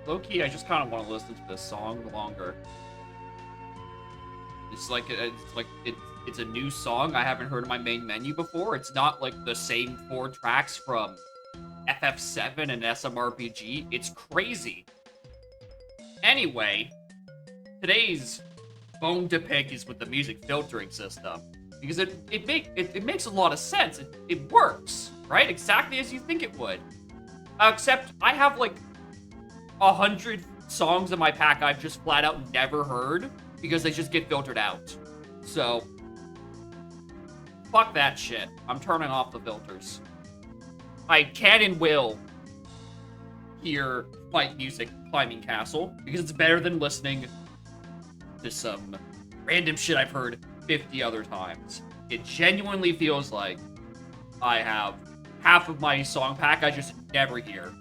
Low-key, I just kind of want to listen to this song longer. It's a new song I haven't heard in my main menu before. It's not like the same 4 tracks from FF7 and SMRPG. It's crazy. Anyway, today's bone to pick is with the music filtering system, because it makes a lot of sense. It works, right? Exactly as you think it would. Except I have like 100 songs in my pack I've just flat out never heard because they just get filtered out. So, fuck that shit. I'm turning off the filters. I can and will hear fight music Climbing Castle because it's better than listening to some random shit I've heard 50 other times. It genuinely feels like I have half of my song pack I just never hear.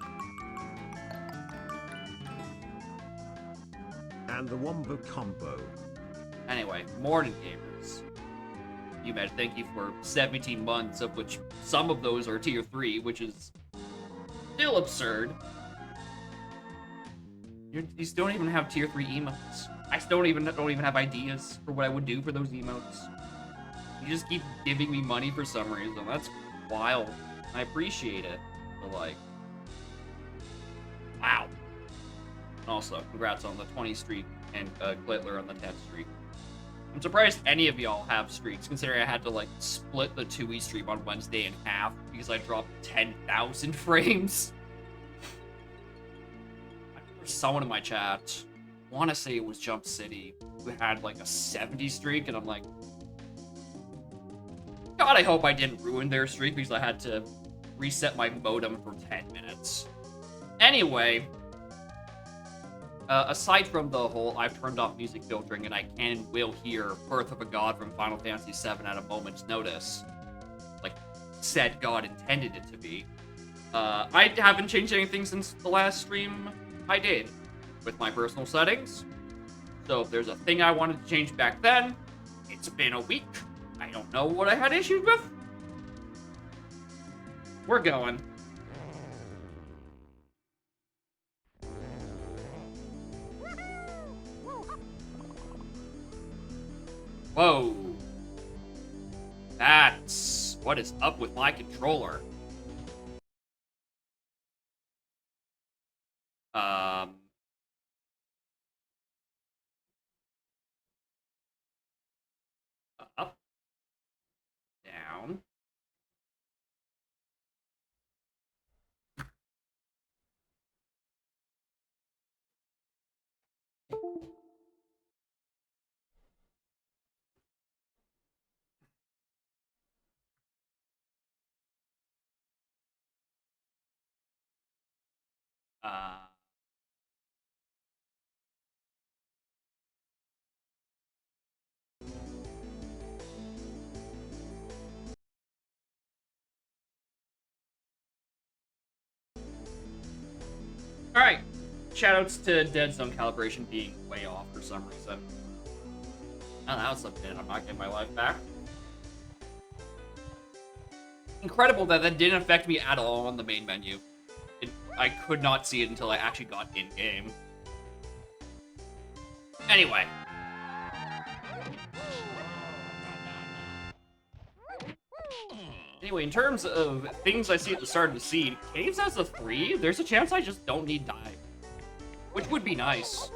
And the Wombo combo. Anyway, morning gamers. You met, thank you for 17 months, of which some of those are tier 3, which is still absurd. You still don't even have tier 3 emotes. I still don't even have ideas for what I would do for those emotes. You just keep giving me money for some reason. That's wild. I appreciate it. But like, wow. And also, congrats on the 20 streak and Glitler on the 10 streak. I'm surprised any of y'all have streaks, considering I had to like split the 2E stream on Wednesday in half because I dropped 10,000 frames. I remember someone in my chat, I want to say it was Jump City, who had like a 70 streak, and I'm like, God, I hope I didn't ruin their streak because I had to reset my modem for 10 minutes. Anyway, aside from the whole I've turned off music filtering and I can and will hear Birth of a God from Final Fantasy VII at a moment's notice, like said God intended it to be, I haven't changed anything since the last stream I did with my personal settings. So if there's a thing I wanted to change back then, it's been a week. I don't know what I had issues with. We're going. Whoa. That's what is up with my controller. Up, down. Uh, Alright. Shoutouts to Dead Zone calibration being way off for some reason. Oh, that was a bit. I'm not getting my life back. Incredible that didn't affect me at all on the main menu. I could not see it until I actually got in-game. Anyway. Anyway, in terms of things I see at the start of the scene, Caves has a 3. There's a chance I just don't need dive. Which would be nice.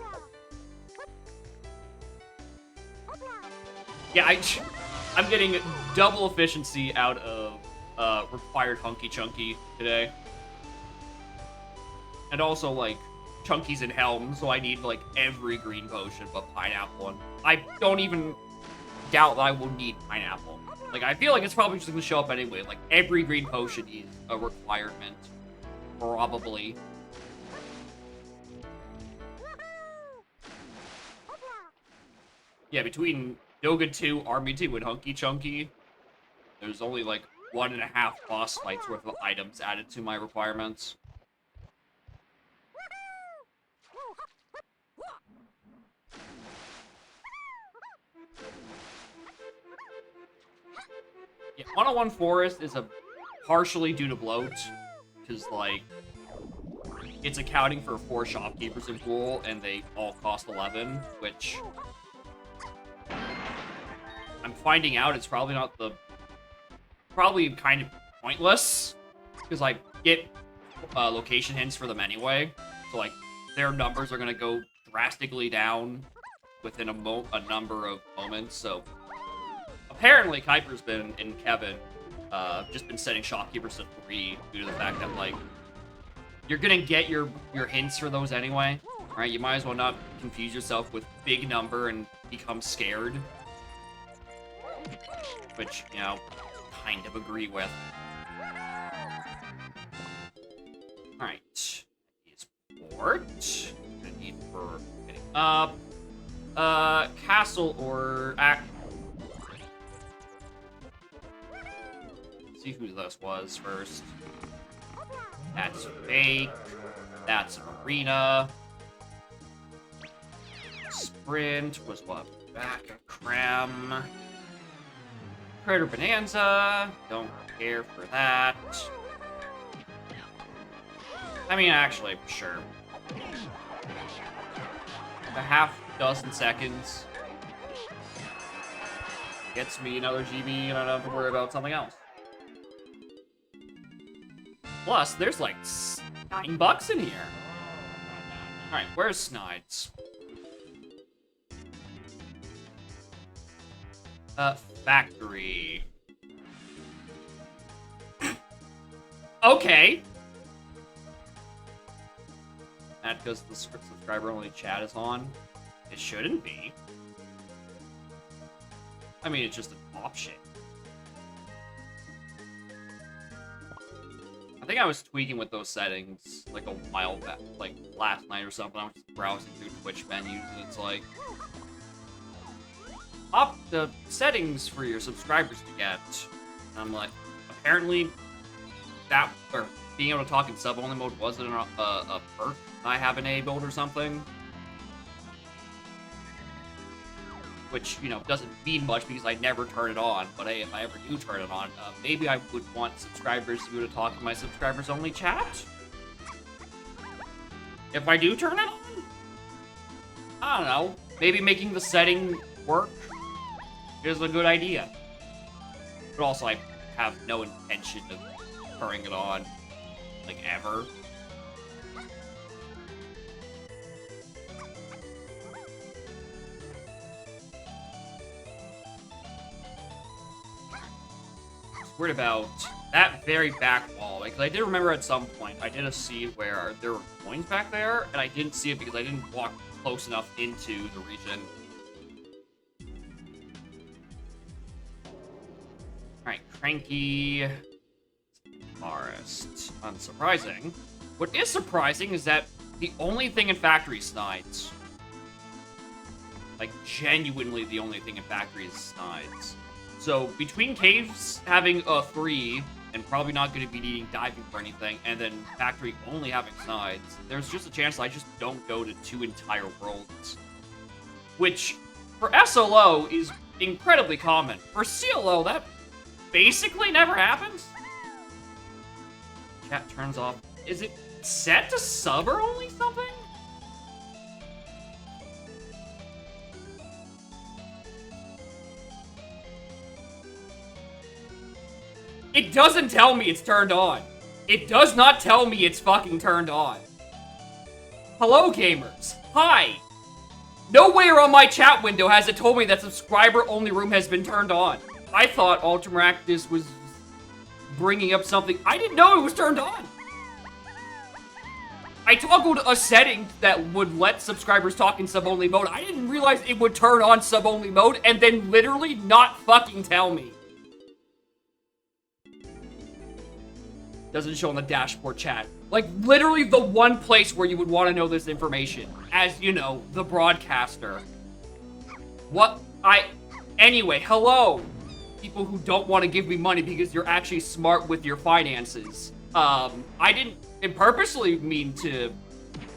Yeah, I'm getting double efficiency out of required Hunky Chunky today. And also, like, Chunkies and Helm, so I need, like, every green potion but Pineapple. And I don't even doubt that I will need Pineapple. Like, I feel like it's probably just gonna show up anyway. Like, every green potion is a requirement. Probably. Yeah, between Yoga 2, Army 2, and Hunky Chunky, there's only, like, 1.5 boss fights worth of items added to my requirements. Yeah, 101 Forest is a partially due to bloat, because, like, it's accounting for 4 shopkeepers in pool, and they all cost 11, which I'm finding out it's probably not the... Probably kind of pointless, because I get location hints for them anyway, so like their numbers are gonna go drastically down within a number of moments. So apparently Kuiper's been and Kevin just been setting shopkeepers to 3 due to the fact that like you're gonna get your hints for those anyway, right? You might as well not confuse yourself with big number and become scared, which, you know, kind of agree with. Alright. Is port. I need for getting up. Castle or see who this was first. That's fake. That's an arena. Sprint was what? Back of Creme. Crater Bonanza. Don't care for that. I mean, actually, sure. A half dozen seconds gets me another GB, and I don't have to worry about something else. Plus, there's like $9 in here. All right, where's Snides? Factory. Okay. That because the subscriber-only chat is on. It shouldn't be. I mean, it's just an option. I think I was tweaking with those settings like a while back, like last night or something. I was just browsing through Twitch menus, and it's like, the settings for your subscribers to get. And I'm like, apparently that, or being able to talk in sub-only mode wasn't a perk I have enabled or something. Which, you know, doesn't mean much because I never turn it on. But hey, if I ever do turn it on, maybe I would want subscribers to be able to talk in my subscribers-only chat. If I do turn it on? I don't know. Maybe making the setting work is a good idea. But also, I have no intention of turning it on, like, ever. Worried about that very back wall, because I did remember at some point I did see where there were coins back there, and I didn't see it because I didn't walk close enough into the region. Alright, Cranky Forest. Unsurprising. What is surprising is that the only thing in Factory is Snides. Like, genuinely the only thing in Factory is Snides. So, between Caves having a 3, and probably not going to be needing diving for anything, and then Factory only having Snides, there's just a chance I just don't go to 2 entire worlds. Which, for SLO, is incredibly common. For CLO, that basically never happens. Chat turns off. Is it set to sub or only something? It doesn't tell me it's turned on. It does not tell me it's fucking turned on. Hello, gamers. Hi. Nowhere on my chat window has it told me that subscriber-only room has been turned on. I thought Ultramaractus was bringing up something. I didn't know it was turned on. I toggled a setting that would let subscribers talk in sub-only mode. I didn't realize it would turn on sub-only mode and then literally not fucking tell me. Doesn't show on the dashboard chat. Like, literally the one place where you would want to know this information. As, you know, the broadcaster. Anyway, hello. People who don't want to give me money because you're actually smart with your finances. I didn't purposely mean to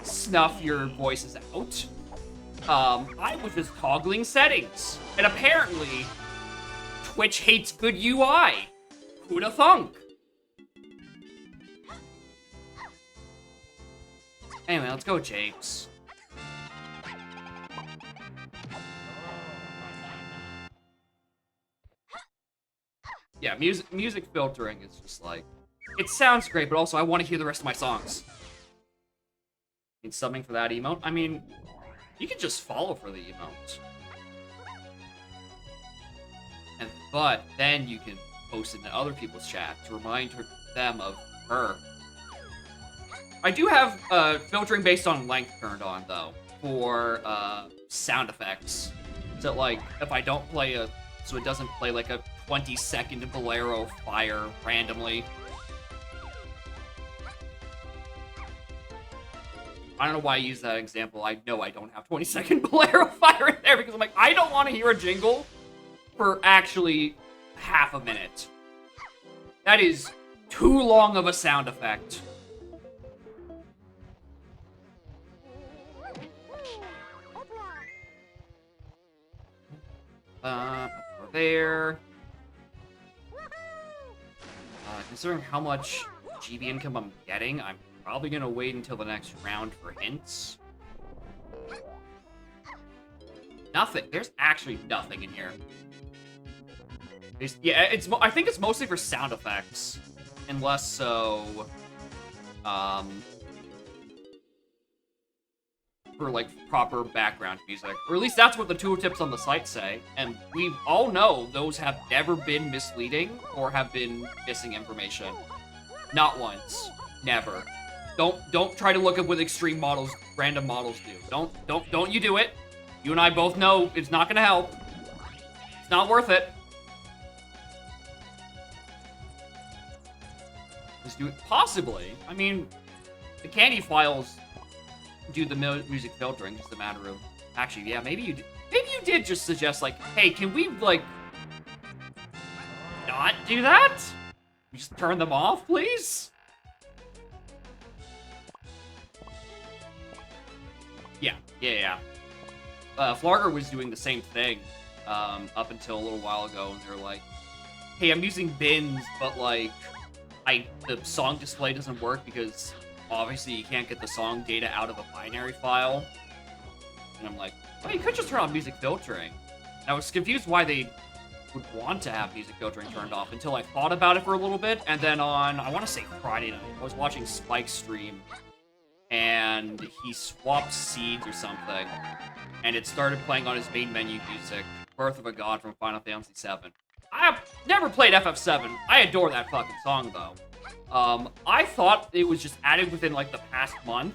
snuff your voices out. I was just toggling settings. And apparently, Twitch hates good UI. Who'da thunk? Anyway, let's go Japes. Yeah, music filtering is just like, it sounds great, but also I want to hear the rest of my songs. Need something for that emote? I mean, you can just follow for the emote. But then you can post it in other people's chat to remind them of her. I do have filtering based on length turned on, though, for sound effects. So, like, if I don't play so it doesn't play, like, a 20-second Bolero fire randomly. I don't know why I use that example. I know I don't have 20-second Bolero fire in there because I'm like, I don't want to hear a jingle for actually half a minute. That is too long of a sound effect. Over there. Considering how much GB income I'm getting, I'm probably gonna wait until the next round for hints. Nothing. There's actually nothing in here. Yeah, I think it's mostly for sound effects, and less so, for like proper background music, or at least that's what the tooltips on the site say. And we all know those have never been misleading or have been missing information. Not once. Never. Don't try to look up what extreme models, random models do. Don't you do it. You and I both know it's not gonna help. It's not worth it. Just do it. Possibly. I mean, the candy files do the music filtering. Just a matter of actually, yeah, maybe you did just suggest like, hey, can we like not do that? Just turn them off, please. Yeah. Flarger was doing the same thing up until a little while ago, and they're like, hey, I'm using bins, but like, the song display doesn't work because obviously you can't get the song data out of a binary file. And I'm like, oh, you could just turn on music filtering. And I was confused why they would want to have music filtering turned off until I thought about it for a little bit. And then on, I want to say Friday night, I was watching Spike's stream, and he swapped seeds or something, and it started playing on his main menu music, Birth of a God from Final Fantasy VII. I have never played FF7. I adore that fucking song, though. I thought it was just added within, like, the past month,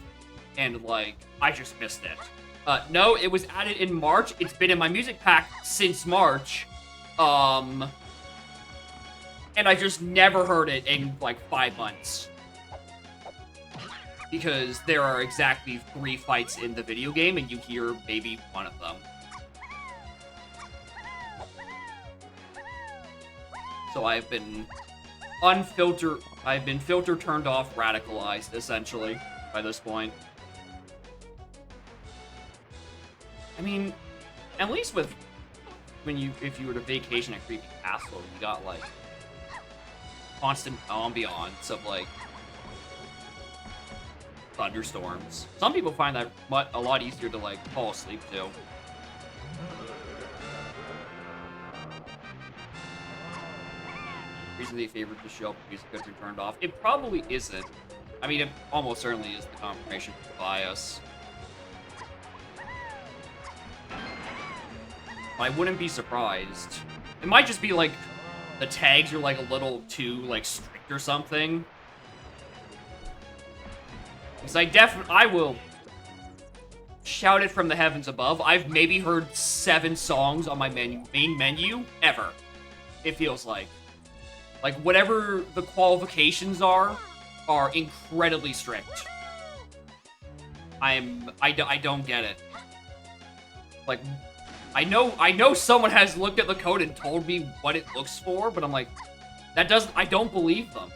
and, like, I just missed it. No, it was added in March. It's been in my music pack since March. And I just never heard it in, like, 5 months. Because there are exactly 3 fights in the video game, and you hear maybe one of them. So I've been filter turned off, radicalized, essentially, by this point. I mean, at least with, if you were to vacation at Creepy Castle, you got, like, constant ambiance of, like, thunderstorms. Some people find that a lot easier to, like, fall asleep to. Reasonably favored to show up music filter turned off. It probably isn't. I mean, it almost certainly is the confirmation bias. I wouldn't be surprised. It might just be like the tags are like a little too like strict or something. Because I will shout it from the heavens above. I've maybe heard 7 songs on my main menu ever. It feels like. Like, whatever the qualifications are incredibly strict. I don't get it. Like, I know someone has looked at the code and told me what it looks for, but I'm like, I don't believe them.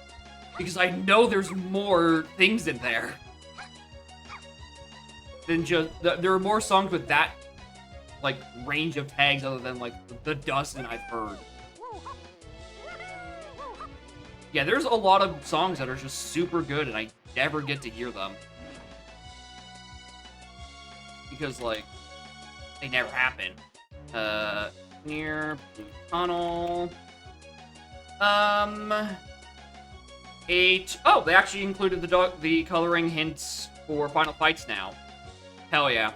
Because I know there's more things in there. Than just, there are more songs with that, like, range of tags other than, like, the dozen I've heard. Yeah, there's a lot of songs that are just super good, and I never get to hear them. because, like, they never happen. Near Blue Tunnel. 8. Oh, they actually included the coloring hints for Final Fights now. Hell yeah.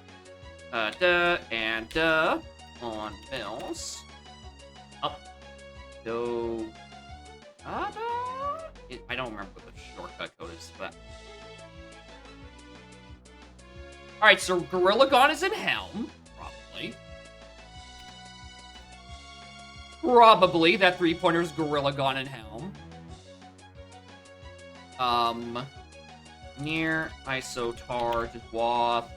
Duh and duh on Mills. Up. Do. I don't remember what the shortcut code is for that. Alright, so Gorilla Gon is in Helm. Probably. Probably that 3-pointer is Gorilla Gon in Helm. Near Isotar, Dwath,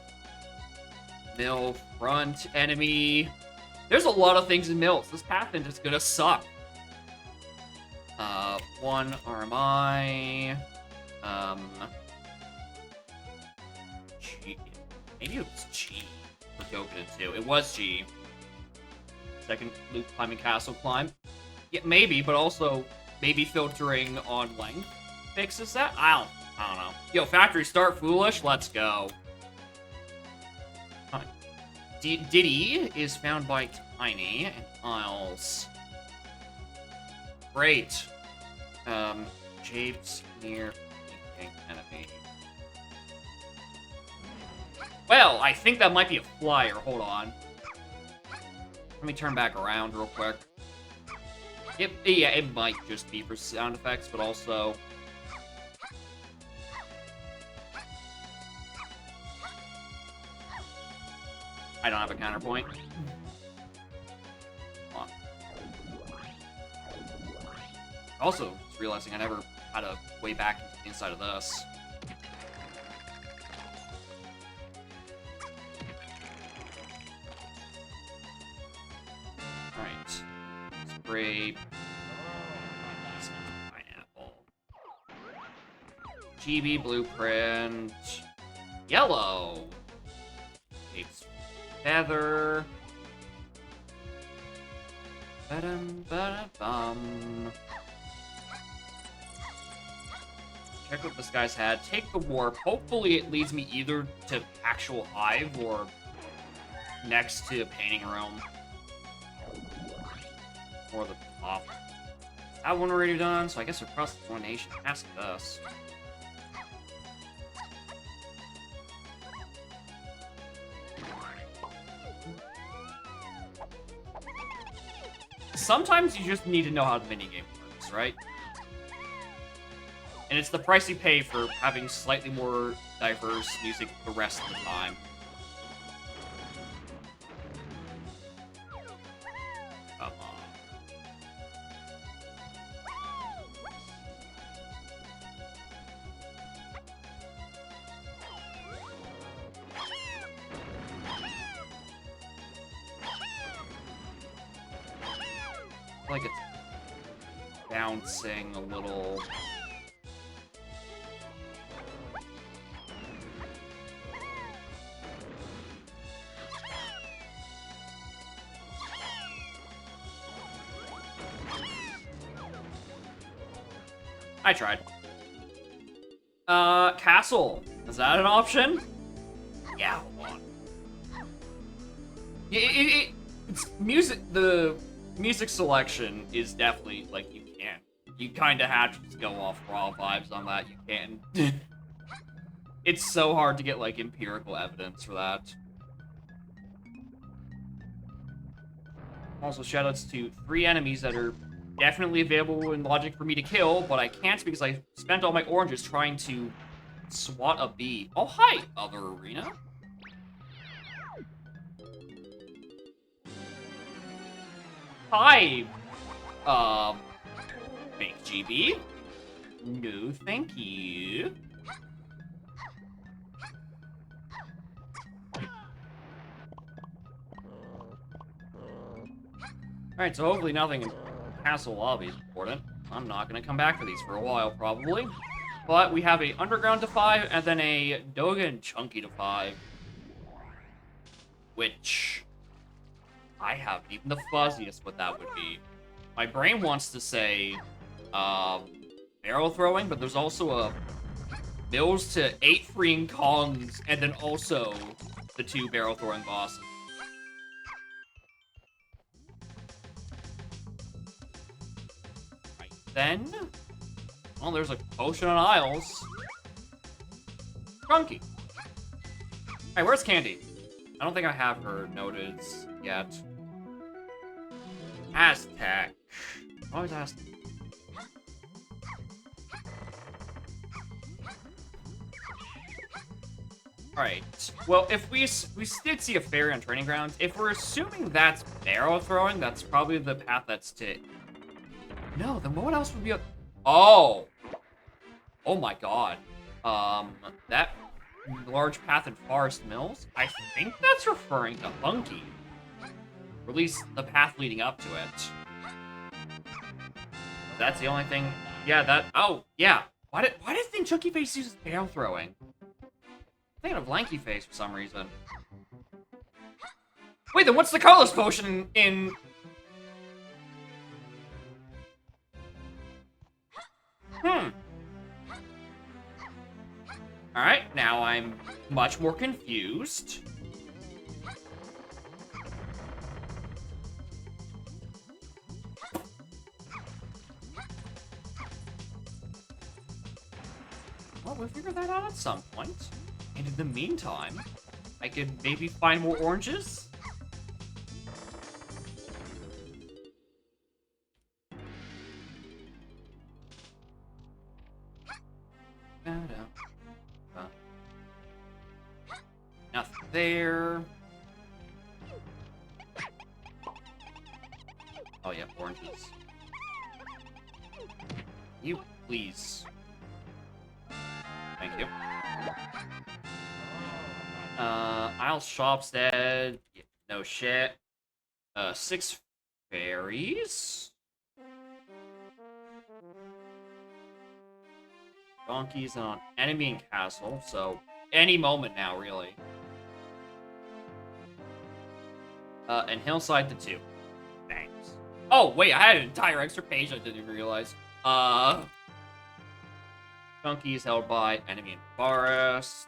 Mill, front, enemy. There's a lot of things in Mills. This path end is gonna suck. 1 RMI. G. Maybe it was G for Gokunin 2. It was G. Second loop climbing castle climb. Yeah, maybe, but also maybe filtering on length fixes that? I don't know. Yo, factory start foolish. Let's go. Diddy is found by Tiny and Isles. Great. Japes near enemy. Well, I think that might be a flyer. Hold on. Let me turn back around real quick. Yeah, it might just be for sound effects, but also... I don't have a counterpoint. Come on. Also, just realizing I never had a way back into the inside of this. Alright. Spray. Pineapple. GB blueprint. Yellow. Apes. Feather. Ba-dum-ba-da-bum. Check what this guy's had. Take the warp. Hopefully it leads me either to actual Hive or next to painting room. Or the top. That one already done, so I guess across the coordination. Ask us. Sometimes you just need to know how the minigame works, right? And it's the price you pay for having slightly more diverse music the rest of the time. Come on. I feel like it's bouncing a little. I tried. Castle. Is that an option? Yeah, hold on. It's music. The music selection is definitely, like, you can. You kind of have to just go off raw vibes on that. You can. It's so hard to get, like, empirical evidence for that. Also, shoutouts to 3 enemies that are definitely available in Logic for me to kill, but I can't because I spent all my oranges trying to swat a bee. Oh, hi, other arena. Hi, fake GB. No, thank you. Alright, so hopefully nothing in Castle Lobby is important. I'm not gonna come back for these for a while, probably. But we have a Underground to 5, and then a Dogen Chunky to 5. Which... I haven't even the fuzziest what that would be. My brain wants to say... barrel throwing, but there's also a... Mills to 8 freeing Kongs, and then also the 2 barrel throwing bosses. Right then. Well, there's a potion on Isles. Chunky. Hey, where's Candy? I don't think I have her noted yet. Aztec. Always Aztec. Alright. Well, if we did see a fairy on training grounds, if we're assuming that's barrel throwing, that's probably the path that's to... No, then what else would be... Oh! Oh my god. That large path in Forest Mills? I think that's referring to Hunky. Or at least the path leading up to it. That's the only thing... Yeah, that... Oh, yeah. Why did I think Chunky Face uses barrel throwing? I'm thinking of Lanky Face for some reason. Wait, then what's the colorless potion in... Alright, now I'm much more confused. Well, we'll figure that out at some point. And in the meantime, I could maybe find more oranges? Nothing there. Oh yeah, oranges. You, please. Thank you. Isle Shopstead. No shit. 6 fairies. Donkeys on enemy and castle, so any moment now, really. And Hillside to 2. Thanks. Oh, wait, I had an entire extra page I didn't even realize. Donkeys held by enemy in forest.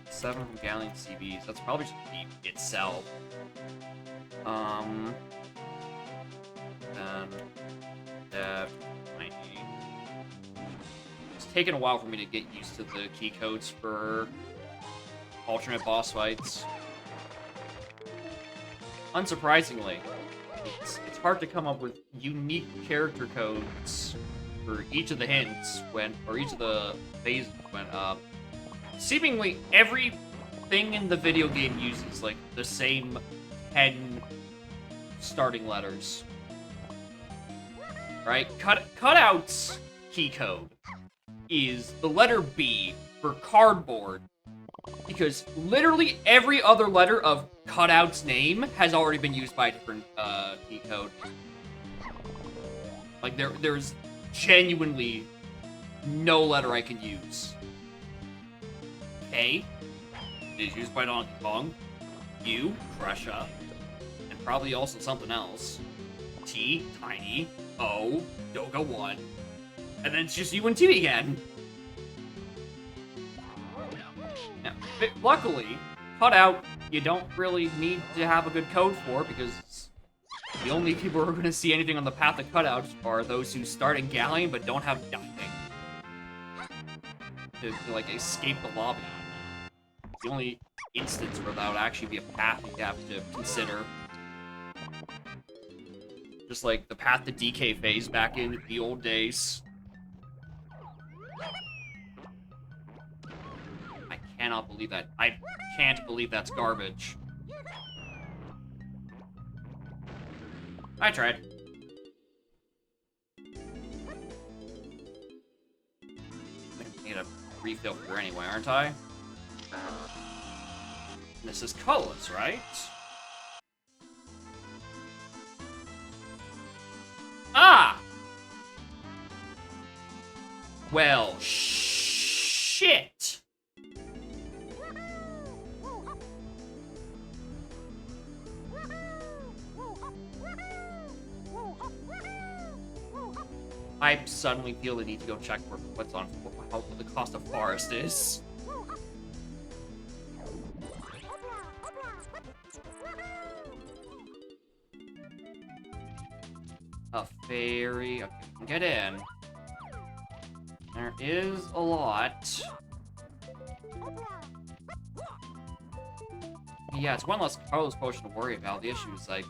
7 from Galleon CBs. That's probably just the itself. Then Dev 90. It's taken a while for me to get used to the key codes for alternate boss fights. Unsurprisingly, it's hard to come up with unique character codes for each of the hints or each of the phases when seemingly everything in the video game uses like the same 10 starting letters. Right? Cutout's key code is the letter B for cardboard. Because literally every other letter of Cutout's name has already been used by a different key code. Like there's genuinely no letter I can use. K is used by Donkey Kong. U, Crusha. And probably also something else. T, Tiny. O, Doga 1. And then it's just U and T again. Now, luckily, Cutout, you don't really need to have a good code for, because the only people who are going to see anything on the path of Cutouts are those who start in Galleon but don't have diving. To like, escape the lobby. It's the only instance where that would actually be a path you'd have to consider. Just like the path to DK phase back in the old days. I cannot believe that. I can't believe that's garbage. I tried. I need a refill here anyway, aren't I? This is colorless, right? Ah! Well, shit! I suddenly feel the need to go check what's on how the cost of forest is. A fairy. Okay, we can get in. There is a lot. Yeah, it's one less Carlos potion to worry about. The issue is, like,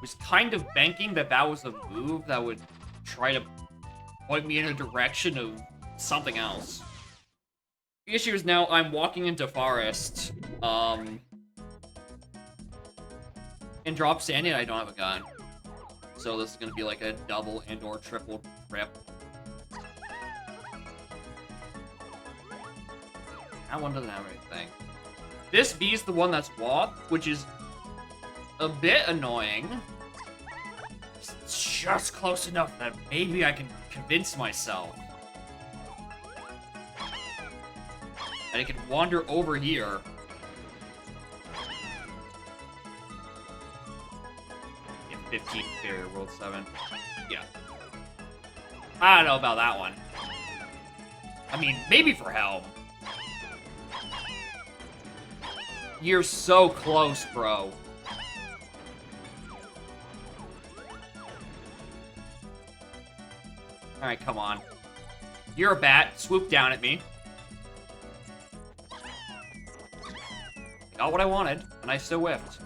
was kind of banking that was a move that would try to point me in a direction of something else. The issue is now I'm walking into forest, and drop sandy and I don't have a gun. So this is gonna be like a double and or triple trip. That one doesn't have anything. This B is the one that's WAP, which is a bit annoying. It's just close enough that maybe I can convince myself that I can wander over here. In 15 Barrier World 7. Yeah. I don't know about that one. I mean, maybe for Helm. You're so close, bro. Alright, come on. You're a bat. Swoop down at me. I got what I wanted, and I still whiffed.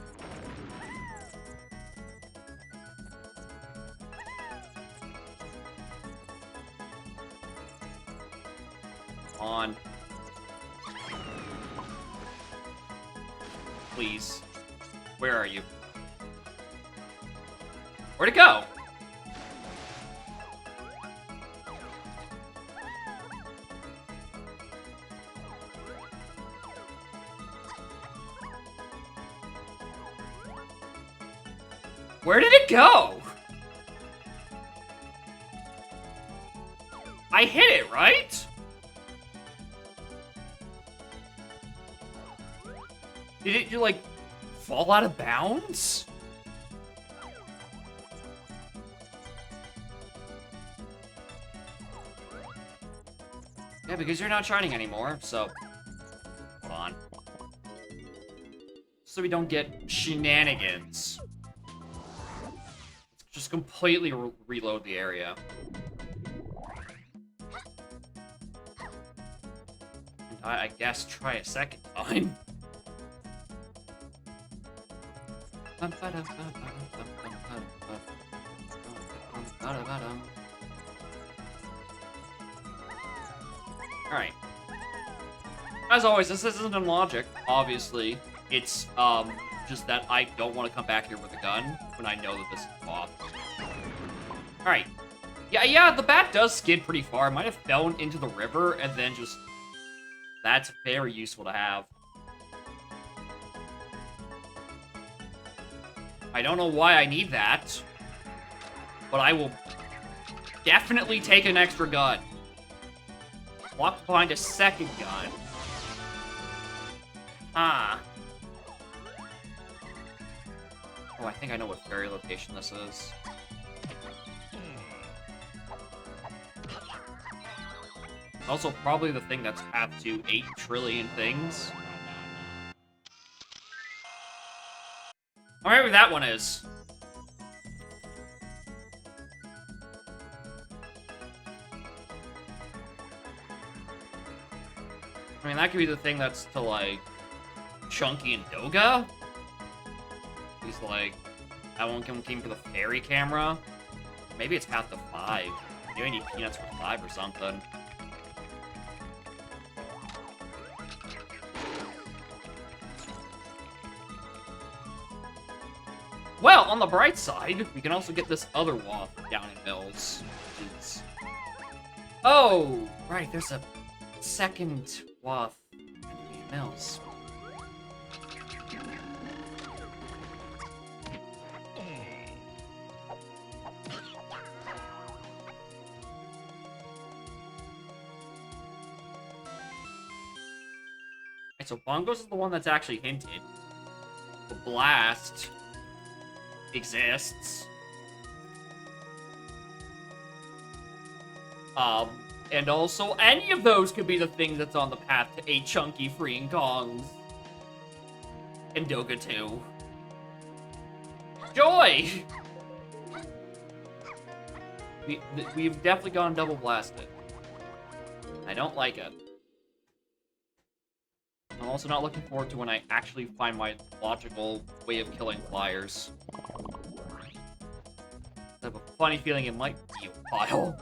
Come on. Please. Where are you? Where'd it go? Where did it go? I hit it, right? Did it, like, fall out of bounds? Yeah, because you're not shining anymore, so... Hold on. So we don't get shenanigans. Let's just completely reload the area. And I guess try a second time. Alright. As always, this isn't in logic, obviously. It's, just that I don't want to come back here with a gun when I know that this is off. Alright. Yeah, the bat does skid pretty far. It might have fallen into the river and then just... That's very useful to have. I don't know why I need that, but I will definitely take an extra gun. Walk behind a second gun. Ah. Oh, I think I know what fairy location this is. Also, probably the thing that's path to 8 trillion things. Or maybe that one is. I mean, that could be the thing that's to, like, Chunky and Doga. He's like, that one came for the fairy camera. Maybe it's path to 5. Maybe I need peanuts for 5 or something. Well, on the bright side, we can also get this other waft down in Mills. Oh, right, there's a second waft in Mills. Right, so Bongos is the one that's actually hinted. The blast exists. And also, any of those could be the thing that's on the path to 8 chunky freeing Kongs. And Doga 2. Joy! We've definitely gone double blasted. I don't like it. I'm also not looking forward to when I actually find my logical way of killing flyers. I have a funny feeling it might be a while.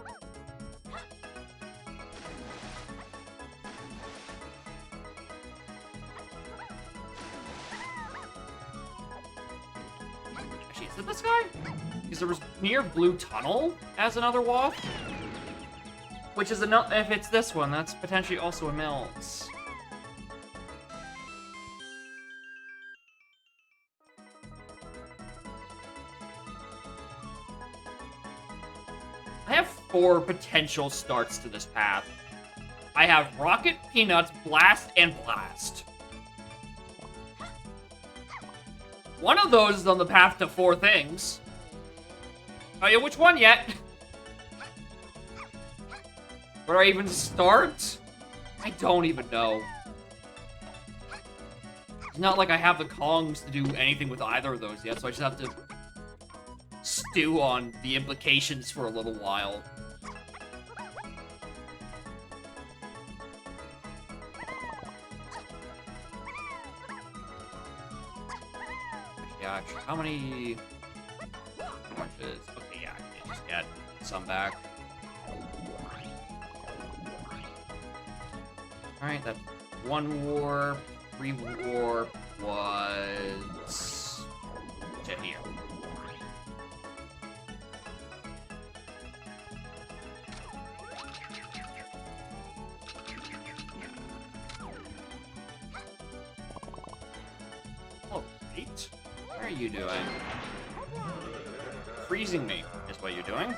Actually, is it this guy? Because there was near Blue Tunnel as another waft. Which is another. If it's this one, that's potentially also a Mills. I have 4 potential starts to this path. I have Rocket, Peanuts, Blast, and Blast. One of those is on the path to 4 things. Tell you which one yet. Where do I even start? I don't even know. It's not like I have the Kongs to do anything with either of those yet, so I just have to stew on the implications for a little while. Yeah, how many punches? Okay, yeah, I can just get some back. Alright, that 1 warp, 3 warp was to here. Oh, great. What are you doing? Freezing me is what you're doing.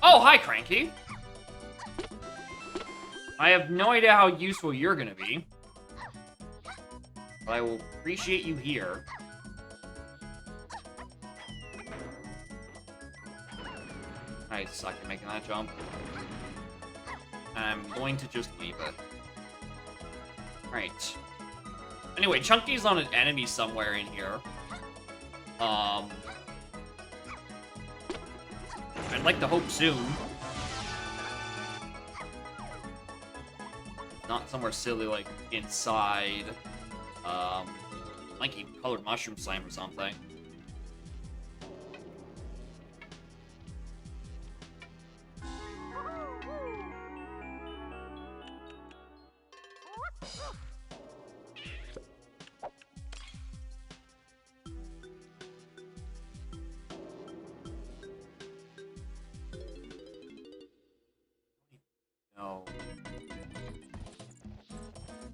Oh, hi, Cranky. I have no idea how useful you're gonna be. But I will appreciate you here. I suck at making that jump. I'm going to just leave it. Right. Anyway, Chunky's on an enemy somewhere in here. I'd like to hope soon. Not somewhere silly like inside Lanky Colored Mushroom Slime or something. No.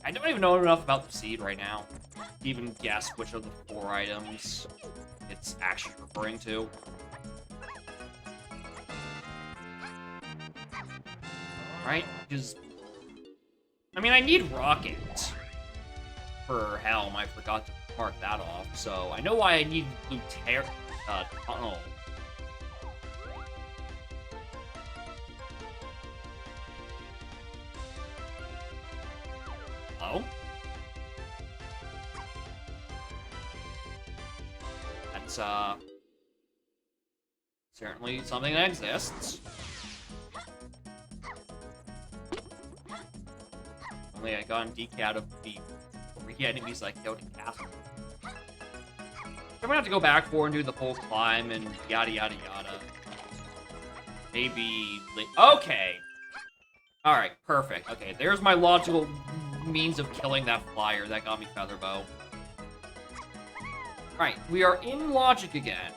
I don't even know enough about the seed right now to even guess which of the 4 items it's actually referring to. Right? Because, I mean, I need Rocket for Helm. I forgot to mark that off, so I know why I need Blue Tunnel. Oh? That's, certainly something that exists. Only I got DK out of the 3 enemies I killed in Castle. I'm gonna have to go back for and do the full climb and yada yada yada. Maybe... Okay! Alright, perfect. Okay, there's my logical means of killing that flyer that got me Featherbow. Alright, we are in logic again.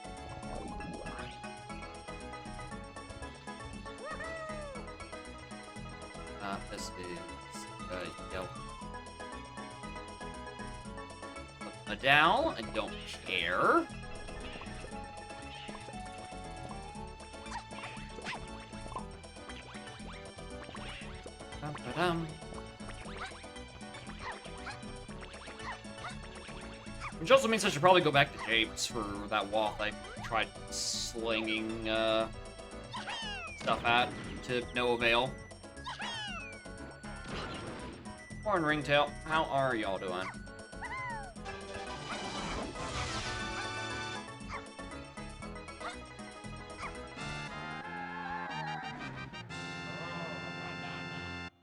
This is yellow. Adele, I don't care. Dum-ba-dum. Which also means I should probably go back to Japes for that wall I tried slinging stuff at to no avail. Horn Ringtail, how are y'all doing?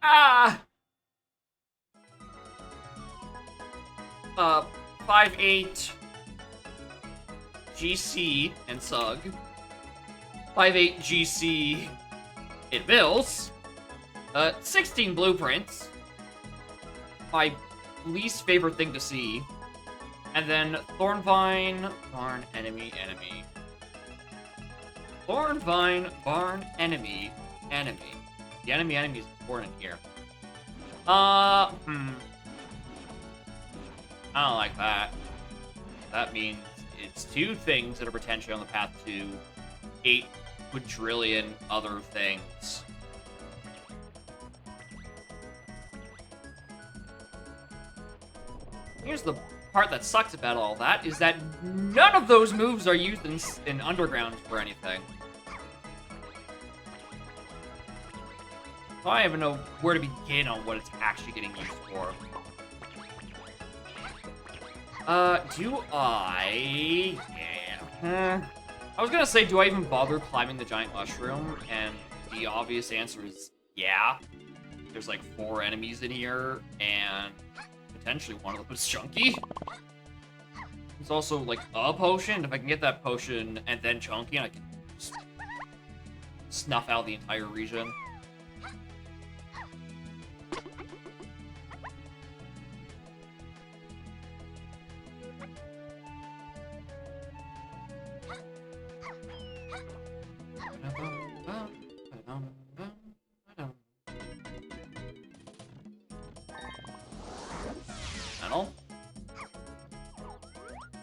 Ah! 5-8 GC and Sug. 5-8 GC in Mills. 16 blueprints. My least favorite thing to see. And then Thornvine, Barn, Enemy. Thornvine, Barn, Enemy. The enemy is important here. I don't like that. That means it's 2 things that are potentially on the path to 8 quadrillion other things. Here's the part that sucks about all that, is that none of those moves are used in Underground for anything. So I don't even know where to begin on what it's actually getting used for. Do I... Yeah. I was gonna say, do I even bother climbing the giant mushroom? And the obvious answer is yeah. There's like 4 enemies in here, and potentially one of them is Chunky. There's also like a potion. If I can get that potion and then Chunky, I can just snuff out the entire region.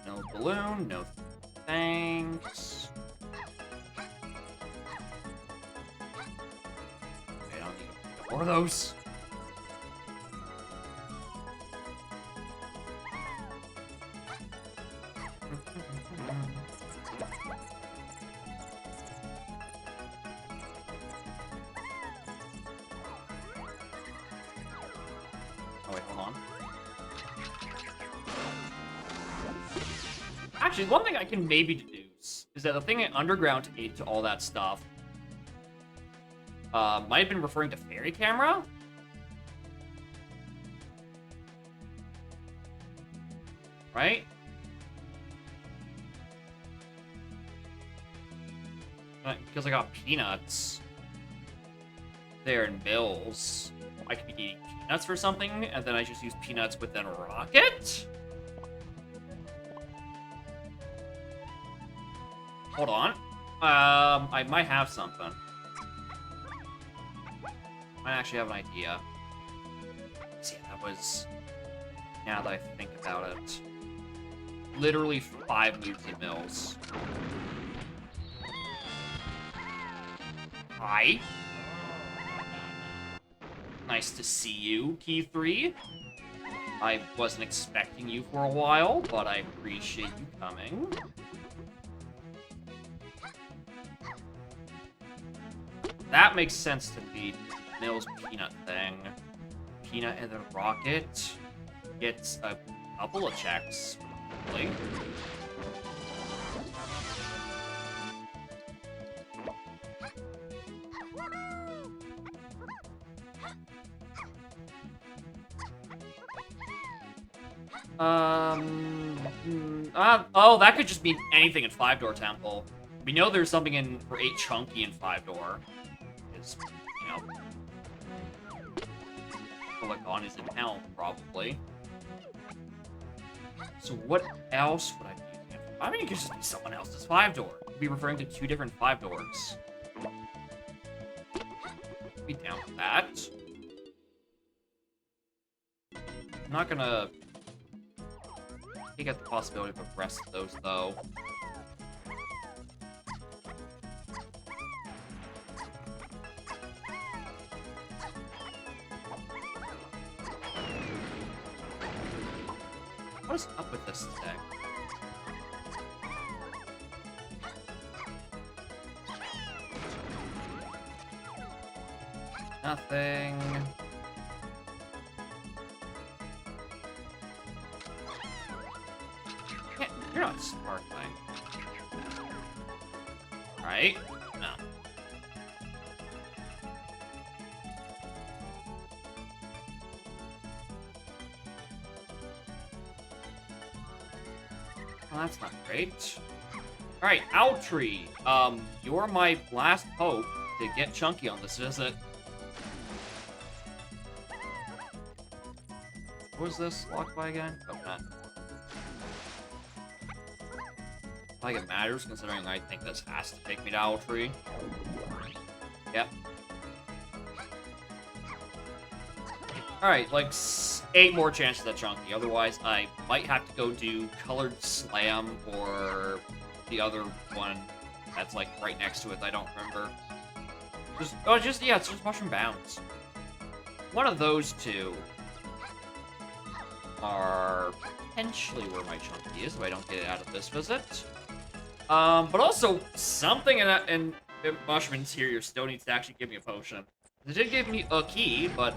No balloon, no thanks. Okay, I don't need more of those. Oh wait, hold on. Actually, one thing I can maybe deduce is that the thing at Underground 8 to all that stuff might have been referring to Fairy Camera? Right? Because I got peanuts there in Mills. I could be eating peanuts for something, and then I just use peanuts with then Rocket? Hold on. I might have something. Might actually have an idea. See, that was... Now that I think about it. Literally 5 moves in Mills. Hi. Nice to see you, Key 3. I wasn't expecting you for a while, but I appreciate you coming. That makes sense to me. Mills peanut thing. Peanut and then Rocket gets a couple of checks, probably. Oh, that could just mean anything in 5-door Temple. We know there's something in for 8 Chunky in 5-door. Is, you know, Polygon is in hell, probably. So what else would I be using it for? I mean, it could just be someone else's 5-door. It could be referring to 2 different 5-doors. Be down with that. I'm not gonna take out the possibility of the rest of those, though. What is up with this today? Nothing. You're not sparkling. Right? No. Well, that's not great. Alright, Owltree. You're my last hope to get Chunky on this visit. What was this locked by again? Oh, not. Like it matters, considering I think this has to take me to Owltree. Yep. Alright, like 8 more chances at Chunky. Otherwise, I might have to go do Colored Slam or the other one that's like right next to it. I don't remember. Yeah, it's just Mushroom Bounce. One of those two are potentially where my Chunky is if I don't get it out of this visit. But also something in Mushroom Interior still needs to actually give me a potion. It did give me a key, but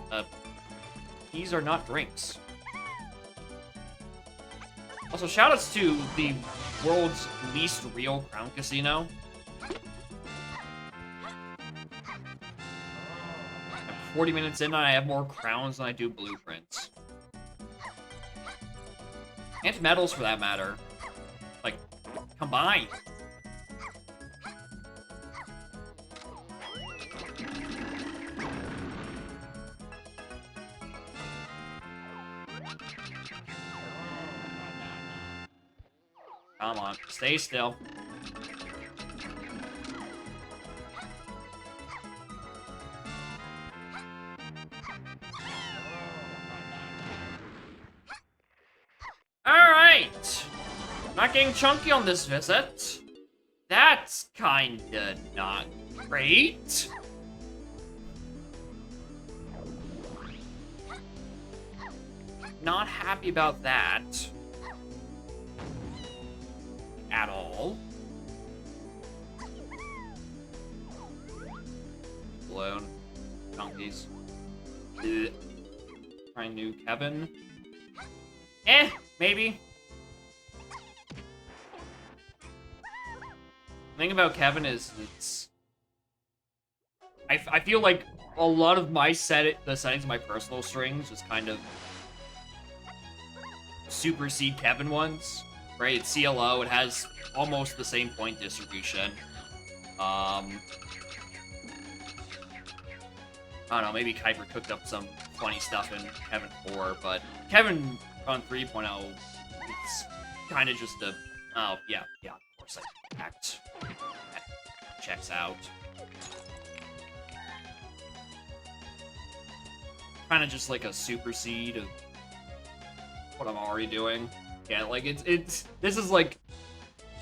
keys are not drinks. Also, shoutouts to the world's least real Crown Casino. I'm 40 minutes in and I have more crowns than I do blueprints. And medals, for that matter. Like, combined. Come on, stay still. Alright! Not getting Chunky on this visit. That's kinda not great. Not happy about that. At all. Balloon. Chunkies. Ugh. Trying new Kevin. Maybe. The thing about Kevin is it's... I feel like a lot of my the settings of my personal strings just kind of supersede Kevin ones. Right, it's CLO, it has almost the same point distribution. I don't know, maybe Kuiper cooked up some funny stuff in Kevin 4, but Kevin on 3.0, it's kind of just a... Oh, yeah, of course I act. That checks out. Kind of just like a supersede of what I'm already doing. Yeah, like, this is, like,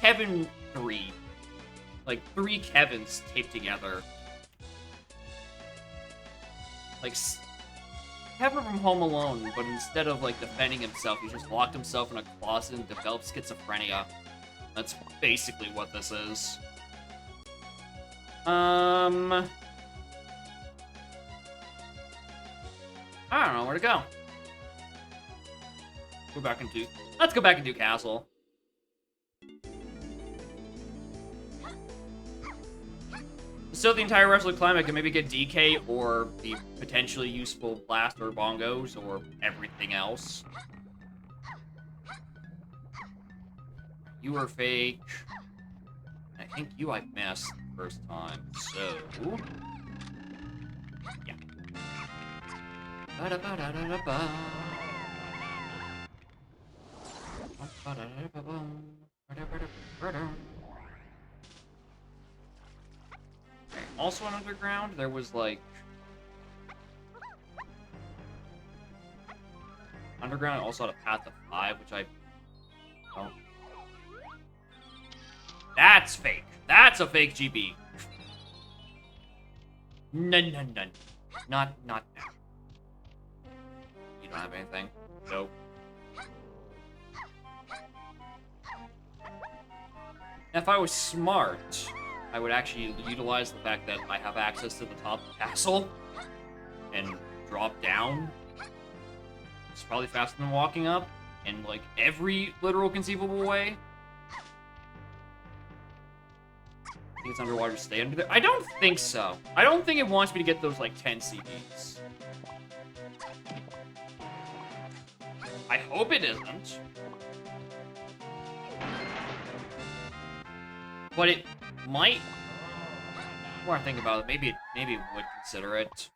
Kevin 3. Like, 3 Kevins taped together. Like, Kevin from Home Alone, but instead of, like, defending himself, he just locked himself in a closet and developed schizophrenia. That's basically what this is. I don't know where to go. Let's go back and do Castle. So the entire rest of the climb, I can maybe get DK or the potentially useful Blast or Bongos or everything else. You were fake. I think you I missed the first time, so... Yeah. Ba-da-ba-da-da-da-ba. Also on Underground, there was like... Underground also had a Path of 5, which I don't... That's fake! That's a fake GB! No. Not now. You don't have anything? Nope. If I was smart, I would actually utilize the fact that I have access to the top of the castle and drop down. It's probably faster than walking up in, like, every literal conceivable way. I think it's underwater to stay under there. I don't think so. I don't think it wants me to get those, like, 10 CBs. I hope it isn't. But it might. The more I think about it, maybe it would consider it.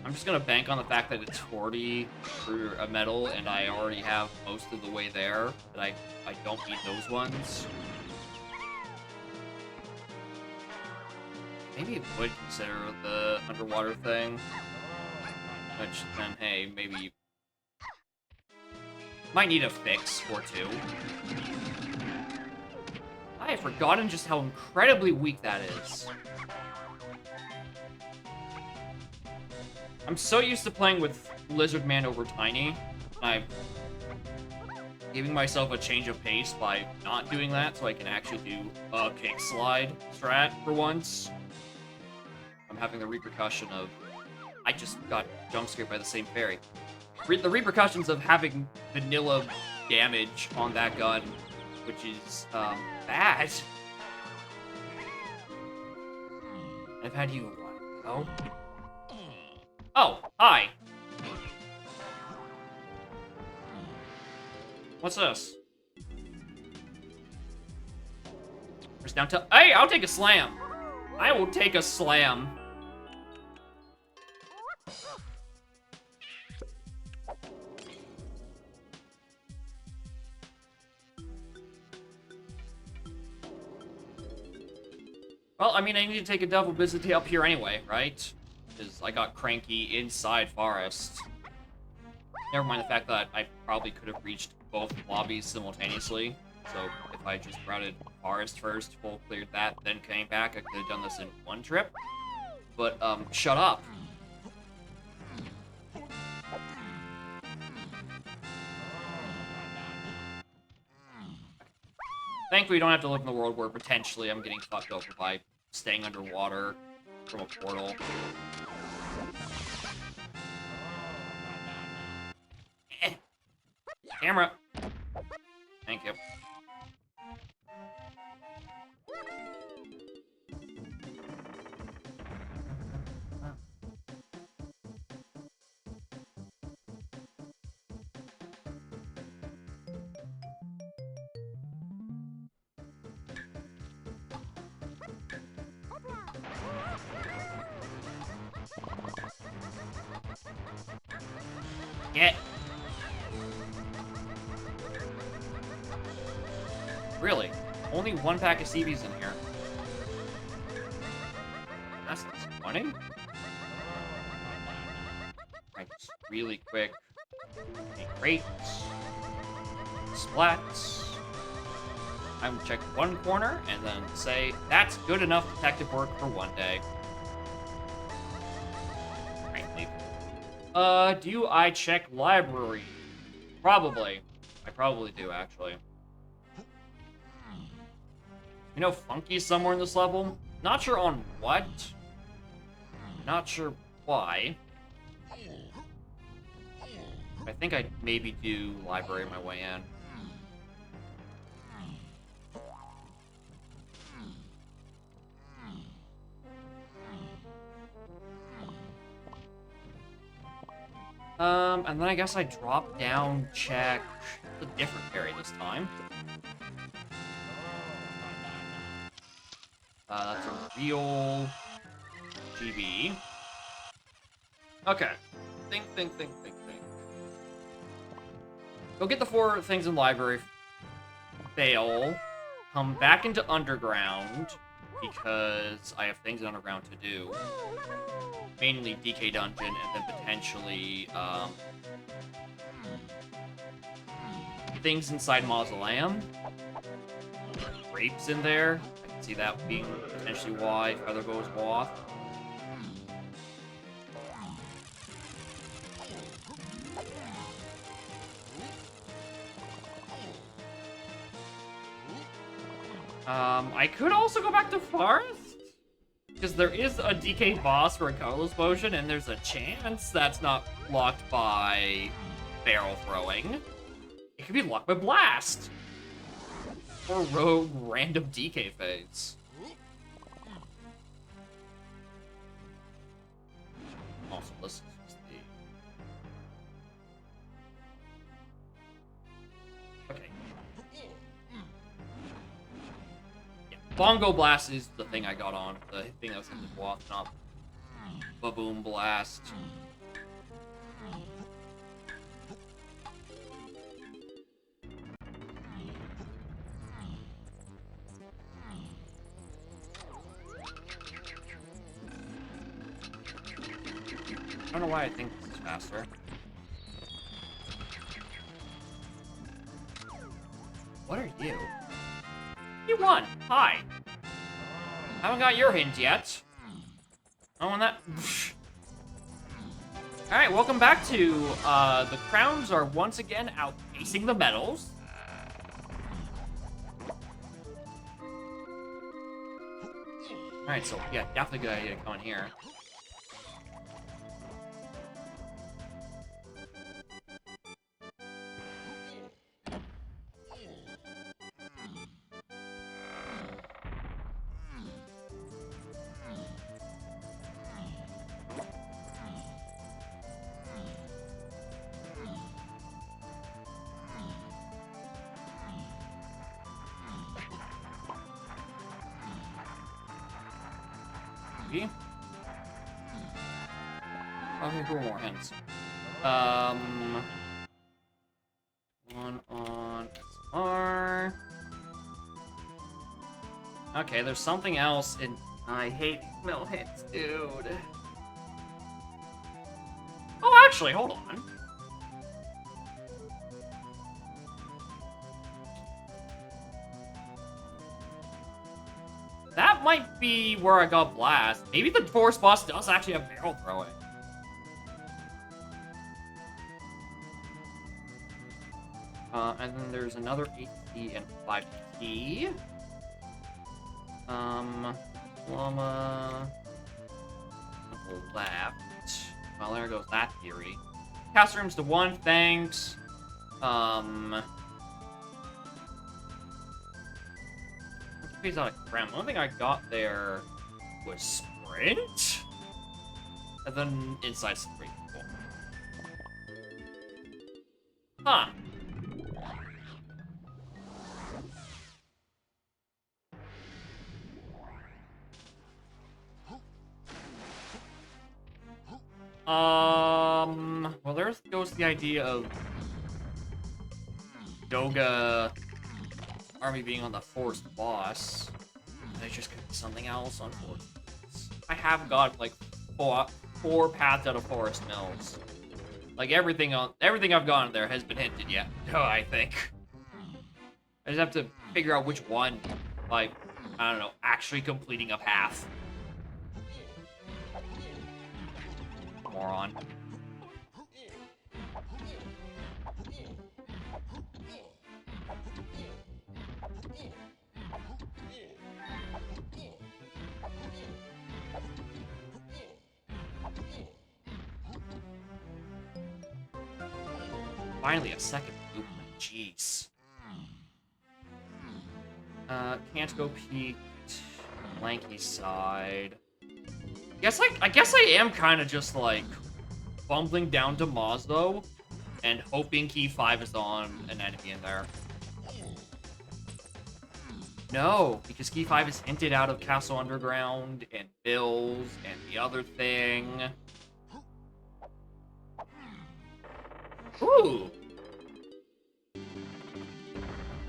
I'm just gonna bank on the fact that it's 40 for a medal, and I already have most of the way there. That I don't need those ones. Maybe it would consider the underwater thing. Which then, hey, maybe might need a fix or two. I had forgotten just how incredibly weak that is. I'm so used to playing with Lizard Man over Tiny, and I'm giving myself a change of pace by not doing that so I can actually do a kick slide strat for once. I'm having the repercussion of I just got jump scared by the same fairy. The repercussions of having vanilla damage on that gun, which is bad. I've had you a while. Oh, hi. What's this? Press down to. Hey, I'll take a slam. I will take a slam. Well, I mean, I need to take a double visit up here anyway, right? Because I got cranky inside Forest. Never mind the fact that I probably could have reached both lobbies simultaneously. So if I just routed Forest first, full cleared that, then came back, I could have done this in one trip. But, shut up. Thankfully, you don't have to live in the world where potentially I'm getting fucked over by staying underwater from a portal. Camera. Thank you. Get. Really? Only one pack of CBs in here. That's disappointing. Right, just really quick. A crate. Splats. I'm gonna check one corner and then say, that's good enough detective work for one day. Right, leave. Do I check library? Probably. I probably do, actually. You know Funky's somewhere in this level? Not sure on what. Not sure why. I think I'd maybe do library my way in. And then I guess I drop down, check a different fairy this time. That's a real GB. Okay. Think. Go get the 4 things in library. Fail. Come back into underground, because I have things in underground to do. Mainly DK Dungeon, and then potentially, things inside Mausoleum. Grapes in there. I can see that being potentially why Feather Bow is Moth. I could also go back to Forest? Because there is a DK boss for a colorless potion, and there's a chance that's not blocked by barrel throwing. It could be blocked by blast. Or rogue random DK phase. Also, this is just the... Okay. Yeah, Bongo Blast is the thing I got on. The thing that was in the waft, not Baboom Blast. I don't know why I think this is faster. What are you? You won! Hi! Haven't got your hint yet. Oh, and that... Alright, welcome back to, the crowns are once again outpacing the medals. Alright, so, yeah, definitely a good idea to come in here. Okay, cool, more hints. One on SR. Okay, there's something else in... I hate mill hits, dude. Oh, actually, hold on. That might be where I got blast. Maybe the force boss does actually have barrel throwing. And then there's another 8T and 5T. Llama... left. Well, there goes that theory. Cast rooms to 1, thanks. Let's phase out a crown. The only thing I got there was sprint. And then inside sprint. Cool. Huh. Well, there goes the idea of Doga army being on the forest boss. There just could be something else on forest. I have got like four paths out of forest mills. Like everything I've gotten there has been hinted yet. I think. I just have to figure out which one, like, I don't know, actually completing a path. Moron. Finally, a second movement. Jeez. Can't go peek. Lanky side. I guess I am kind of just like bumbling down to Mazdo and hoping key 5 is on an enemy in there. No, because key 5 is hinted out of Castle Underground and Bills and the other thing. Ooh.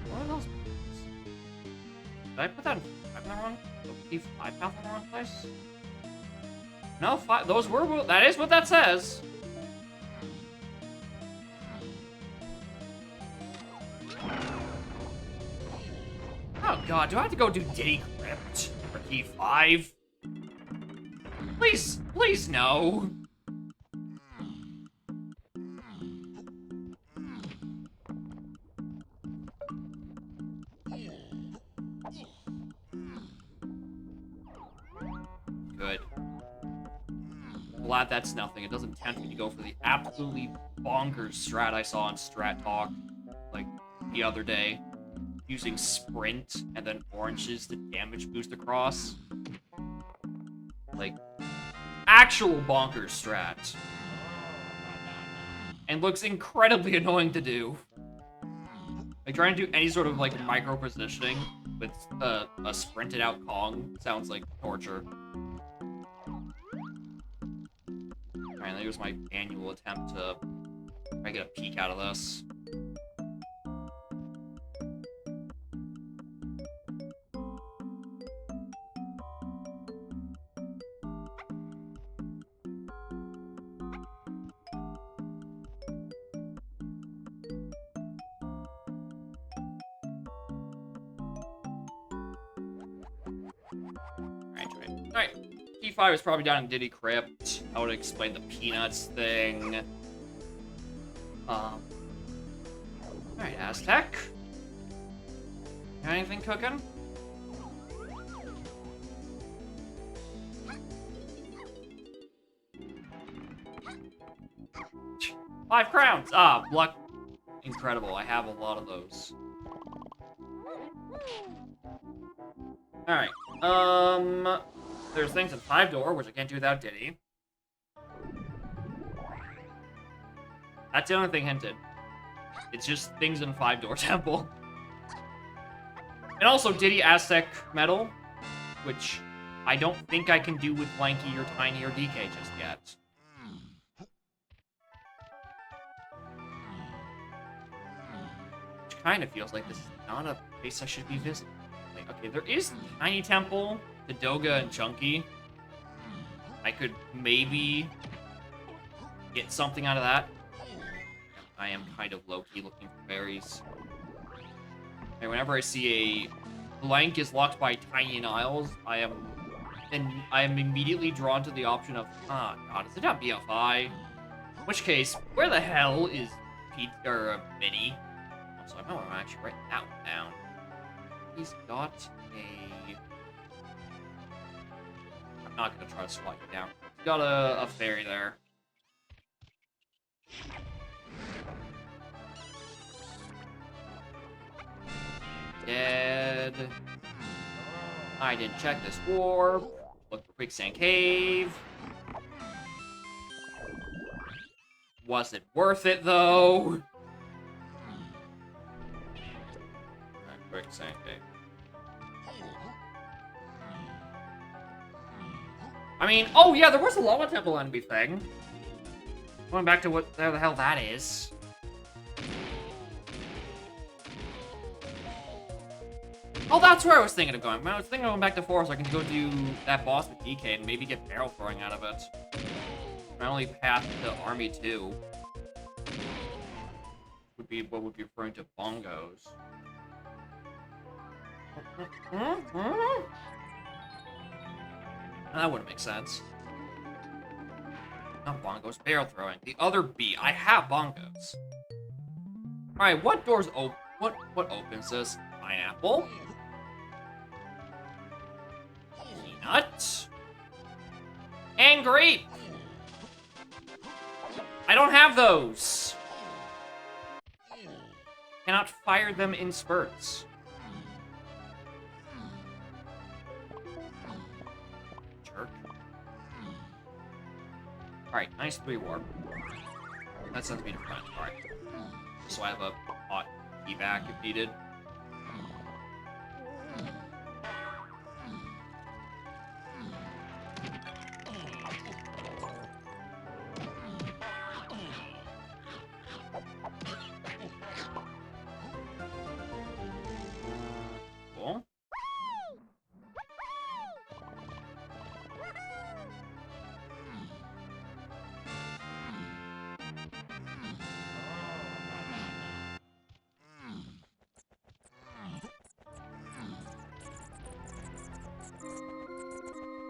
What are those? Did I put that in the wrong? Key 5 path in the wrong place? No, 5. Those were. That is what that says. Oh god, do I have to go do Diddy Crypt for key 5? Please no. glad that's nothing. It doesn't tempt me to go for the absolutely bonkers strat I saw on Strat Talk, like, the other day. Using Sprint and then Oranges to damage boost across. Like, actual bonkers strat. And looks incredibly annoying to do. Like, trying to do any sort of, like, micro-positioning with a sprinted out Kong sounds like torture. Alright, that was my annual attempt to try to get a peek out of this. Alright. P5 is probably down in Diddy Crypt. I would explain the Peanuts thing. Alright, Aztec. Got anything cooking? Five crowns! Ah, luck. Incredible. I have a lot of those. Alright. There's things in 5-door, which I can't do without Diddy. That's the only thing hinted. It's just things in 5-door temple. And also Diddy Aztec Metal, which I don't think I can do with Lanky or Tiny or DK just yet. Which kind of feels like this is not a place I should be visiting. Like, okay, there is Tiny Temple, the Doga and Chunky. I could maybe get something out of that. I am kind of low-key looking for berries. And whenever I see a blank is locked by Tiny Niles, I am immediately drawn to the option of, ah, God, is it not BFI? In which case, where the hell is Pete or Minnie? So I know I'm actually writing that one down. He's got a. I'm not gonna try to swat you down. He's got a fairy there. Dead. I didn't check this warp. Look for Quicksand Cave. Was it worth it, though? Quicksand Cave. I mean, oh yeah, there was a Lava Temple enemy thing. Going back to what the hell that is. Oh, that's where I was thinking of going. I was thinking of going back to 4 so I can go do that boss with DK and maybe get barrel throwing out of it. My only path to Army 2 would be what would be referring to bongos. That wouldn't make sense. Not bongos, barrel throwing. The other B. I have bongos. Alright, what doors open? What opens this? Pineapple? Peanut? And grape! I don't have those! Cannot fire them in spurts. Jerk. Alright, nice 3 warp. That sends me to front. Alright. So I have a hot key back if needed. Cool.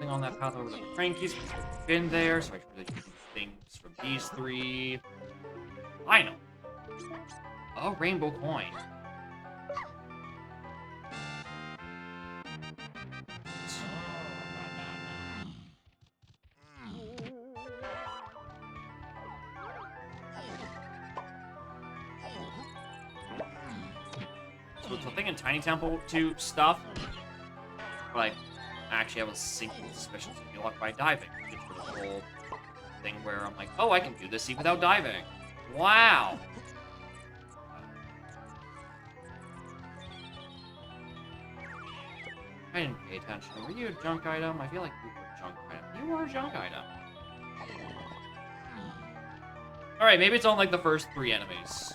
On that path over the Crankies, been there, so I should really do things from these 3. I know. A rainbow coin. So it's a thing in Tiny Temple 2 stuff, but I actually have a sinking suspicion to be locked by diving. Which was a whole thing where I'm like, oh, I can do this even without diving. Wow. I didn't pay attention. Were you a junk item? I feel like you were a junk item. You were a junk item. Alright, maybe it's on like the first 3 enemies.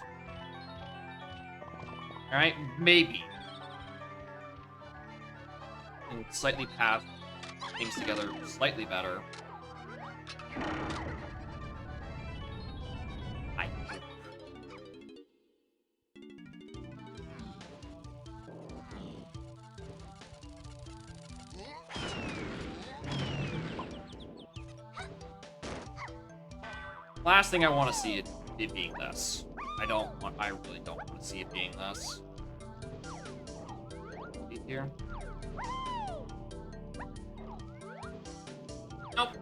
Alright, maybe. And slightly path things together slightly better. I hope. Last thing I want to see it being this. I really don't want to see it being this. See here. Nope.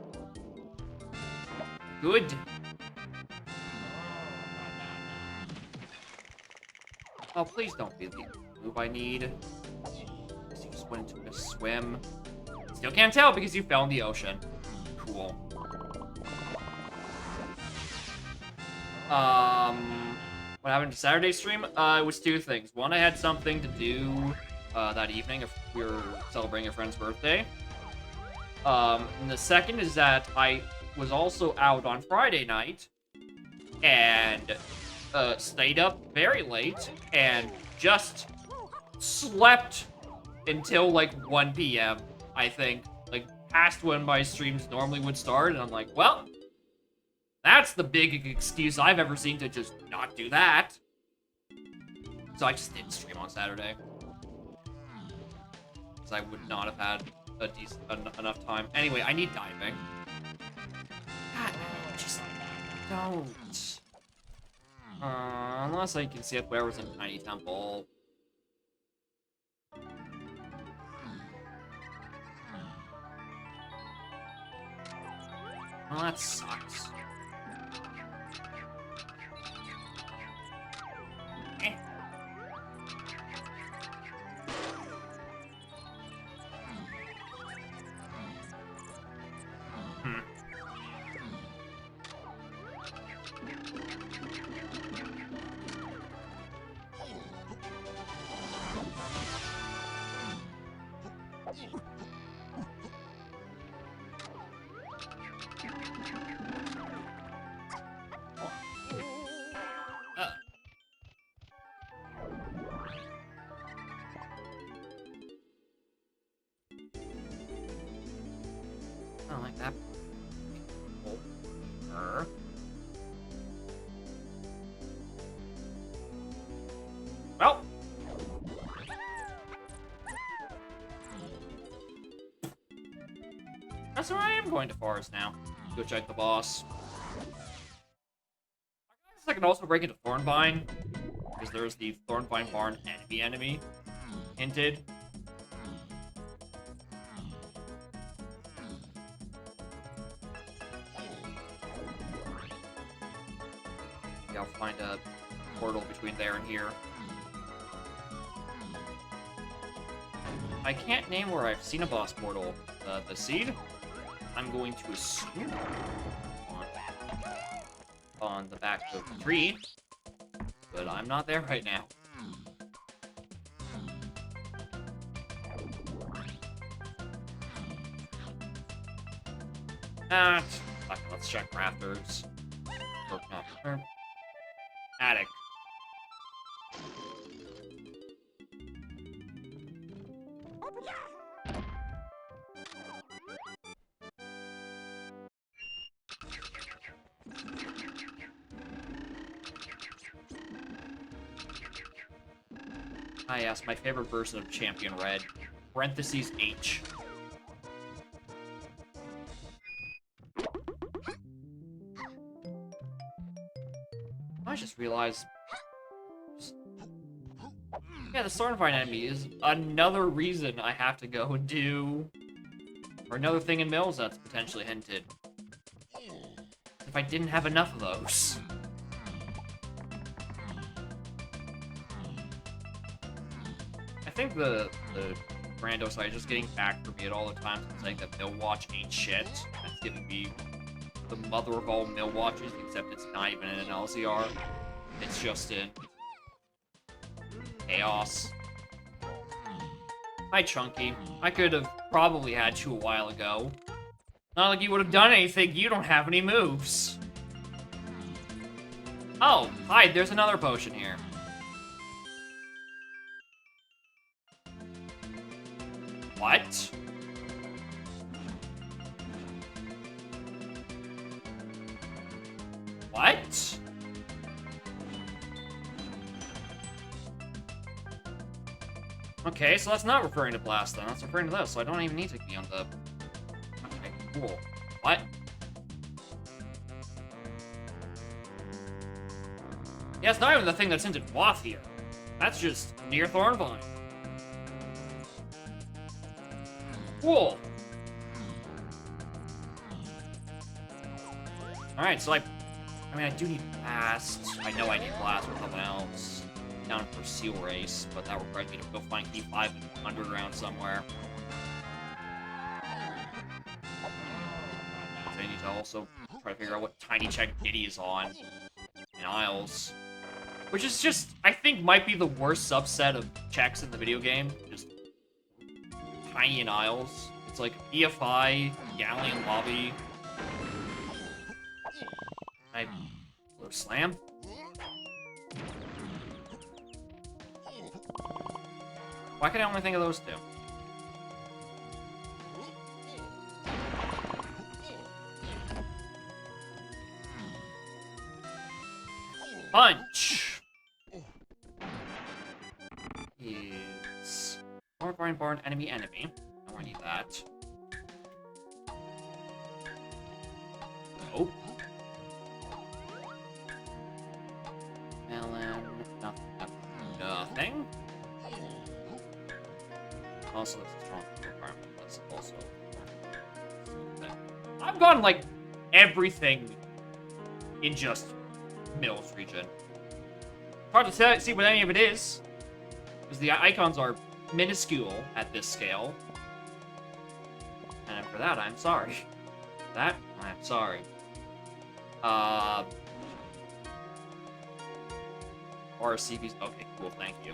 Good. Oh, please don't be the move I need. You just went into a swim. Still can't tell because you fell in the ocean. Cool. What happened to Saturday stream? It was 2 things. One, I had something to do that evening if we were celebrating a friend's birthday. And the second is that I was also out on Friday night and stayed up very late and just slept until like 1 p.m. I think, like past when my streams normally would start, and I'm like, well, that's the big excuse I've ever seen to just not do that. So I just didn't stream on Saturday. Because I would not have had enough time. Anyway, I need diving. God, just don't. Unless I can see if where was in Tiny Temple. Well, that sucks. I don't like that. Well. That's where I am going to forest now. Go check the boss. I guess I can also break into Thornvine, because there's the Thornvine Barn enemy hinted. Yeah, I'll find a portal between there and here. I can't name where I've seen a boss portal. The seed? I'm going to assume on the back of the tree, but I'm not there right now. Let's check rafters. Attic. Ah, yes, my favorite version of Champion Red. Parentheses H. I just realized... Yeah, the Thornvine enemy is another reason I have to go and do... Or another thing in Mills that's potentially hinted. If I didn't have enough of those. think the Brando side is just getting back for me at all the times saying that Millwatch ain't shit. That's giving me the mother of all Millwatches, except it's not even in an LCR. It's just in Chaos. Hi, Chunky. I could have probably had you a while ago. Not like you would have done anything. You don't have any moves. Oh, hi, there's another potion here. What? What? Okay, so that's not referring to Blast then. That's referring to this, so I don't even need to be on the... Okay, cool. What? Yeah, it's not even the thing that's into Dwath here. That's just near Thornvine. Cool. Alright, so I mean, I do need Blast. I know I need Blast for something else. Down for Seal Race, but that requires me to go find Key 5 underground somewhere. I need to also try to figure out what Tiny Check Diddy is on in Isles. Which is just, I think, might be the worst subset of checks in the video game. Just Tiny in Isles. It's like BFI, Galleon Lobby. I Blue Slam. Why can I only think of those two? Punch! Is... Morgorn Barn enemy. Oh, I need that. Nope. Melon. Nothing. Also, that's a strong requirement. That's also... I've gotten, like, everything in just Mills region. Hard to see what any of it is, because the icons are minuscule at this scale. And for that, I'm sorry. For that, I'm sorry. RCBs. Okay, cool, thank you.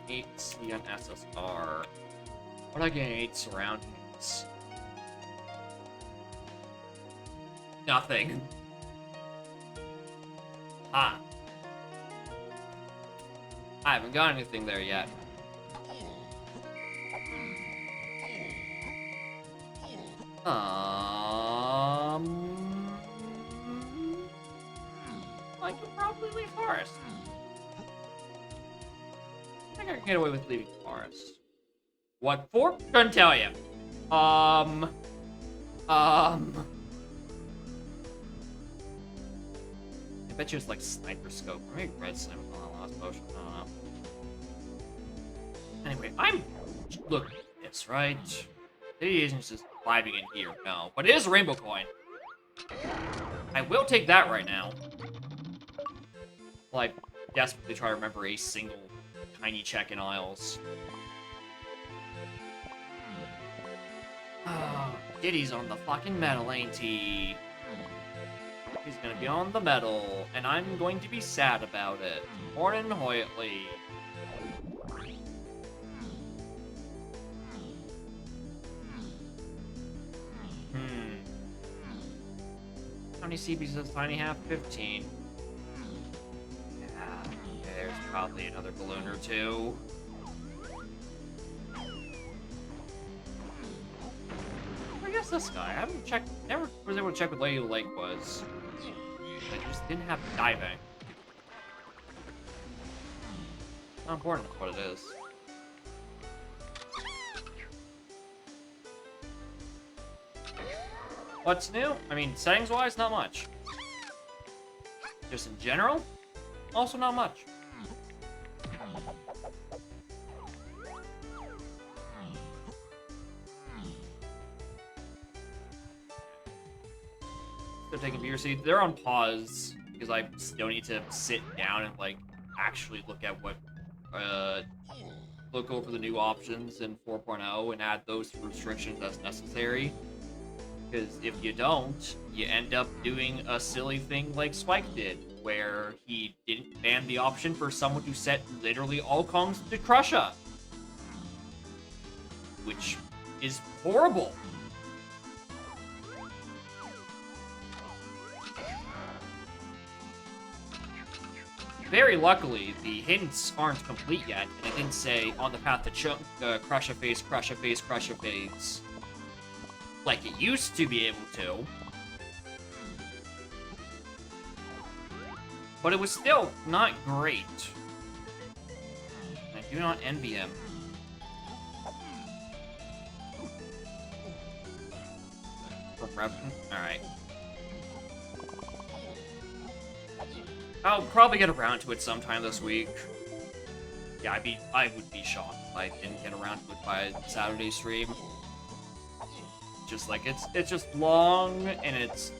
8C on SSR. What do I get in 8 surroundings? Nothing. Huh. I haven't got anything there yet. I could probably leave Forest. I think I can get away with leaving Forest. What for? Couldn't tell you. I bet you it's like Sniper Scope. Or maybe Red Sniper on the last potion. I don't know. Anyway, look at this, right? It isn't just vibing in here, no. But it is a Rainbow Coin. I will take that right now. Well, I desperately try to remember a single tiny check in Isles. Oh, Diddy's on the fucking metal, ain't he? He's gonna be on the metal, and I'm going to be sad about it. Morning Hoytley. How many CBs does Tiny have? 15. Yeah, there's probably another balloon or two. I guess this guy. I haven't checked. Never was able to check what Lady Lake was. I just didn't have diving. Not important what it is. What's new? I mean, settings-wise, not much. Just in general, also not much. Still taking beer seeds. They're on pause because I still need to sit down and like actually look at what, look over the new options in 4.0 and add those restrictions as necessary. Because if you don't, you end up doing a silly thing like Spike did, where he didn't ban the option for someone to set literally all Kongs to Crusha. Which is horrible. Very luckily, the hints aren't complete yet, and it didn't say on the path to Crusha phase, Crusha phase, Crusha phase, like it used to be able to. But it was still not great. I do not envy him. From Revenant? Alright. I'll probably get around to it sometime this week. Yeah, I would be shocked if I didn't get around to it by Saturday stream. Just like it's just long and it's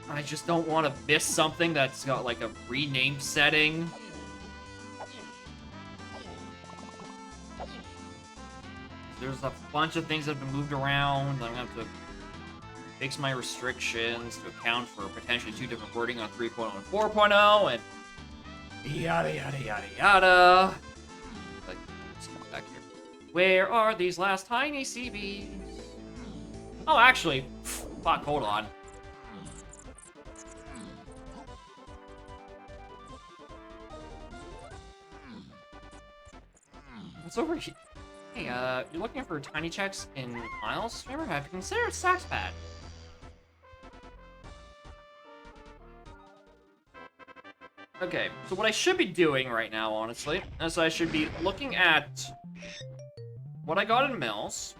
I just don't want to miss something that's got like a renamed setting. There's a bunch of things that have been moved around. I'm gonna have to fix my restrictions to account for potentially 2 different wording on 3.0 and 4.0, and yada yada yada yada. Like, let's see what's back here. Where are these last tiny CBs? Oh, actually, fuck, hold on. What's over here? Hey, you're looking for tiny checks in miles? Remember, have you considered Saxpad? Okay, so what I should be doing right now, honestly, is I should be looking at what I got in Mills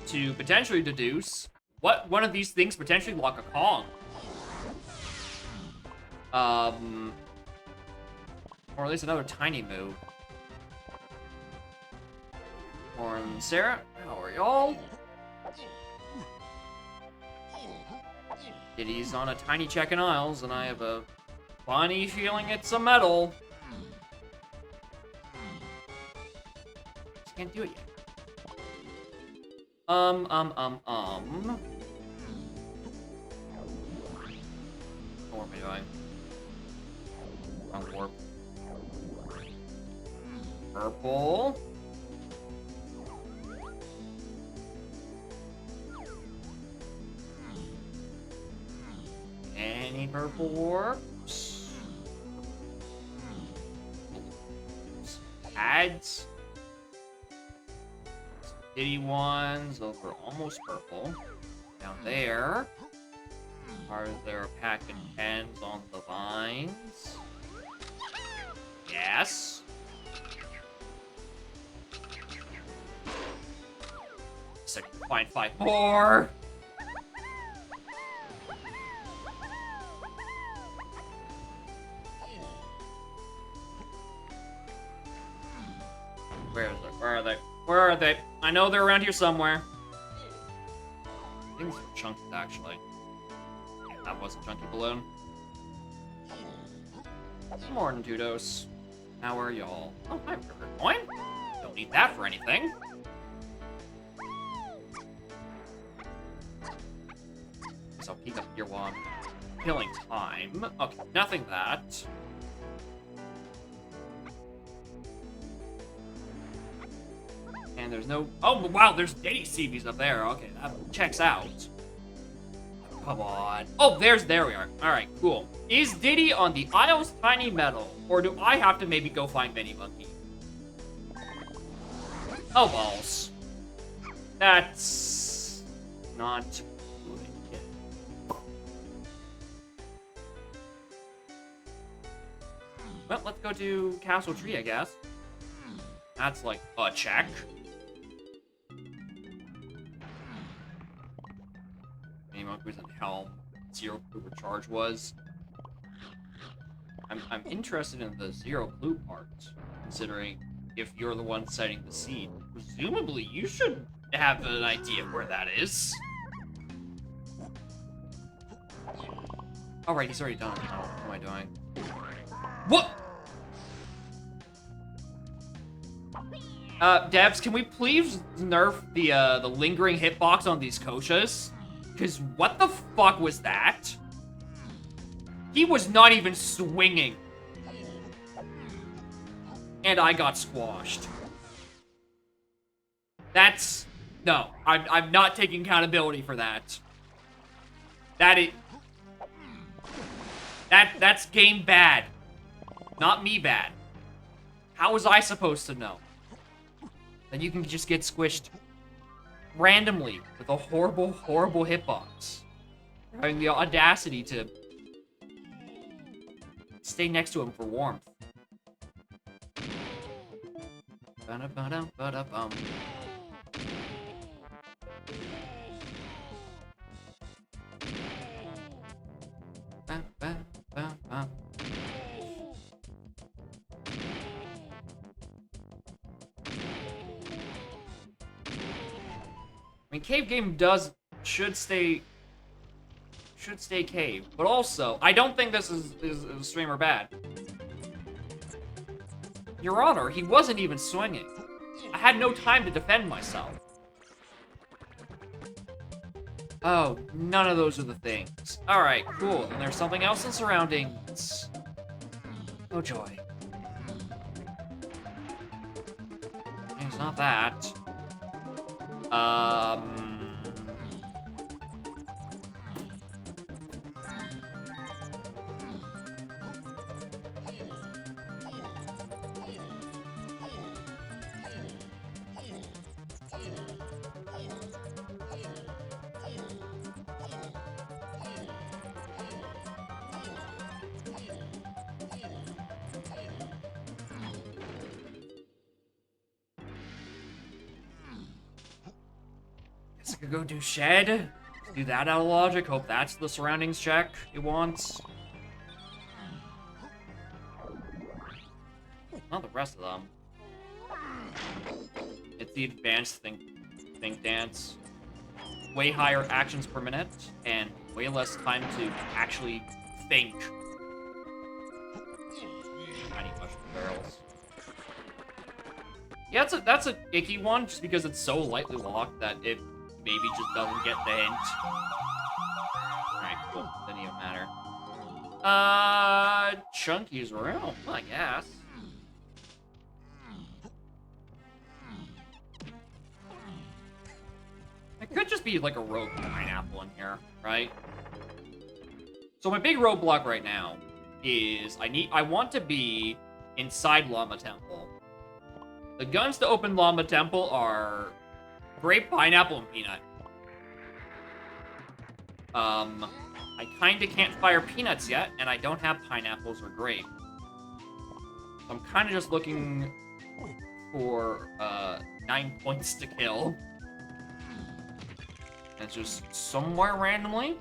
to potentially deduce what one of these things potentially lock a Kong. Or at least another tiny move. Lauren, Sarah, how are y'all? Diddy's on a tiny check in Isles, and I have a funny feeling it's a medal. Just can't do it yet. What am I doing? Wrong warp. Purple. Any purple warps? Ads. Diddy ones. Those were almost purple. Down there. Are there a pack of 10s on the vines? Yes. Second, find 5 more. Where is it? Where are they? Where are they? I know they're around here somewhere. I think these are chunky, actually. Yeah, that was a chunky balloon. More than Tudos. How are y'all? Oh, hi, River Coin. Don't need that for anything. Guess I'll keep up here while I'm killing time. Okay, nothing that. And there's no... Oh, wow, there's Diddy CVs up there. Okay, that checks out. Come on. Oh, there we are. All right, cool. Is Diddy on the Isles Tiny Metal? Or do I have to maybe go find Mini Monkey? Oh, balls. That's... not good. Well, let's go to Castle Tree, I guess. That's like a check. Monkeys and Helm, Zero Clue Recharge was. I'm interested in the Zero Clue part, considering if you're the one setting the seed, presumably you should have an idea where that is. Oh, right, he's already done it. Oh, what am I doing? What? Devs, can we please nerf the lingering hitbox on these Koshas? Because what the fuck was that? He was not even swinging. And I got squashed. That's... No, I'm not taking accountability for that. That's game bad. Not me bad. How was I supposed to know? Then you can just get squished randomly with a horrible, horrible hitbox. Having the audacity to stay next to him for warmth. Ba-da-ba-dum-ba-da-bum. Ba-ba-ba-bum. I mean, cave game should stay cave, but also I don't think this is streamer bad. Your Honor, he wasn't even swinging. I had no time to defend myself. Oh, none of those are the things. All right, cool. And there's something else in surroundings. Oh joy. It's not that. Guess I could go do shed. Do that out of logic. Hope that's the surroundings check it wants. Not the rest of them. It's the advanced think dance. Way higher actions per minute and way less time to actually think. Tiny mushroom barrels. Yeah, that's a icky one just because it's so lightly locked that it maybe just doesn't get the hint. Alright, cool. Doesn't even matter. Chunky's room, I guess. It could just be like a rogue pineapple in here, right? So my big roadblock right now is I want to be inside Llama Temple. The guns to open Llama Temple are grape, pineapple, and peanut. I kinda can't fire peanuts yet, and I don't have pineapples or grape. So I'm kinda just looking for 9 points to kill. And it's just somewhere randomly.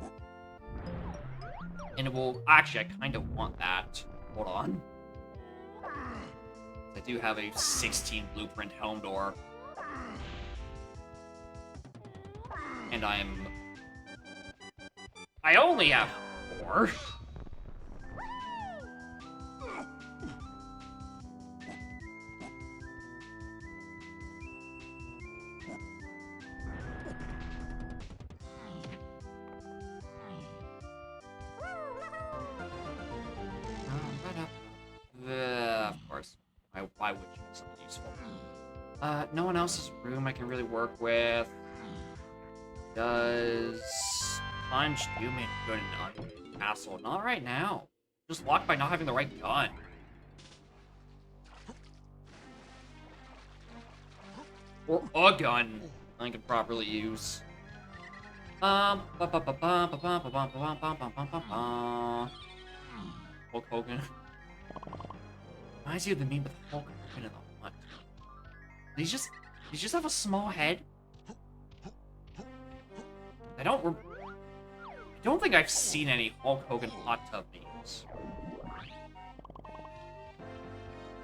And it will... Actually, I kind of want that. Hold on. I do have a 16 blueprint home door. And I only have 4. Of course. Why would you make something useful? No one else's room I can really work with. Does punch do me good in castle? Not right now. Just locked by not having the right gun. Or a gun I can properly use. Hulk Hogan. Reminds you of the meme with Hulk Hogan in the hut. Did he just have a small head? I don't think I've seen any Hulk Hogan hot tub memes.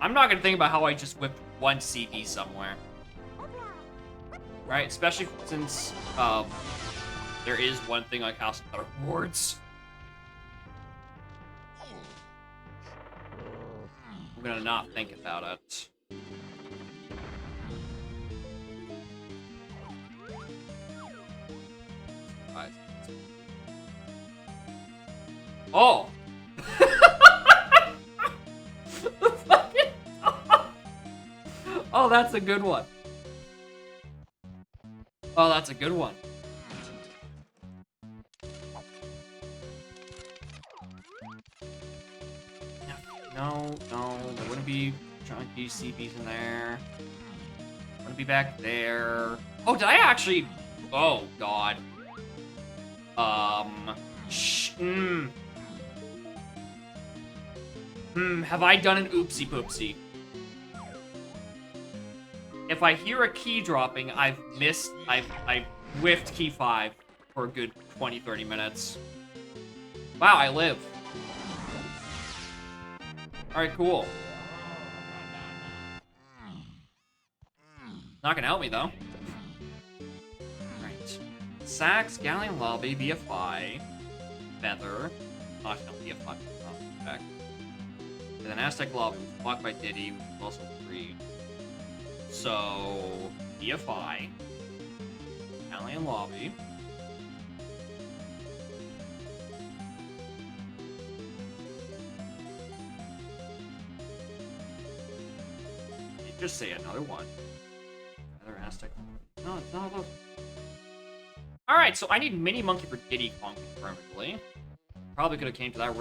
I'm not gonna think about how I just whipped one CD somewhere. Right? Especially since there is one thing like House of Better Words. I'm gonna not think about it. Right. Oh! The fucking dog! Oh, that's a good one. Oh, that's a good one. No, there wouldn't be chunky CBs in there. Wouldn't be back there. Oh, did I actually? Oh God. Have I done an oopsie poopsie? If I hear a key dropping, I've whiffed key 5 for a good 20-30 minutes. Wow, I live. Alright, cool. Not gonna help me, though. Alright. Sax, Galleon Lobby, BFI, Feather. Oh, no, BFI. Oh, back. And then Aztec Lobby was blocked by Diddy, which was also free. So, BFI, Galleon Lobby. Just say another one. Another Aztec. No, it's not those. Alright, so I need Mini Monkey for Diddy Kong confirmedly. Probably could have came to that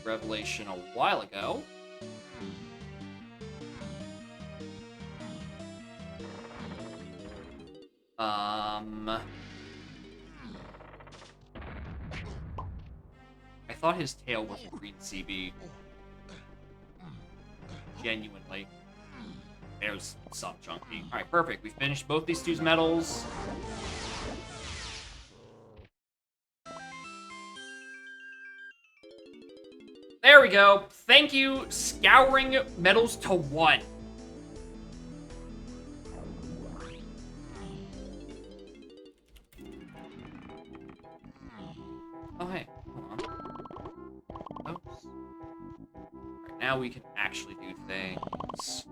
revelation a while ago. I thought his tail was a green CB. Genuinely. There's some chunky. Alright, perfect. We finished both these dudes' medals. There we go. Thank you, Scouring Medals to 1. Oh, hey. Hold on. Oops. Alright, now we can actually do things.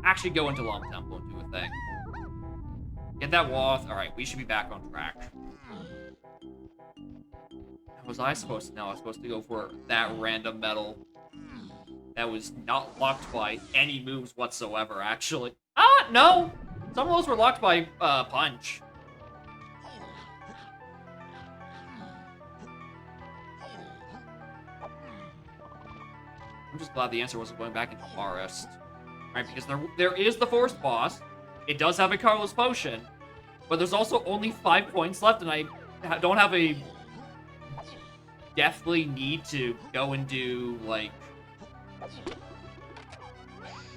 Actually go into Long Temple and do a thing. Get that Woth. Alright, we should be back on track. Was I supposed to know? I was supposed to go for that random medal. That was not locked by any moves whatsoever, actually. Ah, no! Some of those were locked by punch. I'm just glad the answer wasn't going back into Forest. Right, because there is the Forest boss. It does have a Carlos Potion. But there's also only 5 points left, and I don't have a definitely need to go and do, like,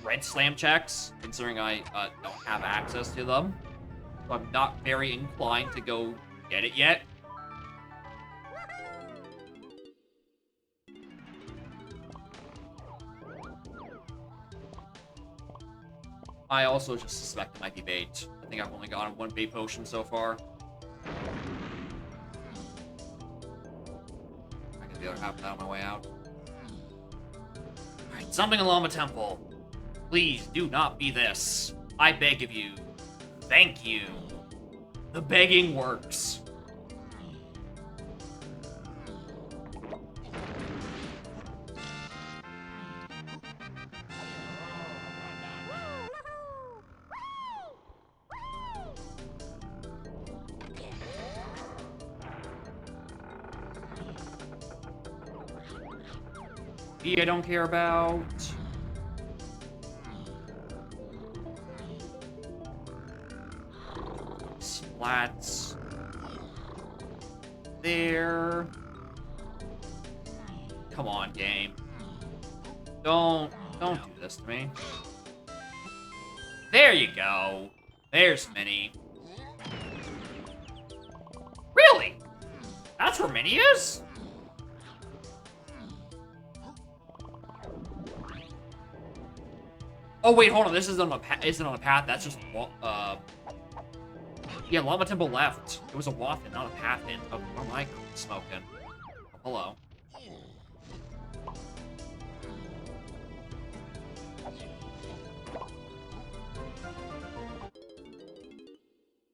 red slam checks, considering I don't have access to them. So I'm not very inclined to go get it yet. I also just suspect it might be bait. I think I've only gotten 1 bait potion so far. The other half of that on my way out. Alright, something in Llama Temple. Please do not be this. I beg of you. Thank you. The begging works. I don't care about. Splats. There. Come on, game. Don't do this to me. There you go. There's Minnie. Really? That's where Minnie is? Oh wait, hold on. This isn't on a path. That's just yeah. Llama Temple left. It was a Woth and not a path in. Oh, what am I smoking? Oh, hello.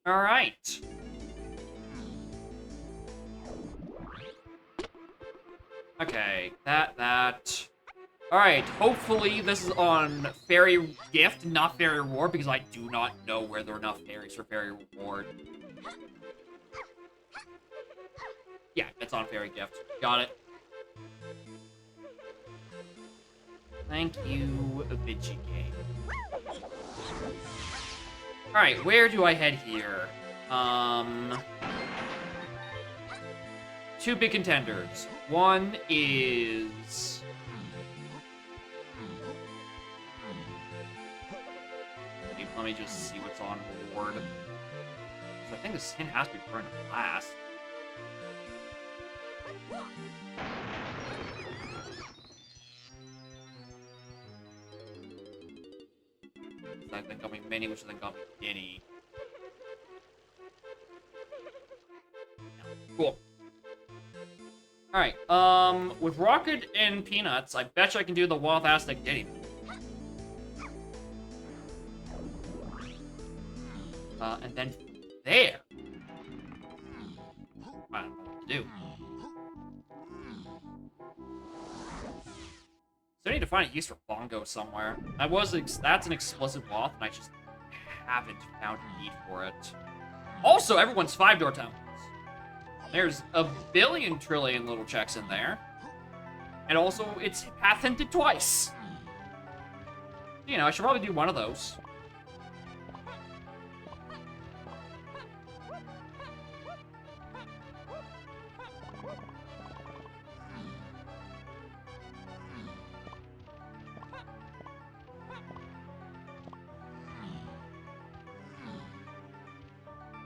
Alright. Okay, that. Alright, hopefully this is on Fairy Gift, not Fairy Reward, because I do not know where there are enough fairies for Fairy Reward. Yeah, it's on Fairy Gift. Got it. Thank you, Vigigame. Alright, where do I head here? Two big contenders. One is... Let me just see what's on board. So I think this hint has to be burned last. I think Gummy Mini, which is then Gummy Guinea. Cool. Alright, with Rocket and Peanuts, I bet you I can do the Wild Aztec Ditty. And then there. I don't know what to do. So I need to find a use for Bongo somewhere. That's an explosive moth, and I just haven't found a need for it. Also, everyone's 5-door temples. There's a billion trillion little checks in there. And also, it's path hinted twice. You know, I should probably do one of those.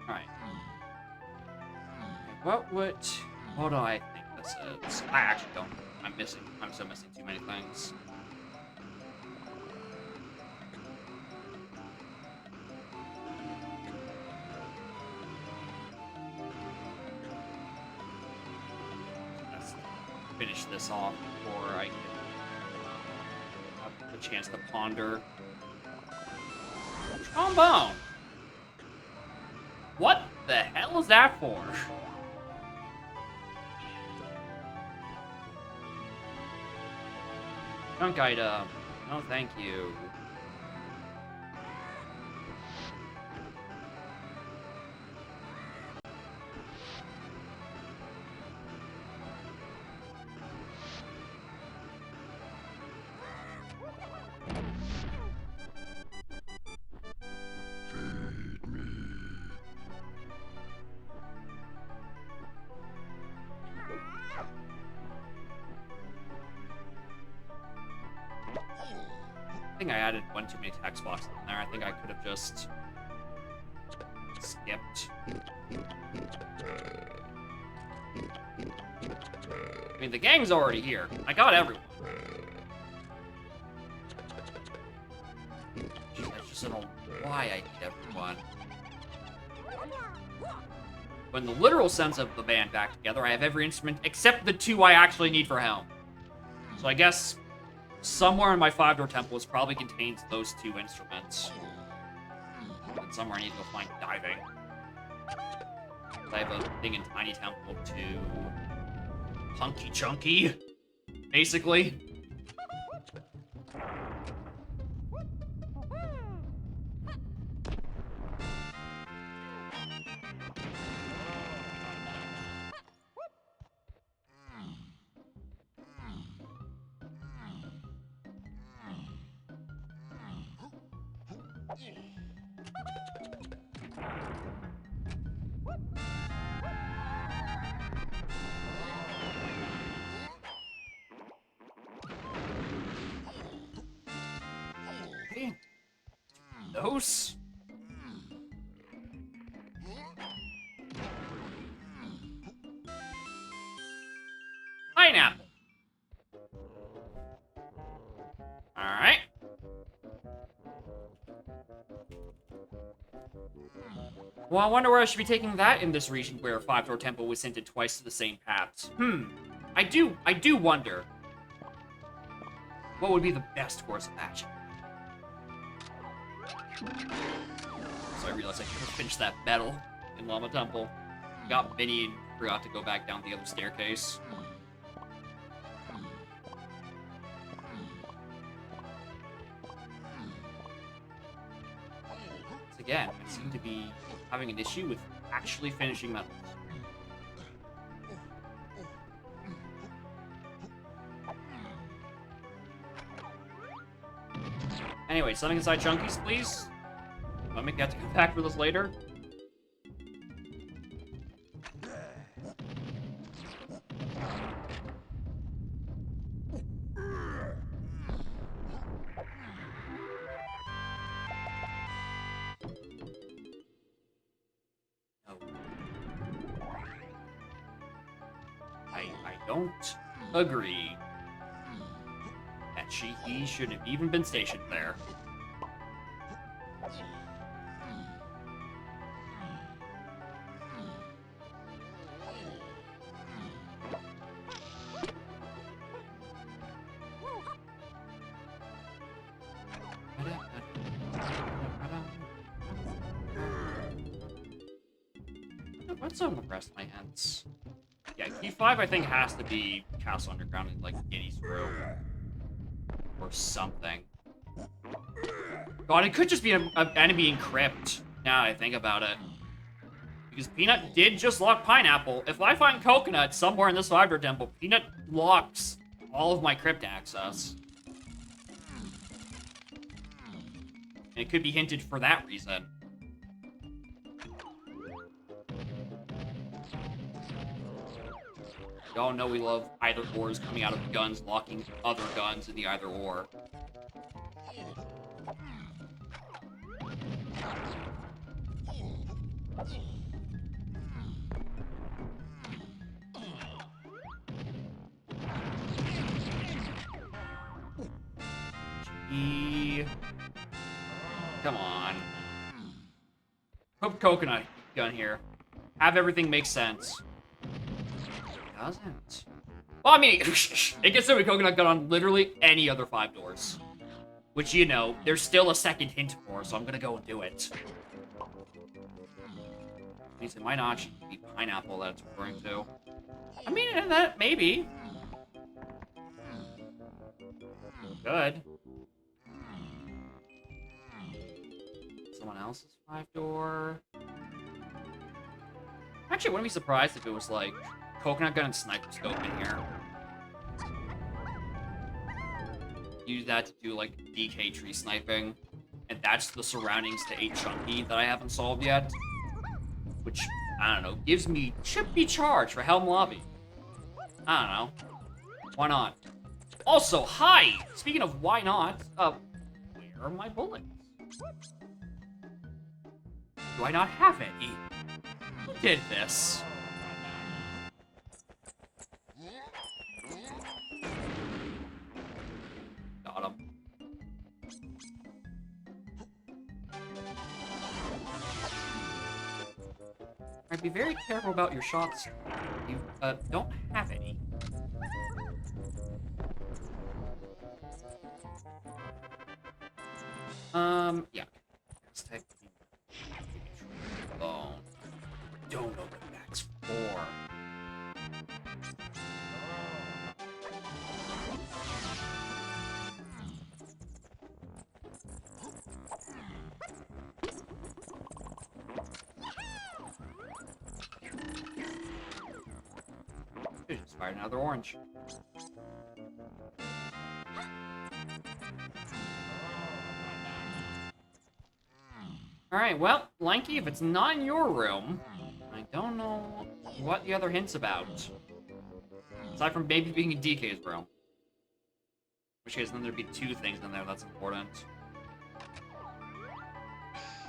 Alright. What do I think this is? I actually don't. I'm still missing too many things. Let's finish this off before I have the chance to ponder. Trombone! What the hell is that for? Junk item. No, thank you. I think I added one too many text boxes in there. I think I could have just skipped. I mean, the gang's already here. I got everyone. I just don't know why I need everyone. When the literal sense of the band back together, I have every instrument except the two I actually need for Helm. So I guess somewhere in my 5-door temples probably contains those two instruments. And somewhere I need to go find diving. I have a thing in Tiny Temple to Hunky Chunky, basically. Those? Pineapple. Alright. Well, I wonder where I should be taking that in this region where 5-door temple was hinted twice to the same paths. I do wonder what would be the best course of action. Also, I realized I could have finished that medal in Llama Temple. Got Minnie and forgot to go back down the other staircase. Again, I seem to be having an issue with actually finishing medals. Anyway, something inside Chunky's, please. Let me get to come back for this later. I don't agree that he should have even been stationed there. What's on the rest of my hands? Yeah, key 5 I think has to be Castle Underground in like Giddy's room. Or something. God, it could just be an enemy in Crypt, now that I think about it. Because Peanut did just lock Pineapple. If I find Coconut somewhere in this 5-door temple, Peanut locks all of my Crypt access. And it could be hinted for that reason. Y'all know we love either ors coming out of guns, locking other guns in the either or. Come on. Put Coconut gun here. Have everything make sense. Doesn't. Well, I mean, it gets a Coconut gun on literally any other 5 doors. Which, you know, there's still a second hint for, so I'm gonna go and do it. At least it might not actually be Pineapple that it's referring to. I mean, that maybe. Good. Someone else's 5-door. Actually, I wouldn't be surprised if it was like Coconut gun and sniper scope in here. Use that to do like DK tree sniping, and that's the surroundings to 8 Chunky that I haven't solved yet. Which, I don't know, gives me Chippy Charge for Helm Lobby. I don't know. Why not? Also, hi! Speaking of why not, where are my bullets? Do I not have any? Who did this? Got him. Alright, be very careful about your shots. You, don't have any. Yeah. Let's take the bone. Don't know what that's for. Just fired another orange. Alright, well, Lanky, if it's not in your room, I don't know what the other hint's about. Aside from maybe being in DK's room. In which case, then there'd be 2 things in there that's important.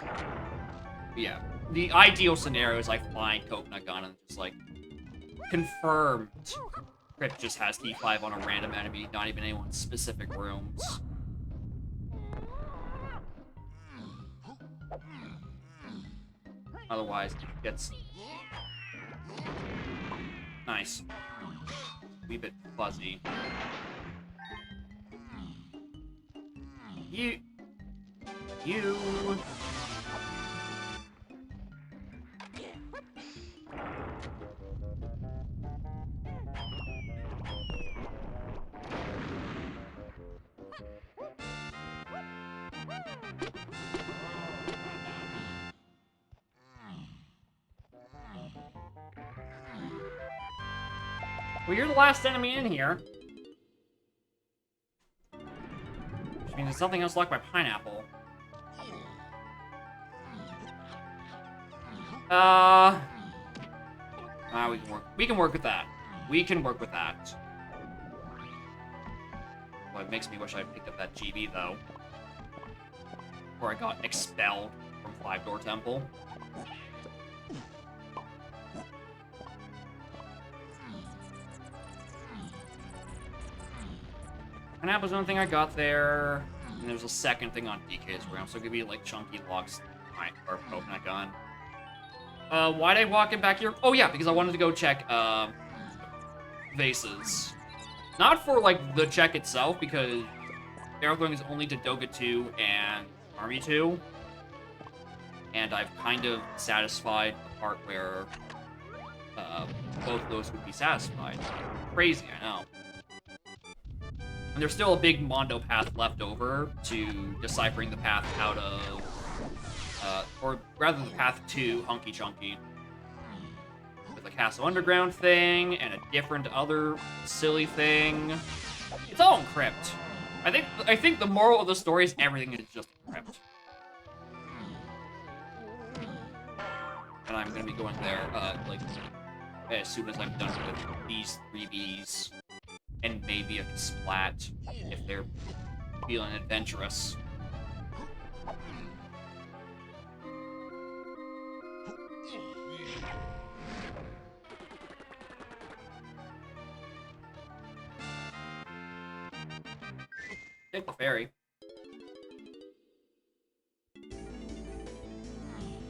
But yeah, the ideal scenario is I find Coconut Gun and just, like, confirmed Crypt just has T5 on a random enemy, not even anyone's specific rooms. Otherwise, it gets nice. A wee bit fuzzy. You. Well, you're the last enemy in here. Which means there's something else locked by pineapple. We can work with that. We can work with that. Well, it makes me wish I picked up that GB, though. Before I got expelled from Five Door Temple. Pineapple's the only thing I got there. And there's a second thing on DK's room, so it could be like Chunky Locks or Coconut Gun. Why'd I walk in back here? Oh yeah, because I wanted to go check vases. Not for like the check itself, because everything is only to Doga 2 and Army 2. And I've kind of satisfied the part where both of those would be satisfied. Crazy, I know. And there's still a big Mondo path left over to deciphering the path out of, or rather the path to Hunky Chunky. With a Castle Underground thing, and a different other silly thing. It's all in Crypt. I think the moral of the story is everything is just Crypt. And I'm gonna be going there, like, as soon as I'm done with these 3Bs. And maybe a splat, if they're feeling adventurous. Take the ferry.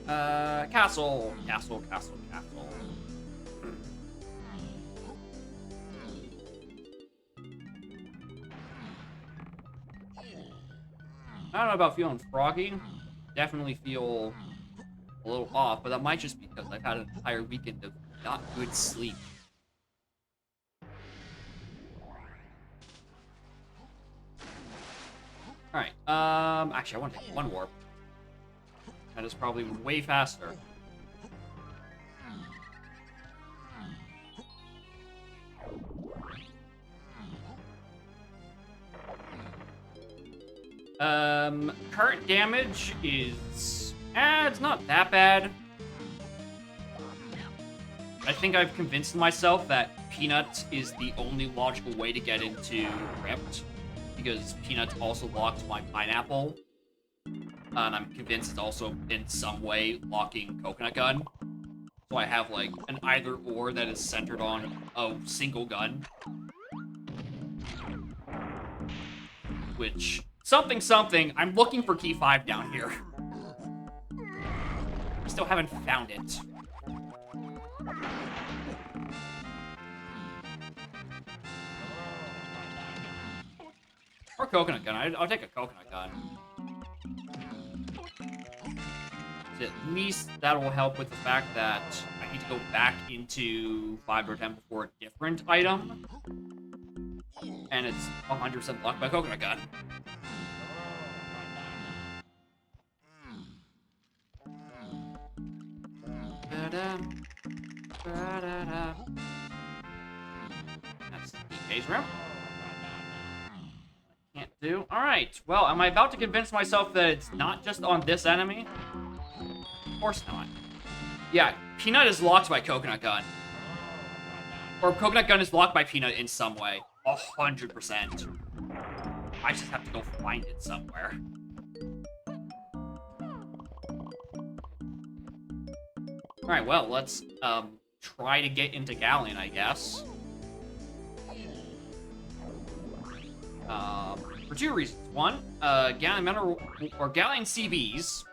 Castle. I don't know about feeling froggy. Definitely feel a little off, but that might just be because I've had an entire weekend of not good sleep. Alright, actually I want to take one warp. That is probably way faster. Current damage is... it's not that bad. I think I've convinced myself that Peanut is the only logical way to get into Crypt, because Peanut also locked my pineapple. And I'm convinced it's also, in some way, locking Coconut Gun. So I have, like, an either-or that is centered on a single gun. Which... Something, I'm looking for key 5 down here. I still haven't found it. Or Coconut Gun. I'll take a Coconut Gun. At least that will help with the fact that I need to go back into 5 or 10 for a different item. And it's 100% blocked by Coconut Gun. That's DK's room. Can't do. Alright, well, am I about to convince myself that it's not just on this enemy? Of course not. Yeah, Peanut is locked by Coconut Gun. Or Coconut Gun is locked by Peanut in some way. 100%. I just have to go find it somewhere. Alright, well, let's, try to get into Galleon, I guess. For two reasons. One, Galleon Mineral, or Galleon CBs,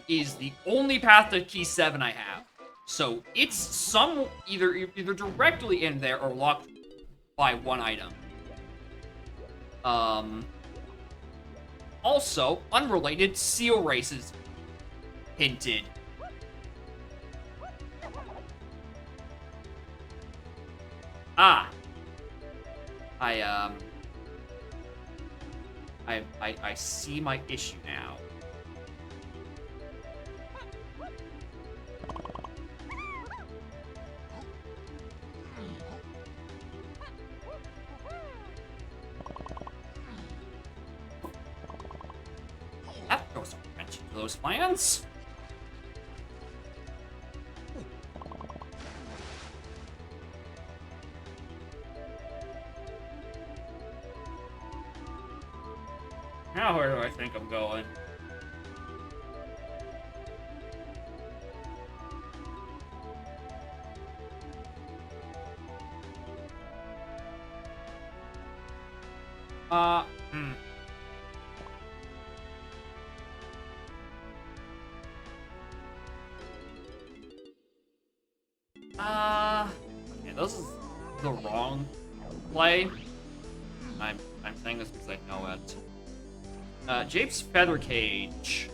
is the only path to Key 7 I have. So, it's either directly in there or locked by one item. Also, unrelated, seal races hinted. I see my issue now. That throws some wrench into those plans. Now where do I think I'm going? Hmm. Okay, this is the wrong play. I'm saying this because I know it. Jape's Feather Cage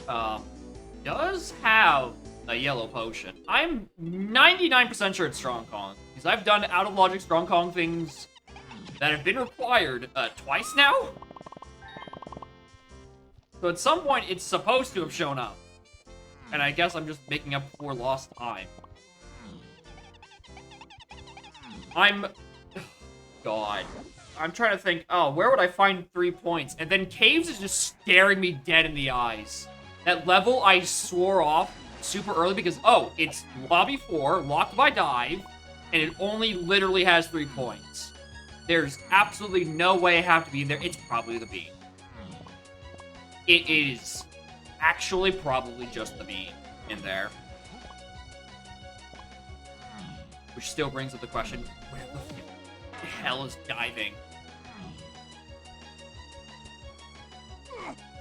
does have a yellow potion. I'm 99% sure it's Strong Kong, because I've done out of logic Strong Kong things that have been required twice now. So at some point it's supposed to have shown up. And I guess I'm just making up for lost time. God. I'm trying to think, oh, where would I find 3 points? And then Caves is just staring me dead in the eyes. That level I swore off super early because, oh, it's Lobby 4, locked by dive, and it only literally has 3 points. There's absolutely no way I have to be in there. It's probably the bean. It is actually probably just the bean in there. Which still brings up the question, where the hell is diving?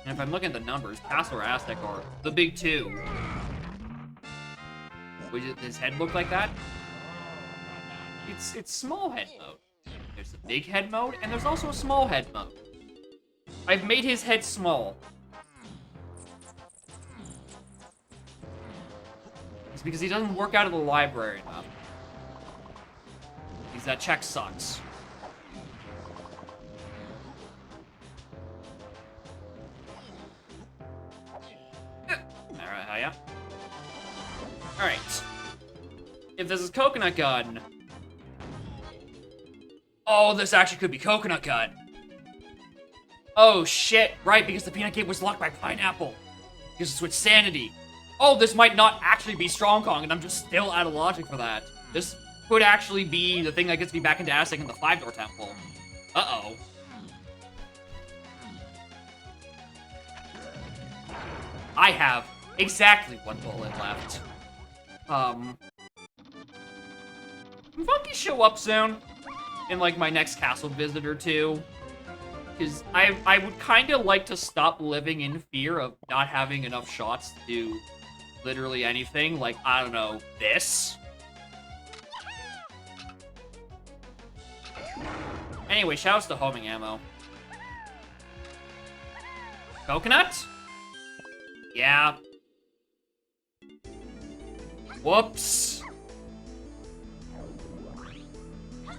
And if I'm looking at the numbers, Castle or Aztec are the big two. Does his head look like that? It's small head mode. There's a big head mode, and there's also a small head mode. I've made his head small. It's because he doesn't work out of the library enough. Because that check sucks. Alright, hiya. Alright. If this is Coconut Gun... Oh, this actually could be Coconut Gun. Oh, shit. Right, because the Peanut Gate was locked by Pineapple. Because it's with Sanity. Oh, this might not actually be Strong Kong, and I'm just still out of logic for that. This could actually be the thing that gets me back into Aztec in the 5-door temple. Uh-oh. I have exactly 1 bullet left. Can Funky show up soon? In, like, my next castle visit or two? Because I would kind of like to stop living in fear of not having enough shots to do literally anything. Like, I don't know, this? Anyway, shouts to homing ammo. Coconut? Yeah. Whoops.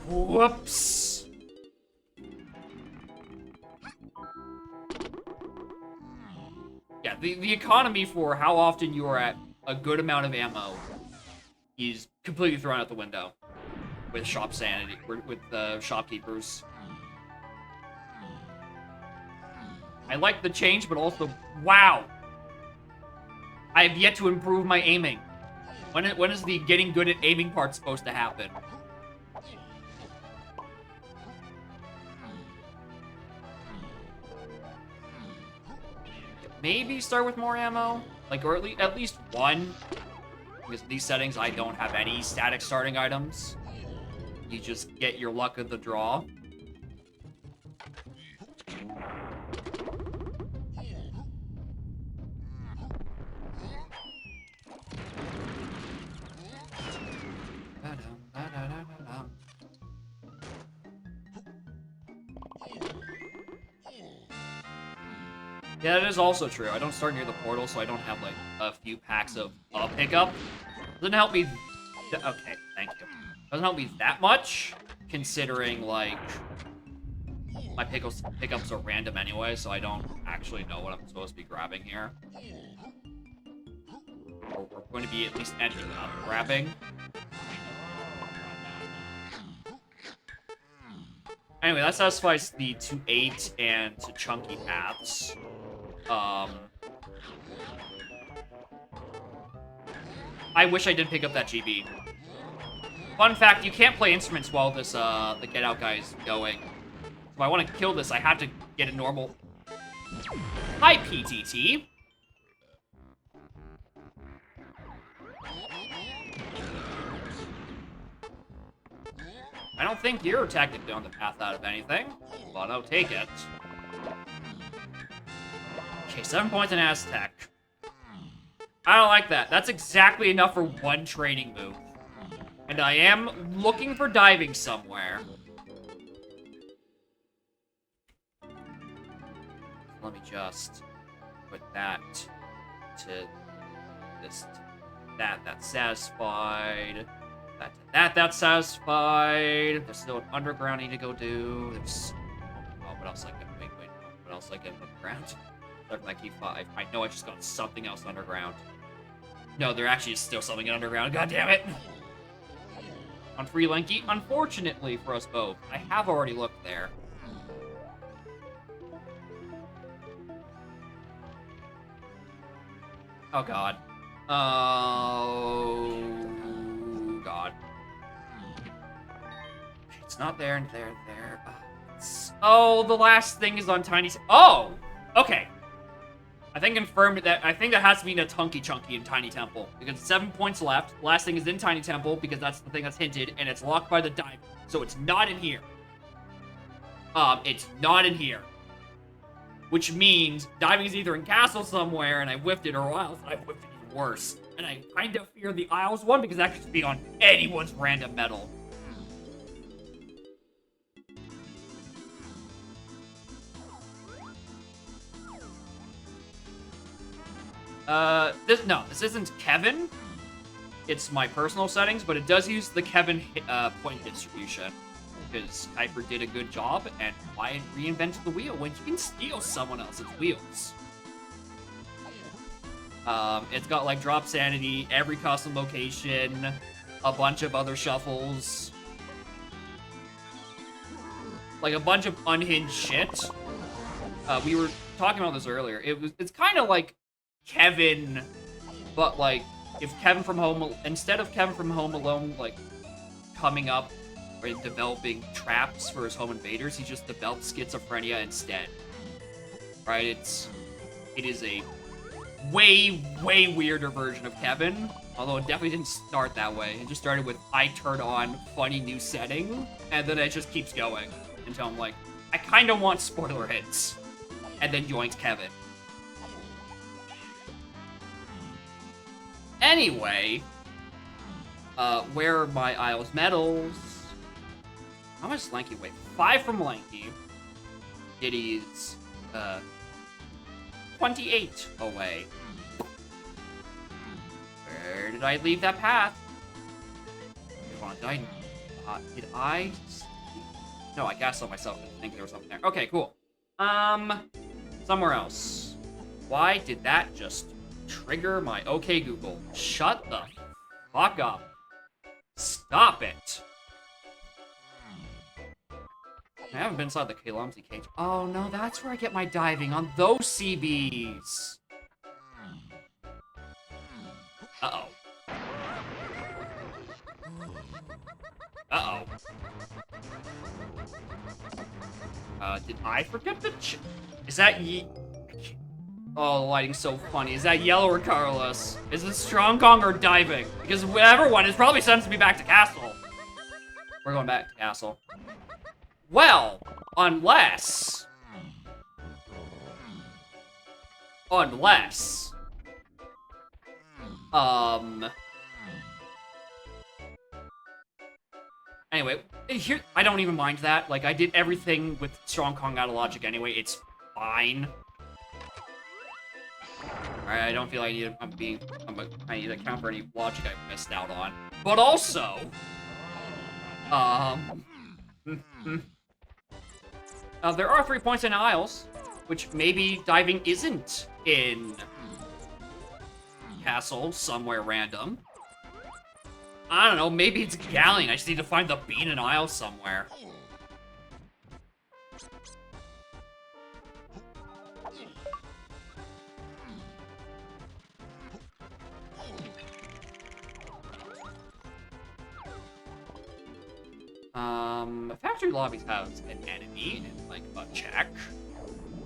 Whoops. Yeah, the economy for how often you are at a good amount of ammo is completely thrown out the window with shop sanity, with the shopkeepers. I like the change, but also, wow. I have yet to improve my aiming. When is the getting good at aiming part supposed to happen? Maybe start with more ammo? Like, or at least 1. Because in these settings, I don't have any static starting items. You just get your luck of the draw. Yeah, that is also true. I don't start near the portal, so I don't have, like, a few packs of pickup. Doesn't help me... Okay, thank you. Doesn't help me that much, considering, like... my pickups are random anyway, so I don't actually know what I'm supposed to be grabbing here. We're going to be at least ending up grabbing. Anyway, that satisfies the to 8 and to chunky paths. I wish I did pick up that GB. Fun fact, you can't play instruments while this, the Get Out guy is going. If I want to kill this, I have to get a normal... Hi, PTT! I don't think you're technically on the path out of anything, but I'll take it. Okay, 7 points in Aztec. I don't like that. That's exactly enough for one training move. And I am looking for diving somewhere. Let me just put that to this, to that. That's satisfied. That to that. That's satisfied. There's still an underground I need to go do. There's... Oh, what else I can... Wait. What else I get underground? Like E5. I know I just got something else underground. No, there actually is still something underground. God damn it! On Free Lanky, unfortunately for us both, I have already looked there. Oh god. Oh god. It's not there and there. Oh, the last thing is on Tiny... Oh! Okay. I think confirmed that. I think that has to be in a Tunky Chunky in Tiny Temple. Because 7 points left. Last thing is in Tiny Temple because that's the thing that's hinted. And it's locked by the dive. So it's not in here. It's not in here. Which means diving is either in Castle somewhere and I whiffed it, or else I whiffed it even worse. And I kind of fear the Isles one because that could be on anyone's random medal. This isn't Kevin. It's my personal settings, but it does use the Kevin point distribution. Because Kuiper did a good job, and why reinvented the wheel when you can steal someone else's wheels? It's got, like, drop sanity, every custom location, a bunch of other shuffles. Like, a bunch of unhinged shit. We were talking about this earlier. It's kind of like Kevin, but, like, if Kevin from Home... Instead of Kevin from Home Alone, like, coming up or developing traps for his home invaders, he just developed schizophrenia instead. Right? It is a way weirder version of Kevin, although it definitely didn't start that way. It just started with, I turn on funny new setting, and then it just keeps going until I'm like, I kind of want spoiler hits, and then joins Kevin. Anyway, where are my Isles medals? How much does Lanky weigh? 5 from Lanky. Diddy's 28 away. Where did I leave that path? Did I? No, I gaslit myself and think there was something there. Okay, cool. Somewhere else. Why did that just trigger my OK Google? Shut the fuck up. Stop it. I haven't been inside the Kalamsi cage. Oh no, that's where I get my diving, on those CBs. Uh-oh. Uh-oh. Did I forget the is that Oh, the lighting's so funny. Is that Yellow or Carlos? Is it Strong Kong or diving? Because whatever one is probably sends me back to Castle. We're going back to Castle. Well, unless... Anyway, here, I don't even mind that. Like, I did everything with Strong Kong out of logic anyway. It's fine. Alright, I don't feel like I need to account for any logic I missed out on. But also... There are 3 points in Isles, which maybe diving isn't in Castle somewhere random. I don't know, maybe it's Galleon. I just need to find the bean in Isles somewhere. Factory lobbies has an enemy and like a check.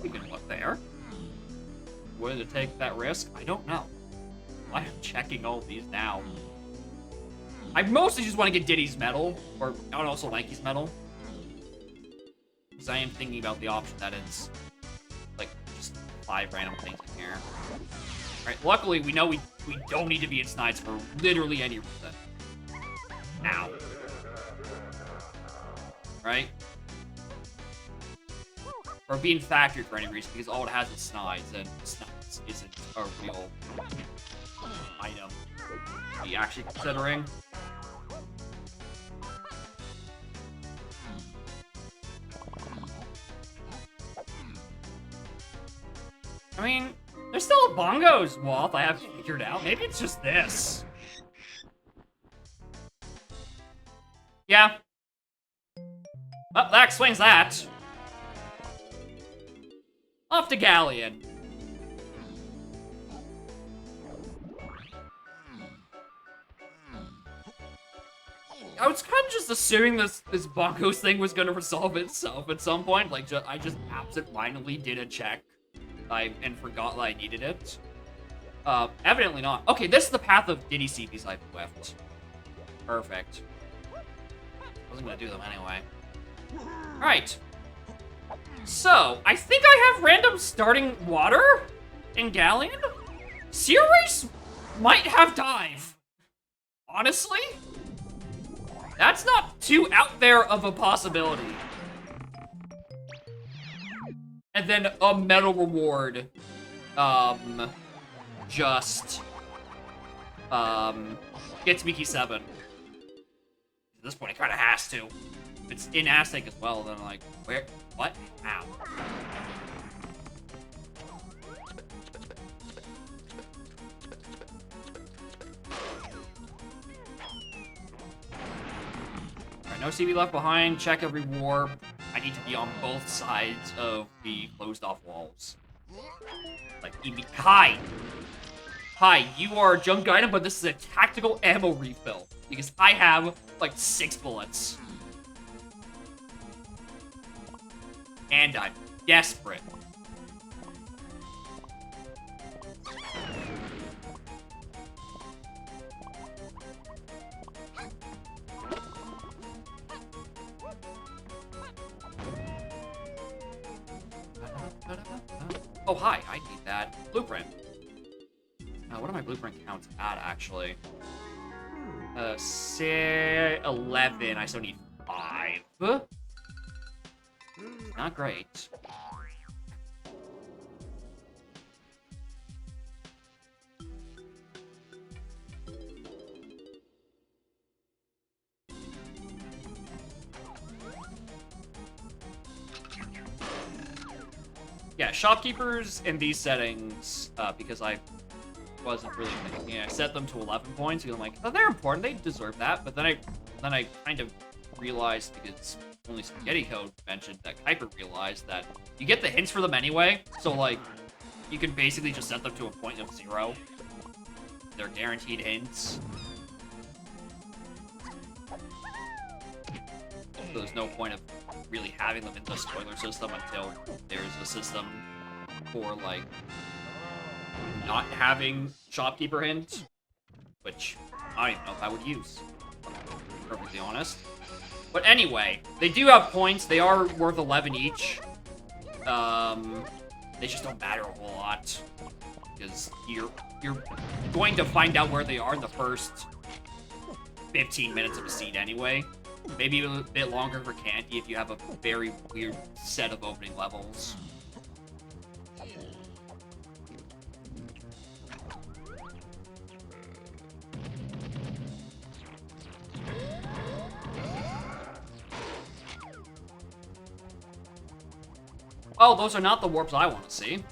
We can look there. Willing to take that risk? I don't know. Why am checking all these now? I mostly just want to get Diddy's medal, or also Lanky's medal. Because I am thinking about the option that it's like just 5 random things in here. Alright, luckily we know we don't need to be in Snides for literally any reason. Ow. Right? Or being factored for any reason, because all it has is Snides, and Snides isn't a real item to be actually considering. I mean, there's still a Bongos Wolf I haven't figured out. Maybe it's just this. Yeah. Well, that explains that. Off to Galleon. I was kind of just assuming this Bongos thing was gonna resolve itself at some point. Like, I just absent-mindedly did a check. And forgot that I needed it. Evidently not. Okay, this is the path of Diddy CPs I've left. Perfect. Wasn't gonna do them anyway. Alright. So, I think I have random starting water in Galleon? Sea Race might have dive. Honestly? That's not too out there of a possibility. And then a medal reward, gets Miki 7. At this point, it kind of has to. If it's in Aztec as well, then I'm like, where? What? Ow. Alright, no CB left behind. Check every warp. I need to be on both sides of the closed-off walls. Like, Hi! Hi, you are a junk item, but this is a tactical ammo refill. Because I have, like, 6 bullets. And I'm desperate. Oh, hi, I need that blueprint. What are my blueprint counts at, actually? Say 11. I still need 5. Not great. Yeah, shopkeepers in these settings, because I wasn't really thinking, I set them to 11 points, because I'm like, oh, they're important, they deserve that, but then I kind of realized, because only Spaghetti Code mentioned that Kuiper realized that you get the hints for them anyway, so, like, you can basically just set them to a point of 0. They're guaranteed hints. So there's no point of really having them in the spoiler system until there's a system for, like, not having shopkeeper hints, which I don't even know if I would use, to be perfectly honest. But anyway, they do have points. They are worth 11 each. They just don't matter a whole lot, because you're going to find out where they are in the first 15 minutes of a seed anyway. Maybe a bit longer for Candy if you have a very weird set of opening levels. Oh, those are not the warps I want to see.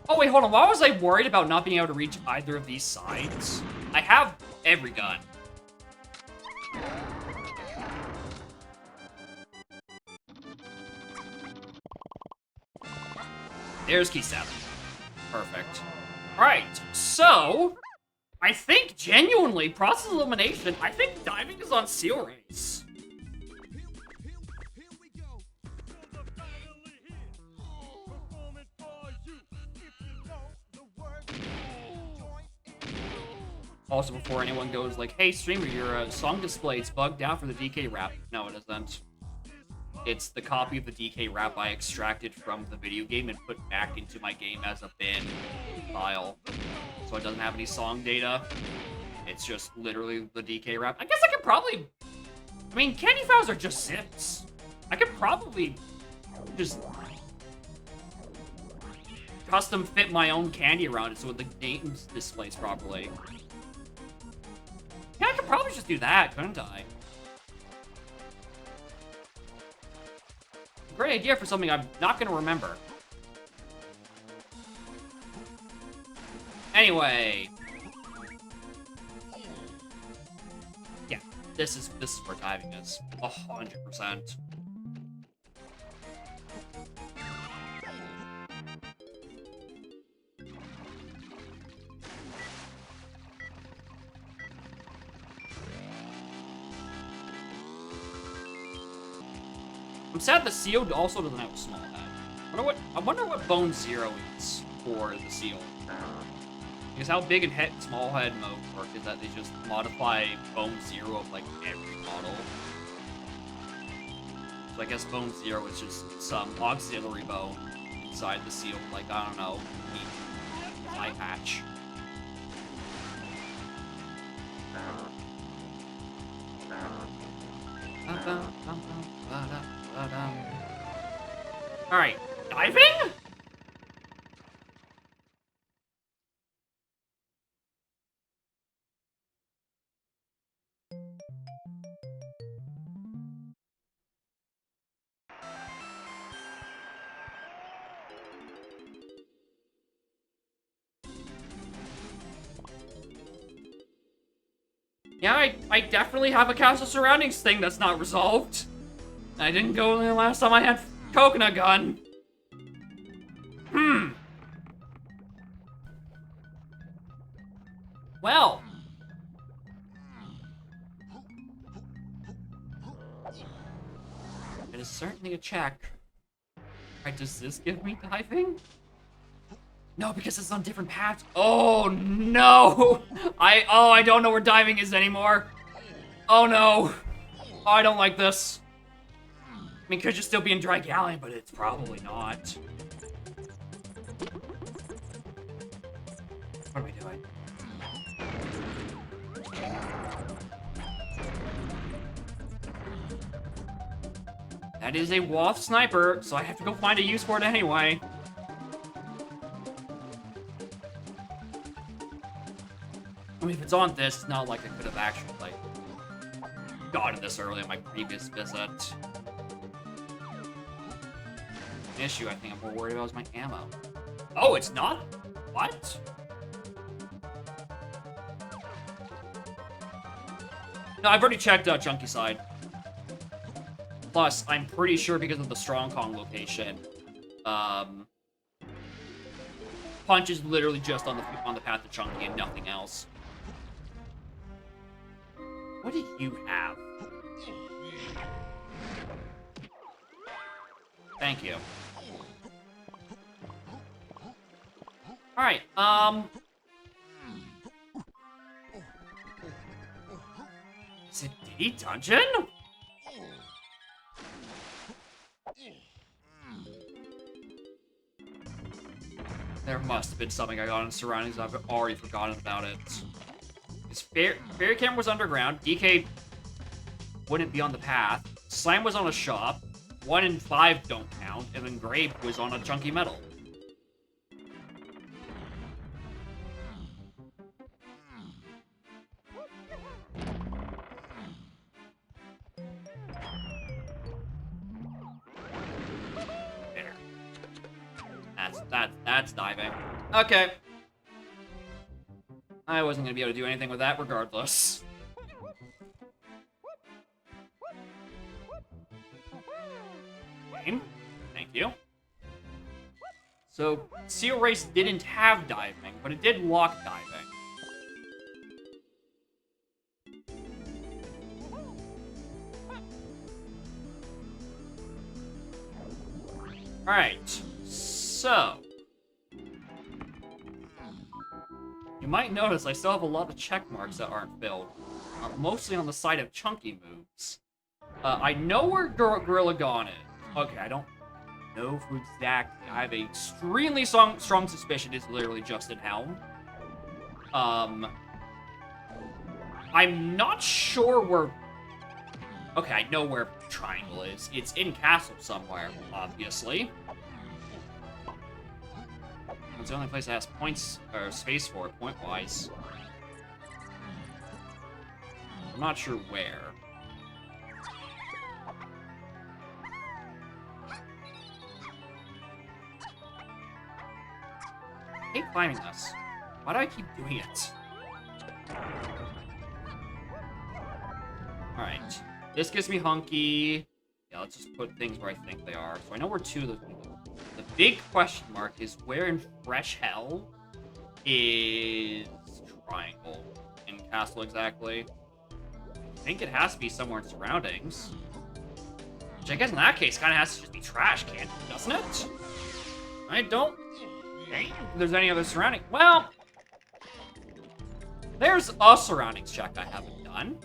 Oh, wait, hold on. Why was I worried about not being able to reach either of these sides? I have every gun. There's key 7. Perfect. Alright, so... I think, genuinely, process elimination, I think diving is on Seal Race. Also, before anyone goes like, hey, streamer, your song display is bugged out for the DK rap. No, it isn't. It's the copy of the DK rap I extracted from the video game and put back into my game as a bin file. So it doesn't have any song data. It's just literally the DK rap. I guess I could probably... I mean, candy files are just zips. I could probably just custom fit my own candy around it so the game displays properly. Yeah, I could probably just do that, couldn't I? Great idea for something I'm not going to remember. Anyway. Yeah, this is where diving is. 100%. I'm sad the seal also doesn't have a small head. I wonder what Bone Zero is for the seal. Because how big and small head mode work is that they just modify Bone Zero of like every model. So I guess Bone Zero is just some auxiliary bone inside the seal, like, I don't know, eye patch. Alright, diving? Yeah, I definitely have a castle surroundings thing that's not resolved. I didn't go the last time I had coconut gun. Well. It is certainly a check. Alright, does this give me diving? No, because it's on different paths. Oh, no! I don't know where diving is anymore. Oh, no. Oh, I don't like this. I mean, could you still be in Dry Galleon, but it's probably not. What am I doing? That is a Waff sniper, so I have to go find a use for it anyway. I mean, if it's on this, it's not like I could have actually, like, gotten this early on my previous visit. The issue I think I'm more worried about is my ammo. Oh, it's not? What? No, I've already checked out Chunky Side. Plus, I'm pretty sure because of the Strong Kong location, Punch is literally just on the path to Chunky and nothing else. What do you have? Thank you. Alright, is it D Dungeon? There must have been something I got in surroundings. I've already forgotten about it. Because Fairy Camera was underground. DK wouldn't be on the path. Slam was on a shop. 1 and 5 don't count. And then Grape was on a Chunky Metal. That's diving. Okay. I wasn't gonna be able to do anything with that regardless. Game. Thank you. So, Seal Race didn't have diving, but it did lock diving. Alright, so... You might notice I still have a lot of check marks that aren't filled. Mostly on the side of chunky moves. I know where Gorilla Gone is. Okay, I don't know for exactly. I have an extremely strong suspicion it's literally just in Helm. I'm not sure where... Okay, I know where Triangle is. It's in Castle somewhere, obviously. It's the only place that has points, or space for it, point-wise. I'm not sure where. I hate climbing this. Why do I keep doing it? Alright. This gives me Hunky. Yeah, let's just put things where I think they are. So I know where two of those things are. The big question mark is where in Fresh Hell is Triangle in Castle exactly? I think it has to be somewhere in Surroundings. Which I guess in that case kind of has to just be Trash Can, doesn't it? I don't think there's any other surrounding. Well, there's a surroundings check I haven't done.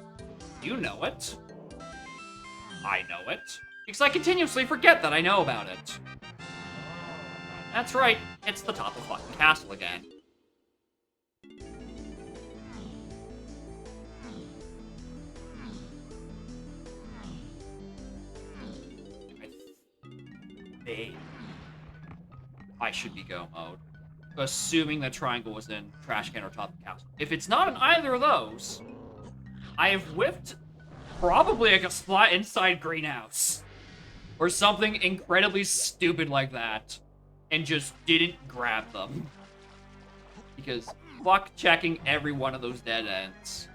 You know it. I know it. Because I continuously forget that I know about it. That's right, it's the top of fucking Castle again. I should be go mode. Assuming that Triangle was in Trash Can or top of Castle. If it's not in either of those, I have whipped probably like a splat inside Greenhouse. Or something incredibly stupid like that. And just didn't grab them. Because fuck checking every one of those dead ends.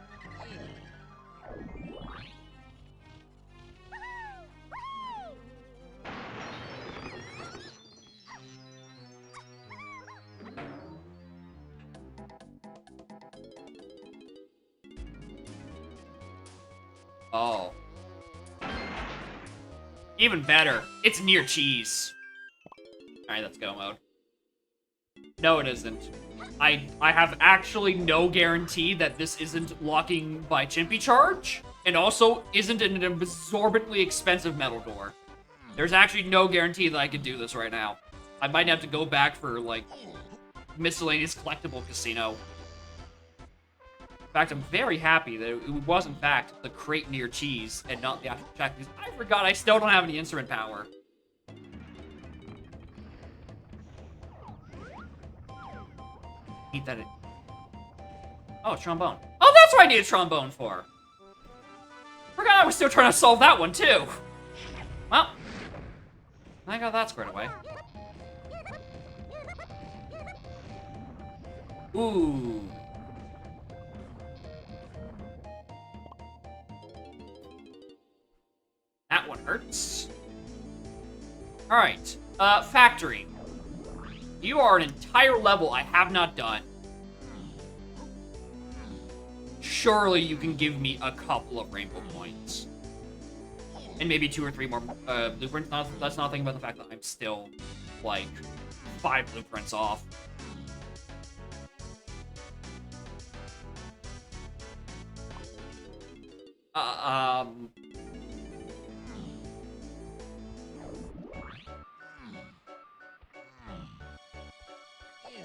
Oh. Even better, it's near cheese. Alright, let's go mode. No, it isn't. I have actually no guarantee that this isn't locking by Chimpy Charge, and also isn't an absorbently expensive metal door. There's actually no guarantee that I can do this right now. I might have to go back for, like, miscellaneous collectible casino. In fact, I'm very happy that it was, in fact, the crate near cheese and not the actual check, because I forgot I still don't have any instrument power. Need that. Oh, trombone. Oh, that's what I need a trombone for. Forgot I was still trying to solve that one too. Well, I got that squared away. Ooh. That one hurts. All right, factory. You are an entire level I have not done. Surely you can give me a couple of rainbow points. And maybe 2 or 3 more blueprints. That's not thinking about the fact that I'm still, like, 5 blueprints off.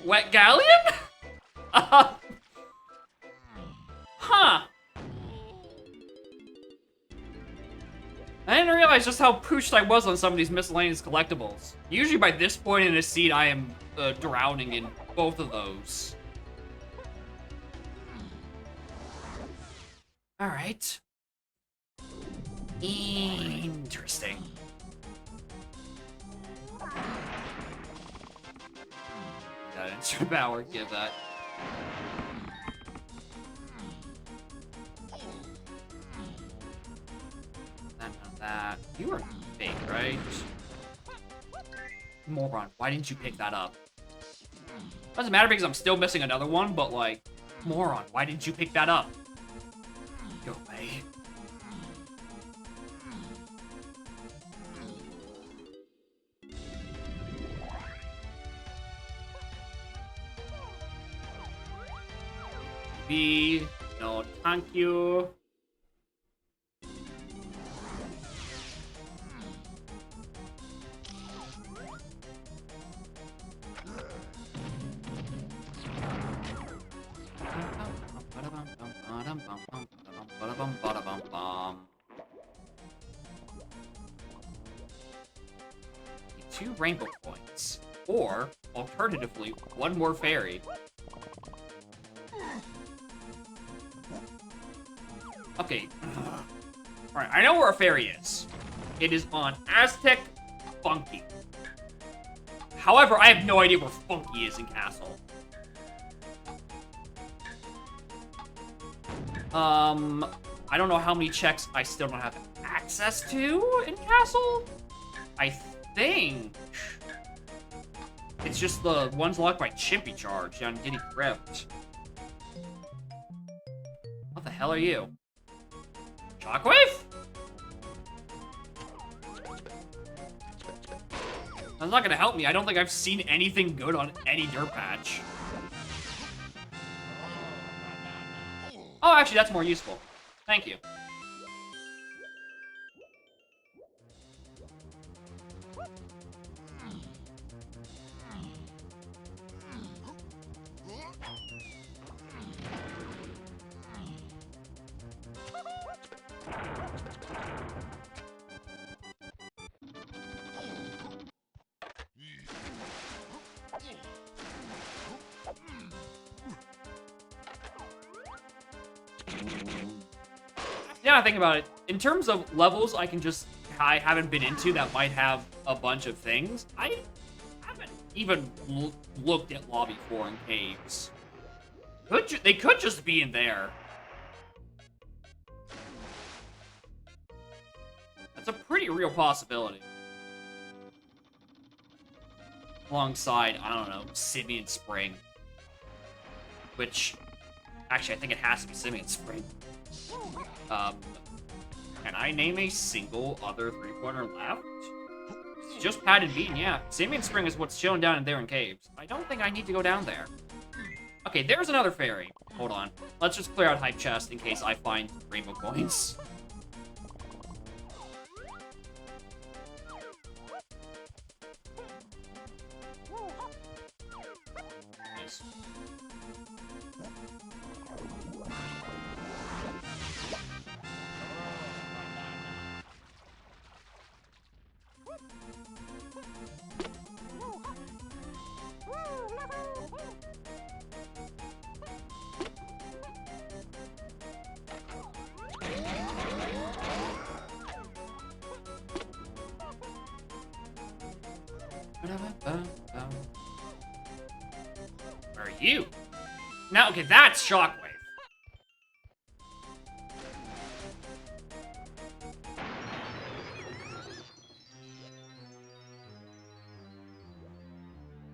Wet Galleon? Huh. I didn't realize just how pooched I was on some of these miscellaneous collectibles. Usually by this point in a seed, I am drowning in both of those. Alright. Interesting. sensor power. Give that. That. You are fake, right? Moron, why didn't you pick that up? Doesn't matter because I'm still missing another one, but like, moron, why didn't you pick that up? Go away. B, no, thank you. Two rainbow points, or alternatively, one more fairy. Okay. Alright, I know where a fairy is. It is on Aztec Funky. However, I have no idea where Funky is in Castle. I don't know how many checks I still don't have access to in Castle. I think it's just the ones locked by Chimpy Charge down Giddy Crypt. What the hell are you? Shockwave? That's not gonna help me. I don't think I've seen anything good on any dirt patch. Oh, actually, that's more useful. Thank you. Now I think about it, in terms of levels I haven't been into that might have a bunch of things, I haven't even looked at Lobby 4 and Caves. They could just be in there. That's a pretty real possibility. Alongside, I don't know, Simian Spring. Which, actually, I think it has to be Simian Spring. Can I name a single other three-pointer left? It's just Pad and Bean, yeah. Simian Spring is what's chilling down in there in Caves. I don't think I need to go down there. Okay, there's another fairy. Hold on. Let's just clear out Hype Chest in case I find rainbow coins. Nice. Where are you? Now, okay, that's Shockwave.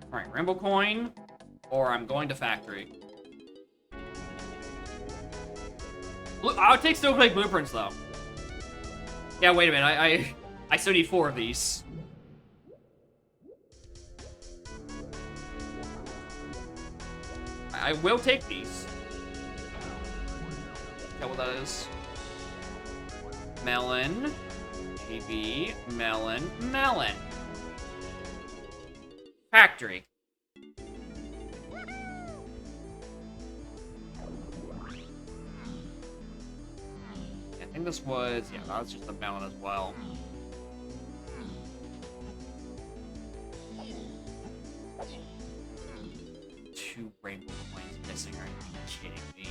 Alright, Rainbow Coin, or I'm going to Factory. I would take Snowflake Blueprints, though. Yeah, wait a minute, I still need 4 of these. I will take these. Tell what that is. Melon. GB. Melon. Melon. Factory. I think this was... yeah, that was just a melon as well. Two rainbow coins missing. Are you kidding me?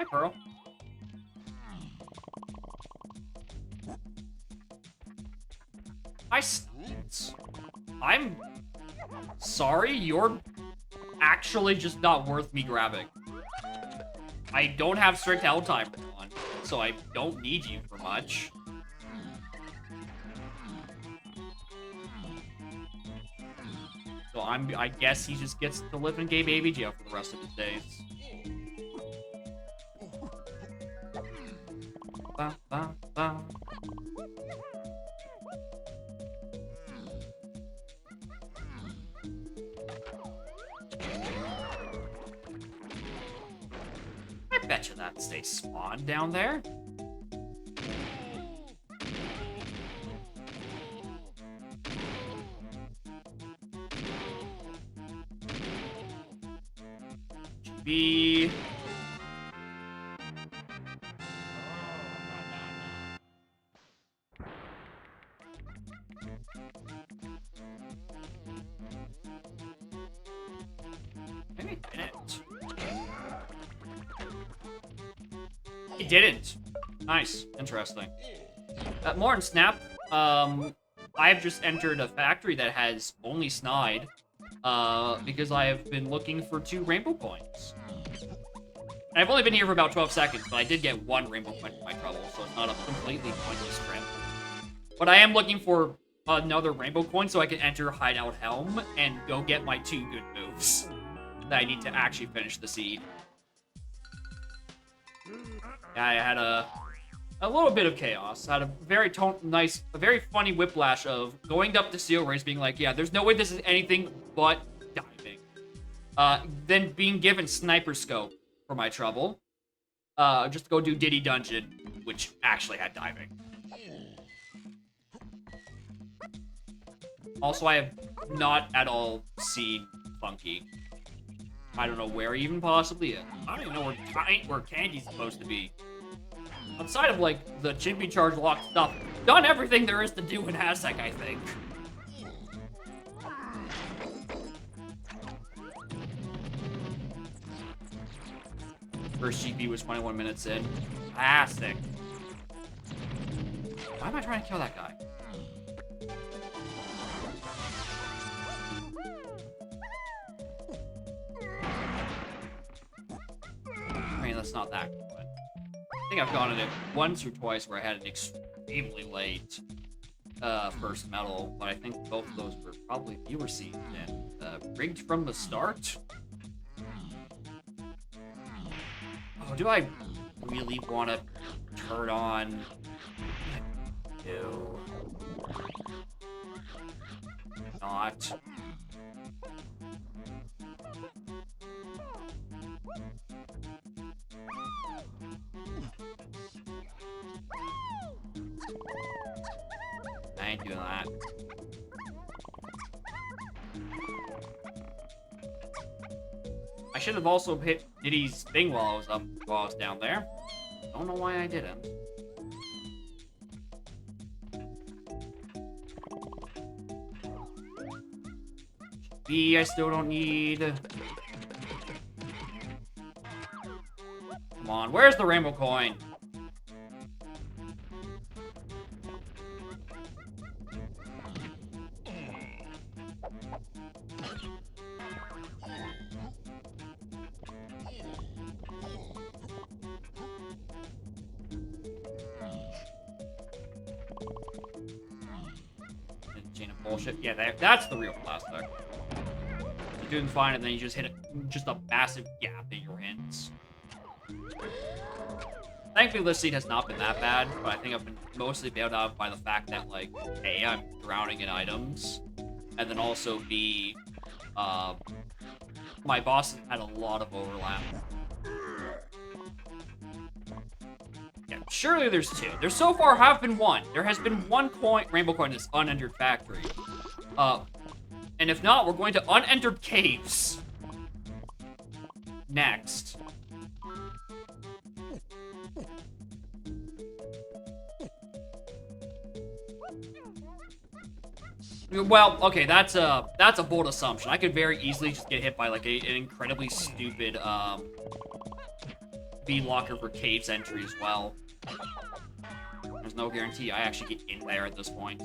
Hi, Pearl. Hi, Sneeds. I'm sorry, you're actually just not worth me grabbing. I don't have strict held timer on, so I don't need you for much. So I guess he just gets to live in gay baby jail for the rest of his days. Ba, ba, ba. I bet you that stays spawned down there. Be maybe it didn't. It didn't. Nice. Interesting. More on Snap. I've just entered a factory that has only Snide. Because I have been looking for 2 rainbow coins. And I've only been here for about 12 seconds, but I did get 1 rainbow coin for my trouble, so it's not a completely pointless trip. But I am looking for another rainbow coin so I can enter Hideout Helm and go get my 2 good moves that I need to actually finish the seed. Yeah, I had a little bit of chaos. I had a very nice, a very funny whiplash of going up to Seal Race being like, yeah, there's no way this is anything but diving. Then being given Sniper Scope for my trouble. Just to go do Diddy Dungeon, which actually had diving. Also, I have not at all seen Funky. I don't know where he even possibly is. I don't even know where Candy's supposed to be. Outside of, like, the Chimpy Charge lock stuff, done everything there is to do in Hasek, I think. First GP was 21 minutes in. Fantastic. Why am I trying to kill that guy? I mean, that's not that good. I think I've gone in it once or twice where I had an extremely late first medal, but I think both of those were probably viewer seeds and rigged from the start. Oh, do I really want to turn on? No. Not. I ain't doing that. I should have also hit Diddy's thing while I was down there. Don't know why I didn't. B, I still don't need. Come on, where's the rainbow coin? Bullshit. Yeah, that's the real plastic. You're doing fine, and then you just hit just a massive gap in your hands. Thankfully, this seed has not been that bad, but I think I've been mostly bailed out by the fact that, like, A, I'm drowning in items, and then also B, my boss had a lot of overlap. Yeah, surely there's 2. There so far have been 1. There has been 1 coin, rainbow coin in this unentered factory. And if not, we're going to unentered caves. Next. Well, okay, that's a bold assumption. I could very easily just get hit by, like, an incredibly stupid, V locker for caves entry as well. There's no guarantee I actually get in there at this point.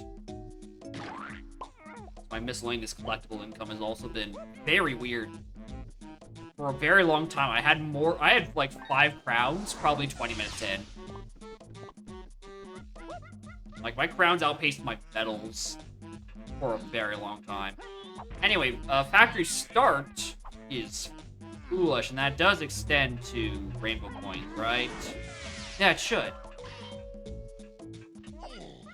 My miscellaneous collectible income has also been very weird. For a very long time, I had like 5 crowns, probably 20 minutes in. Like, my crowns outpaced my medals for a very long time. Anyway, factory start is foolish, and that does extend to rainbow coins, right? Yeah, it should.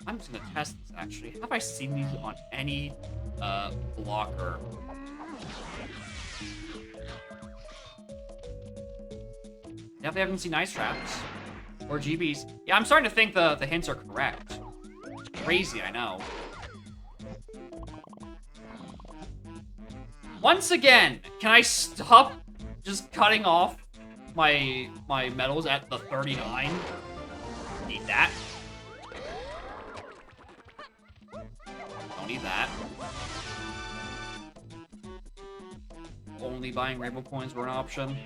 I'm just gonna test this, actually. Have I seen these on any, blocker? Definitely haven't seen ice traps. Or GBs. Yeah, I'm starting to think the hints are correct. Crazy, I know. Once again, can I stop just cutting off my medals at the 39? Need that. Don't need that. Only buying rainbow coins were an option.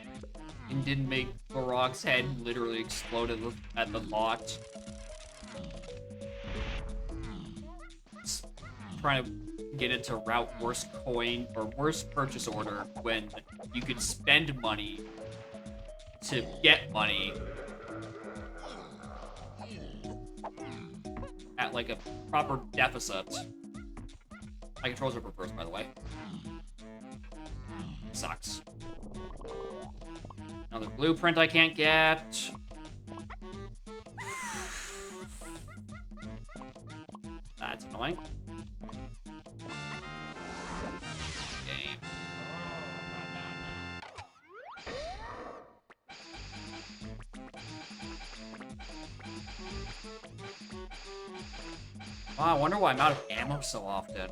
And didn't make Barok's head literally explode at the thought. Just trying to get into route worst coin or worst purchase order when you could spend money to get money at like a proper deficit. My controls are reversed, by the way. Sucks. Another blueprint I can't get. That's annoying. Game. Wow, I wonder why I'm out of ammo so often.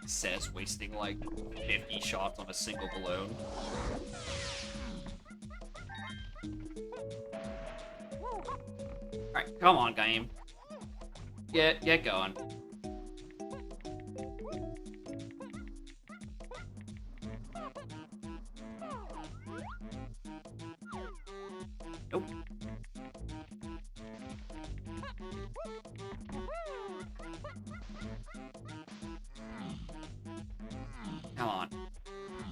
Says wasting like 50 shots on a single balloon. Alright, come on, game. Get going. Nope. Come on.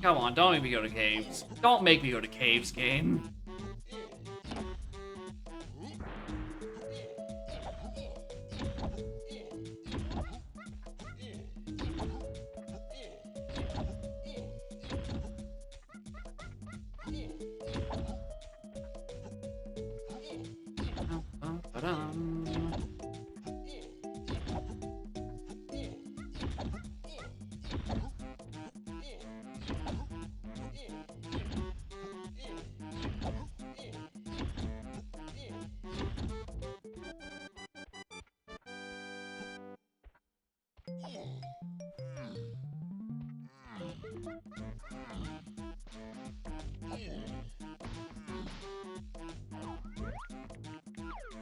Come on, don't make me go to caves. Don't make me go to caves, game.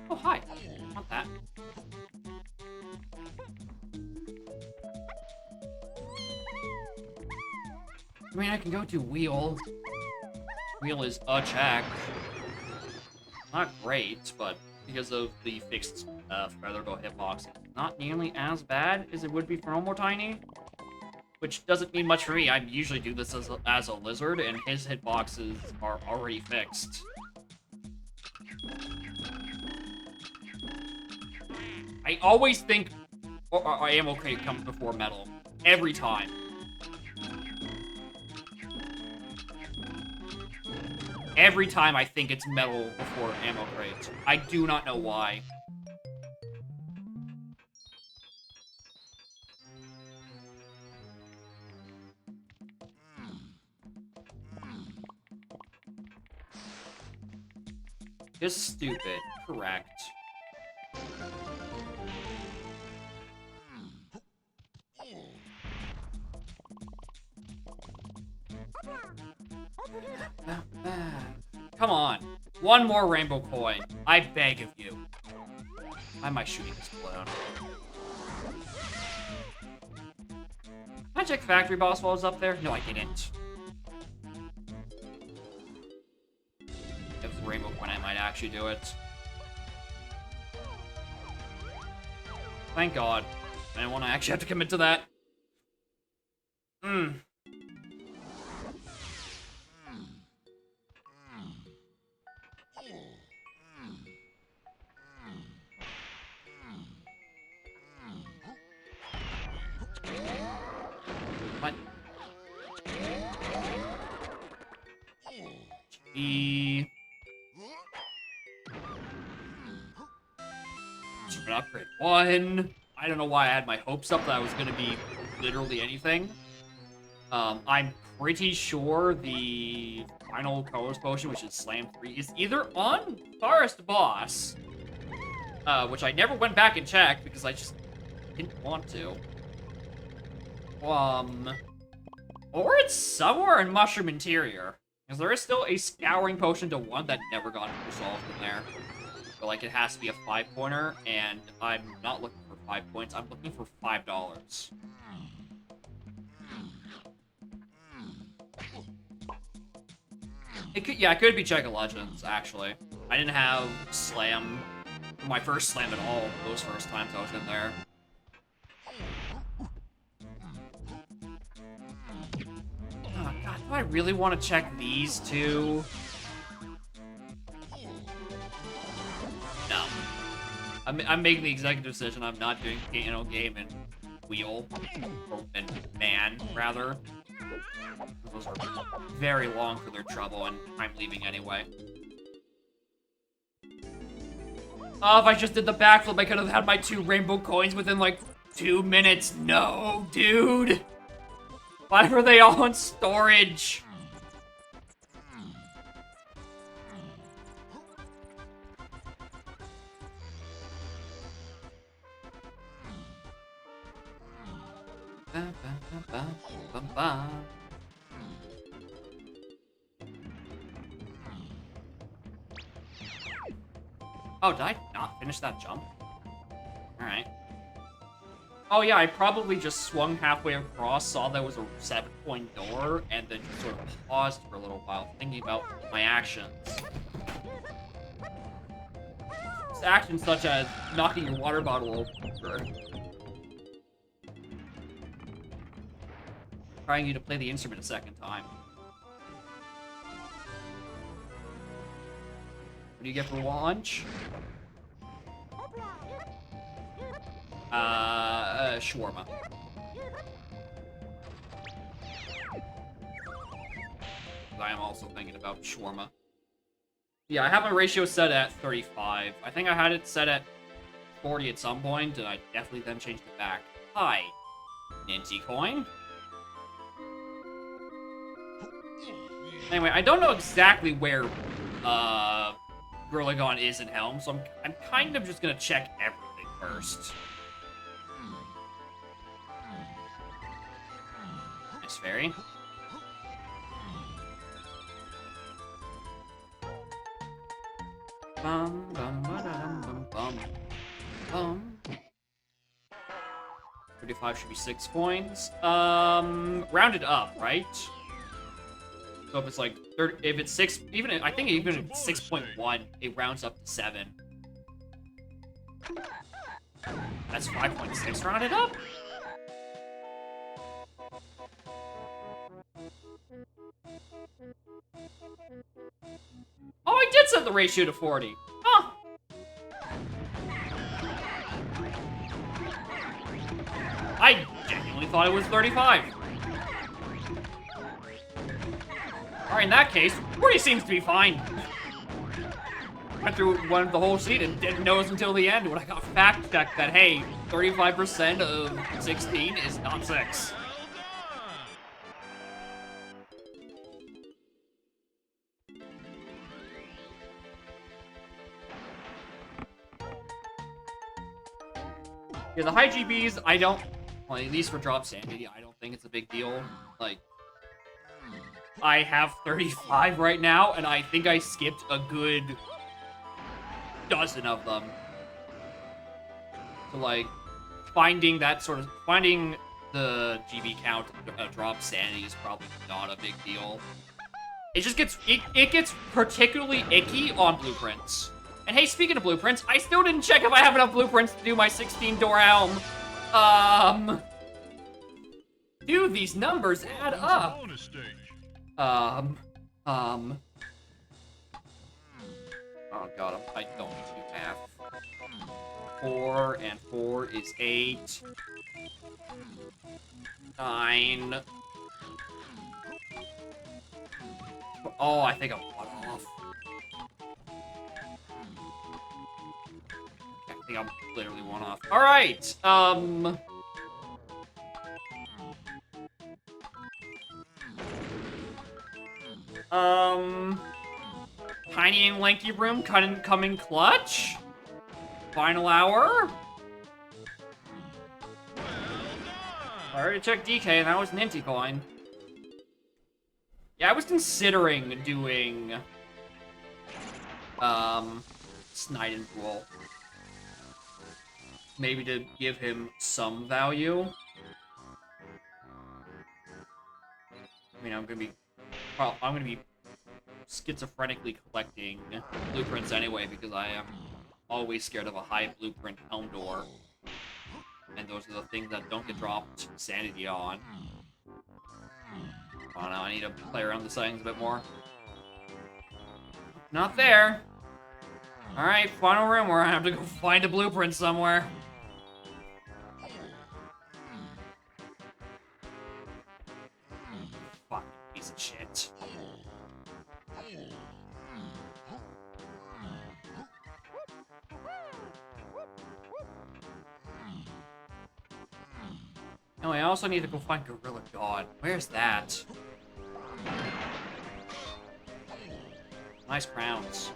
Oh, hi. Want that. I mean, I can go to Wheel. Wheel is a check. Not great, but because of the fixed Featherbow hitbox, it's not nearly as bad as it would be for normal Tiny. Which doesn't mean much for me. I usually do this as a lizard, and his hitboxes are already fixed. I always think ammo crate comes before metal. Every time. Every time I think it's metal before ammo crate. I do not know why. Just stupid. Correct. Come on. One more rainbow coin. I beg of you. Why am I shooting this balloon? Did I check factory boss while I was up there? No, I didn't. actually do it. Thank God. I didn't want to actually have to commit to that. What? G. Upgrade 1. I don't know why I had my hopes up that I was going to be literally anything. I'm pretty sure the final colors potion, which is Slam 3, is either on Forest Boss, which I never went back and checked because I just didn't want to. Or it's somewhere in Mushroom Interior, because there is still a Scouring Potion to 1 that never got resolved in there. But, like, it has to be a 5-pointer, and I'm not looking for 5 points. I'm looking for $5. It could be Check of Legends, actually. I didn't have Slam, my first Slam at all, those first times I was in there. Oh, God, do I really want to check these two? No. I'm making the executive decision. I'm not doing, game and wheel. And man, rather. Those are very long for their trouble, and I'm leaving anyway. Oh, if I just did the backflip, I could have had my 2 rainbow coins within, like, 2 minutes. No, dude! Why were they all in storage? Oh, did I not finish that jump? Alright. Oh yeah, I probably just swung halfway across, saw there was a 7-point door, and then just sort of paused for a little while, thinking about my actions. Actions such as knocking your water bottle over. Trying you to play the instrument a second time. What do you get for lunch? Shawarma. I am also thinking about shawarma. Yeah, I have my ratio set at 35. I think I had it set at 40 at some point, and I definitely then changed it back. Hi, Ninty Coin. Anyway, I don't know exactly where Gurlagon is in Helm, so I'm kind of just gonna check everything first. Nice fairy. Bum bum ba-da-dum bum bum bum. 35 should be 6 points. Rounded up, right? So if it's like 30, if it's 6, I think even if it's 6.1, it rounds up to 7. That's 5.6 rounded up. Oh, I did set the ratio to 40. Huh. I genuinely thought it was 35. Alright, in that case, 40 seems to be fine. Went through the whole sheet and didn't notice until the end when I got fact-checked that, hey, 35% of 16 is not 6. Yeah, the high GBs, I don't... Well, at least for Drop Sanity, I don't think it's a big deal. Like, I have 35 right now, and I think I skipped a good dozen of them. So, like, finding the GB count Drop Sanity is probably not a big deal. It just gets... It gets particularly icky on Blueprints. And hey, speaking of blueprints, I still didn't check if I have enough blueprints to do my 16-door helm. Dude, these numbers add up. Oh god, I don't need to do math. 4 and 4 is 8. 9. Oh, I think I'm one off. I think I'm literally one off. Alright, Tiny and Lanky Room coming clutch? Final hour? I already checked DK, and that was an Inti coin. Yeah, I was considering doing, Snidenpool. Maybe to give him some value. I mean, I'm gonna be schizophrenically collecting blueprints anyway, because I am always scared of a high blueprint helm door. And those are the things that don't get dropped sanity on. Oh no, I need to play around the settings a bit more. Not there. Alright, final room where I have to go find a blueprint somewhere. Fucking piece of shit. No, I also need to go find Gorilla God. Where's that? Nice crowns.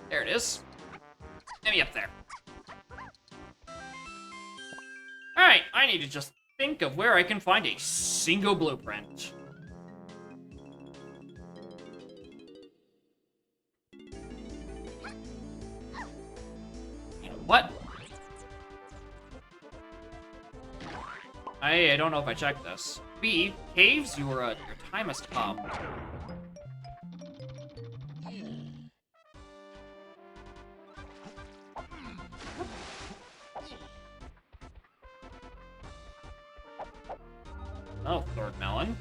There it is. Get me up there. Alright, I need to just think of where I can find a single blueprint. You know what? I don't know if I checked this. B, caves, your time has come. Oh, third melon.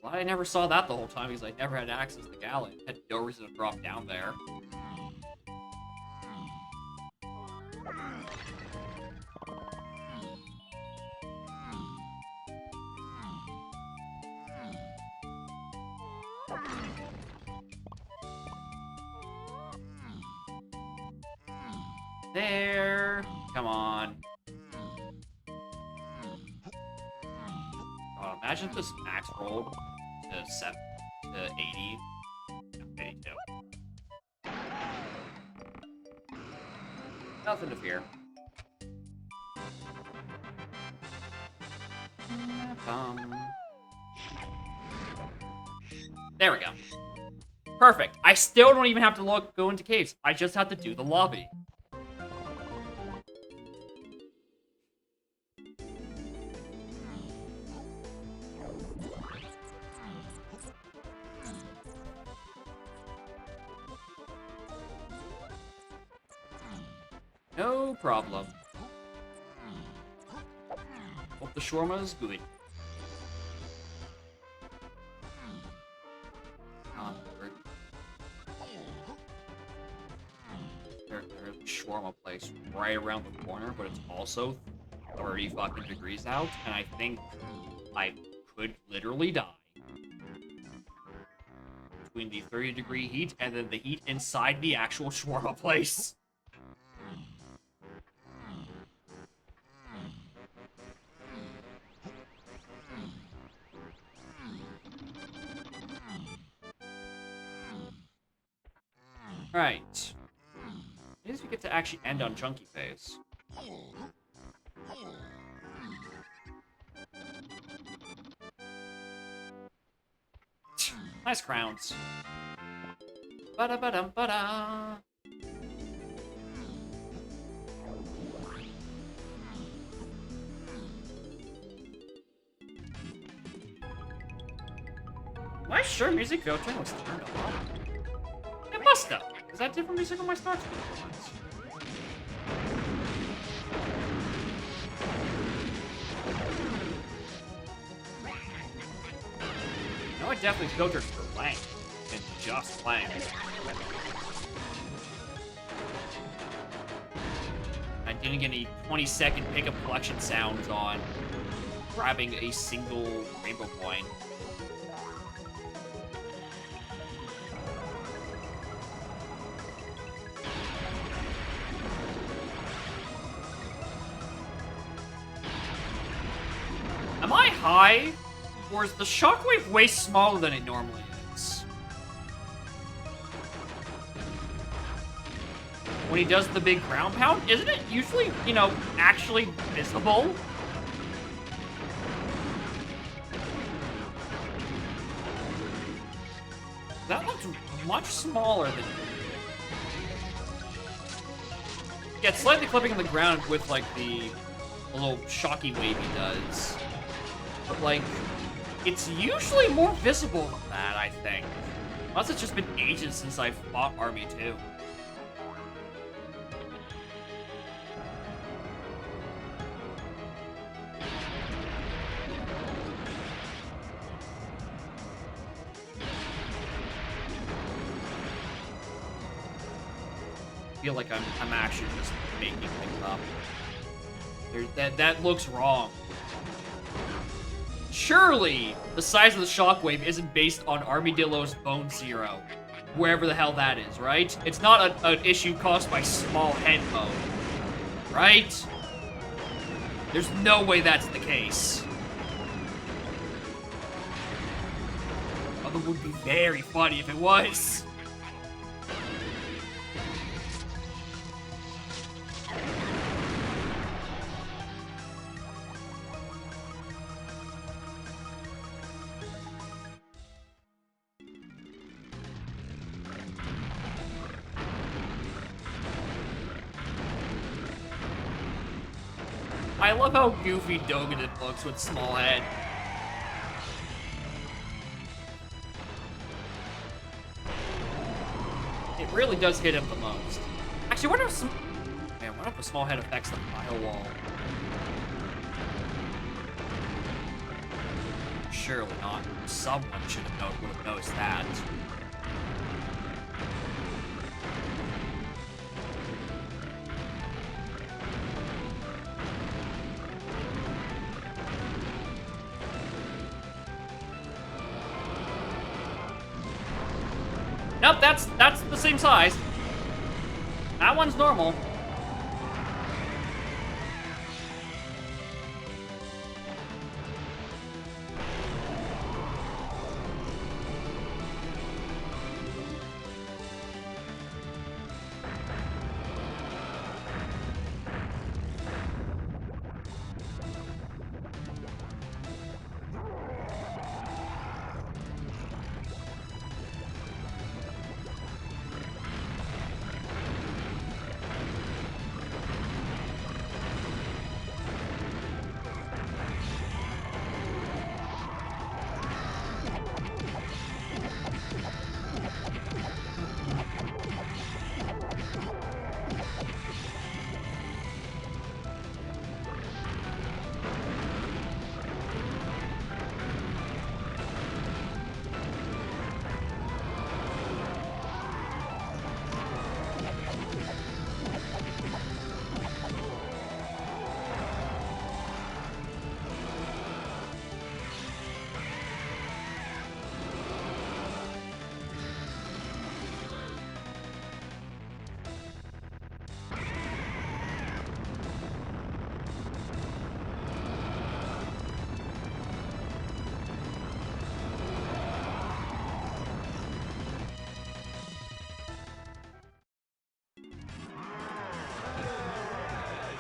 Well, I never saw that the whole time because I never had access to Galley. Had no reason to drop down there. There. Come on. Oh, imagine if this max rolled to 80. No, 82. Nothing to fear. There we go. Perfect. I still don't even have to go into caves. I just have to do the lobby. No problem. Hope the shawarma is good. There's a shawarma place right around the corner, but it's also 30 fucking degrees out, and I think I could literally die. Between the 30-degree heat and then the heat inside the actual shawarma place. Right. At least we get to actually end on Chunky Face. Nice crowns. Ba-da-ba-dum-ba-da. My sure music filtering was turned off. It must have. Is that different music on my start screen? No, it definitely filters for length. And just length. I didn't get any 20-second pickup collection sounds on grabbing a single rainbow coin. Am I high? Or is the shockwave way smaller than it normally is? When he does the big ground pound, isn't it usually, you know, actually visible? That looks much smaller than... Yeah, it's slightly clipping the ground with, like, the little shocky wave he does. But, like, it's usually more visible than that, I think. Unless it's just been ages since I fought Army 2. I feel like I'm actually just making things up. That looks wrong. Surely, the size of the shockwave isn't based on Armadillo's Bone Zero. Wherever the hell that is, right? It's not an issue caused by small head mode. Right? There's no way that's the case. Although it would be very funny if it was. I love how goofy Dogadin looks with small head. It really does hit him the most. Actually, what if what if a small head affects the firewall? Surely not. Someone should have would have noticed that. Nope, that's the same size. That one's normal.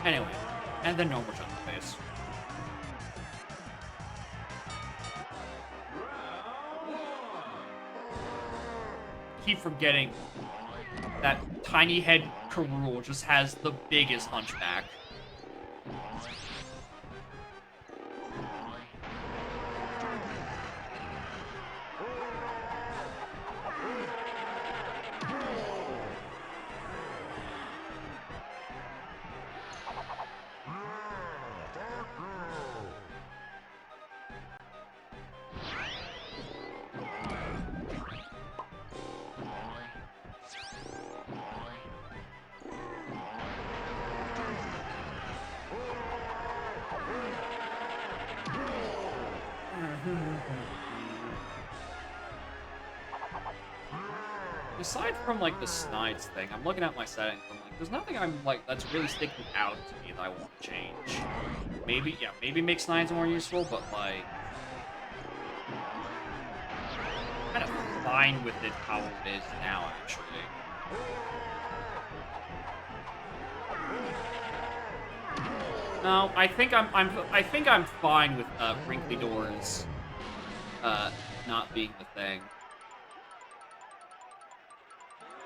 Anyway, and then normal jump face. keep forgetting that Tiny Head Karul just has the biggest hunchback. Aside from, like, the Snides thing, I'm looking at my settings, I'm like, there's nothing I'm, like, that's really sticking out to me that I want to change. Maybe, yeah, maybe make Snides more useful, but, like, I'm kind of fine with it how it is now, actually. No, I think I'm fine with, Wrinkly Doors, not being the thing.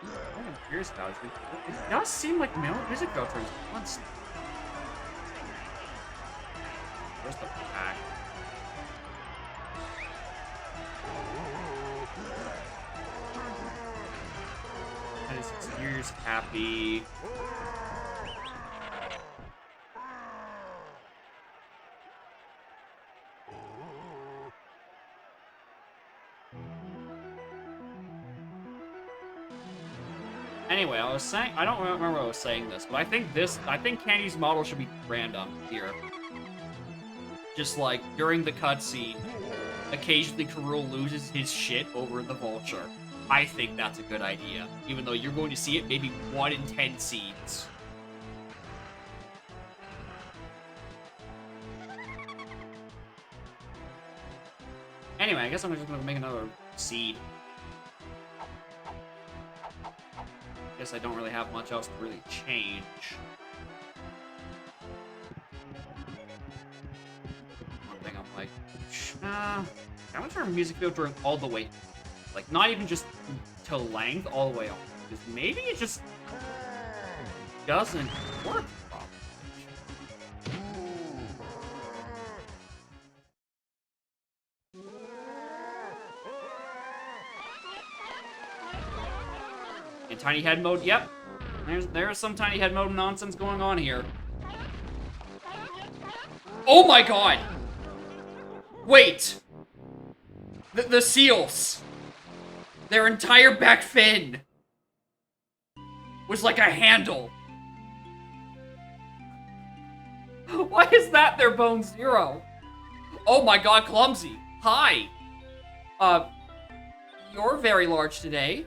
What I'm curious about is it does seem like music filtering is constant. Where's the pack? And his ears happy. Anyway, I was saying, I don't remember I was saying this, but I think Candy's model should be random here. Just like, during the cutscene, occasionally Karul loses his shit over the vulture. I think that's a good idea, even though you're going to see it maybe 1 in 10 scenes. Anyway, I guess I'm just gonna make another seed. Guess I don't really have much else to really change. One thing I'm like, I'm gonna turn music filtering all the way, like not even just to length, all the way on, because maybe it just doesn't work properly. In Tiny Head mode, yep. There's some Tiny Head mode nonsense going on here. Oh my god! Wait! The seals! Their entire back fin was like a handle. Why is that their bone 0? Oh my god, Clumsy. Hi. You're very large today.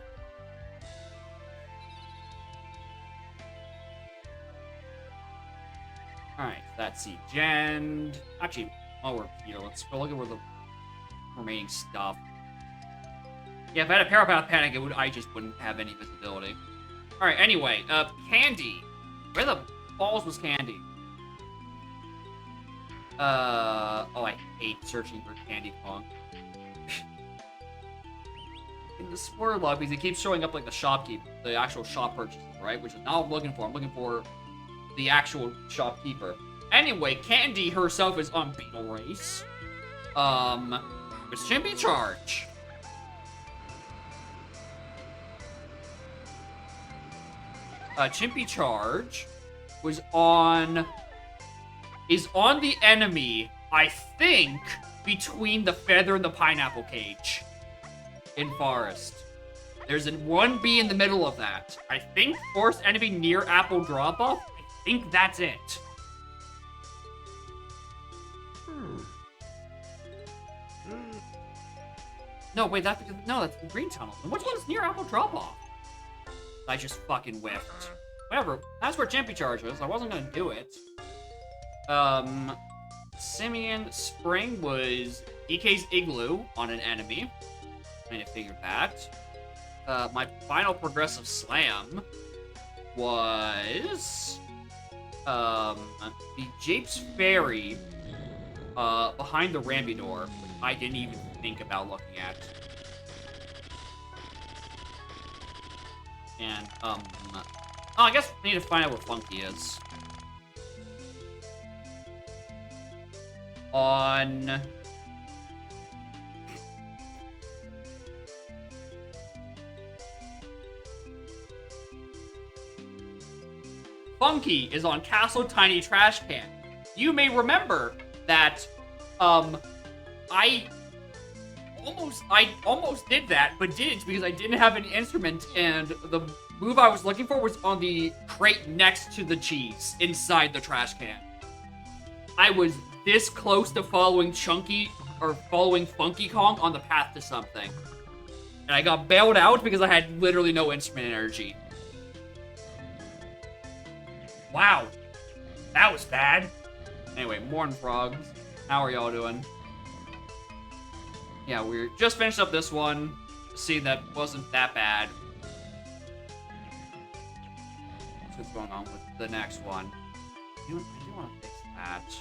Alright, that's Gen. Actually, while we're here, let's go look at where the remaining stuff. Yeah, if I had a Parapath Panic, I just wouldn't have any visibility. Alright, anyway, Candy. Where the balls was Candy? Oh, I hate searching for Candy Kong. In the spoiler lobbies, it keeps showing up like the shopkeeper, the actual shop purchases, right? Which is not what I'm looking for. I'm looking for the actual shopkeeper. Anyway, Candy herself is on Beetle Race. It's Chimpy Charge. Chimpy Charge is on the enemy, I think, between the feather and the pineapple cage in Forest. There's a 1B in the middle of that. I think forest enemy near apple drop-off. I think that's it. No, wait, that's the green tunnel. And which one's near apple drop-off? I just fucking whiffed. Whatever, that's where Chimpy Charge was. I wasn't gonna do it. Simeon Spring was DK's Igloo on an enemy. Kind of figured that. My final progressive slam was the Japes Ferry behind the Rambidor, which I didn't even think about looking at. And, oh, I guess we need to find out where Funky is. On... Funky is on Castle Tiny Trash Can. You may remember that, I almost did that, but didn't because I didn't have an instrument, and the move I was looking for was on the crate next to the cheese, inside the trash can. I was this close to following following Funky Kong on the path to something. And I got bailed out because I had literally no instrument energy. Wow. That was bad. Anyway, Morning Frogs. How are y'all doing? Yeah, we just finished up this one. See, that wasn't that bad. That's what's going on with the next one. I do want to fix that.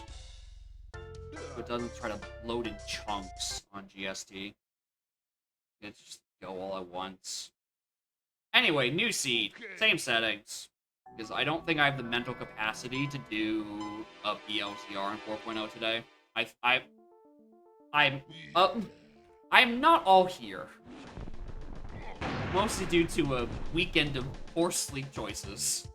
So it doesn't try to load in chunks on GST. It just go all at once. Anyway, new seed. Same settings. Because I don't think I have the mental capacity to do a BLCR in 4.0 today. I'm not all here. Mostly due to a weekend of poor sleep choices.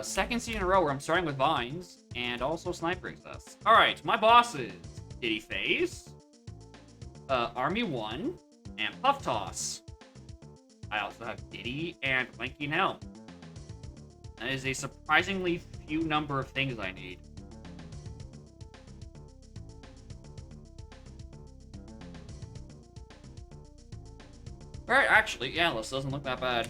Second seed in a row where I'm starting with Vines, and also Sniper Access. Alright, my bosses. Diddy Phase, Army 1, and Puff Toss. I also have Diddy and Linking Helm. That is a surprisingly few number of things I need. Alright, actually, yeah, this doesn't look that bad.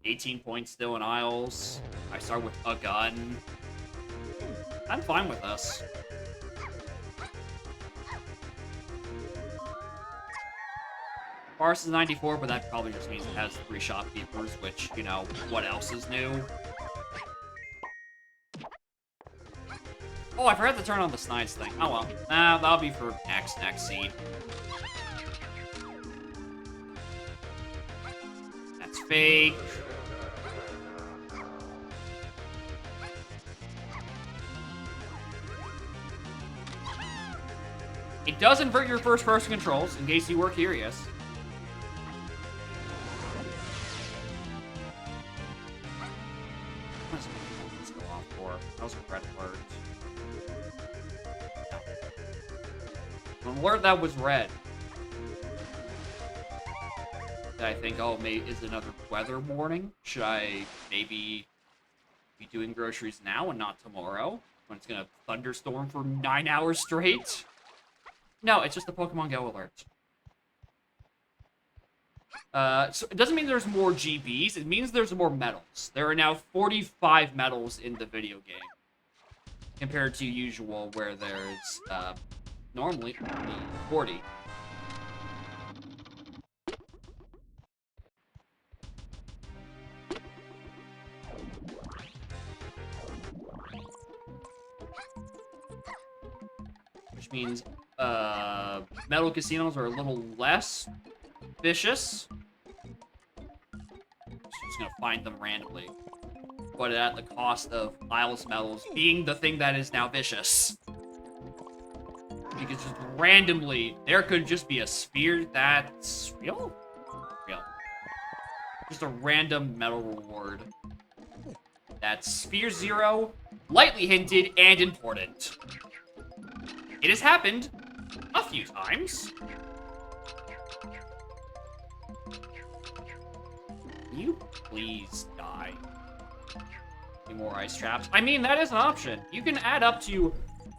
18 points still in Isles. I start with a gun. I'm fine with this. Farce is 94, but that probably just means it has 3 shopkeepers, which, you know, what else is new? Oh, I forgot to turn on the Snides thing. Oh well. That'll be for next seed. That's fake. It does invert your first-person controls, in case you were curious. Let's go off for. That was a red alert. No. An alert that was red. I think, oh, maybe is another weather warning? Should I maybe be doing groceries now and not tomorrow? When it's gonna thunderstorm for 9 hours straight? No, it's just a Pokemon Go alert. So it doesn't mean there's more GBs, it means there's more medals. There are now 45 medals in the video game. Compared to usual, where there's, normally only 40. Which means, medal casinos are a little less vicious. Just gonna find them randomly. But at the cost of Isles medals being the thing that is now vicious. Because just randomly, there could just be a sphere that's real? Real. Just a random medal reward. That's Sphere 0, lightly hinted, and important. It has happened a few times. Can you please die? Any more ice traps? I mean, that is an option. You can add up to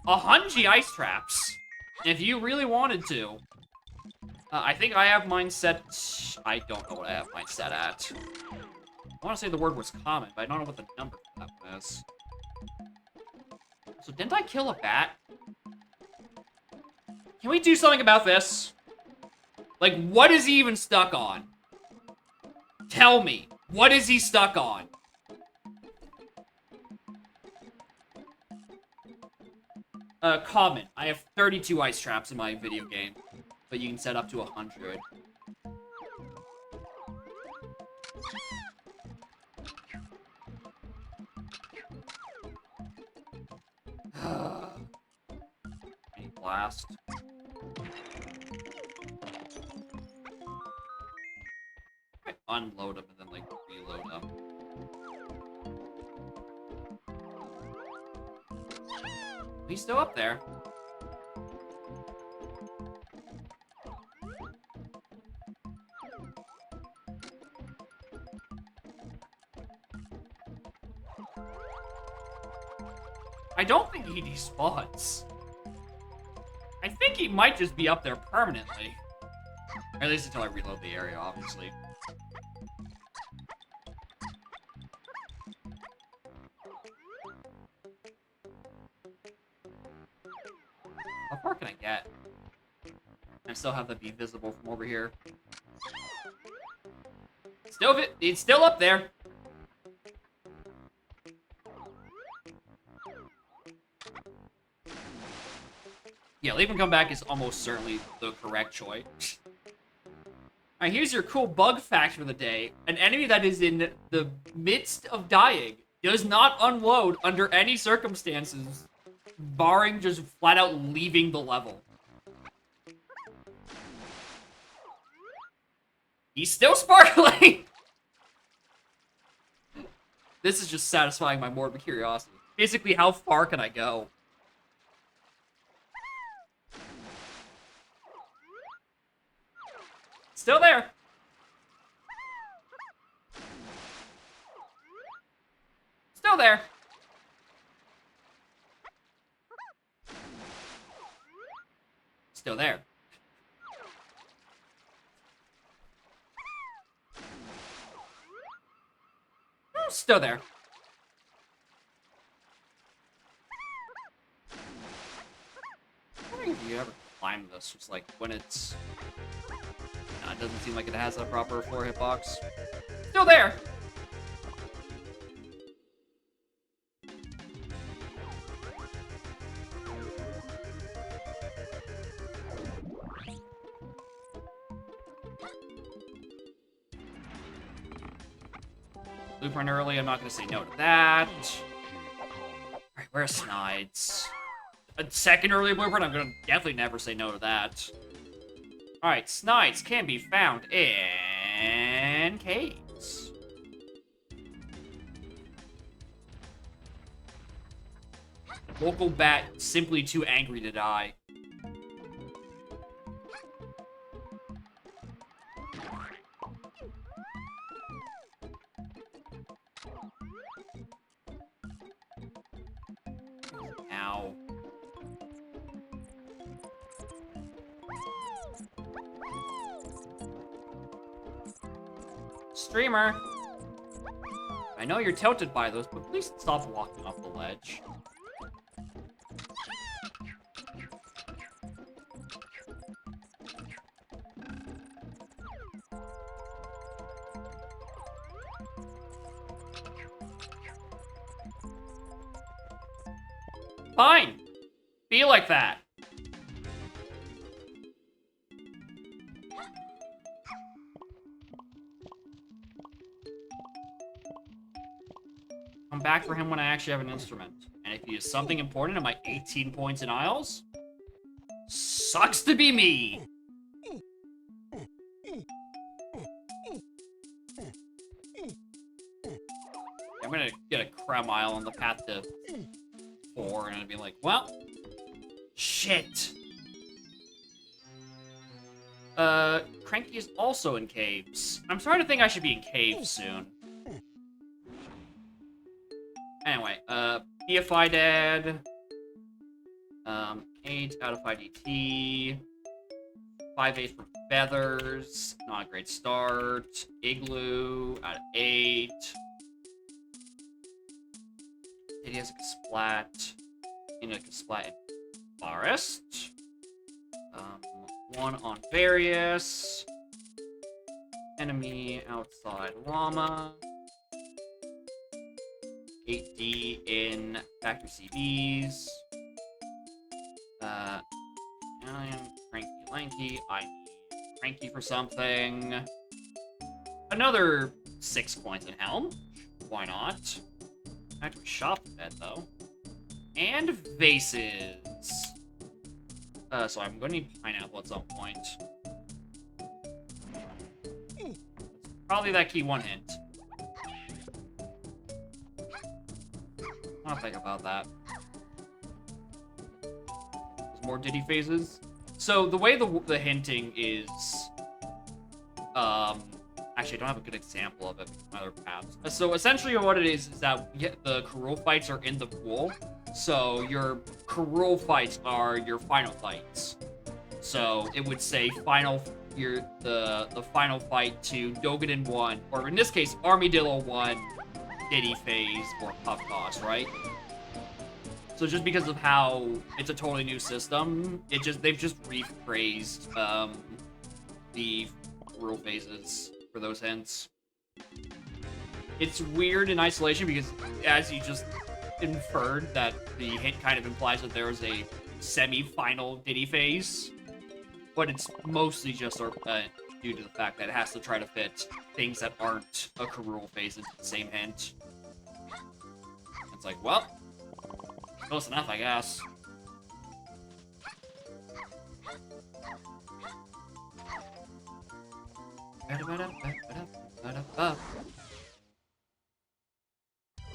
100 ice traps if you really wanted to. I think I have mine set... I don't know what I have mine set at. I want to say the word was common, but I don't know what the number for that one is. So didn't I kill a bat? Can we do something about this? Like, what is he even stuck on? Tell me. What is he stuck on? Common. I have 32 ice traps in my video game. But you can set up to 100. blast. I unload them and then, like, reload them. He's still up there. I don't think he despawns. I think he might just be up there permanently. Or at least until I reload the area, obviously. How far can I get? I still have them be visible from over here. It's still up there. Yeah, leave and come back is almost certainly the correct choice. Alright, here's your cool bug fact for the day. An enemy that is in the midst of dying does not unload under any circumstances, barring just flat out leaving the level. He's still sparkling! This is just satisfying my morbid curiosity. Basically, how far can I go? Still there. Still there. Still there. Still there. I wonder if you ever climb this, just like when it's... Nah, it doesn't seem like it has a proper 4 hitbox. Still there! Blueprint early, I'm not gonna say no to that. Alright, where's Snides? A second early blueprint, I'm gonna definitely never say no to that. Alright, Snides can be found in caves. Local bat simply too angry to die. Ow. Streamer! I know you're tilted by those, but please stop walking off the ledge. Fine! Be like that! Come back for him when I actually have an instrument. And if he is something important in my 18 points in Isles, sucks to be me! I'm gonna get a Crem Isle on the path to 4, and I'd be like, well, shit. Cranky is also in caves. I'm starting to think I should be in caves soon. Anyway, PFI dead. 8 out of 5 DT. 5-8 for feathers. Not a great start. Igloo out of 8. It has a splat. In a splat in forest. 1 on various. Enemy outside llama. 8D in factory CVs. Alien, Cranky, Lanky. I need Cranky for something. Another 6 points in Helm. Why not? Actually, shop the bed though. And vases. So I'm going to need pineapple at some point. Probably that key one hint. I'll think about that. There's more Diddy phases. So the way the hinting is, actually I don't have a good example of it from other paths. So essentially what it is that the K. Rool fights are in the pool. So your K. Rool fights are your final fights. So it would say the final fight to Dogadon 1, or in this case, Armadillo 1, Diddy phase, or Puff Toss, right? So just because of how it's a totally new system, they've just rephrased the Rool phases for those hints. It's weird in isolation because, as you just inferred, that the hint kind of implies that there is a semi-final Diddy phase, but it's mostly just due to the fact that it has to try to fit things that aren't a K. Rool phase into the same hint. It's like, well, close enough, I guess.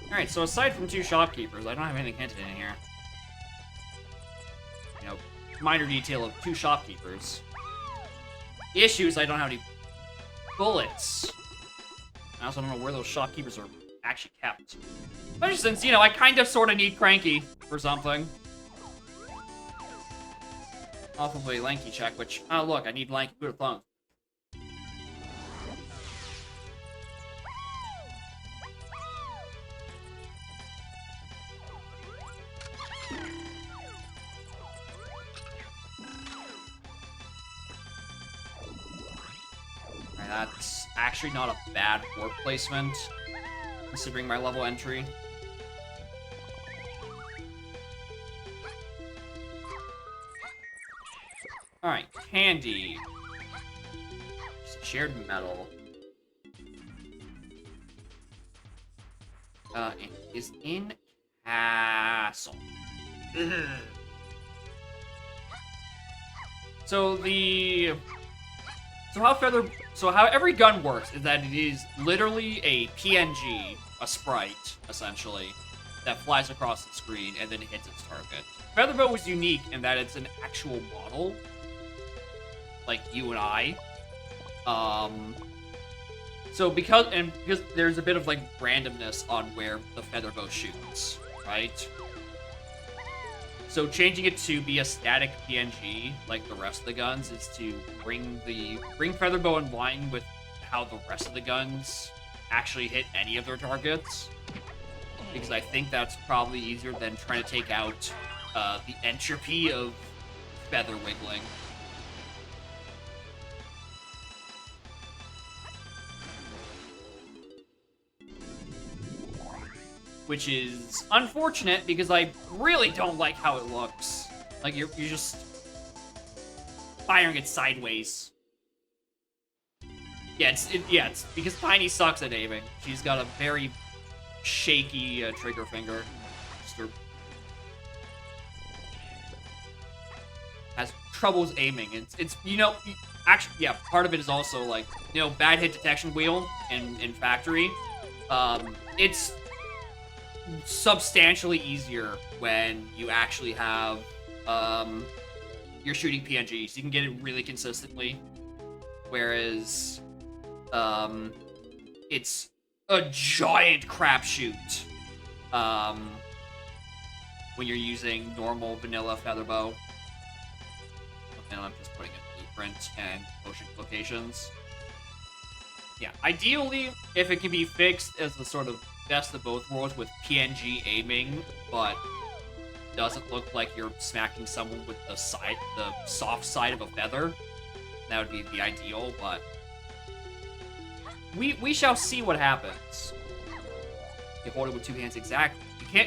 Alright, so aside from 2 shopkeepers, I don't have anything hinted in here. You know, minor detail of 2 shopkeepers. The issue is I don't have any bullets. I also don't know where those shopkeepers are actually kept. Especially since, you know, I kind of sort of need Cranky for something. Off of a Lanky check, which, oh look, I need Lanky Buddha Thumb. That's actually not a bad warp placement, considering my level entry. Alright, candy. Shared metal. It is in castle. Ugh. So how every gun works is that it is literally a PNG, a sprite, essentially, that flies across the screen and then hits its target. Featherbow was unique in that it's an actual model, like you and I. So because there's a bit of like randomness on where the Featherbow shoots, right? So changing it to be a static PNG, like the rest of the guns, is to bring Featherbow in line with how the rest of the guns actually hit any of their targets. Because I think that's probably easier than trying to take out the entropy of feather wiggling. Which is unfortunate because I really don't like how it looks. Like you're just firing it sideways. Yeah, it's because Tiny sucks at aiming. She's got a very shaky trigger finger. Has troubles aiming. It's you know, actually, yeah, part of it is also like, you know, bad hit detection wheel in Factory. It's substantially easier when you actually have you're shooting PNGs. You can get it really consistently, whereas it's a giant crapshoot when you're using normal vanilla Featherbow. And I'm just putting in blueprint and potion locations. Yeah, ideally, if it can be fixed as the sort of best of both worlds with PNG aiming, but doesn't look like you're smacking someone with the soft side of a feather, that would be the ideal, but we shall see what happens. You hold it with 2 hands exactly.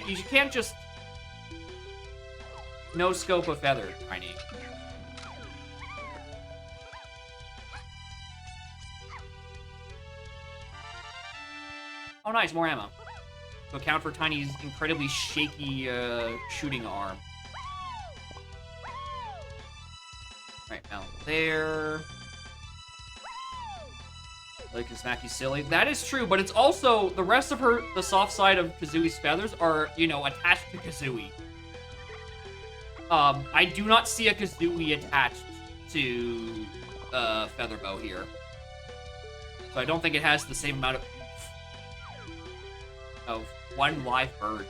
You can't just no scope a feather, Tiny. Oh, nice, more ammo. To account for Tiny's incredibly shaky shooting arm. Down there. Like Kazmaki's silly. That is true, but it's also the rest of the soft side of Kazui's feathers are, you know, attached to Kazooie. I do not see a Kazooie attached to Featherbow here. So I don't think it has the same amount of one live bird.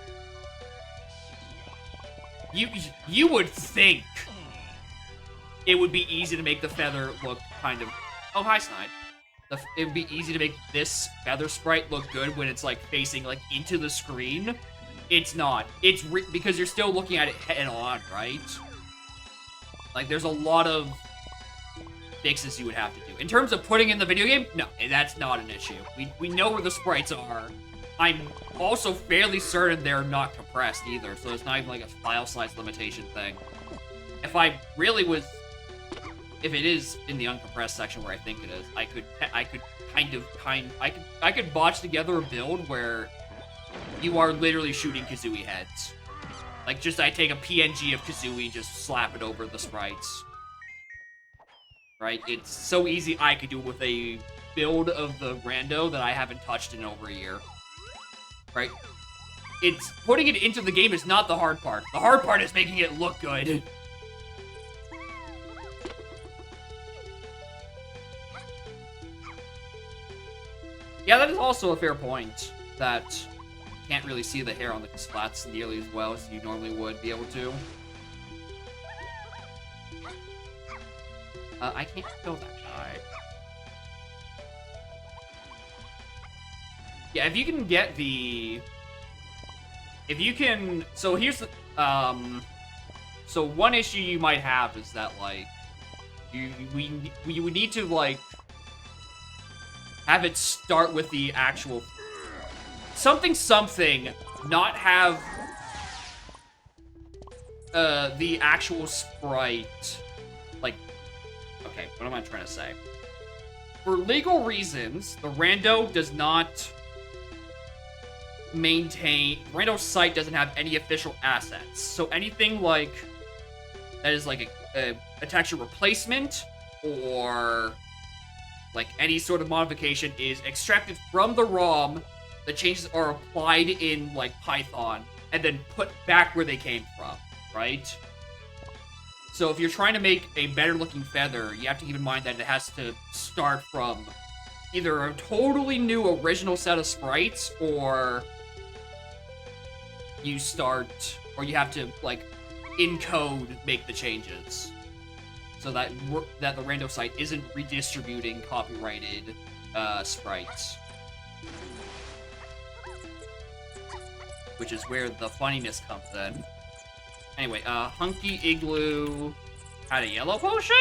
You would think it would be easy to make the feather look kind of... Oh, hi, Snide. It would be easy to make this feather sprite look good when it's, like, facing, like, into the screen. It's not. It's because you're still looking at it head-on, right? Like, there's a lot of fixes you would have to do. In terms of putting in the video game, no, that's not an issue. We know where the sprites are. I'm also fairly certain they're not compressed either, so it's not even, like, a file size limitation thing. If I really was... If it is in the uncompressed section where I think it is, I could botch together a build where you are literally shooting Kazooie heads. Like, just I take a PNG of Kazooie, just slap it over the sprites. Right? It's so easy I could do it with a build of the rando that I haven't touched in over a year. Right? It's putting it into the game is not the hard part. The hard part is making it look good. Yeah, that is also a fair point, that you can't really see the hair on the splats nearly as well as you normally would be able to. I can't kill that guy. Yeah, if you can get the... If you can... So here's the... So one issue you might have is that, like, we would need to, like... have it start with the actual... Something, not have... the actual sprite... Like... Okay, what am I trying to say? For legal reasons, the rando does not maintain... Rando's site doesn't have any official assets. So anything like... That is like a texture replacement, or... like any sort of modification is extracted from the ROM, the changes are applied in like Python, and then put back where they came from, right? So if you're trying to make a better looking feather, you have to keep in mind that it has to start from either a totally new original set of sprites, or you have to like in code make the changes. So that the rando site isn't redistributing copyrighted sprites. Which is where the funniness comes in. Anyway, Hunky Igloo had a yellow potion?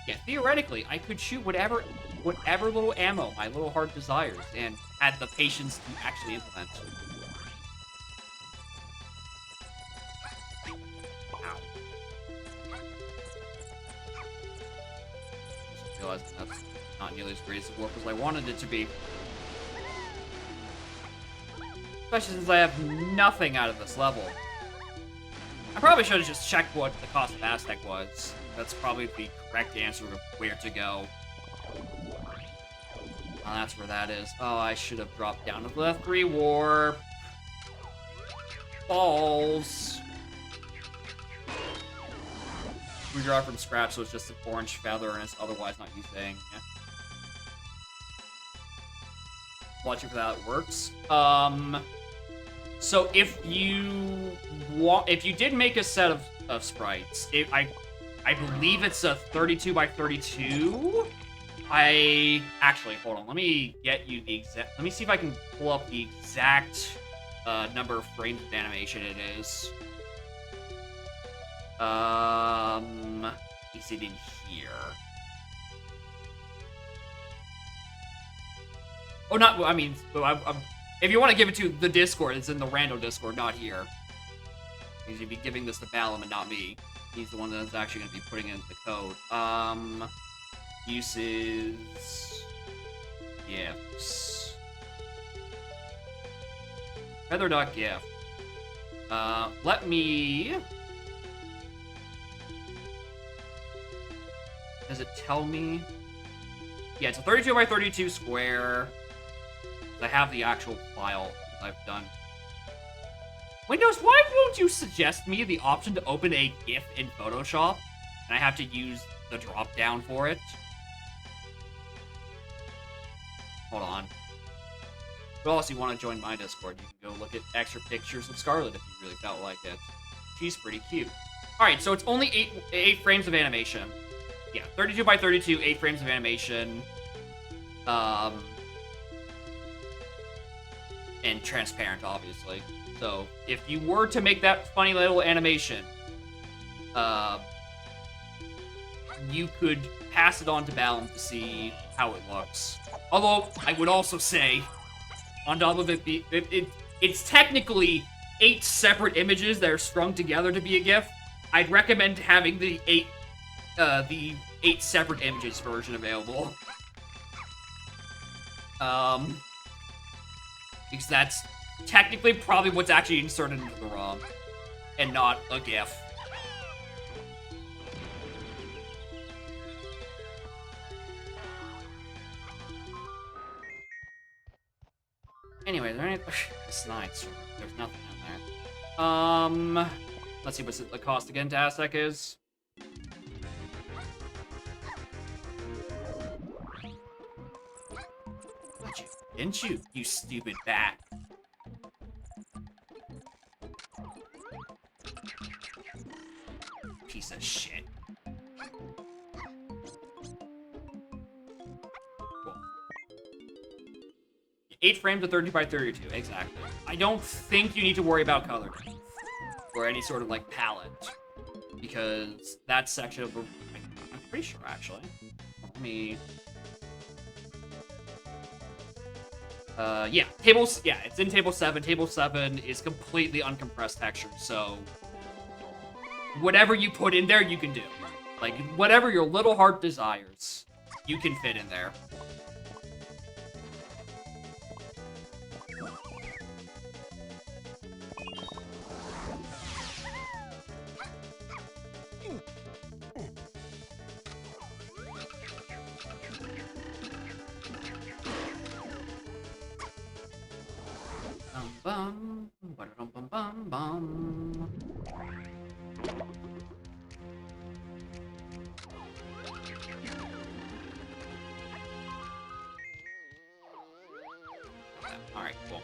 Yeah, theoretically, I could shoot whatever little ammo my little heart desires, and had the patience to actually implement. That's not nearly as great as warp as I wanted it to be. Especially since I have nothing out of this level. I probably should have just checked what the cost of Aztec was. That's probably the correct answer of where to go. Oh, that's where that is. Oh, I should have dropped down to the 3 warp. Balls. We draw from scratch, so it's just an orange feather, and it's otherwise not using. Yeah. Watching for that works. So if you did make a set of sprites, I believe it's a 32 by 32. Actually, hold on. Let me get you the exact. Let me see if I can pull up the exact number of frames of animation it is. Is it in here? Oh, not. I mean, if you want to give it to the Discord, it's in the rando Discord, not here. Because you'd be giving this to Balam and not me. He's the one that's actually going to be putting it into the code. Uses. Gifts. Feather.gif. Let me does it tell me? Yeah, it's a 32 by 32 square. I have the actual file I've done. Windows, why won't you suggest me the option to open a GIF in Photoshop? And I have to use the drop down for it. Hold on. But also, you want to join my Discord, you can go look at extra pictures of Scarlet if you really felt like it. She's pretty cute. Alright, so it's only 8 frames of animation. Yeah, 32 by 32, 8 frames of animation. And transparent, obviously. So, if you were to make that funny little animation, you could pass it on to Balam to see how it looks. Although, I would also say, on top of it, it's technically 8 separate images that are strung together to be a GIF. I'd recommend having the 8 separate images version available. Because that's technically probably what's actually inserted into the ROM, and not a GIF. Anyway, there any... This night's... There's nothing in there. Let's see what the cost again to Aztec is. Didn't you, you stupid bat? Piece of shit. Cool. 8 frames of 30 by 32, exactly. I don't think you need to worry about color or any sort of like palette, because that section of I'm pretty sure actually. Let me. Yeah, it's in Table 7. Table 7 is completely uncompressed texture, so whatever you put in there, you can do. Like, whatever your little heart desires, you can fit in there. Bum, bum, bum, bum, bum. Alright, cool.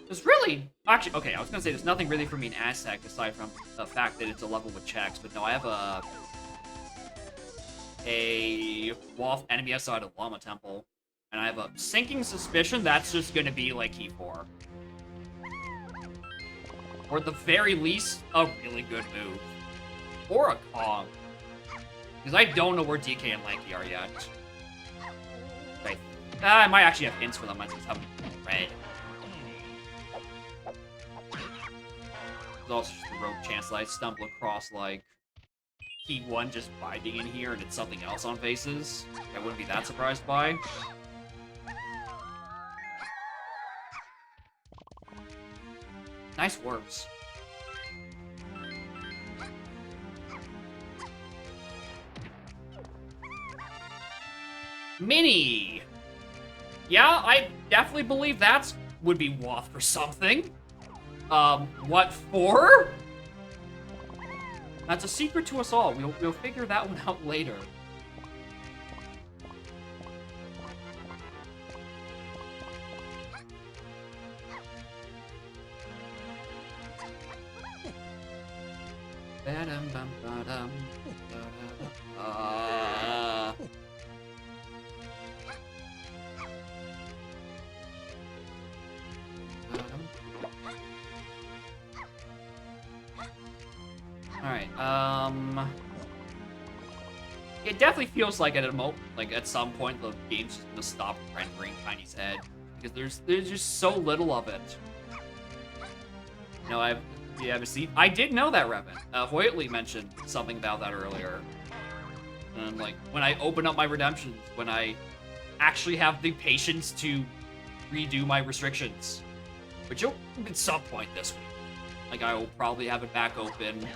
There's really... Actually, okay, I was gonna say there's nothing really for me in Aztec aside from the fact that it's a level with checks, but no, I have a WAF enemy outside of Llama Temple. And I have a sinking suspicion that's just gonna be like Key 4. Or at the very least, a really good move. Or a Kong. Because I don't know where DK and Lanky are yet. Okay. I might actually have hints for them, I just haven't read. There's also just a rogue chance that I stumble across, like, Key 1 just binding in here and it's something else on faces. I wouldn't be that surprised by. Nice works. Mini! Yeah, I definitely believe that's would be WAF for something. What for? That's a secret to us all. We'll figure that one out later. Alright, it definitely feels like at some point the game's just gonna stop rendering Tiny's head because there's just so little of it. You know, you haven't seen. I did know that, Revan. Hoytley mentioned something about that earlier. And like when I open up my redemptions, when I actually have the patience to redo my restrictions, which will at some point this week. Like I will probably have it back open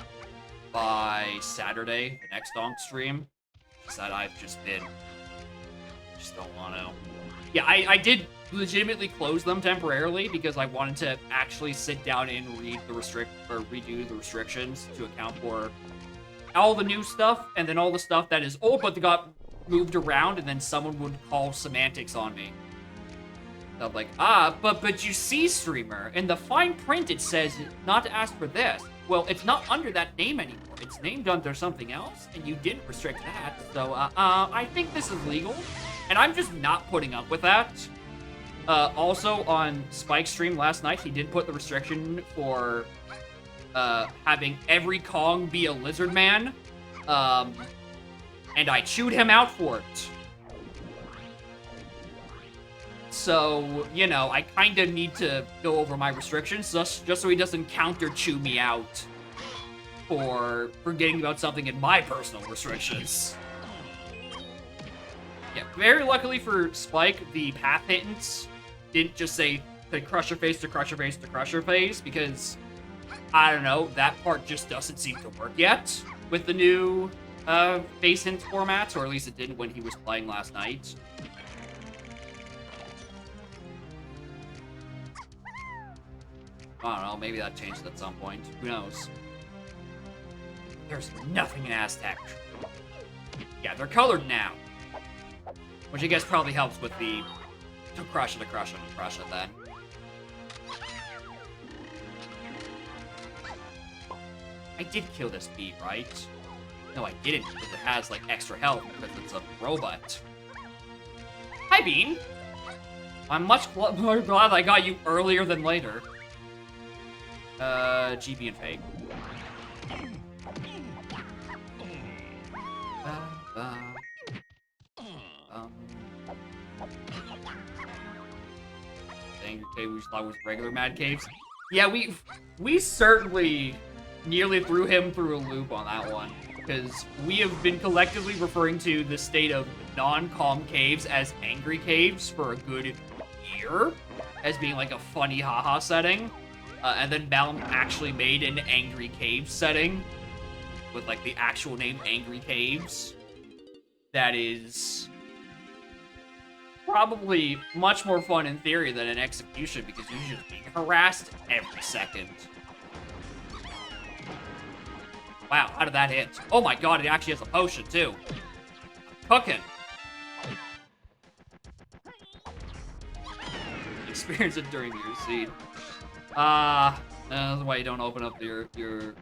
by Saturday, the next Donk stream. Just that I've just don't want to. Yeah, I did legitimately close them temporarily because I wanted to actually sit down and redo the restrictions to account for all the new stuff and then all the stuff that is old but got moved around, and then someone would call semantics on me. So I'm like, but you see, streamer, in the fine print it says not to ask for this. Well, it's not under that name anymore. It's named under something else, and you didn't restrict that. So, I think this is legal, and I'm just not putting up with that. Also, on Spike's stream last night, he did put the restriction for having every Kong be a lizard man, and I chewed him out for it. So, you know, I kind of need to go over my restrictions just so he doesn't counter-chew me out for forgetting about something in my personal restrictions. Yeah, very luckily for Spike, the path hints didn't just say to crush your face to crush your face to crush your face, because, I don't know, that part just doesn't seem to work yet with the new face hint formats, or at least it didn't when he was playing last night. I don't know, maybe that changed at some point. Who knows? There's nothing in Aztec. Yeah, they're colored now. Which I guess probably helps with the to crush it then. I did kill this bee, right? No, I didn't, because it has, like, extra health because it's a robot. Hi, Bean! I'm much more glad I got you earlier than later. GP and Fake. Okay, we thought it was regular Mad Caves. Yeah, we certainly nearly threw him through a loop on that one, because we have been collectively referring to the state of non-calm caves as angry caves for a good year, as being like a funny haha setting. And then Malum actually made an Angry Caves setting with, like, the actual name Angry Caves. That is probably much more fun in theory than in execution, because you're just being harassed every second. Wow, how did that hit? Oh my god, it actually has a potion, too. Cooking. Experience it during your seed. That's why you don't open up your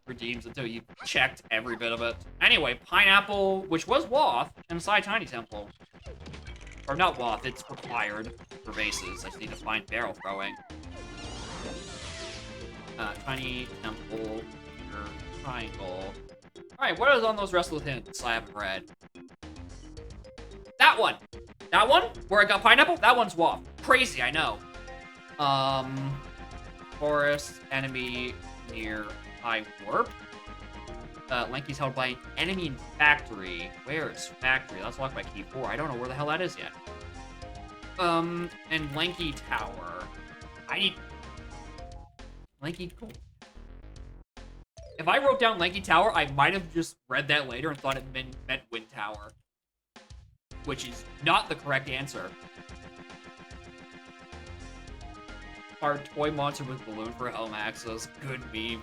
redeems until you've checked every bit of it. Anyway, Pineapple, which was Woth, and Sai Tiny Temple. Or not Woth, it's required for bases. I just need to find barrel throwing. Tiny Temple, Triangle. Alright, what is on those rest of the hints I haven't read? That one! That one? Where I got Pineapple? That one's Woth. Crazy, I know. Forest, enemy near high warp. Lanky's held by an enemy in factory. Where is factory? That's locked by key 4. I don't know where the hell that is yet. And Lanky Tower. I need... Lanky, cool. If I wrote down Lanky Tower, I might have just read that later and thought it meant Wind Tower. Which is not the correct answer. Our toy monster with balloon for Helm access. Good meme.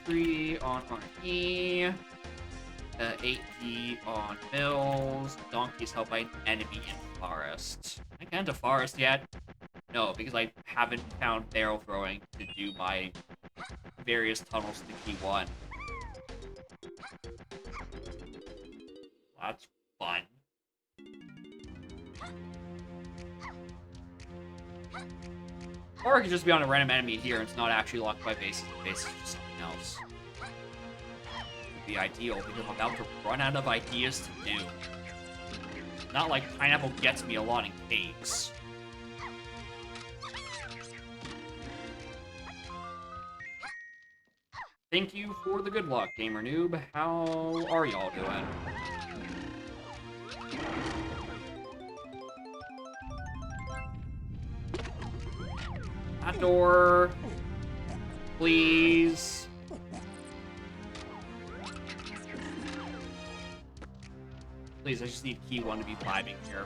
3 on RE. 8D on Mills. Donkey's held by an enemy in forest. Can I get into forest yet? No, because I haven't found barrel throwing to do my various tunnels to key 1. That's fun. Or it could just be on a random enemy here and it's not actually locked by bases. The base is just something else. Would be ideal because I'm about to run out of ideas to do. Not like Pineapple gets me a lot in caves. Thank you for the good luck, Gamer Noob. How are y'all doing? That door. Please. Please, I just need Key 1 to be vibing here.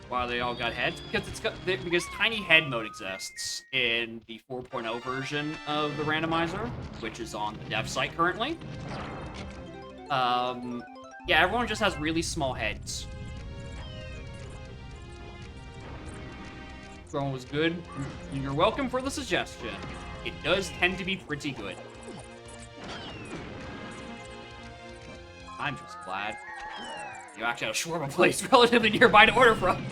While they all got heads, because Tiny Head mode exists in the 4.0 version of the randomizer, which is on the dev site currently. Yeah, everyone just has really small heads. Drone was good. You're welcome for the suggestion. It does tend to be pretty good. I'm just glad you actually have a shawarma place relatively nearby to order from.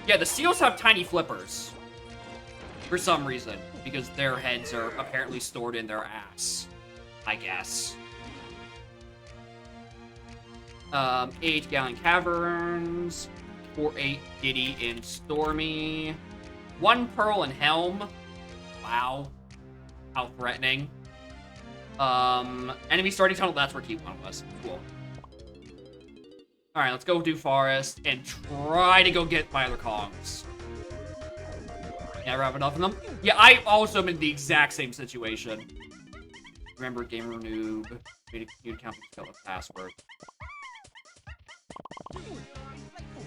Yeah, the seals have tiny flippers. For some reason. Because their heads are apparently stored in their ass. I guess. 8 Gallon Caverns. 4-8 Diddy and Stormy. 1 Pearl and Helm. Wow. How threatening. Enemy starting tunnel, that's where Key 1 was. Cool. Alright, let's go do Forest and try to go get my other Kongs. Never have enough of them. Yeah, I also am in the exact same situation. Remember, Gamer Noob made a computer account to fill a password.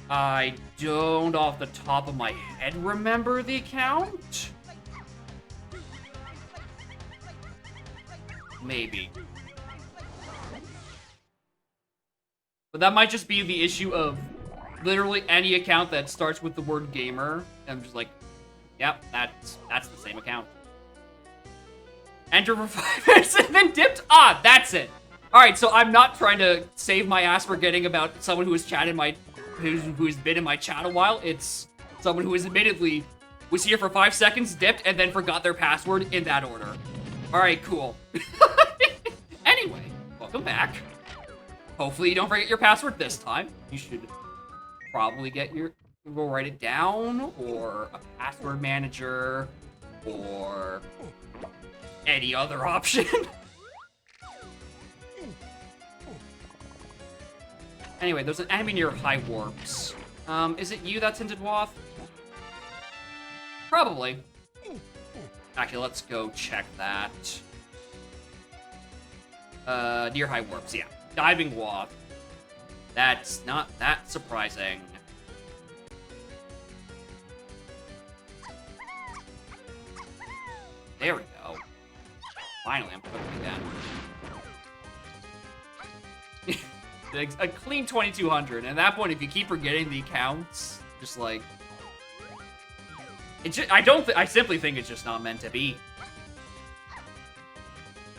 I don't, off the top of my head, remember the account. Maybe. But that might just be the issue of literally any account that starts with the word gamer. I'm just like, yep, that's the same account. Enter for 5 minutes and then dipped? Ah, that's it. Alright, so I'm not trying to save my ass forgetting about someone who has chatted who's been in my chat a while. It's someone who is admittedly was here for 5 seconds, dipped, and then forgot their password in that order. Alright, cool. Anyway, welcome back. Hopefully you don't forget your password this time. You should probably go write it down, or a password manager, or any other option. Anyway, there's an enemy near High Warps. Is it you that's into Dwath? Probably. Actually, let's go check that. Near High Warps, yeah. Diving Dwath. That's not that surprising. There we go. Finally, I'm cooking again. A clean 2200. And at that point, if you keep forgetting the accounts, just like... I simply think it's just not meant to be.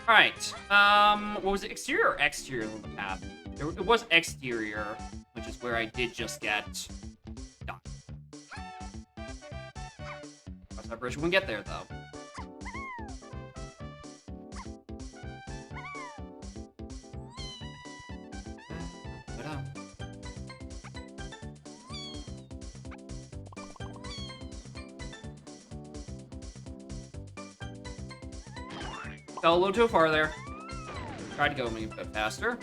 Alright, what was it? Exterior or exterior of the path? It was exterior, which is where I did just get done. Cross that bridge when we get there, though. Fell a little too far there. Tried to go a bit faster.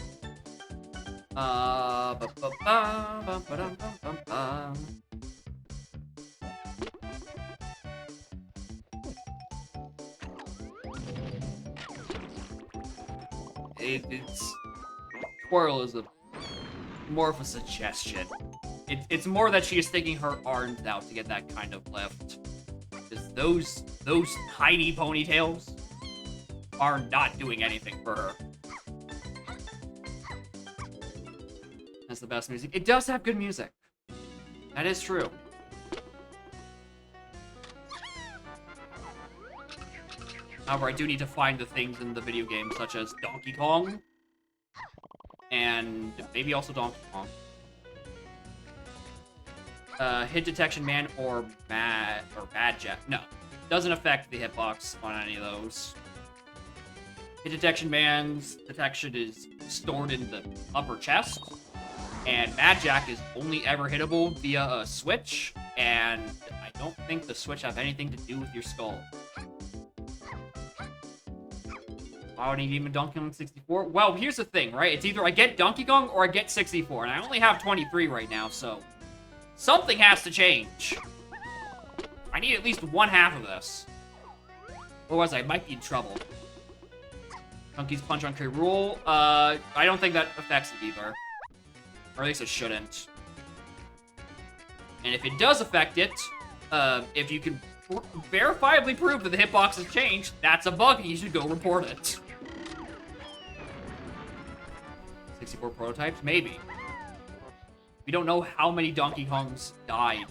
It's twirl is more of a suggestion. It's more that she is sticking her arms out to get that kind of lift. Because those tiny ponytails are not doing anything for her. That's the best music. It does have good music. That is true. However, I do need to find the things in the video game, such as Donkey Kong. And maybe also Donkey Kong. Hit detection man or Bad Jet. No. Doesn't affect the hitbox on any of those. Hit detection man's detection is stored in the upper chest, and Mad Jack is only ever hittable via a switch, and I don't think the switch have anything to do with your skull. Why would I need even Donkey Kong 64? Well, here's the thing, right? It's either I get Donkey Kong or I get 64, and I only have 23 right now, so something has to change. I need at least one half of this. Otherwise, I might be in trouble. Donkey's Punch on K. Rool. I don't think that affects it either. Or at least it shouldn't. And if it does affect it, if you can verifiably prove that the hitbox has changed, that's a bug and you should go report it. 64 prototypes? Maybe. We don't know how many Donkey Kongs died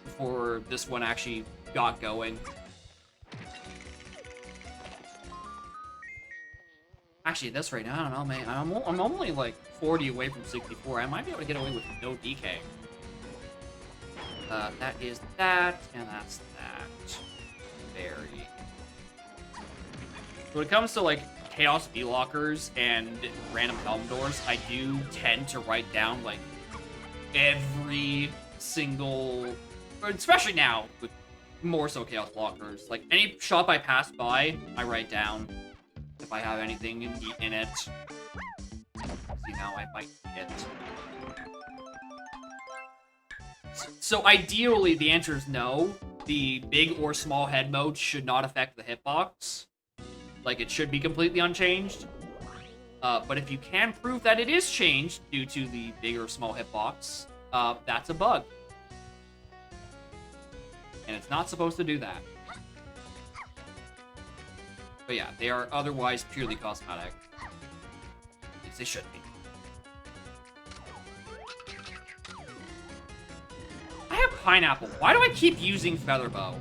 before this one actually got going. Actually, this right now, I don't know, man. I'm only like 40 away from 64. I might be able to get away with no DK. That is that, and that's that. Very. When it comes to like Chaos V-Lockers and random helm doors, I do tend to write down like every single, especially now with more so Chaos Blockers. Like any shop I pass by, I write down if I have anything in it. See, now I might get. So ideally, the answer is no. The big or small head mode should not affect the hitbox. Like, it should be completely unchanged. But if you can prove that it is changed due to the big or small hitbox, that's a bug. And it's not supposed to do that. But yeah, they are otherwise purely cosmetic. At least they should be. I have Pineapple. Why do I keep using Featherbow?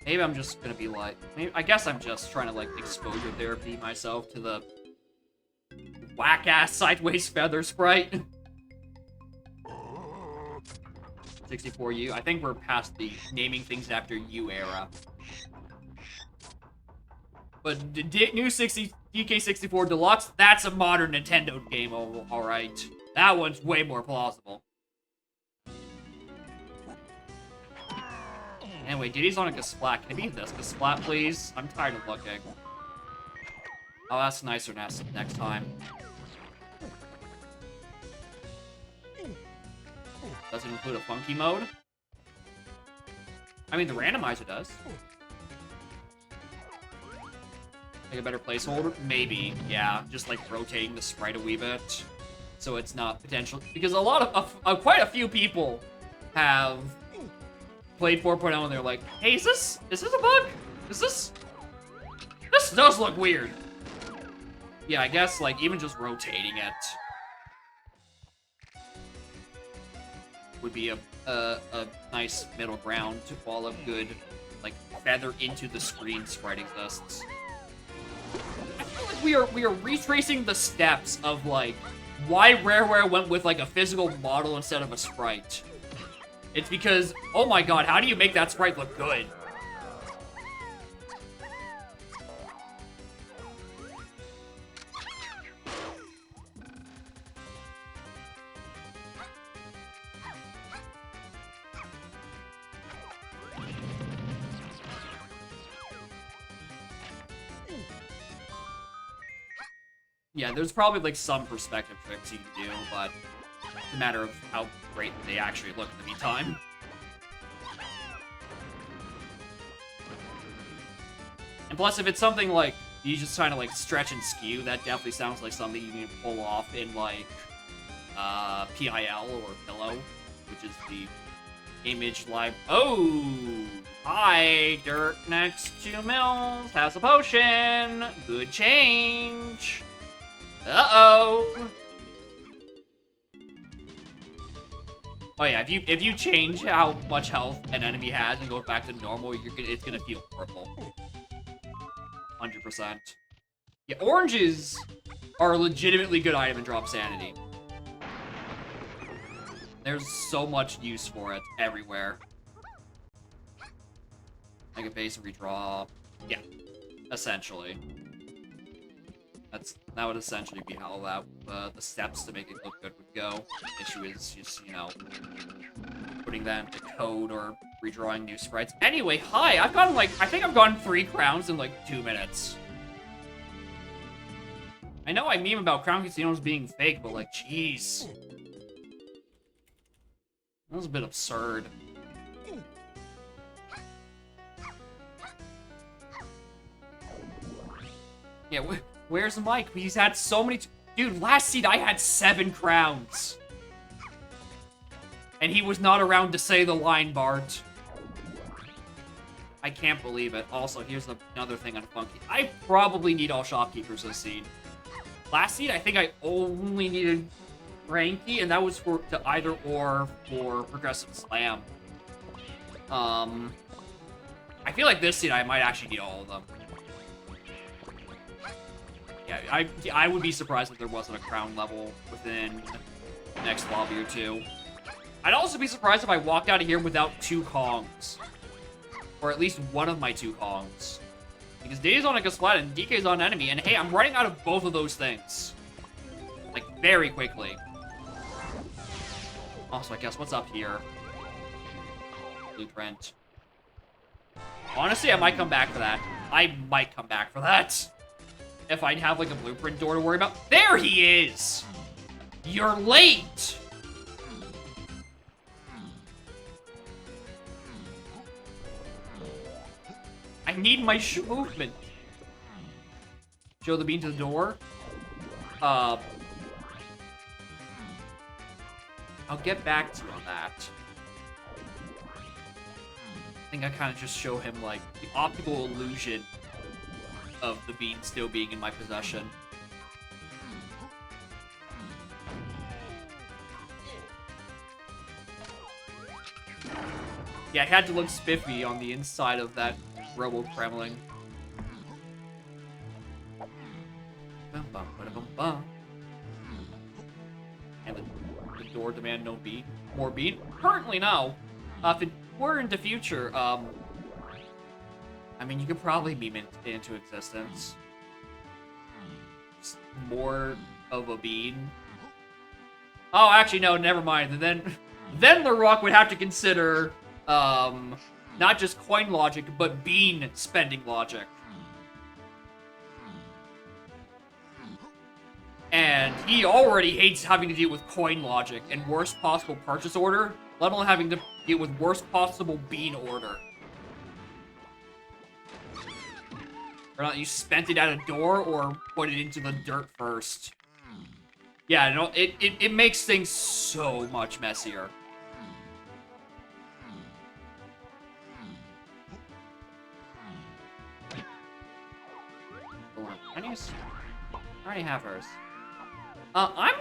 Maybe I'm just gonna be like... I guess I'm just trying to, like, exposure therapy myself to the whack-ass sideways feather sprite. 64U. I think we're past the naming things after you era. But new DK64 Deluxe, that's a modern Nintendo game, alright. That one's way more plausible. Anyway, Diddy's on a Gesplat. Can it be this Gesplat, please? I'm tired of looking. I'll ask nicer next time. Does it include a funky mode? I mean, the randomizer does. Like a better placeholder? Maybe, yeah. Just like rotating the sprite a wee bit. So it's not potential. Because a lot of quite a few people have played 4.0 and they're like, hey, is this a bug? This does look weird. Yeah, I guess like even just rotating it would be a nice middle ground to while a good like feather into the screen sprite exists. I feel like we are retracing the steps of like why Rareware went with like a physical model instead of a sprite. It's because, oh my god, how do you make that sprite look good? Yeah, there's probably like some perspective tricks you can do, but it's a matter of how great they actually look in the meantime. And plus, if it's something like you just trying to like stretch and skew, that definitely sounds like something you can pull off in like PIL or Pillow, which is the image live. Oh, hi, Dirt next to Mills has a potion. Good change. Uh-oh. Oh yeah, if you change how much health an enemy has and go back to normal, it's gonna feel horrible. 100%. Yeah, oranges are a legitimately good item in Drop Sanity. There's so much use for it everywhere. Like a base and redraw. Yeah, essentially. That would essentially be how that the steps to make it look good would go. The issue is just, you know, putting that into code or redrawing new sprites. Anyway, hi, I've gotten like, I think I've gotten 3 crowns in like 2 minutes. I know I meme about Crown Casinos being fake, but like, jeez. That was a bit absurd. Yeah, where's Mike? He's had so many... Dude, last seed I had 7 crowns. And he was not around to say the line, Bart. I can't believe it. Also, here's another thing on Funky. I probably need all shopkeepers this seed. Last seed, I think I only needed Frankie, and that was for to either or for Progressive Slam. I feel like this seed I might actually need all of them. Yeah, I would be surprised if there wasn't a crown level within the next lobby or two. I'd also be surprised if I walked out of here without 2 Kongs. Or at least one of my 2 Kongs. Because Day's on a Gaslat and DK's on an enemy, and hey, I'm running out of both of those things. Like, very quickly. Also, I guess what's up here? Blueprint. Honestly, I might come back for that. I might come back for that. If I'd have, like, a blueprint door to worry about. There he is! You're late! I need my movement. Show the bean to the door. I'll get back to you on that. I think I kind of just show him, like, the optical illusion of the bean still being in my possession. Yeah, I had to look spiffy on the inside of that Robo Kremling. And the door demand no beat. More beat? Currently, no. If it were into future, I mean, you could probably beam it into existence. Just more of a bean. Oh, actually, no, never mind. Then the Rock would have to consider, not just coin logic, but bean spending logic. And he already hates having to deal with coin logic and worst possible purchase order, let alone having to deal with worst possible bean order. Or not, you spent it at a door or put it into the dirt first. Yeah, no, it makes things so much messier. Pennies? I already have hers. I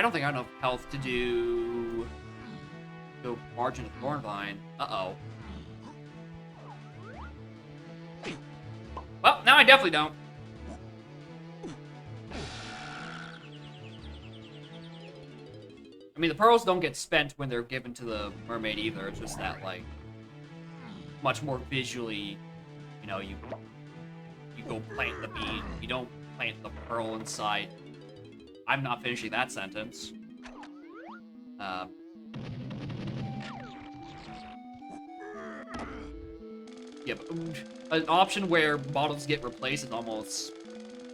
don't think I have enough health to go Margin of Thornvine. Uh-oh. Well, now I definitely don't. I mean, the pearls don't get spent when they're given to the mermaid either. It's just that, like, much more visually, you know, you go plant the bean. You don't plant the pearl inside. I'm not finishing that sentence. Yeah, but an option where models get replaced is almost...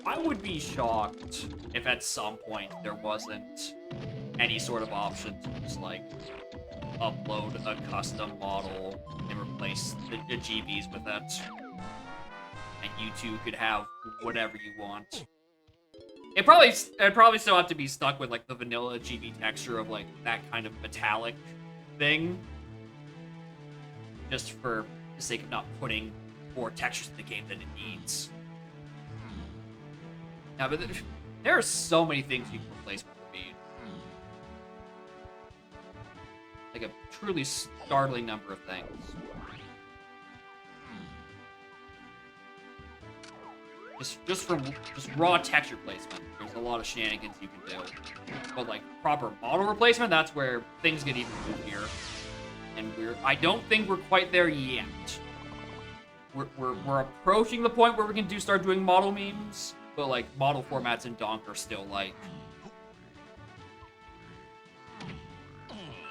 I would be shocked if at some point there wasn't any sort of option to just, like, upload a custom model and replace the GBs with it. And you two could have whatever you want. It'd probably still have to be stuck with, like, the vanilla GB texture of, like, that kind of metallic thing. Just for the sake of not putting more textures in the game than it needs. Now, but there are so many things you can replace with the bean. Like a truly startling number of things. Just raw texture placement, there's a lot of shenanigans you can do. But like proper model replacement, that's where things get even goofier. And I don't think we're quite there yet. We're approaching the point where we can start doing model memes, but like model formats in Donk are still like,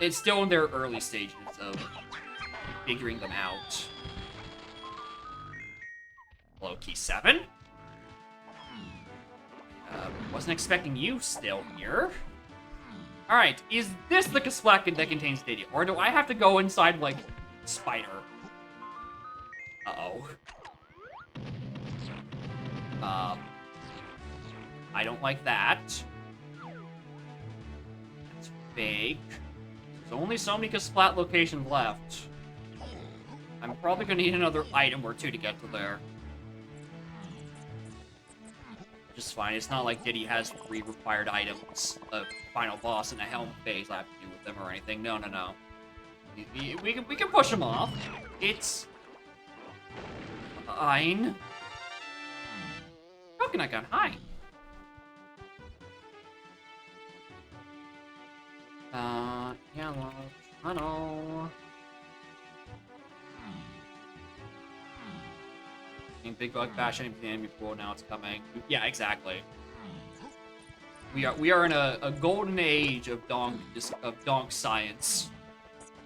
it's still in their early stages of figuring them out. Hello, Key 7? Wasn't expecting you still here. Alright, is this the Kasplat that contains Diddy? Or do I have to go inside, like, Spider? Uh-oh. I don't like that. That's fake. There's only so many Kasplat locations left. I'm probably gonna need another item or two to get to there. Just fine. It's not like Diddy has 3 required items, a final boss, and a helm phase I have to do with them or anything. No, no, no. We can push him off. It's fine. How can I get high? Yellow tunnel. Big Bug Bash anything the enemy pool, now it's coming. Yeah, exactly. We are in a golden age of donk science,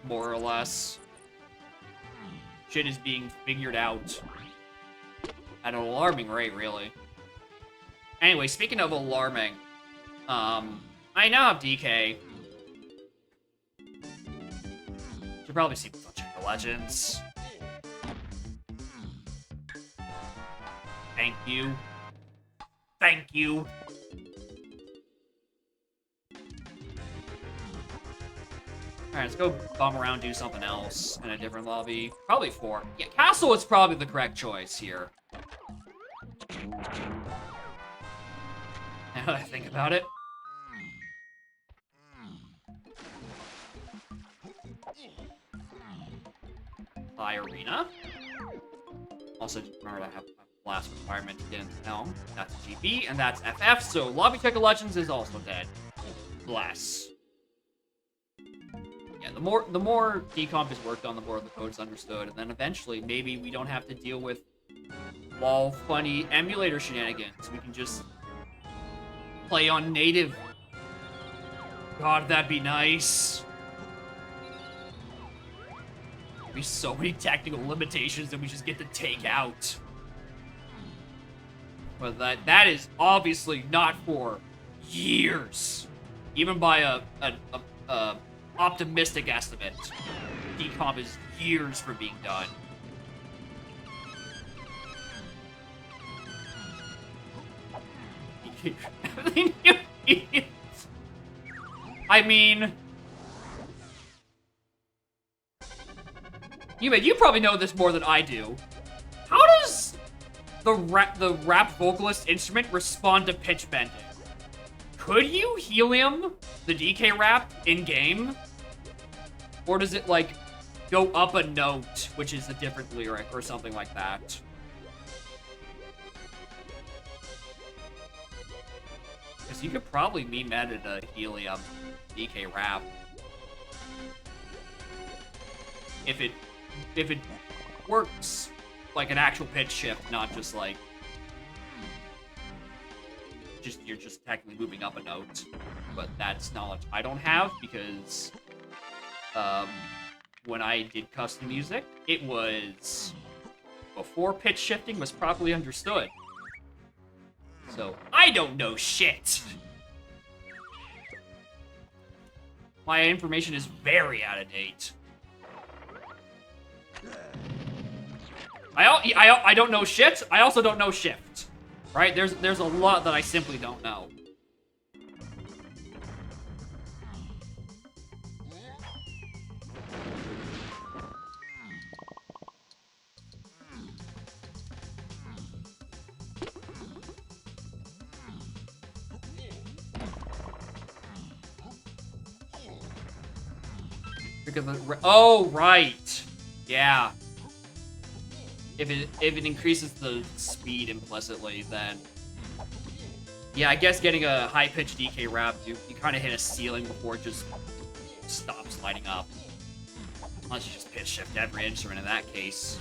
more or less. Shit is being figured out at an alarming rate, really. Anyway, speaking of alarming, I now have DK. Should probably see Check the Legends. Thank you. Thank you. Alright, let's go bum around, do something else in a different lobby. Probably 4. Yeah, Castle is probably the correct choice here. Now that I think about it. High Arena. Also, remember I have a last requirement to get into Helm. That's GB, and that's FF, so Lobby Check of Legends is also dead. Bless. Yeah, the more decomp is worked on, the more the code's understood, and then eventually, maybe we don't have to deal with lol funny emulator shenanigans. We can just play on native. God, that'd be nice. There'd be so many technical limitations that we just get to take out. But that is obviously not for years. Even by a optimistic estimate, decomp is years from being done. I mean, you probably know this more than I do. How does the rap vocalist instrument respond to pitch bending? Could you helium the DK rap in game? Or does it, like, go up a note, which is a different lyric or something like that? Because you could probably meme edit a helium DK rap. If it works like an actual pitch shift, not just like you're just technically moving up a note. But that's knowledge I don't have because when I did custom music, it was before pitch shifting was properly understood. So I don't know shit. My information is very out of date. I don't know shit. I also don't know shift. Right? There's a lot that I simply don't know. Oh, right. Yeah. If it increases the speed implicitly, then yeah, I guess getting a high-pitched DK rap, you kind of hit a ceiling before it just stops lighting up. Unless you just pitch shift every instrument. In that case,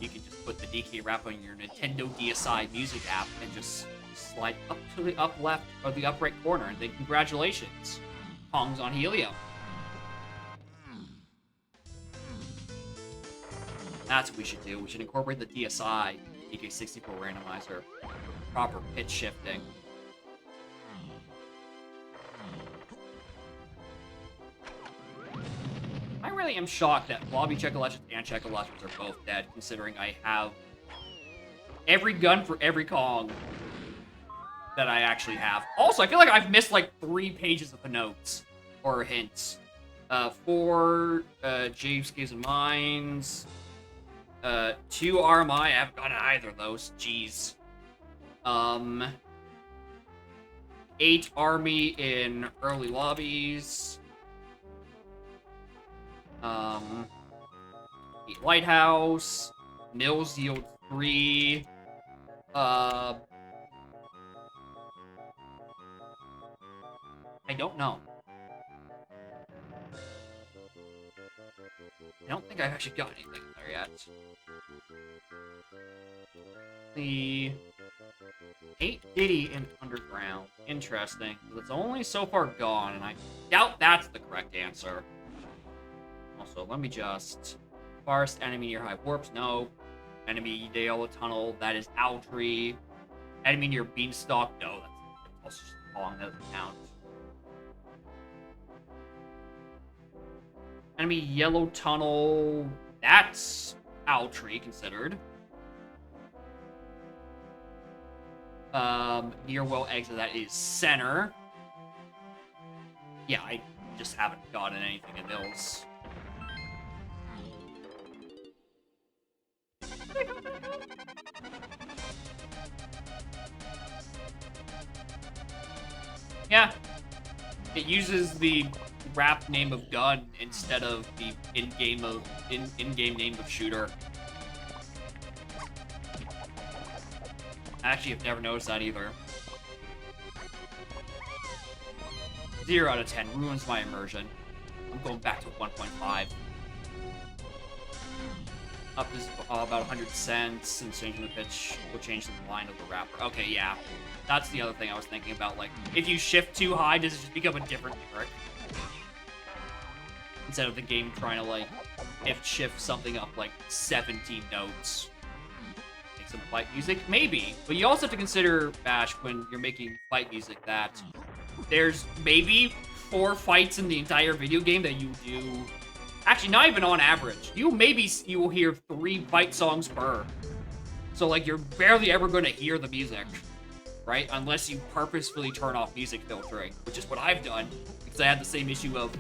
you can just put the DK rap on your Nintendo DSi music app and just slide up to the up left or the up right corner, and then congratulations, Pong's on helium. That's what we should do. We should incorporate the DSi DK64 randomizer for proper pitch shifting. am shocked that Lobby Check-a-Lashes and Check-a-Lashes are both dead, considering I have every gun for every Kong that I actually have. Also, I feel like I've missed like 3 pages of the notes or hints. 4 James Caves and Mines. 2 RMI. I haven't gotten either of those. Jeez. 8 Army in early lobbies. 8 Lighthouse. Mills Yield 3. I don't know. I don't think I've actually got anything there yet. The 8 Diddy in Underground. Interesting. It's only so far gone, and I doubt that's the correct answer. Also, let me just... Forest, enemy near high warps, no. Enemy Dale Tunnel, that is Owltree. Enemy near Beanstalk, no. That's also just long, that doesn't count. Enemy Yellow Tunnel, that's Owltree considered. Near Well Exit, that is Center. Yeah, I just haven't gotten anything in those. Yeah. It uses the rap name of gun instead of the in-game name of shooter. Actually, I've never noticed that either. 0 out of 10 ruins my immersion. I'm going back to 1.5. Up is about 100 cents, and changing the pitch will change the line of the rapper. Okay, yeah. That's the other thing I was thinking about. Like, if you shift too high, does it just become a different lyric? Instead of the game trying to, like, if shift something up, like, 17 notes. Make some fight music? Maybe. But you also have to consider, Bash, when you're making fight music, that there's maybe 4 fights in the entire video game that you do... Actually, not even on average. You will hear 3 fight songs per. So, like, you're barely ever going to hear the music, right? Unless you purposefully turn off music filtering, which is what I've done, because I had the same issue of,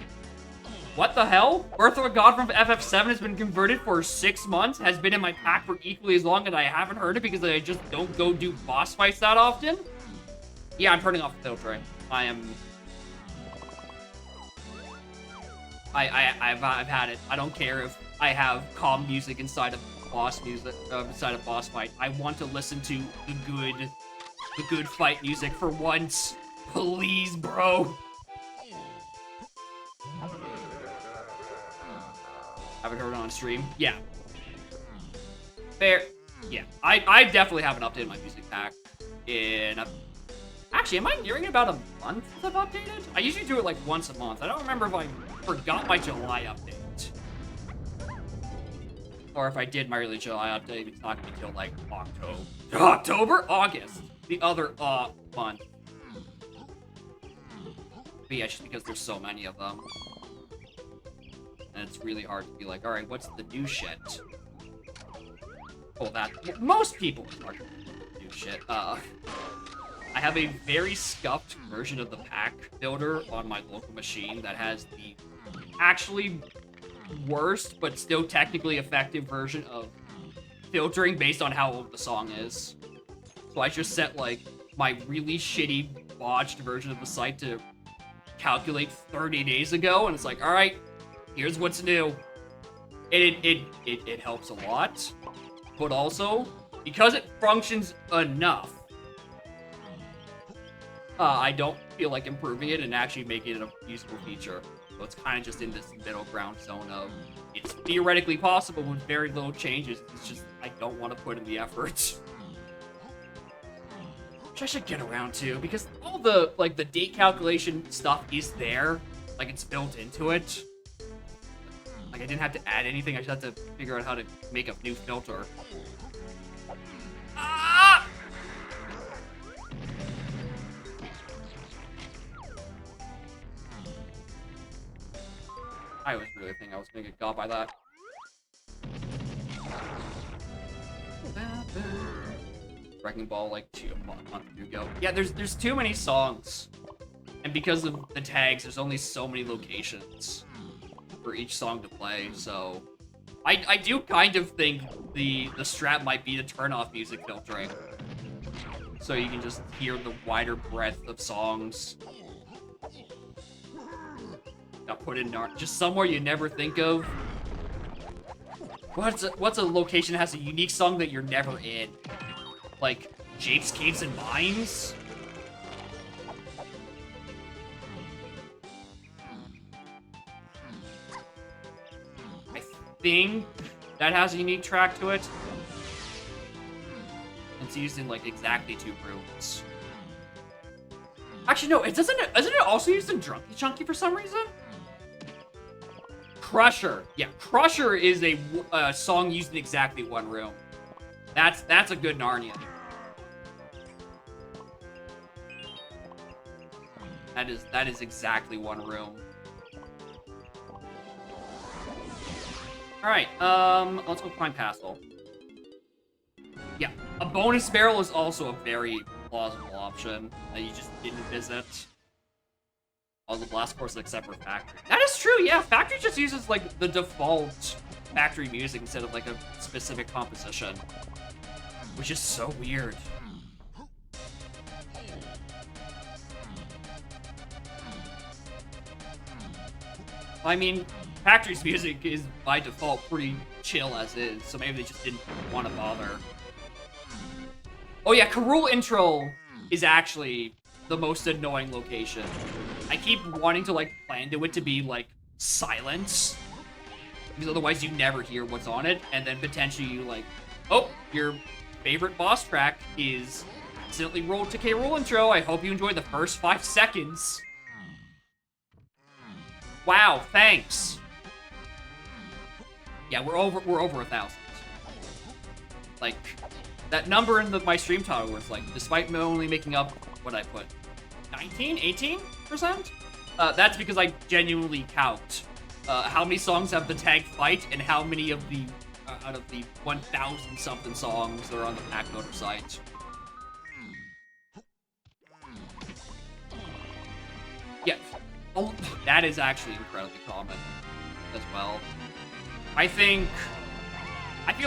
what the hell? Birth of a God from FF7 has been converted for 6 months, has been in my pack for equally as long, and I haven't heard it because I just don't go do boss fights that often? Yeah, I'm turning off the filtering. I've had it. I don't care if I have calm music inside of boss fight. I want to listen to the good fight music for once. Please, bro. Haven't heard it on stream. Yeah. Fair. Yeah. I definitely haven't updated my music pack in Actually, am I nearing about a month since I've updated? I usually do it like once a month. I don't remember if I forgot my July update. Or if I did my early July update, it's not gonna be till like October? August. The other month. But yeah, just because there's so many of them. And it's really hard to be like, alright, what's the new shit? Oh, that. Most people are new shit. I have a very scuffed version of the pack builder on my local machine that has the actually worst, but still technically effective version of filtering based on how old the song is. So I just set, like, my really shitty, botched version of the site to calculate 30 days ago, and it's like, alright, here's what's new. It helps a lot, but also, because it functions enough, I don't feel like improving it and actually making it a useful feature. So it's kind of just in this middle ground zone of, it's theoretically possible with very little changes. It's just, I don't want to put in the effort. Which I should get around to, because all the, like, the date calculation stuff is there. Like, it's built into it. Like, I didn't have to add anything. I just had to figure out how to make a new filter. Ah! I was really thinking I was gonna get got by that. Wrecking Ball like a month or two ago. Yeah, there's too many songs. And because of the tags, there's only so many locations for each song to play, so I do kind of think the strat might be to turn off music filtering. So you can just hear the wider breadth of songs. Now put in just somewhere you never think of. What's a location that has a unique song that you're never in? Like Japes, Caves, and Mines? I think that has a unique track to it. It's used in like exactly 2 rooms. Actually, no, isn't it also used in Drunky Chunky for some reason? Crusher. Yeah, Crusher is a song used in exactly 1 room. That's a good Narnia. That is exactly 1 room. All right, let's go climb Castle. Yeah, a bonus barrel is also a very plausible option that you just didn't visit. All the blast courses except for Factory. That is true, yeah. Factory just uses like the default Factory music instead of like a specific composition, which is so weird. I mean, Factory's music is by default pretty chill as is, so maybe they just didn't want to bother. Oh yeah, K. Rool intro is actually the most annoying location. I keep wanting to like plan to it to be like silence, because otherwise you never hear what's on it, and then potentially you like, oh, your favorite boss track is accidentally rolled to K. Rool intro. I hope you enjoy the first 5 seconds. Wow, thanks. Yeah, we're over 1,000. Like, that number in my stream title was like, despite me only making up what I put, 19, 18%? That's because I genuinely count how many songs have the tag fight and how many of the out of the 1,000 something songs that are on the pack voter site. Yeah, oh, that is actually incredibly common as well. I feel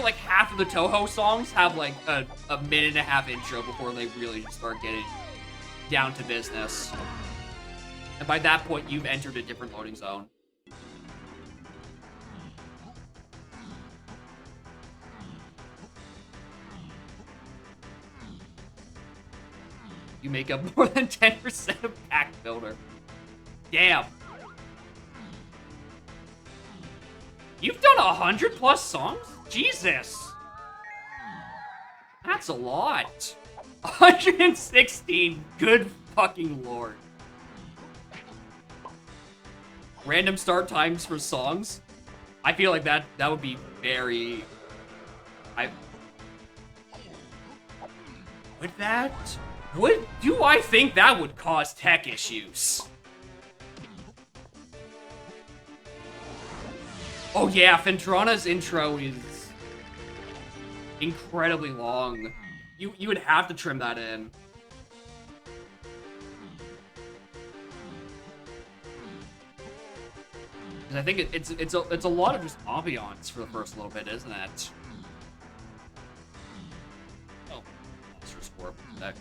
like half of the Touhou songs have like a minute and a half intro before they really start getting down to business. And by that point, you've entered a different loading zone. You make up more than 10% of pack builder. Damn. You've done 100+ songs? Jesus. That's a lot. 116. Good fucking lord. Random start times for songs? I feel like that would be very... Do I think that would cause tech issues? Oh yeah, Fentrana's intro is incredibly long. You would have to trim that in. Because I think it's a lot of just ambiance for the first little bit, isn't it? Oh, monster score deck.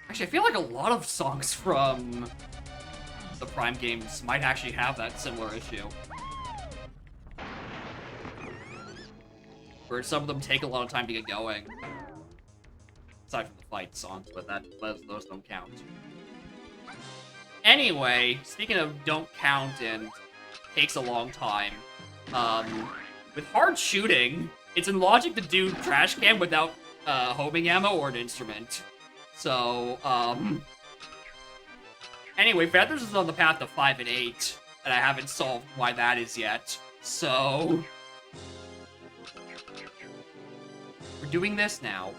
Actually, I feel like a lot of songs from the Prime games might actually have that similar issue. Where some of them take a lot of time to get going. Aside from the fight songs, but those don't count. Anyway, speaking of don't count and takes a long time, with hard shooting, it's in logic to do trash can without homing ammo or an instrument. So, anyway, Feathers is on the path to 5 and 8, and I haven't solved why that is yet. So, we're doing this now.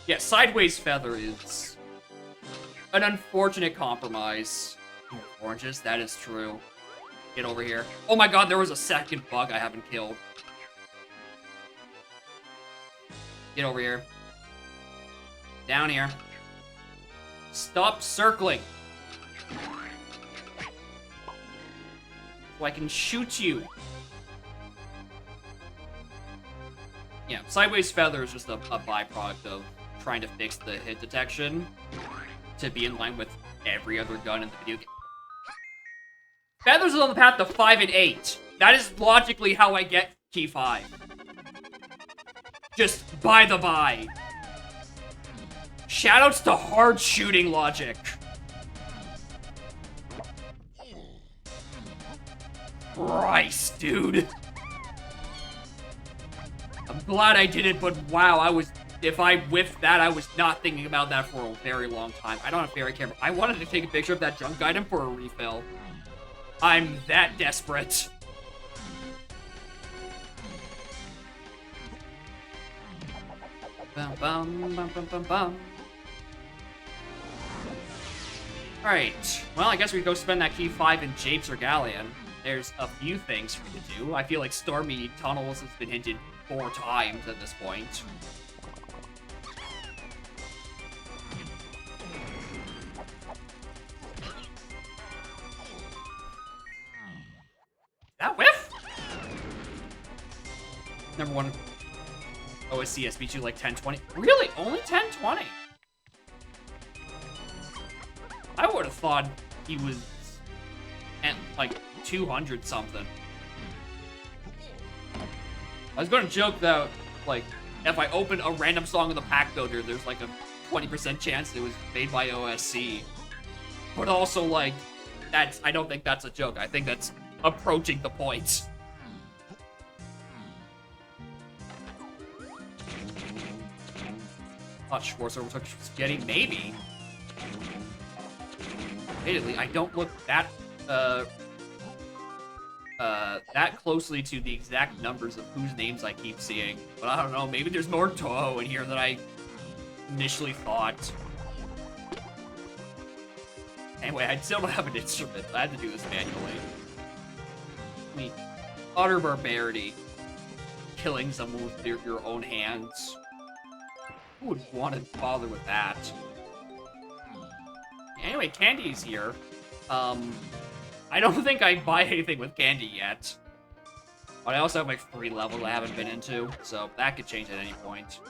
Yeah, Sideways Feather is an unfortunate compromise. Oranges, that is true. Get over here. Oh my god, there was a second bug I haven't killed. Get over here. Down here. Stop circling. So I can shoot you. Yeah, Sideways Feather is just a byproduct of trying to fix the hit detection to be in line with every other gun in the video game. Feathers is on the path to 5 and 8. That is logically how I get key 5. Just by the by. Shoutouts to hard shooting logic. Christ, dude. I'm glad I did it, but wow, if I whiffed that, I was not thinking about that for a very long time. I don't have fairy camera. I wanted to take a picture of that junk item for a refill. I'm that desperate. Bum, bum, bum, bum, bum, bum. Alright, well, I guess we go spend that key 5 in Japes or Galleon. There's a few things for you to do. I feel like Stormy Tunnels has been hinted 4 times at this point. That whiff? Number 1 OSC SB2 like 1020. Really? Only 1020? I would have thought he was at like 200 something. I was going to joke that, like, if I open a random song in the pack builder, there's like a 20% chance it was made by OSC. But also, like, I don't think that's a joke. I think that's approaching the point. Not Schwarzer, we're talking spaghetti, maybe. Admittedly, I don't look that closely to the exact numbers of whose names I keep seeing. But I don't know, maybe there's more Toho in here than I initially thought. Anyway, I still don't have an instrument. I had to do this manually. I mean, utter barbarity. Killing someone with your own hands. Who would want to bother with that? Anyway, Candy's here. I don't think I buy anything with Candy yet. But I also have like 3 levels I haven't been into, so that could change at any point.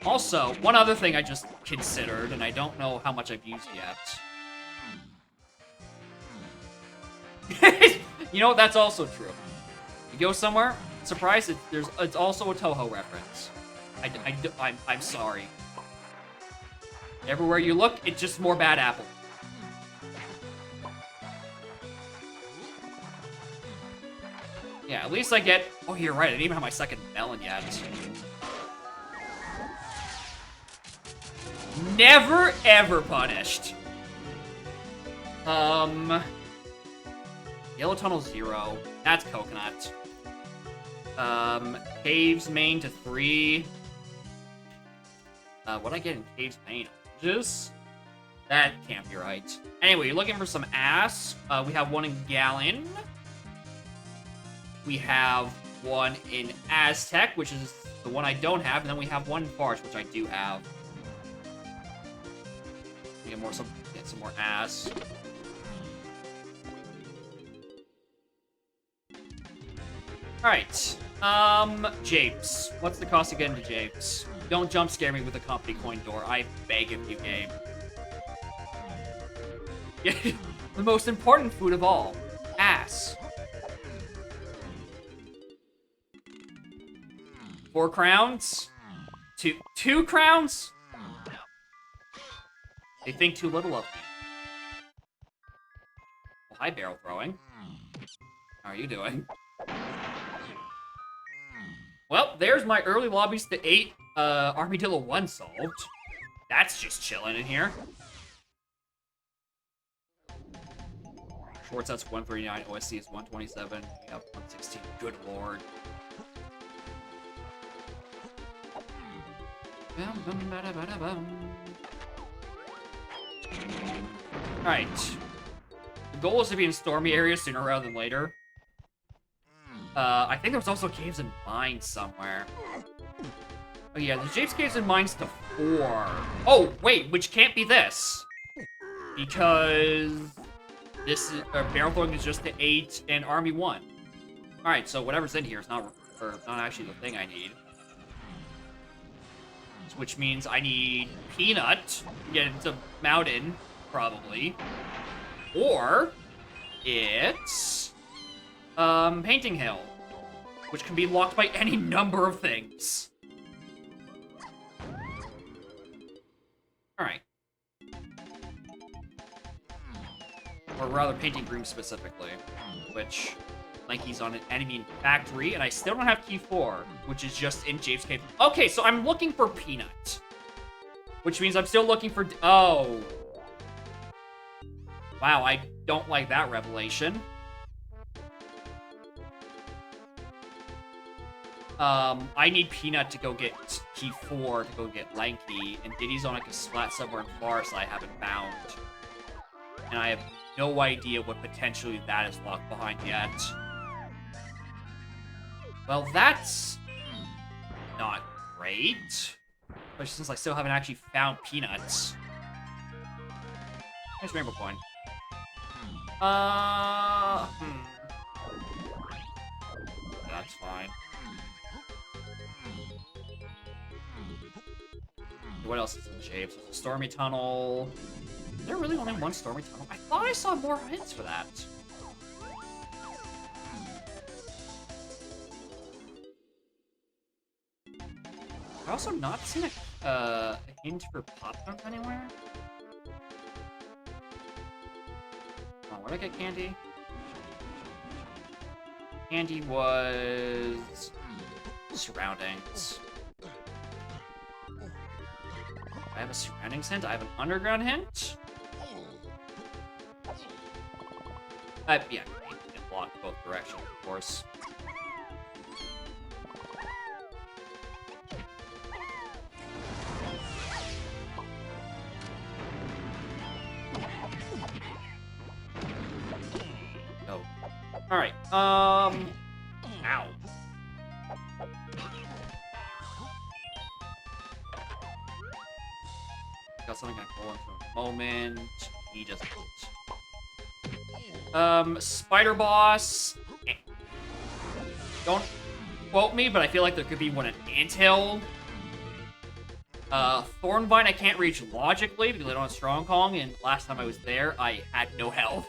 Also, one other thing I just considered, and I don't know how much I've used yet. You know, that's also true. You go somewhere, surprise, it's also a Toho reference. I'm sorry. Everywhere you look, it's just more bad apple. Yeah, at least I get... Oh, you're right, I didn't even have my second melon yet. Never, ever punished. Yellow Tunnel 0. That's Coconut. Caves main to 3. What'd I get in Caves main? Just that can't be right. Anyway, you're looking for some ass. We have one in Galleon. We have one in Aztec, which is the one I don't have, and then we have one in Farce, which I do have. We get some more ass. Alright. Japes. What's the cost of getting to Japes? Don't jump scare me with a company coin door. I beg of you, game. The most important food of all. Ass. 4 crowns? 2 crowns? They think too little of me. Well, hi, barrel throwing. How are you doing? Well, there's my early lobbies to 8 Armadillo 1 solved. That's just chilling in here. Short set's 139, OSC is 127, we have 116. Good lord. Alright. The goal is to be in stormy areas sooner rather than later. I think there was also caves and mines somewhere. Oh yeah, the Japes caves and mines to 4. Oh, wait, which can't be this. Because this is, barrel throwing is just to 8 and army 1. Alright, so whatever's in here is not actually the thing I need. Which means I need Peanut to get into Mountain, probably. Or it's Painting Hill, which can be locked by any number of things. Alright. Or rather, Painting Room specifically, which Lanky's on an enemy in Factory, and I still don't have key 4, which is just in Japes Cave. Okay, so I'm looking for Peanut, which means I'm still looking for... Oh. Wow, I don't like that revelation. I need Peanut to go get key 4 to go get Lanky, and Diddy's on like a splat somewhere in Forest I haven't found. And I have no idea what potentially that is locked behind yet. Well, that's not great. Especially since I still haven't actually found Peanuts. Here's Rainbow Coin. That's fine. What else is in Japes? There's a Stormy Tunnel. Is there really only one Stormy Tunnel? I thought I saw more hints for that. I also not seen a hint for Pop Jump anywhere. Oh, where'd I get Candy? Candy was... Surroundings. I have a surroundings hint. I have an underground hint. Yeah, it can block both directions, of course. Oh. Alright, ow. Got something I can go into a moment. He doesn't. Spider Boss. Don't quote me, but I feel like there could be one at Anthill. Thornvine I can't reach logically because I don't have Strong Kong, and last time I was there, I had no health.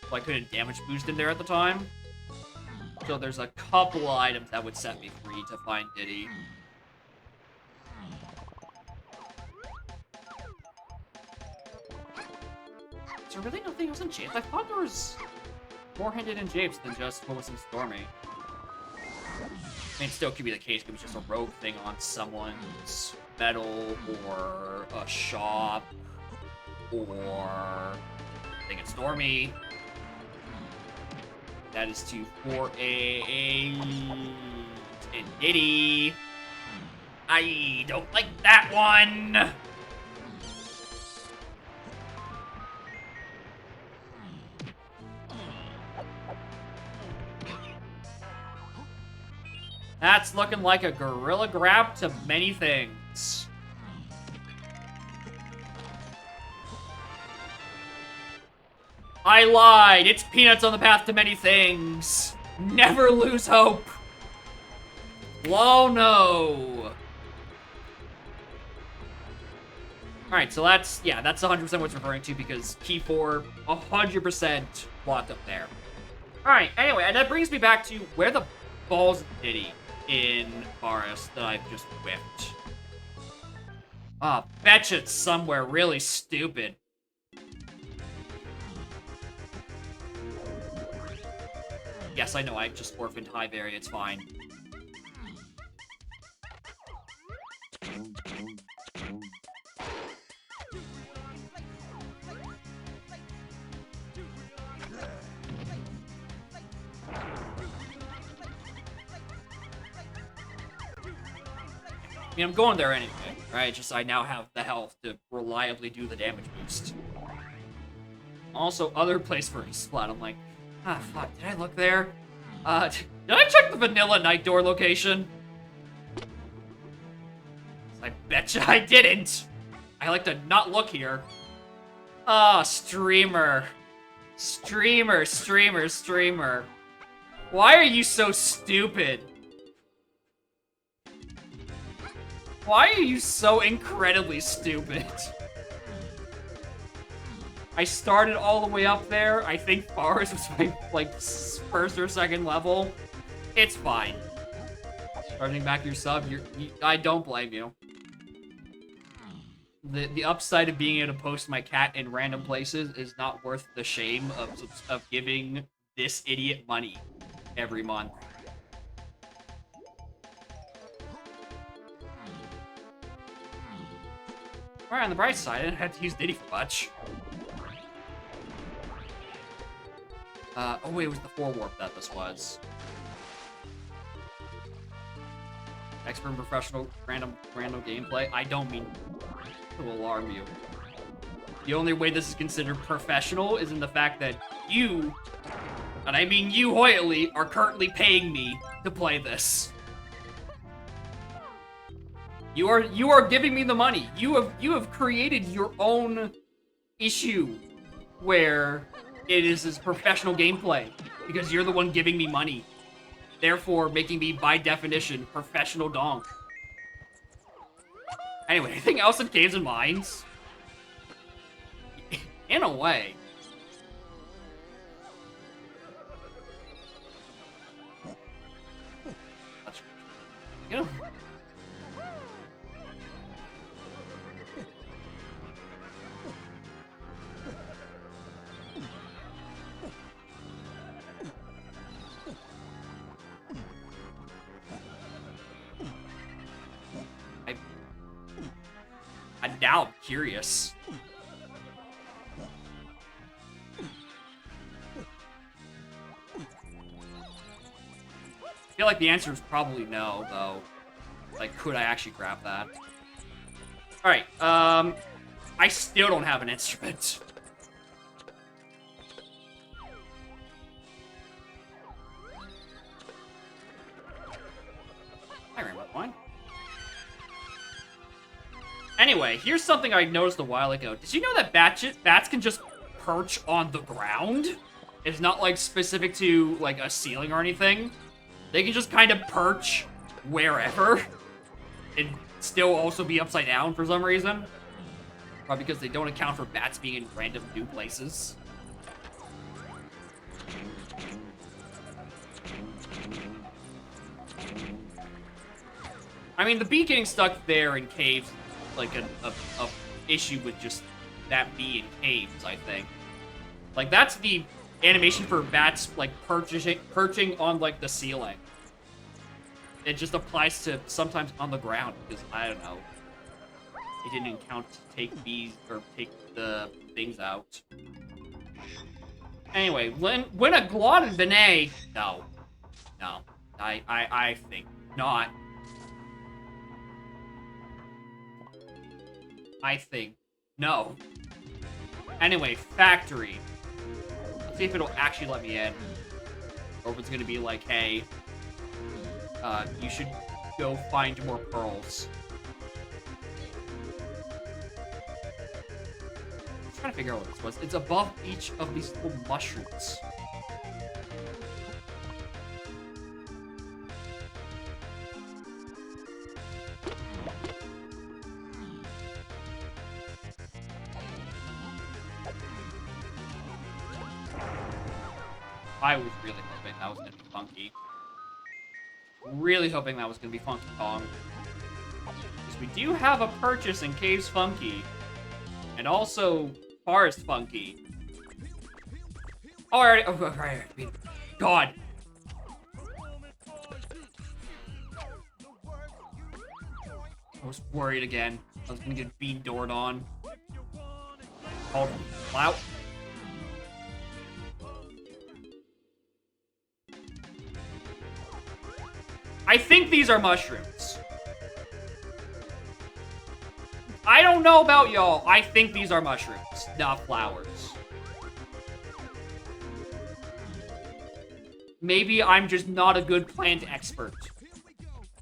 So I couldn't damage boost in there at the time. So there's a couple of items that would set me free to find Diddy. Is there really nothing else in Japes? I thought there was more hinted in Japes than just what was in Stormy. I mean, it still could be the case. It was just a rogue thing on someone's metal, or a shop, or a thing in Stormy. That is to 4A and Diddy. I don't like that one. That's looking like a gorilla grab to many things. I lied. It's Peanuts on the path to many things. Never lose hope. Oh no. Alright, so that's 100% what it's referring to because key 4, 100% locked up there. Alright, anyway, and that brings me back to where the balls Diddy in Forest that I've just whipped. Ah, betcha it's somewhere really stupid. Yes, I know, I just orphaned Hiveria, it's fine. I mean, I'm going there anyway. Right, just I now have the health to reliably do the damage boost. Also, other place for a splat. I'm like, ah, fuck, did I look there? Did I check the vanilla night door location? I betcha I didn't. I like to not look here. Ah, streamer. Streamer, streamer, streamer. Why are you so stupid? Why are you so incredibly stupid? I started all the way up there. I think Forest was my, like, first or second level. It's fine. Starting back your sub, I don't blame you. The upside of being able to post my cat in random places is not worth the shame of giving this idiot money every month. Alright, on the bright side, I didn't have to use Diddy for much. Oh wait, it was the 4-warp that this was. Expert and professional random gameplay. I don't mean to alarm you. The only way this is considered professional is in the fact that you, and I mean you, Hoytly, are currently paying me to play this. You are giving me the money. You have created your own issue where it is this professional gameplay because you're the one giving me money. Therefore, making me, by definition, professional donk. Anyway, anything else in Caves and Mines? In a way. You know, I'm now curious. I feel like the answer is probably no, though. Like, could I actually grab that? Alright, I still don't have an instrument. I remember one. Anyway, here's something I noticed a while ago. Did you know that bats can just perch on the ground? It's not, like, specific to, like, a ceiling or anything. They can just kind of perch wherever and still also be upside down for some reason. Probably because they don't account for bats being in random new places. I mean, the bee getting stuck there in caves, like a issue with just that bee in caves, I think. Like, that's the animation for bats, like, perching on, like, the ceiling. It just applies to sometimes on the ground, because, I don't know. It didn't count to take bees, or take the things out. Anyway, when a Glot and Vinay... No. No. I think not. I think no. Anyway, factory. Let's see if it'll actually let me in. Or if it's gonna be like, hey, you should go find more pearls. I'm trying to figure out what this was. It's above each of these little mushrooms. I was really hoping that was gonna be funky. Really hoping that was gonna be Funky Kong. Because we do have a purchase in Caves Funky. And also Forest Funky. Oh, alright. Oh, right. God. I was worried again. I was gonna get bean doored on. Hold on. Wow. I think these are mushrooms. I don't know about y'all. I think these are mushrooms, not flowers. Maybe I'm just not a good plant expert.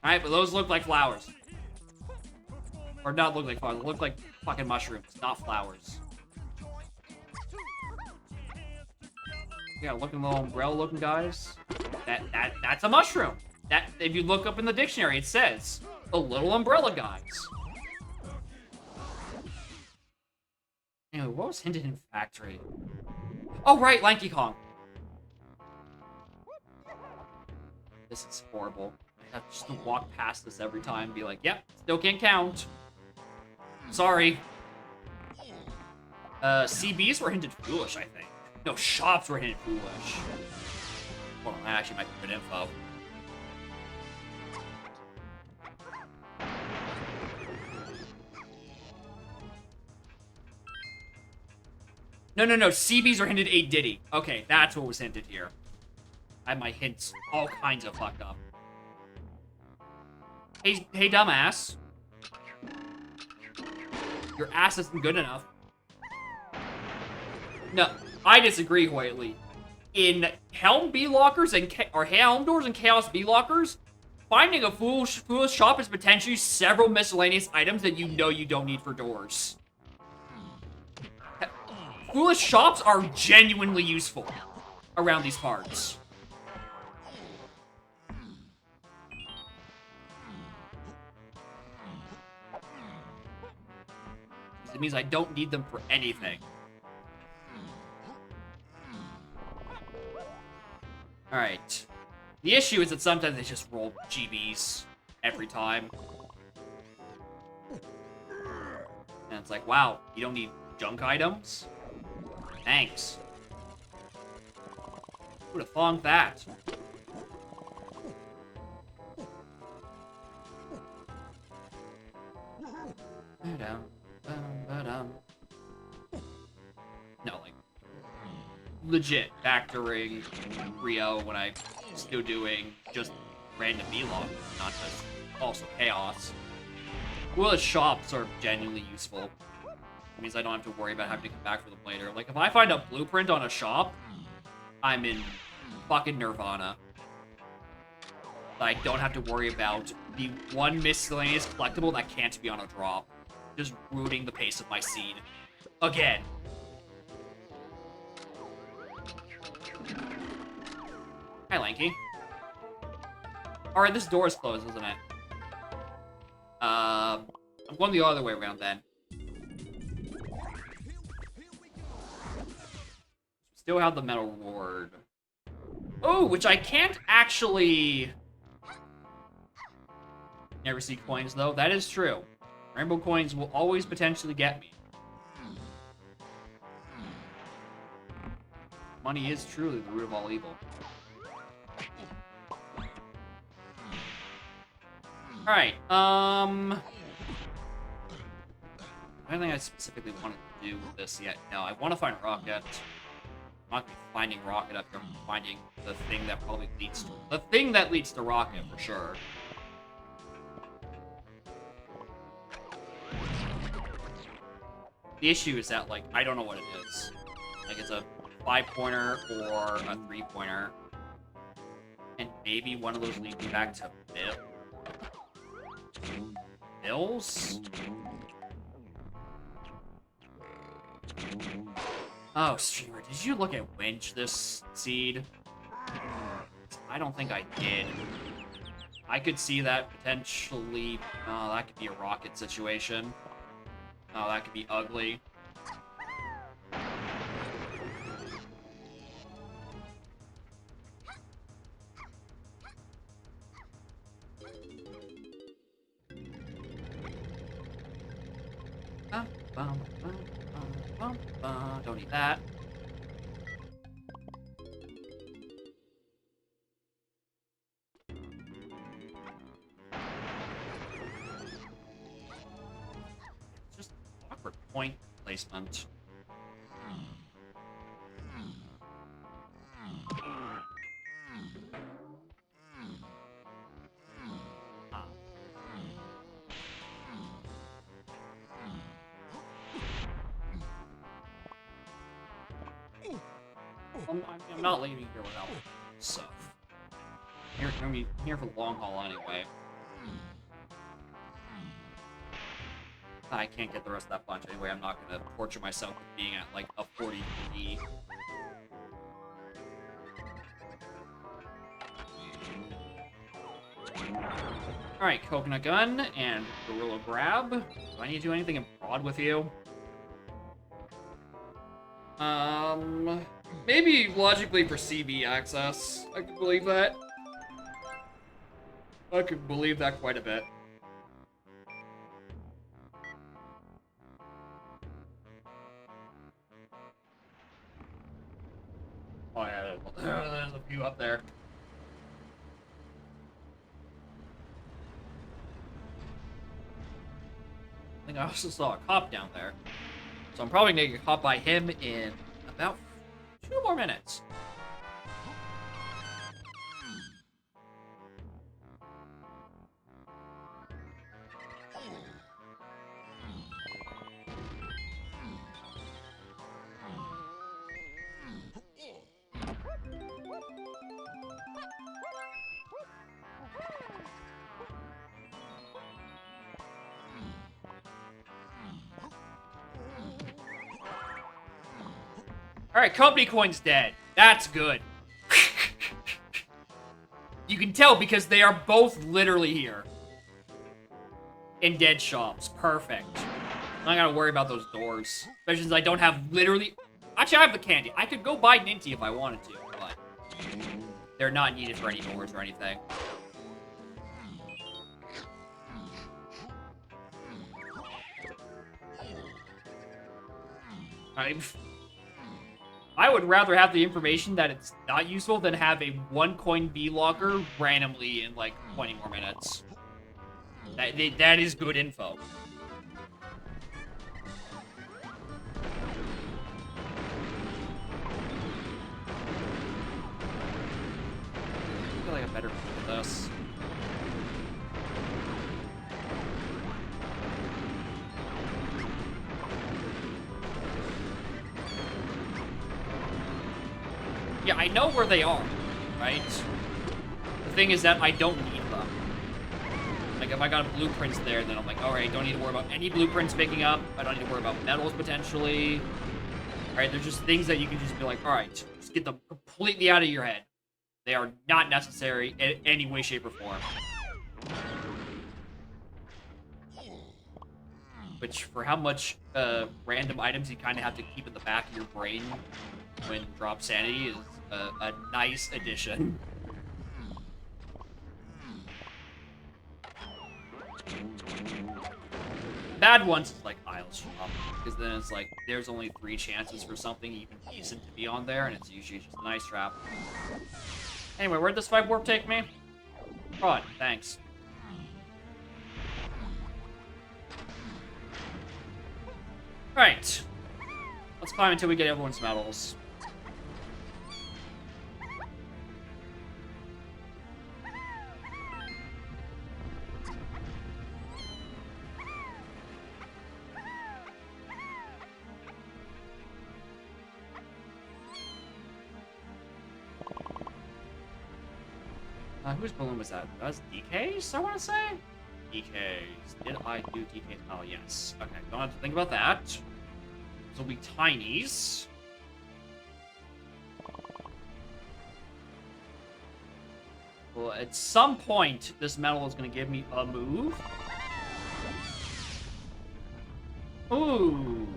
Alright, but those look like flowers. Or not look like flowers, they look like fucking mushrooms, not flowers. Yeah, looking little umbrella looking guys. That's a mushroom. That, if you look up in the dictionary, it says the little umbrella guys. Anyway, what was hinted in Factory? Oh right, Lanky Kong. This is horrible. I have just to walk past this every time and be like, yep, still can't count. Sorry. CBs were hinted foolish, I think. No, shops were hinted foolish. Well, that actually might be good info. No, CBs were hinted A Diddy. Okay, that's what was hinted here. I had my hints all kinds of fucked up. Hey, dumbass. Your ass isn't good enough. No, I disagree, Whiteley. In Helm B lockers or Helm doors and Chaos B lockers, finding a foolish shop is potentially several miscellaneous items that you know you don't need for doors. Foolish shops are genuinely useful around these parts. It means I don't need them for anything. Alright. The issue is that sometimes they just roll GBs every time. And it's like, wow, you don't need junk items? Thanks. Who would have thought that? No, like, legit factoring Rio when I'm still doing just random V-Log, not just also chaos. Well, the shops are genuinely useful. It means I don't have to worry about having to come back for them later. Like, if I find a blueprint on a shop, I'm in fucking nirvana. I don't have to worry about the one miscellaneous collectible that can't be on a drop. Just ruining the pace of my seed. Again. Hi, Lanky. Alright, this door is closed, isn't it? I'm going the other way around then. Still have the metal ward. Oh, which I can't actually... Never see coins, though. That is true. Rainbow coins will always potentially get me. Money is truly the root of all evil. Alright, anything I specifically wanted to do with this yet? No, I want to find Rocket. I'm not going to be finding Rocket up here. I'm finding the thing that probably leads to... The thing that leads to Rocket, for sure. The issue is that, like, I don't know what it is. Like, it's a 5-pointer or a 3-pointer. And maybe one of those leads me back to Mills? Oh, streamer, did you look at Winch this seed? I don't think I did. I could see that potentially... Oh, that could be a Rocket situation. Oh, that could be ugly. Don't need that. Just awkward point placement. I'm not leaving here without stuff. I'm here for the long haul anyway. I can't get the rest of that bunch anyway. I'm not gonna torture myself with being at like a 43. Alright, Coconut Gun and Gorilla Grab. Do I need to do anything in Prod with you? Maybe logically for CB access. I could believe that. I could believe that quite a bit. Oh yeah, there's a few up there. I think I also saw a cop down there. So I'm probably gonna get caught by him in about 2 more minutes. Alright, company coin's dead. That's good. You can tell because they are both literally here. In dead shops. Perfect. I'm not gonna worry about those doors. Especially since I don't have literally... Actually, I have the candy. I could go buy Ninty if I wanted to, but... They're not needed for any doors or anything. I would rather have the information that it's not useful than have a 1-coin B-locker randomly in, like, 20 more minutes. That is good info. I feel like I better look at this. Yeah, I know where they are, right? The thing is that I don't need them. Like, if I got blueprints there, then I'm like, alright, don't need to worry about any blueprints picking up. I don't need to worry about metals, potentially. Alright, there's just things that you can just be like, alright, just get them completely out of your head. They are not necessary in any way, shape, or form. Which, for how much random items you kind of have to keep in the back of your brain when drop sanity is a nice addition. Bad ones is like Isle Shop, because then it's like there's only 3 chances for something even decent to be on there, and it's usually just a nice trap. Anyway, where'd this 5 warp take me? Prod, thanks. Right. Let's climb until we get everyone's medals. Whose balloon was that? That was DK's, I want to say? DK's. Did I do DK's? Oh, yes. Okay, don't have to think about that. This will be Tiny's. Well, at some point, this medal is going to give me a move. Ooh.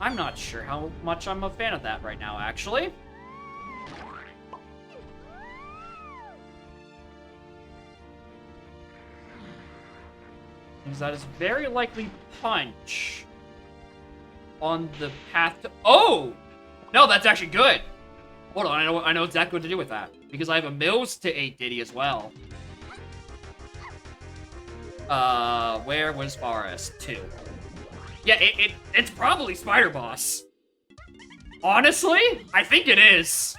I'm not sure how much I'm a fan of that right now, actually. Because that is very likely punch on the path to... Oh! No, that's actually good. Hold on, I know exactly what to do with that. Because I have a Mills to 8 Diddy as well. Where was Forest? 2. Yeah, it's probably Spider Boss. Honestly, I think it is.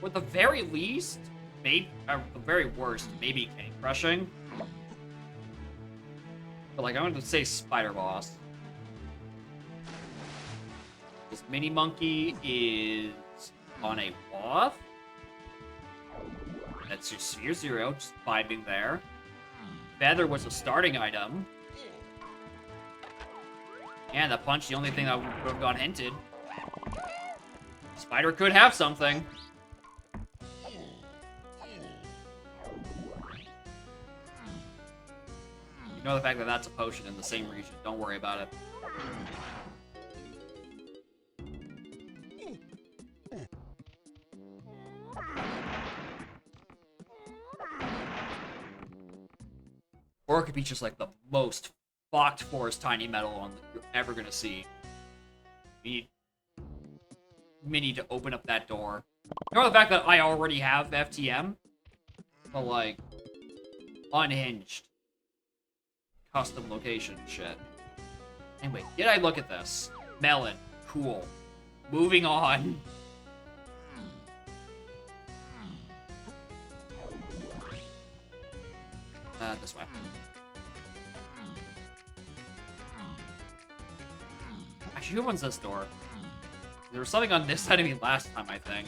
Or at the very least, maybe, or the very worst, maybe King Crushing. But, like, I wanted to say Spider Boss. This Mini Monkey is on a Waff. That's your Sphere Zero, just vibing there. Feather was a starting item. And the punch, the only thing that would have gone hinted. Spider could have something. Ignore the fact that that's a potion in the same region. Don't worry about it. Or it could be just like the most fucked Forest Tiny Metal one that you're ever gonna see. We need Mini to open up that door. Ignore the fact that I already have FTM, but like unhinged custom location shit. Anyway, did I look at this? Melon, cool. Moving on. This way. Actually, who opens this door? There was something on this side of me last time, I think.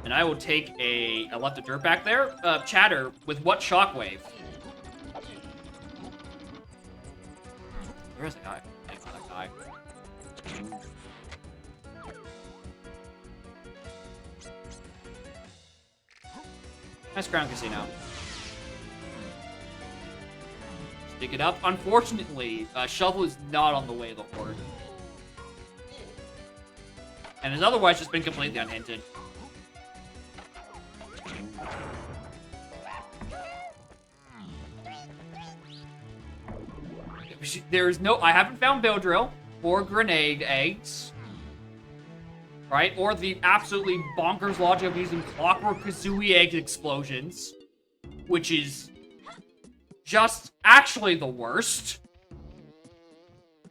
And I will take I left a dirt back there. Chatter, with what shockwave? Where's the guy? I got that guy. Nice Crown Casino. Stick it up. Unfortunately, Shovel is not on the way of the Horde. And has otherwise just been completely unhinted. There's no... I haven't found Beldrill or grenade eggs. Right? Or the absolutely bonkers logic of using Clockwork Kazooie egg explosions. Which is just actually the worst.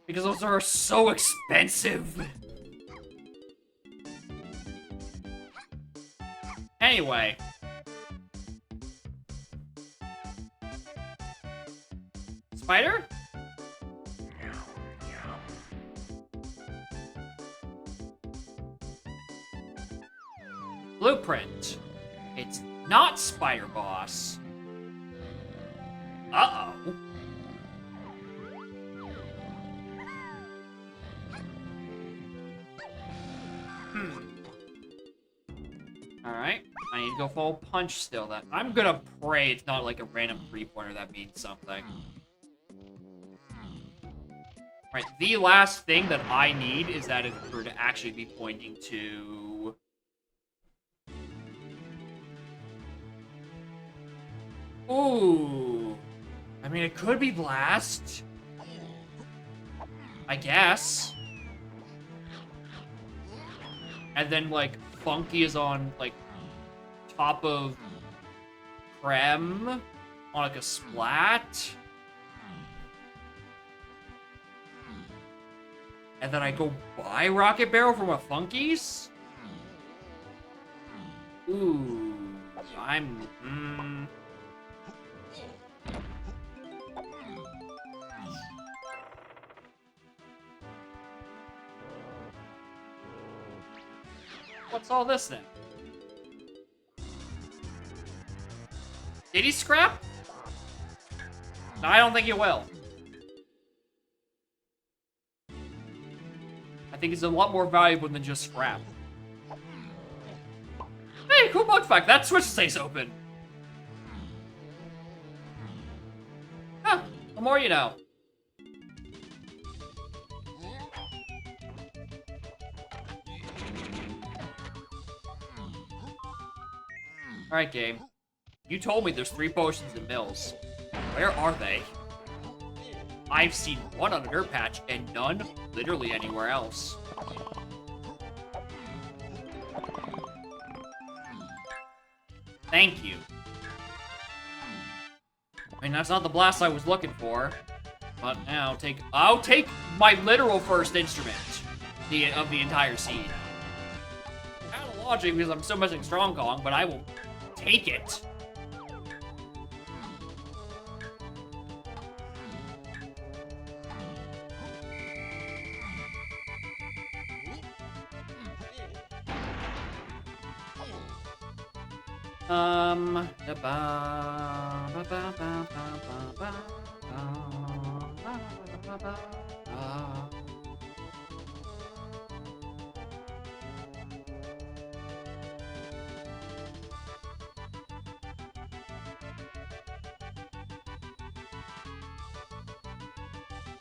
Because those are so expensive. Anyway. Spider? Blueprint. It's not Spider Boss. Uh-oh. Alright. I need to go full punch still. That I'm gonna pray it's not like a random 3-pointer that means something. Right, the last thing that I need is that if we're to actually be pointing to... Ooh. I mean, it could be Blast. I guess. And then, like, Funky is on, like, top of Creme on, like, a Splat. And then I go buy Rocket Barrel from a Funky's? Ooh. I'm... What's all this then? Did he scrap? No, I don't think he will. I think it's a lot more valuable than just scrap. Hey, cool bug fact. That switch stays open. Huh, the more you know. Alright, game. You told me there's 3 potions in Mills. Where are they? I've seen 1 on a dirt patch, and none literally anywhere else. Thank you. I mean, that's not the blast I was looking for. But now, I'll take my literal first instrument of the entire seed. Kind of logic because I'm still missing Strong Kong, but I will take it. Da ba ba ba ba ba ba ba ba.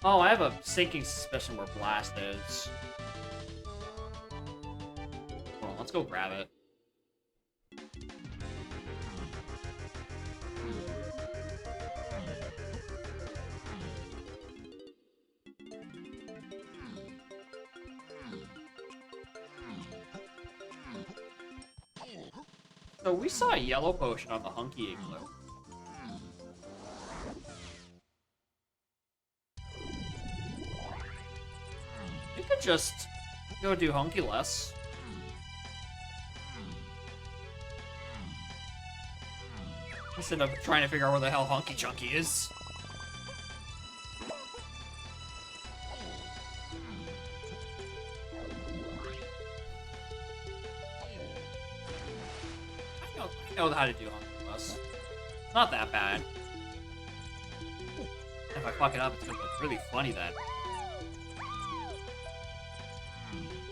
Oh, I have a sinking suspicion where Blast is. Hold on, let's go grab it. So we saw a yellow potion on the Hunky Igloo. We could just go do Hunky less. Instead of trying to figure out where the hell Hunky Chunky is. I know how to do Hunky less. Not that bad. If I fuck it up, it's gonna look really funny then.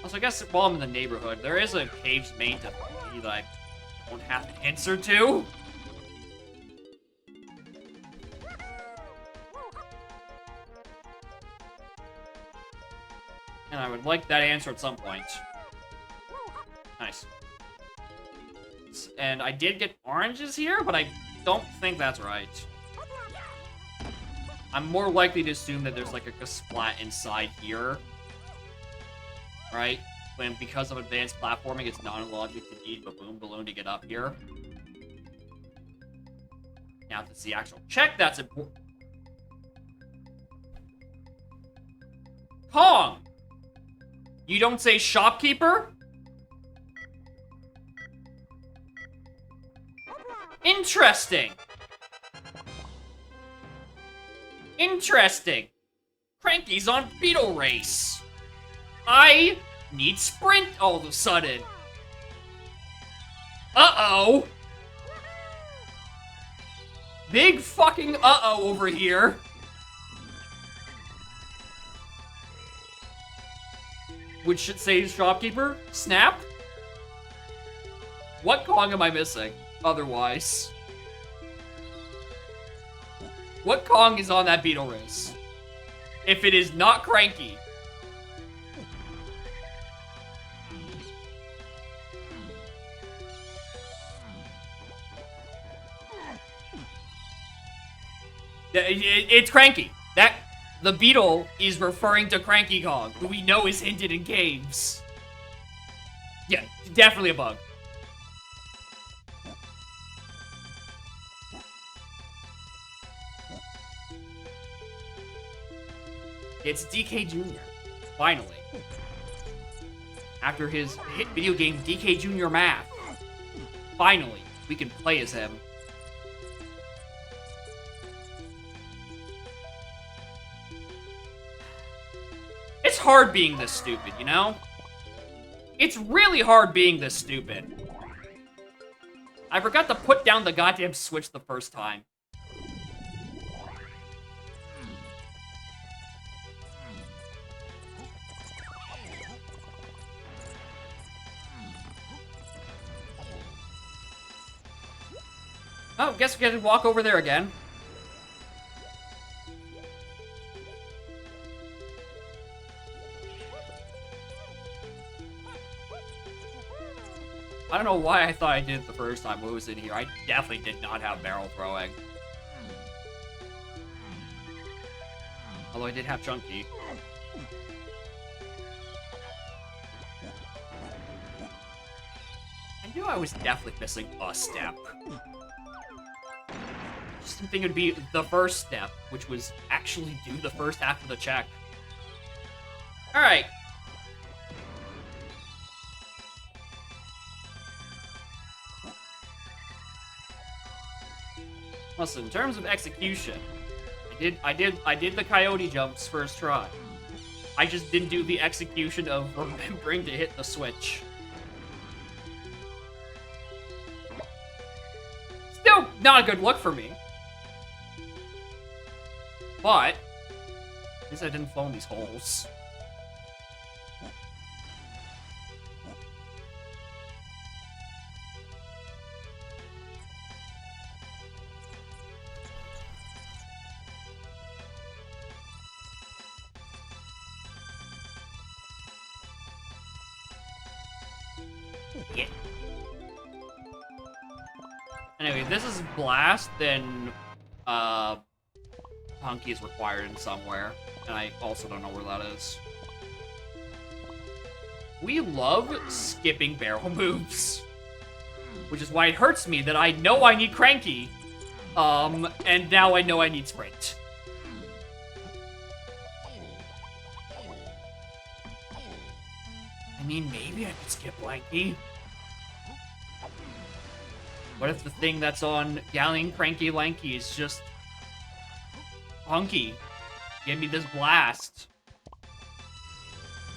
Also, I guess while I'm in the neighborhood, there is a Caves main to that I don't have to answer to. And I would like that answer at some point. Nice. And I did get oranges here, but I don't think that's right. I'm more likely to assume that there's like a splat inside here. Right? When because of advanced platforming, it's non-logic to need a boom balloon to get up here. Now, if it's the actual check, that's important. Kong! You don't say shopkeeper? Interesting! Interesting! Cranky's on Beetle Race! I need sprint all of a sudden! Uh-oh! Big fucking uh-oh over here! Which should say shopkeeper? Snap? What Kong am I missing? Otherwise. What Kong is on that Beetle Race? If it is not Cranky. It's Cranky. The beetle is referring to Cranky Kong, who we know is hinted in Caves. Yeah, definitely a bug. It's DK Jr. Finally. After his hit video game DK Jr. Math. Finally, we can play as him. It's hard being this stupid, you know? It's really hard being this stupid. I forgot to put down the goddamn Switch the first time. Oh, guess we gotta walk over there again. I don't know why I thought I did it the first time when it was in here. I definitely did not have barrel throwing. Although I did have Chunky. I knew I was definitely missing a step. Just didn't think it would be the first step, which was actually do the first half of the check. Alright. Listen, in terms of execution, I did the coyote jumps first try. I just didn't do the execution of remembering to hit the switch. not a good look for me. But, at least I didn't fall in these holes. Yeah. Anyway, this is Blast, then Punky is required in somewhere, and I also don't know where that is. We love skipping barrel moves, which is why it hurts me that I know I need Cranky, and now I know I need Sprint. I mean, maybe I could skip Lanky. What if the thing that's on Galleon Cranky Lanky is just Punky? Give me this blast.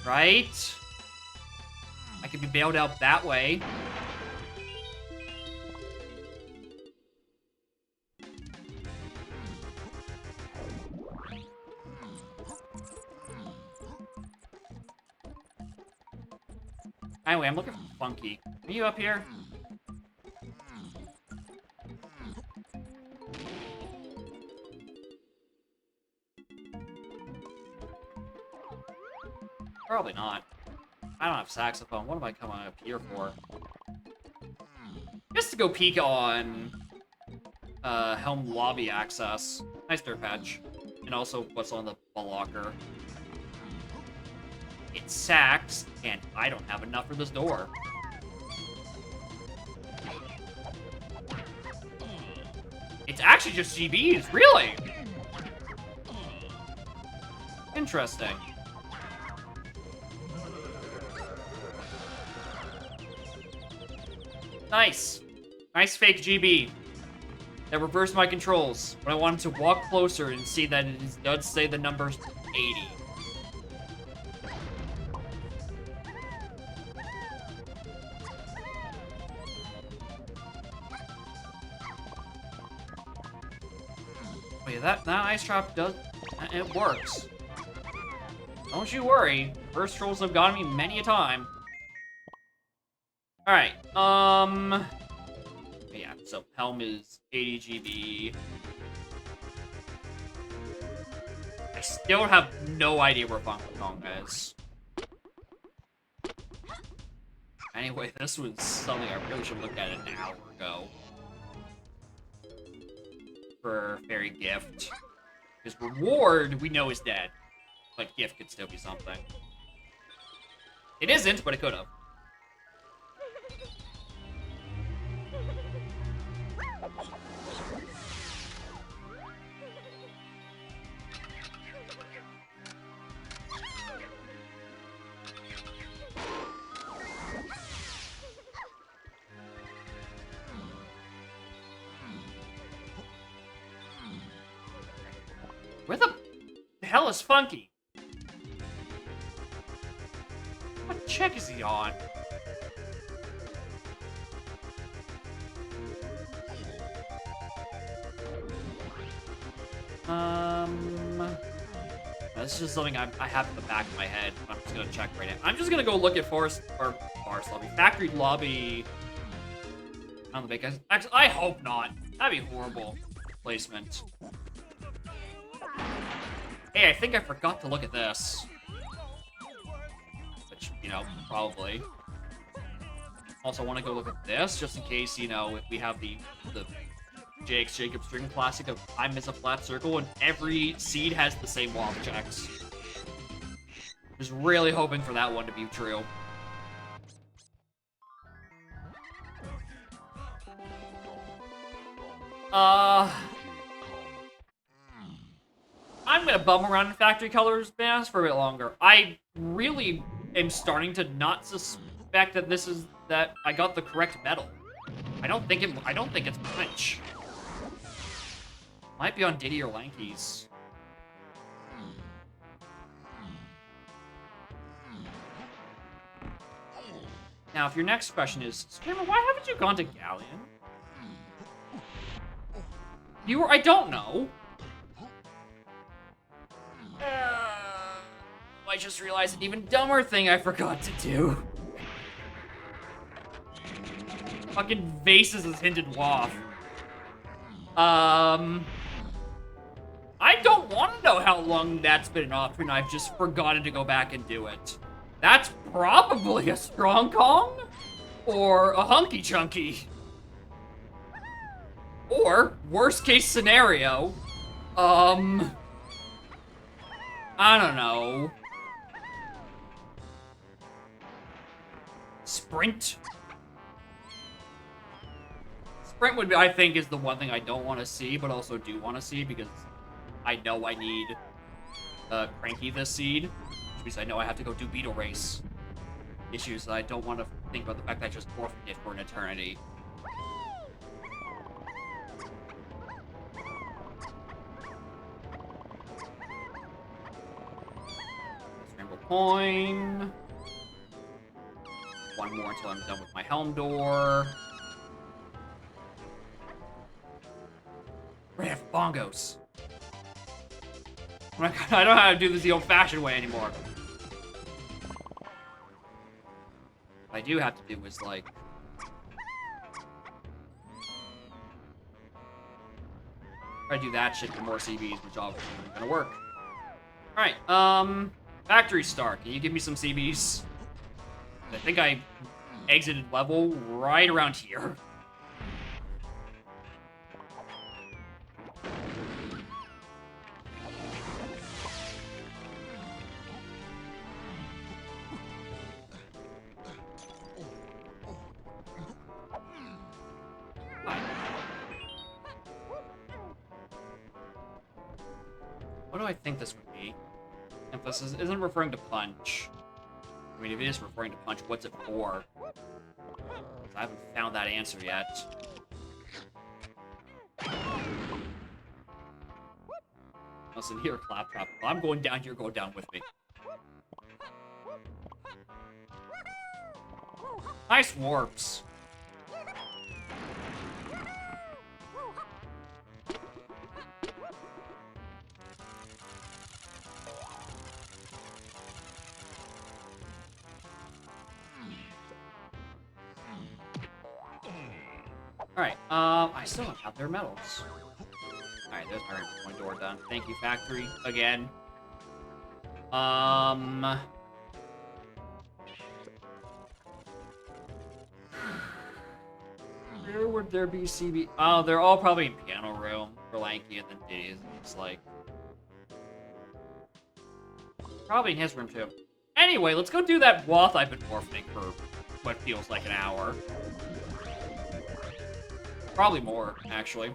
Right? I could be bailed out that way. Anyway, I'm looking for Funky. Are you up here? Probably not. I don't have saxophone. What am I coming up here for? Just to go peek on Helm lobby access. Nice dirt patch. And also what's on the locker. It's sax, and I don't have enough for this door. It's actually just GBs, really? Interesting. Nice. Nice fake GB. That reversed my controls when I wanted to walk closer and see that it does say the number's 80. Wait, that ice trap does... It works. Don't you worry. First trolls have gotten me many a time. Alright, yeah, so Helm is 80 GB. I still have no idea where Funky Kong is. Anyway, this was something I really should have looked at an hour ago. For Fairy Gift. His reward, we know, is dead. But Gift could still be something. It isn't, but it could have. Where the hell is Funky? What check is he on? This is just something I have in the back of my head. I'm just gonna check right now. I'm just gonna go look at Forest Lobby, Factory Lobby. On the big. Actually, I hope not. That'd be horrible placement. Hey, I think I forgot to look at this. Which, you know, probably. Also, I want to go look at this, just in case, you know, if we have the JX Jacob String Classic of time is a flat circle, and every seed has the same wall checks. Just really hoping for that one to be true. I'm gonna bum around in Factory Colors Banners for a bit longer. I really am starting to not suspect that that I got the correct medal. I don't think it's Punch. Might be on Diddy or Lanky's. Now, if your next question is, Screamer, why haven't you gone to Galleon? I don't know. I just realized an even dumber thing I forgot to do. Fucking Vases is hinted Waff. I don't want to know how long that's been an option. I've just forgotten to go back and do it. That's probably a Strong Kong or a Hunky Chunky. Or, worst case scenario, I don't know. Sprint? Sprint would be, I think, is the one thing I don't want to see, but also do want to see because I know I need Cranky this seed, which means I know I have to go do Beetle Race. Issues that I don't want to think about the fact that I just orphaned it for an eternity. Rainbow Coin. One more until I'm done with my Helm Door. We're gonna have bongos. I don't know how to do this the old-fashioned way anymore. What I do have to do is, like... try to do that shit for more CBs, which obviously isn't gonna work. Alright, Factory Star, can you give me some CBs? I think I exited level right around here. What do I think this would be? If this isn't referring to punch. I mean, if it is referring to punch, what's it for? I haven't found that answer yet. Listen here, Claptrap. If I'm going down, you're going down with me. Nice warps. Alright, I still don't have their medals. Alright, there's my Rainbow Coin door done. Thank you, Factory, again. Where would there be CB? Oh, they're all probably in Piano Room for Lanky and then Diddy's. It's like... probably in his room, too. Anyway, let's go do that Wath I've been orphaning for what feels like an hour. Probably more, actually.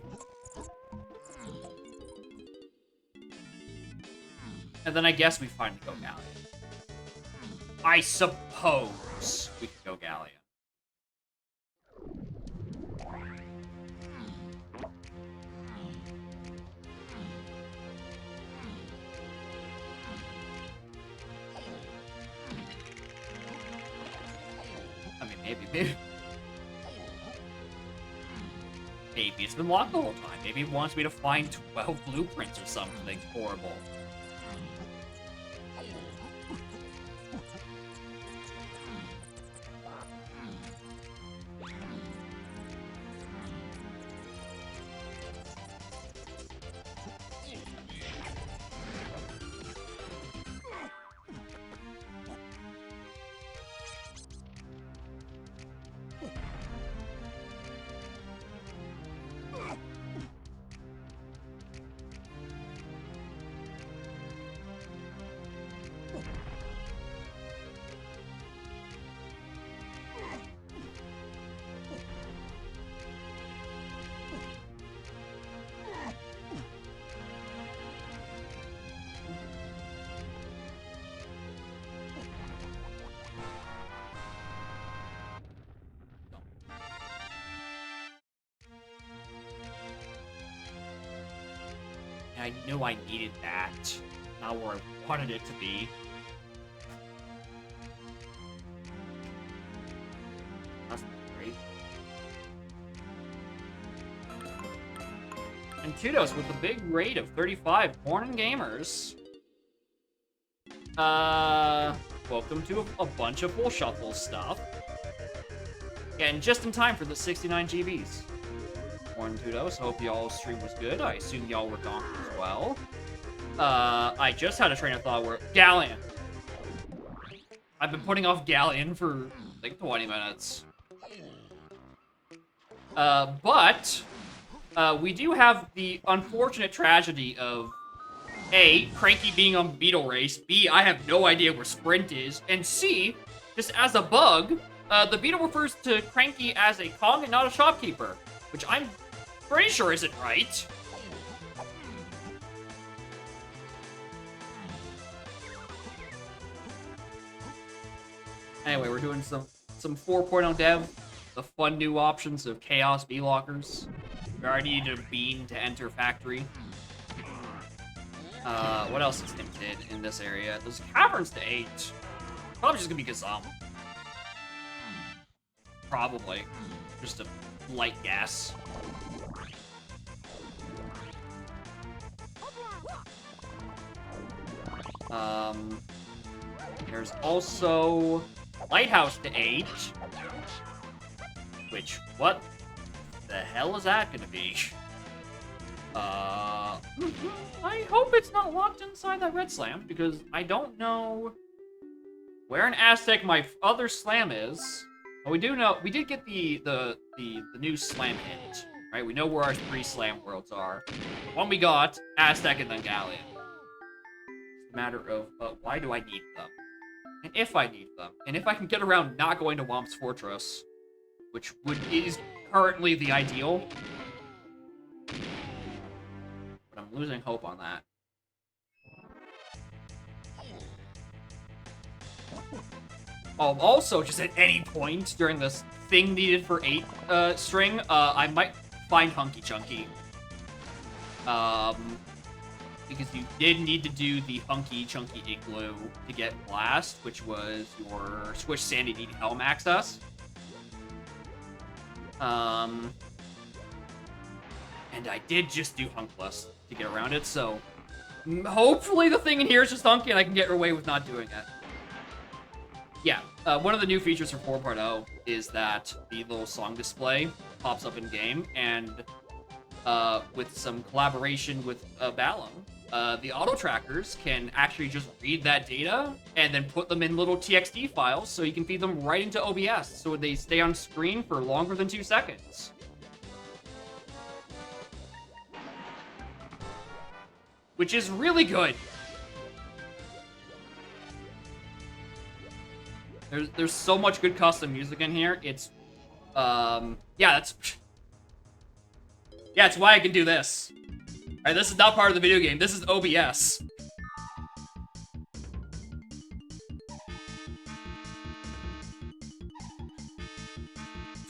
And then I guess we finally go Galleon. I suppose we could go Galleon. I mean, maybe. Maybe it's been locked the whole time. Maybe it wants me to find 12 blueprints or something horrible. I knew I needed that. Not where I wanted it to be. That's great. And Tudos with a big rate of 35. Morning gamers. Welcome to a bunch of full shuffle stuff. And just in time for the 69 GBs. Morning Tudos, hope y'all's stream was good. I assume y'all were gone as well. I just had a train of thought where... Galleon! I've been putting off Galleon for, like, 20 minutes. But we do have the unfortunate tragedy of A, Cranky being on Beetle Race, B, I have no idea where Sprint is, and C, just as a bug, the Beetle refers to Cranky as a Kong and not a shopkeeper, which I'm pretty sure isn't right. Anyway, we're doing some 4.0 dev, the fun new options of Chaos V-Lockers. We already needed a bean to enter factory. What else is hinted in this area? There's caverns to 8. Probably just gonna be Gazam. Probably. Just a light guess. There's also Lighthouse to 8. Which, what the hell is that gonna be? I hope it's not locked inside that red slam, because I don't know where in Aztec my other slam is. But we do know, we did get the new slam hint, right? We know where our 3 slam worlds are. The one we got, Aztec and then Galleon. It's a matter of, why do I need them? And if I need them? And if I can get around not going to Womp's Fortress, which is currently the ideal. But I'm losing hope on that. Also, just at any point during this thing needed for 8 string, I might find Hunky Chunky. Because you did need to do the Hunky Chunky Igloo to get Blast, which was your Squish Sandy Need Helm access. And I did just do Hunkless to get around it, so hopefully the thing in here is just Hunky and I can get away with not doing it. Yeah, one of the new features for 4.0 is that the little song display pops up in-game, and with some collaboration with Balam, the auto-trackers can actually just read that data and then put them in little TXT files so you can feed them right into OBS so they stay on screen for longer than 2 seconds. Which is really good. There's so much good custom music in here. It's, yeah, that's why I can do this. Alright, this is not part of the video game. This is OBS.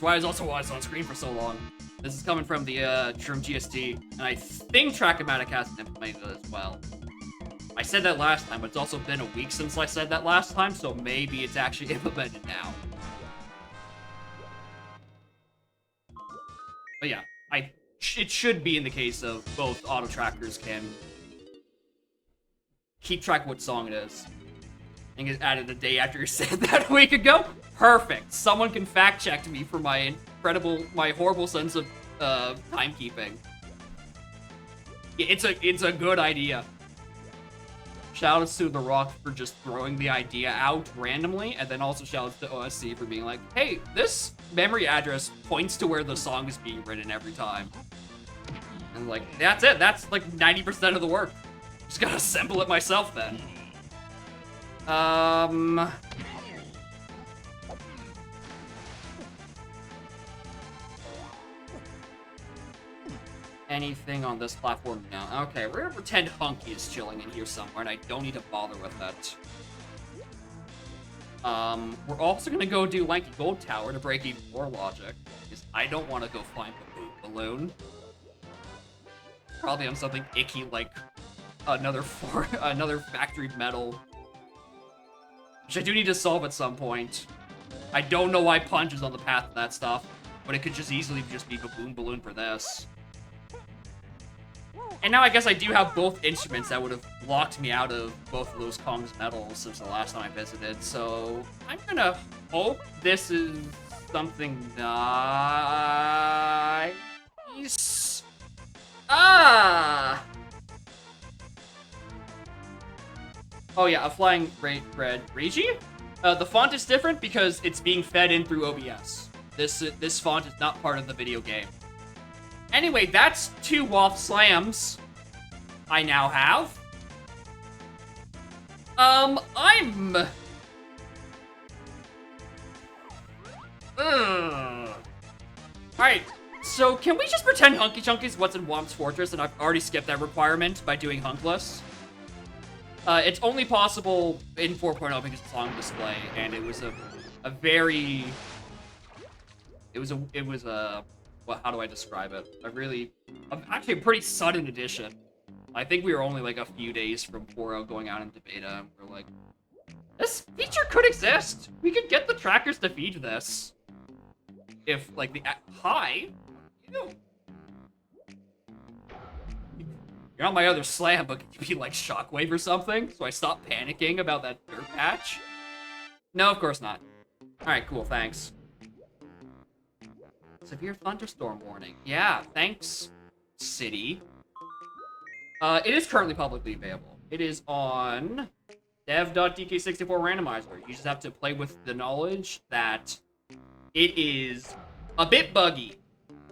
That's why it's on screen for so long. This is coming from the from GST, and I think Track-O-Matic hasn't implemented it as well. I said that last time, but it's also been a week since I said that last time, so maybe it's actually implemented now. But yeah, it should be in the case of both auto-trackers can keep track of what song it is. I think it added a day after you said that a week ago. Perfect. Someone can fact-check me for my horrible sense of timekeeping. Yeah, it's a good idea. Shoutouts to The Rock for just throwing the idea out randomly, and then also shoutouts to OSC for being like, hey, this memory address points to where the song is being written every time. And like, that's it. That's like 90% of the work. Just gotta assemble it myself then. Anything on this platform now? Okay, we're gonna pretend Hunky is chilling in here somewhere, and I don't need to bother with it. We're also gonna go do Lanky Gold Tower to break even more logic, because I don't want to go find the balloon. Probably on something icky like another factory metal, which I do need to solve at some point. I don't know why Punch is on the path to that stuff, but it could just easily just be Baboon Balloon for this. And now I guess I do have both instruments that would have locked me out of both of those Kong's medals since the last time I visited, so I'm gonna hope this is something nice. Ah! Oh yeah, a flying red Regi? The font is different because it's being fed in through OBS. This font is not part of the video game. Anyway, that's 2 Waff Slams I now have. I'm... Alright, so can we just pretend Hunky Chunky is what's in Womp's Fortress, and I've already skipped that requirement by doing Hunkless? It's only possible in 4.0 because it's on display, and it was a very... It was a... Well, how do I describe it? Actually a pretty sudden addition. I think we were only like a few days from 4.0 going out into beta, and we're like, this feature could exist! We could get the trackers to feed this. If, like, the... Hi? Ew. You're not my other slam, but could you be like Shockwave or something? So I stop panicking about that dirt patch? No, of course not. Alright, cool, thanks. Severe thunderstorm warning. Yeah, thanks, city. It is currently publicly available. It is on dev.dk64 randomizer. You just have to play with the knowledge that it is a bit buggy.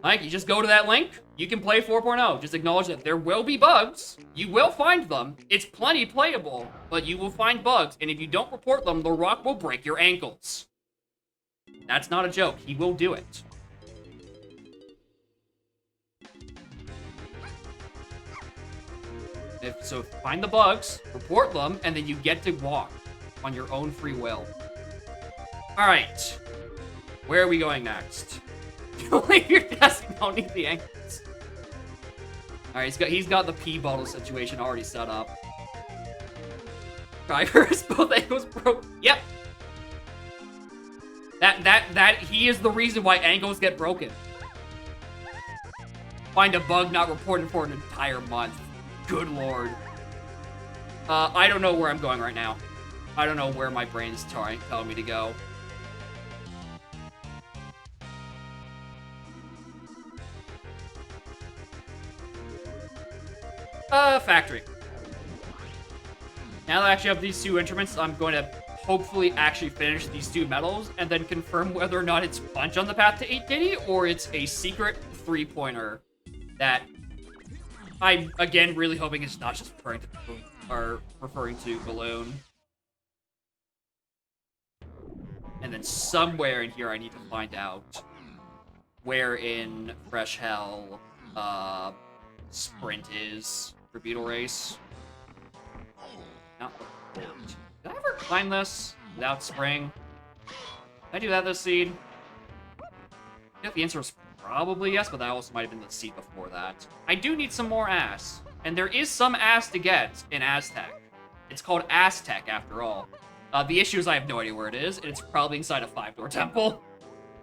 Like, you just go to that link, you can play 4.0. Just acknowledge that there will be bugs. You will find them. It's plenty playable, but you will find bugs. And if you don't report them, the rock will break your ankles. That's not a joke. He will do it. So find the bugs, report them, and then you get to walk on your own free will. Alright. Where are we going next? You're guessing underneath the ankles. Alright, he's got the pee bottle situation already set up. Drivers, both ankles broke. Yep. He is the reason why ankles get broken. Find a bug not reported for an entire month. Good lord. I don't know where I'm going right now. I don't know where my brain's telling me to go. Factory. Now that I actually have these 2 instruments, I'm going to hopefully actually finish these 2 medals and then confirm whether or not it's Punch on the path to 8 Diddy or it's a secret 3-pointer that I'm, again, really hoping it's not just referring to Balloon. And then somewhere in here I need to find out where in Fresh Hell, Sprint is for Beetle Race. Not the port. Did I ever climb this without Spring? Did I do that this seed? I think the answer was probably yes, but that also might have been the seed before that. I do need some more ass. And there is some ass to get in Aztec. It's called Aztec, after all. The issue is I have no idea where it is, and it's probably inside a 5-door temple.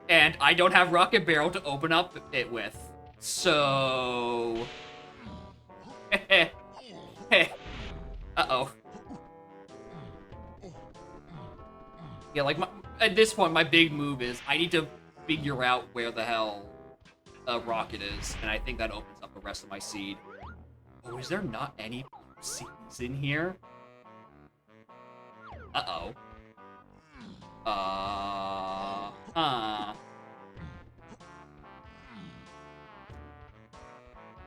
And I don't have Rocket Barrel to open up it with. So... Uh-oh. Yeah, like, at this point, my big move is I need to figure out where the hell a rocket is, and I think that opens up the rest of my seed. Oh, is there not any seeds in here? Uh-oh.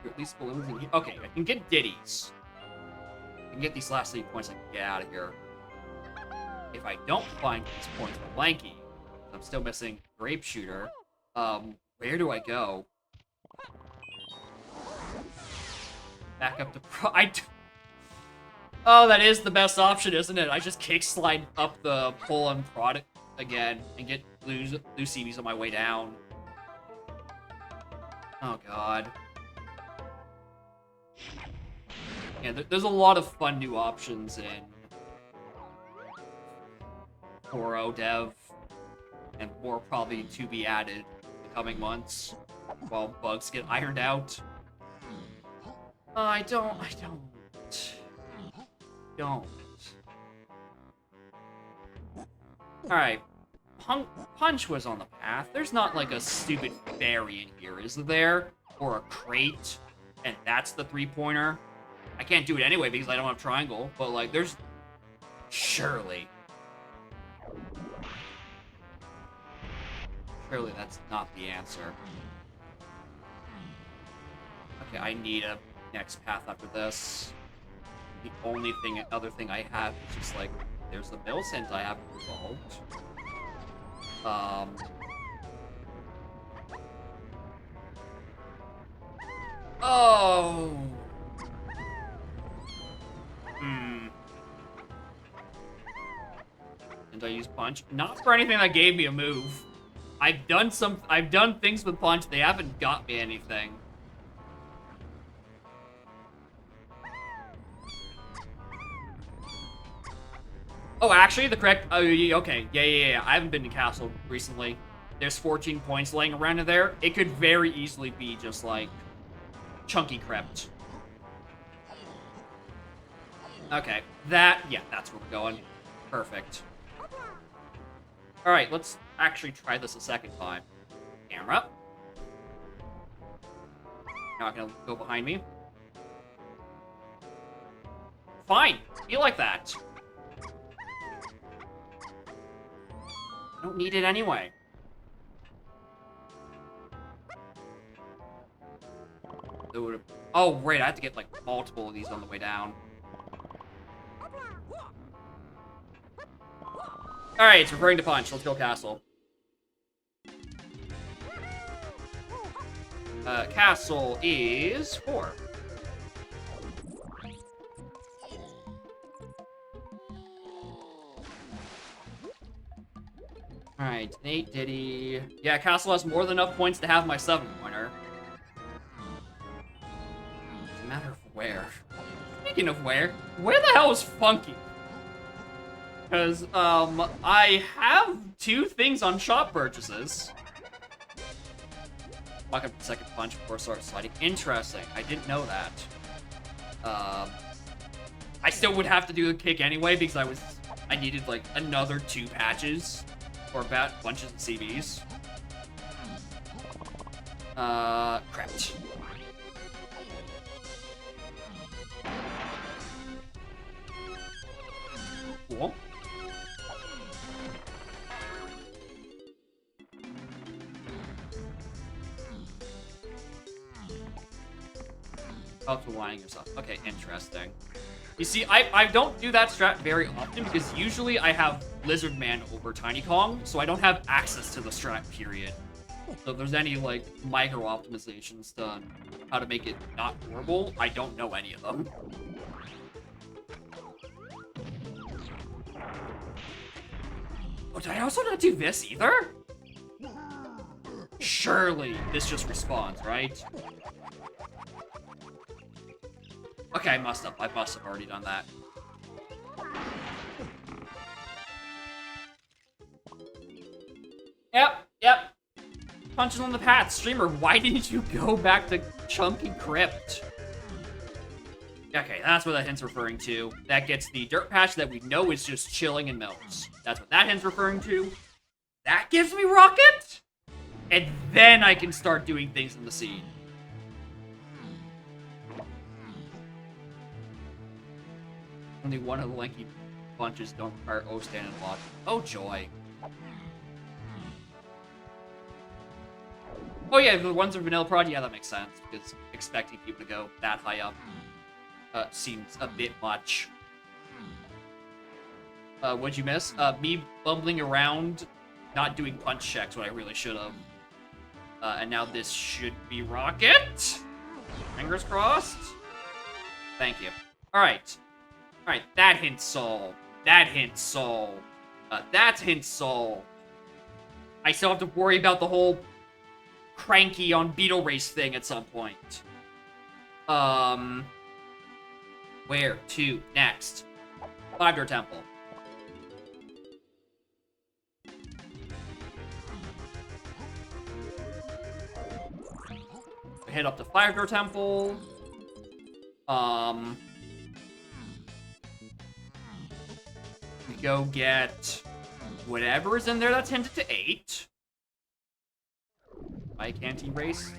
At least balloons in here. Okay, I can get Diddies. I can get these last 3 points and get out of here. If I don't find these points with Lanky, I'm still missing Grape Shooter. Where do I go? Back up to Oh, that is the best option, isn't it? I just kick slide up the pull and product again and get blue CBs on my way down. Oh god. Yeah, there's a lot of fun new options in 4.0 dev, and more probably to be added in the coming months while bugs get ironed out. I don't. Alright. Punch was on the path. There's not like a stupid fairy in here, is there? Or a crate, and that's the three-pointer. I can't do it anyway because I don't have triangle, but like there's... Surely that's not the answer. Okay, I need a next path after this. The only other thing I have is just like, there's the Millicent I haven't resolved. Oh! Did I use punch? Not for anything that gave me a move. I've done things with punch, they haven't got me anything. Oh, actually, the correct... Oh, okay. Yeah. I haven't been to Castle recently. There's 14 points laying around in there. It could very easily be just, like, Chunky Crypt. Okay. Yeah, that's where we're going. Perfect. Alright, let's actually try this a second time. Camera. Not gonna go behind me. Fine. Feel like that. I don't need it anyway. Oh, right, I have to get, like, multiple of these on the way down. Alright, it's referring to punch. Let's go castle. Castle is 4. Alright, Nate, Diddy... Yeah, Castle has more than enough points to have my 7-pointer. It's a matter of where. Speaking of where the hell is Funky? Because, I have 2 things on shop purchases. Walk up the second punch before I start sliding. Interesting. I didn't know that. I still would have to do the kick anyway because I needed, like, another 2 patches. Or bunches of CBs. Crap. Cool. Oh, aligning yourself. Okay, interesting. You see, I don't do that strat very often because usually I have Lizard Man over Tiny Kong, so I don't have access to the strat period. So if there's any, like, micro optimizations to how to make it not horrible, I don't know any of them. Oh, did I also not do this either? Surely this just respawns, right? Okay, I must have already done that. Yep. Punches on the path. Streamer, why didn't you go back to Chunky Crypt? Okay, that's what that hint's referring to. That gets the dirt patch that we know is just chilling in Mills. That's what that hint's referring to. That gives me Rocket? And then I can start doing things in the seed. Only one of the lanky bunches don't require O-stand and block. Oh, joy. Oh yeah, the ones in Vanilla Prod, yeah, that makes sense, because expecting people to go that high up seems a bit much. What'd you miss? Me bumbling around, not doing punch checks when I really should have. And now this should be Rocket? Fingers crossed? Thank you. Alright. Alright, that hint solved. That hint solved. That's hint solved. I still have to worry about the whole cranky on Beetle Race thing at some point. Where to next? Five-Door Temple. Head up to Five-Door Temple. We go get whatever is in there that's hinted to 8. Why can't he race?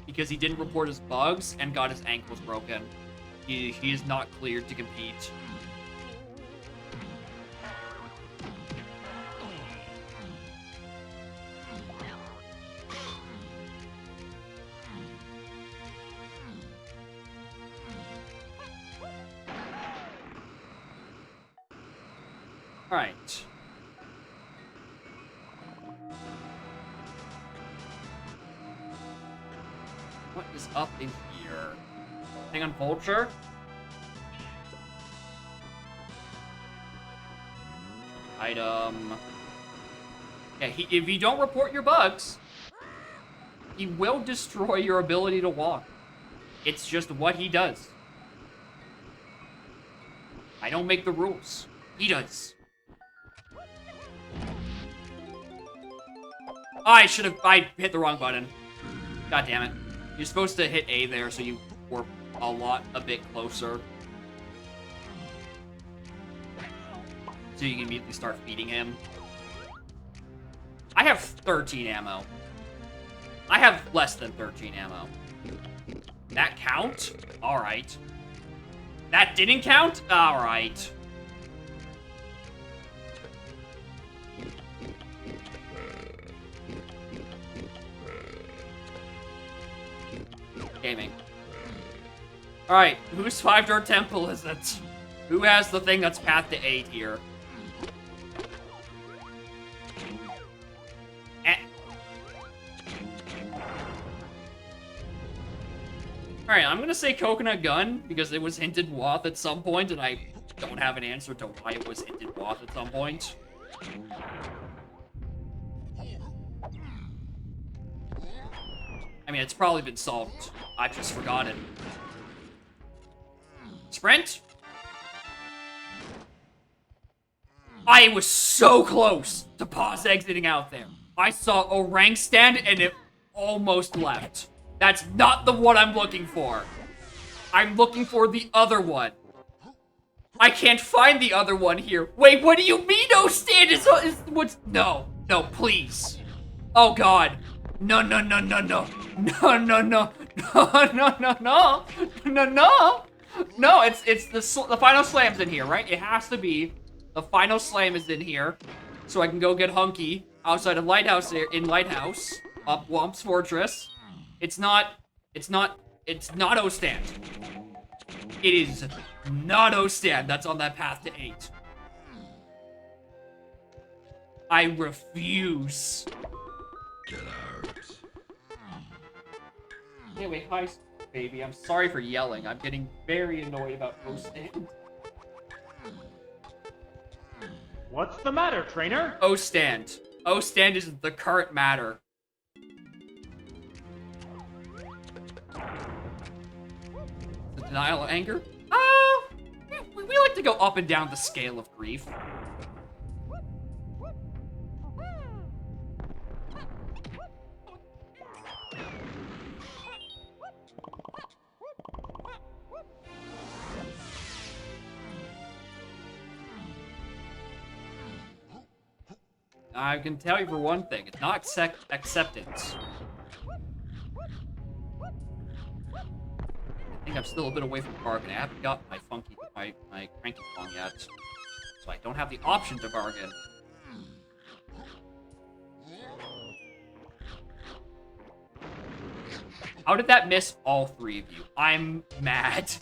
Because he didn't report his bugs and got his ankles broken. He is not cleared to compete. All right. What is up in here? Thing on Vulture? Item. Yeah, if you don't report your bugs, he will destroy your ability to walk. It's just what he does. I don't make the rules. He does. I hit the wrong button. God damn it. You're supposed to hit A there so you were a bit closer. So you can immediately start feeding him. I have 13 ammo. I have less than 13 ammo. That count? Alright. That didn't count? Alright. Gaming. Alright, whose 5-door temple is it? Who has the thing that's path to 8 here? Alright, I'm gonna say Coconut Gun, because it was hinted Wath at some point, and I don't have an answer to why it was hinted Wath at some point. I mean, it's probably been solved. I just forgot it. Sprint? I was so close to pause exiting out there. I saw a rank stand and it almost left. That's not the one I'm looking for. I'm looking for the other one. I can't find the other one here. Wait, what do you mean no stand is what's... No, please. Oh, God. No. No, it's the final slam's in here, right? It has to be. The final slam is in here. So I can go get Hunky outside of Lighthouse, up Whomp's Fortress. It's not O-Stand. It is not O-Stand that's on that path to 8. I refuse. Get out. Anyway, hi, baby. I'm sorry for yelling. I'm getting very annoyed about O-Stand. What's the matter, trainer? O-Stand. O-Stand is the current matter. The denial of anger? We like to go up and down the scale of grief. I can tell you for one thing, it's not acceptance. I think I'm still a bit away from bargain. I haven't got my cranky Kong yet. So I don't have the option to bargain. How did that miss all 3 of you? I'm mad.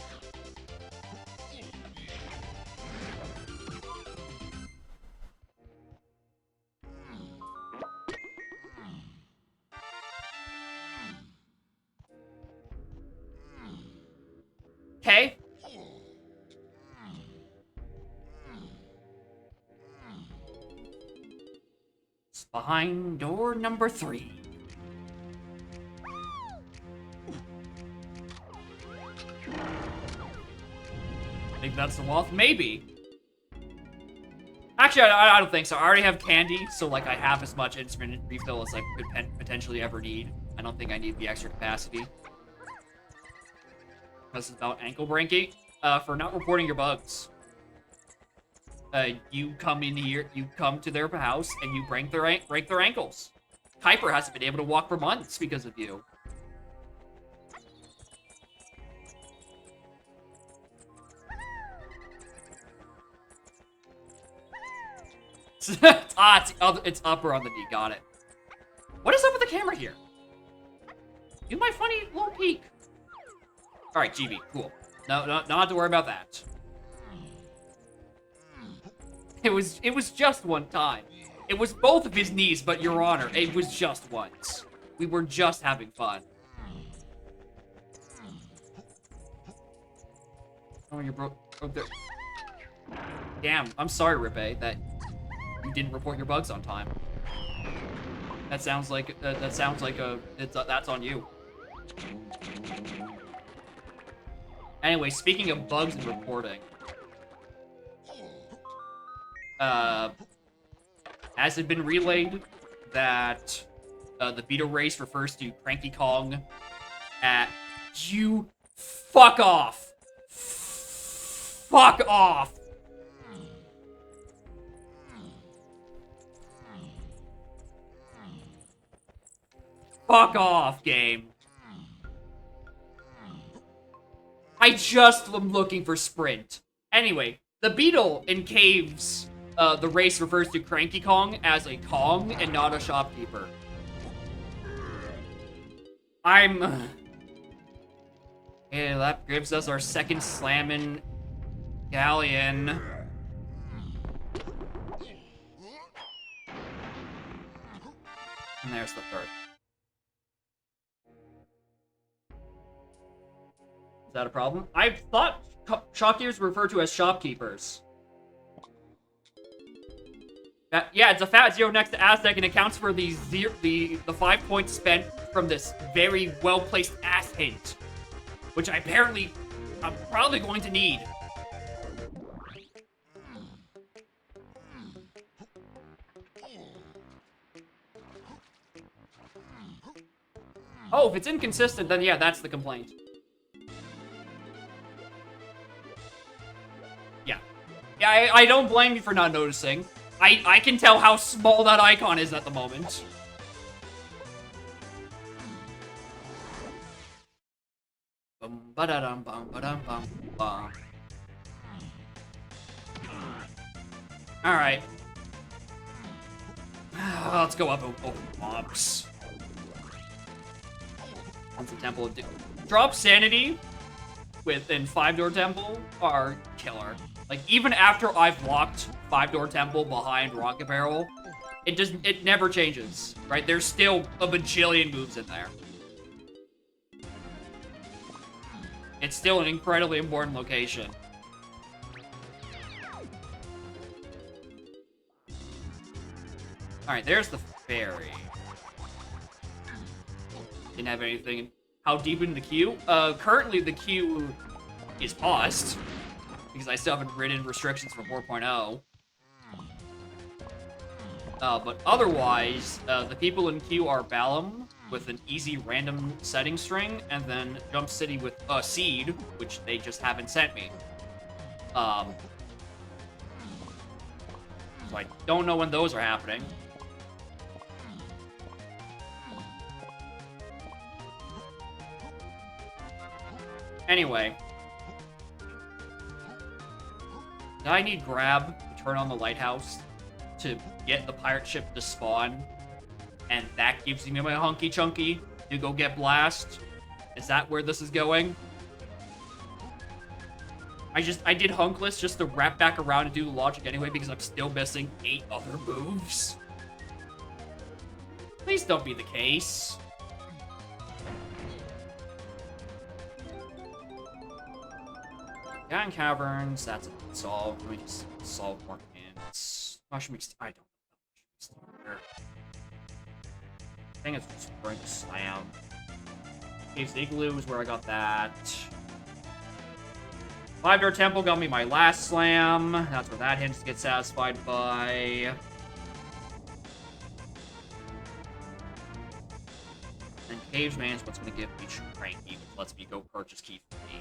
Okay. It's behind door number 3. I think that's the Wath. Maybe. Actually, I don't think so. I already have candy, so like I have as much instant refill as I could potentially ever need. I don't think I need the extra capacity. This is about Ankle Branky. For not reporting your bugs. You come in here, you come to their house, and you break their ankles. Kuiper hasn't been able to walk for months because of you. It's upper on the D. Got it. What is up with the camera here? You my funny little peek. All right, GB, cool. No, not have to worry about that. It was just one time. It was both of his knees, but Your Honor, it was just once. We were just having fun. Oh, you broke there. Damn, I'm sorry, Rippe, that you didn't report your bugs on time. That sounds like that's on you. Anyway, speaking of bugs and reporting, has it been relayed that the Beetle race refers to Cranky Kong at you? Fuck off! Fuck off! Fuck off, game. I just am looking for Sprint. Anyway, the Beetle in Caves, the race refers to Cranky Kong as a Kong and not a shopkeeper. Okay, that gives us our second Slammin' Galleon. And there's the third. Is that a problem? I thought shopkeepers were referred to as shopkeepers. Yeah, it's a fat zero next to Aztec and accounts for the 5 points spent from this very well-placed ass hint. Which I'm probably going to need. Oh, if it's inconsistent, then yeah, that's the complaint. Yeah, I don't blame you for not noticing. I can tell how small that icon is at the moment. Bum ba da dum bum ba dum bum bum. All right. Let's go up open box. Once the temple drop sanity within 5-door temple are killer. Like, even after I've locked 5-door temple behind Rocket Barrel, it never changes, right? There's still a bajillion moves in there. It's still an incredibly important location. Alright, there's the ferry. Didn't have anything. How deep in the queue? Currently the queue is paused. Because I still haven't written restrictions for 4.0. But otherwise, the people in queue are Balam with an easy random setting string, and then Jump City with a seed, which they just haven't sent me. So I don't know when those are happening. Anyway. I need Grab to turn on the lighthouse to get the pirate ship to spawn. And that gives me my hunky chunky to go get Blast. Is that where this is going? I did Hunkless just to wrap back around and do the logic anyway because I'm still missing 8 other moves. Please don't be the case. Gang Caverns, that's solved. Let me just solve more hints. Mushroom I don't know. I think it's Spring Slam. Caves Igloo is where I got that. 5-door Temple got me my last slam. That's where that hint gets satisfied by. And Cage Man's what's going to give me Cranky, which lets me go purchase Key for me.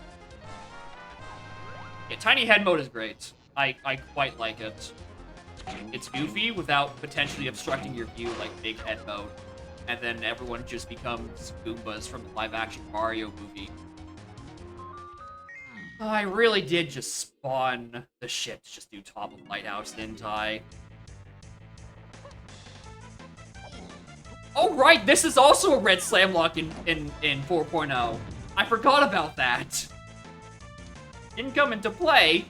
Yeah, tiny head mode is great. I quite like it. It's goofy without potentially obstructing your view like big head mode. And then everyone just becomes Goombas from the live-action Mario movie. Oh, I really did just spawn the ship to just do top of Lighthouse, didn't I? Oh, right, this is also a red Slamlock in 4.0. I forgot about that. Didn't come into play.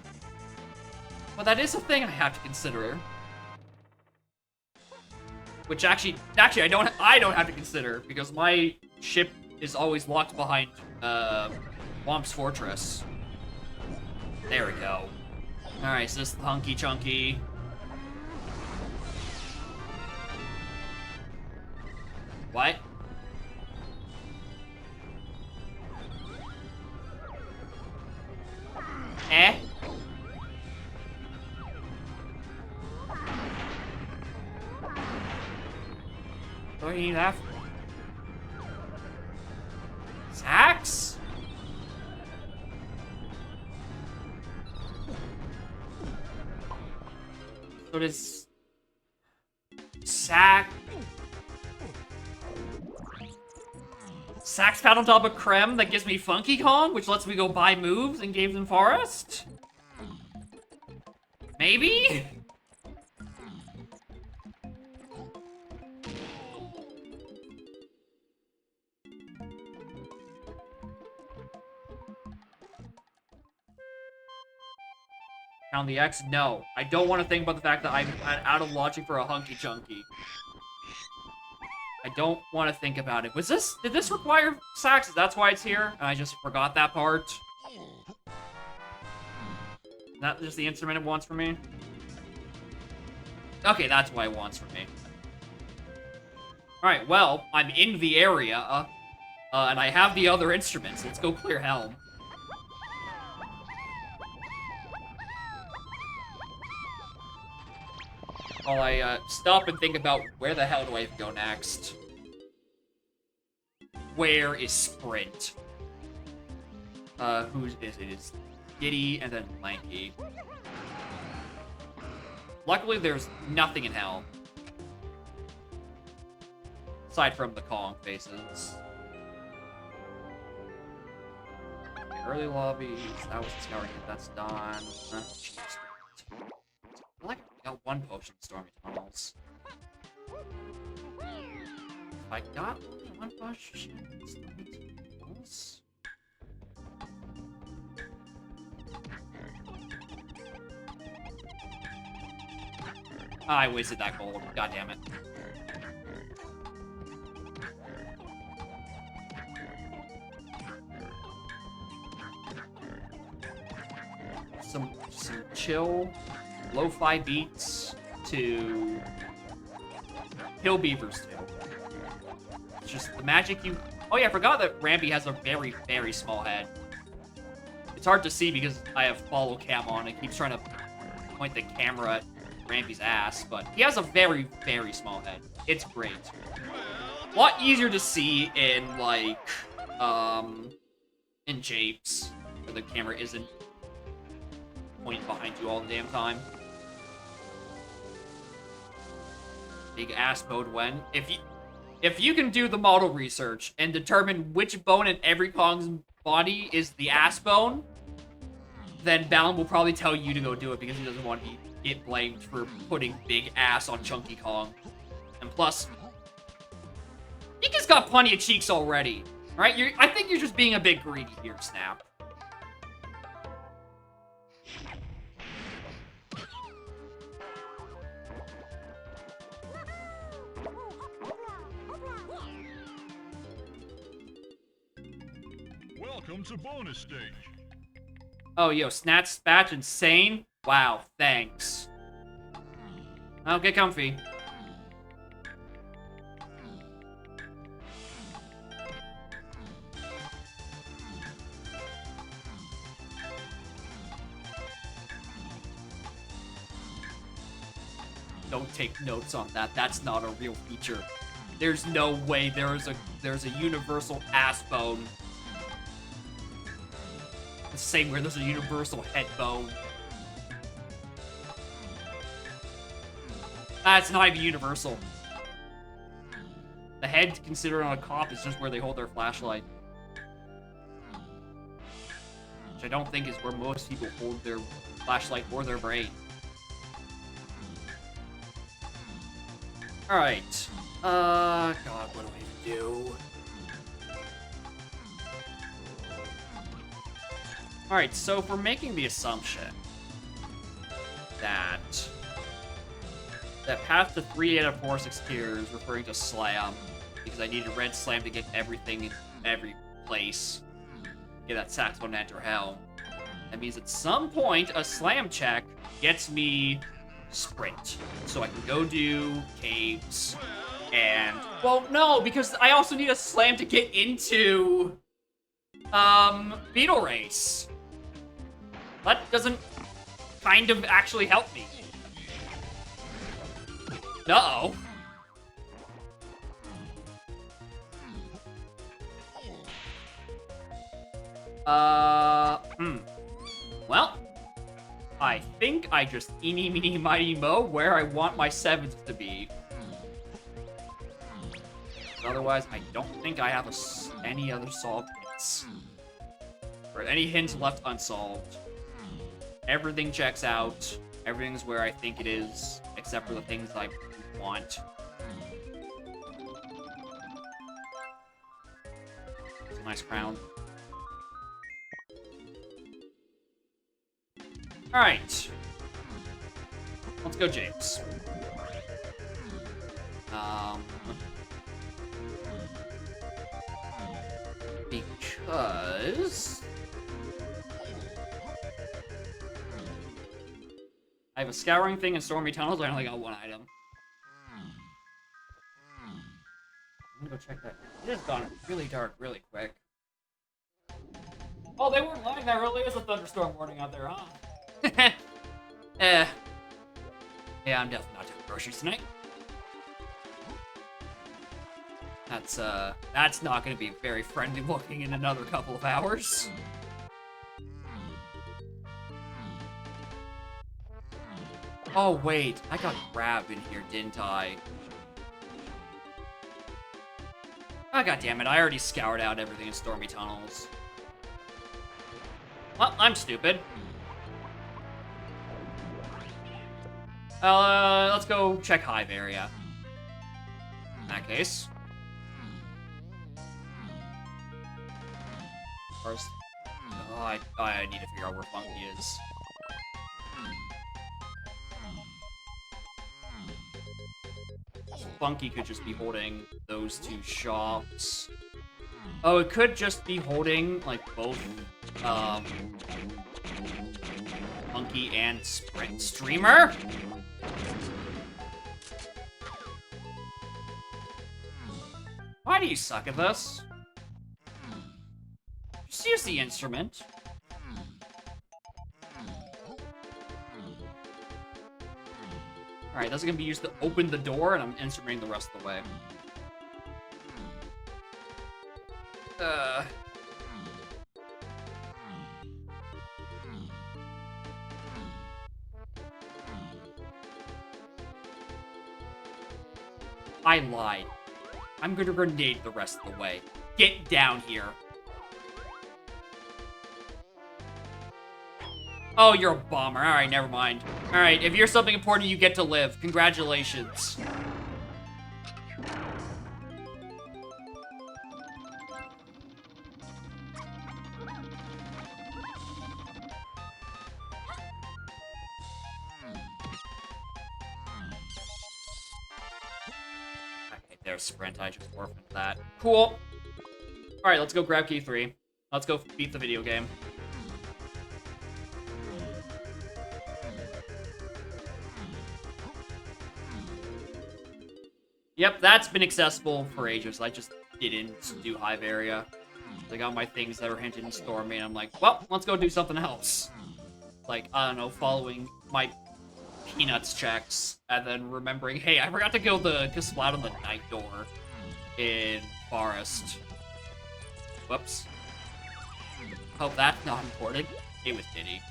But that is a thing I have to consider. Which actually I don't have to consider because my ship is always locked behind Whomp's Fortress. There we go. Alright, so this is the Hunky Chunky. What? Eh? What do you need that for? Sax? So does Sax found on top of Creme that gives me Funky Kong, which lets me go buy moves in Games and Forest? Maybe? Count the X? No. I don't want to think about the fact that I'm out of launching for a Hunky Chunky. I don't want to think about it. Did this require Sax? That's why it's here? And I just forgot that part. Is that just the instrument it wants from me? Okay, that's what it wants from me. Alright, well, I'm in the area, and I have the other instruments. Let's go clear Helm. While I stop and think about where the hell do I go next? Where is Sprint? Who is it? It's Giddy and then Lanky. Luckily, there's nothing in Helm. Aside from the Kong faces. Early lobbies, that was discovering it, that's done. Jeez. I like I got one potion in Stormy Tunnels. I got only one potion in Stormy Tunnels? I wasted that gold. God damn it. Some chill, lo-fi beats to kill beavers too. It's just the magic you... Oh yeah, I forgot that Rambi has a very, very small head. It's hard to see because I have follow cam on. It keeps trying to point the camera at Rambi's ass, but he has a very, very small head. It's great. A lot easier to see in, like, in Japes, where the camera isn't pointing behind you all the damn time. Big ass mode when? If you can do the model research and determine which bone in every Kong's body is the ass bone, then Balan will probably tell you to go do it because he doesn't want to get blamed for putting big ass on Chunky Kong. And plus, Nika's got plenty of cheeks already, right? I think you're just being a bit greedy here, Snap. Welcome to bonus stage. Oh, yo, Snatch Spatch insane? Wow, thanks. Well, get comfy. Don't take notes on that. That's not a real feature. There's no way there's a universal ass bone. same way there's a universal head bow. It's not even universal. The head considered on a cop is just where they hold their flashlight. Which I don't think is where most people hold their flashlight or their brain. Alright. God, what do I even do? Alright, so if we're making the assumption that path to 3 out of 4 6 tier is referring to slam, because I need a red slam to get everything in every place. Get that saxophone enter hell. That means at some point, a slam check gets me sprint. So I can go do caves and... Well, no, because I also need a slam to get into... Beetle Race. That doesn't kind of actually help me. Uh-oh. Well, I think I just eeny, meeny, mighty, mo where I want my 7th to be. Otherwise, I don't think I have any other solved hints. Or any hints left unsolved. Everything checks out. Everything's where I think it is, except for the things I want. It's a nice crown. Alright. Let's go, James. Because... I have a scouring thing and stormy tunnels, I only got 1 item. I'm gonna go check that. It has gone really dark really quick. Oh, they weren't lying, there really is a thunderstorm warning out there, huh? Yeah, I'm definitely not doing groceries tonight. That's not gonna be very friendly looking in another couple of hours. Oh, wait. I got Grab in here, didn't I? Oh, goddammit. I already scoured out everything in Stormy Tunnels. Well, I'm stupid. Let's go check Hive area. In that case. First. Oh, I need to figure out where Funky is. Funky could just be holding those 2 shops. Oh, it could just be holding, like, both, Funky and Sprint. Streamer? Why do you suck at this? Just use the instrument. Alright, that's gonna be used to open the door, and I'm instrumenting the rest of the way. I lied. I'm gonna grenade the rest of the way. Get down here. Oh, you're a bomber. Alright, never mind. Alright, if you're something important, you get to live. Congratulations. Okay, there's Sprint. I just orphaned that. Cool. Alright, let's go grab key 3. Let's go beat the video game. Yep, that's been accessible for ages. I just didn't do Hive area. I got my things that were hinted in Stormy, and I'm like, well, let's go do something else. Like, I don't know, following my Peanuts checks, and then remembering, hey, I forgot to kill the Splat on the night door in Forest. Whoops. Hope that's not important. It was Diddy.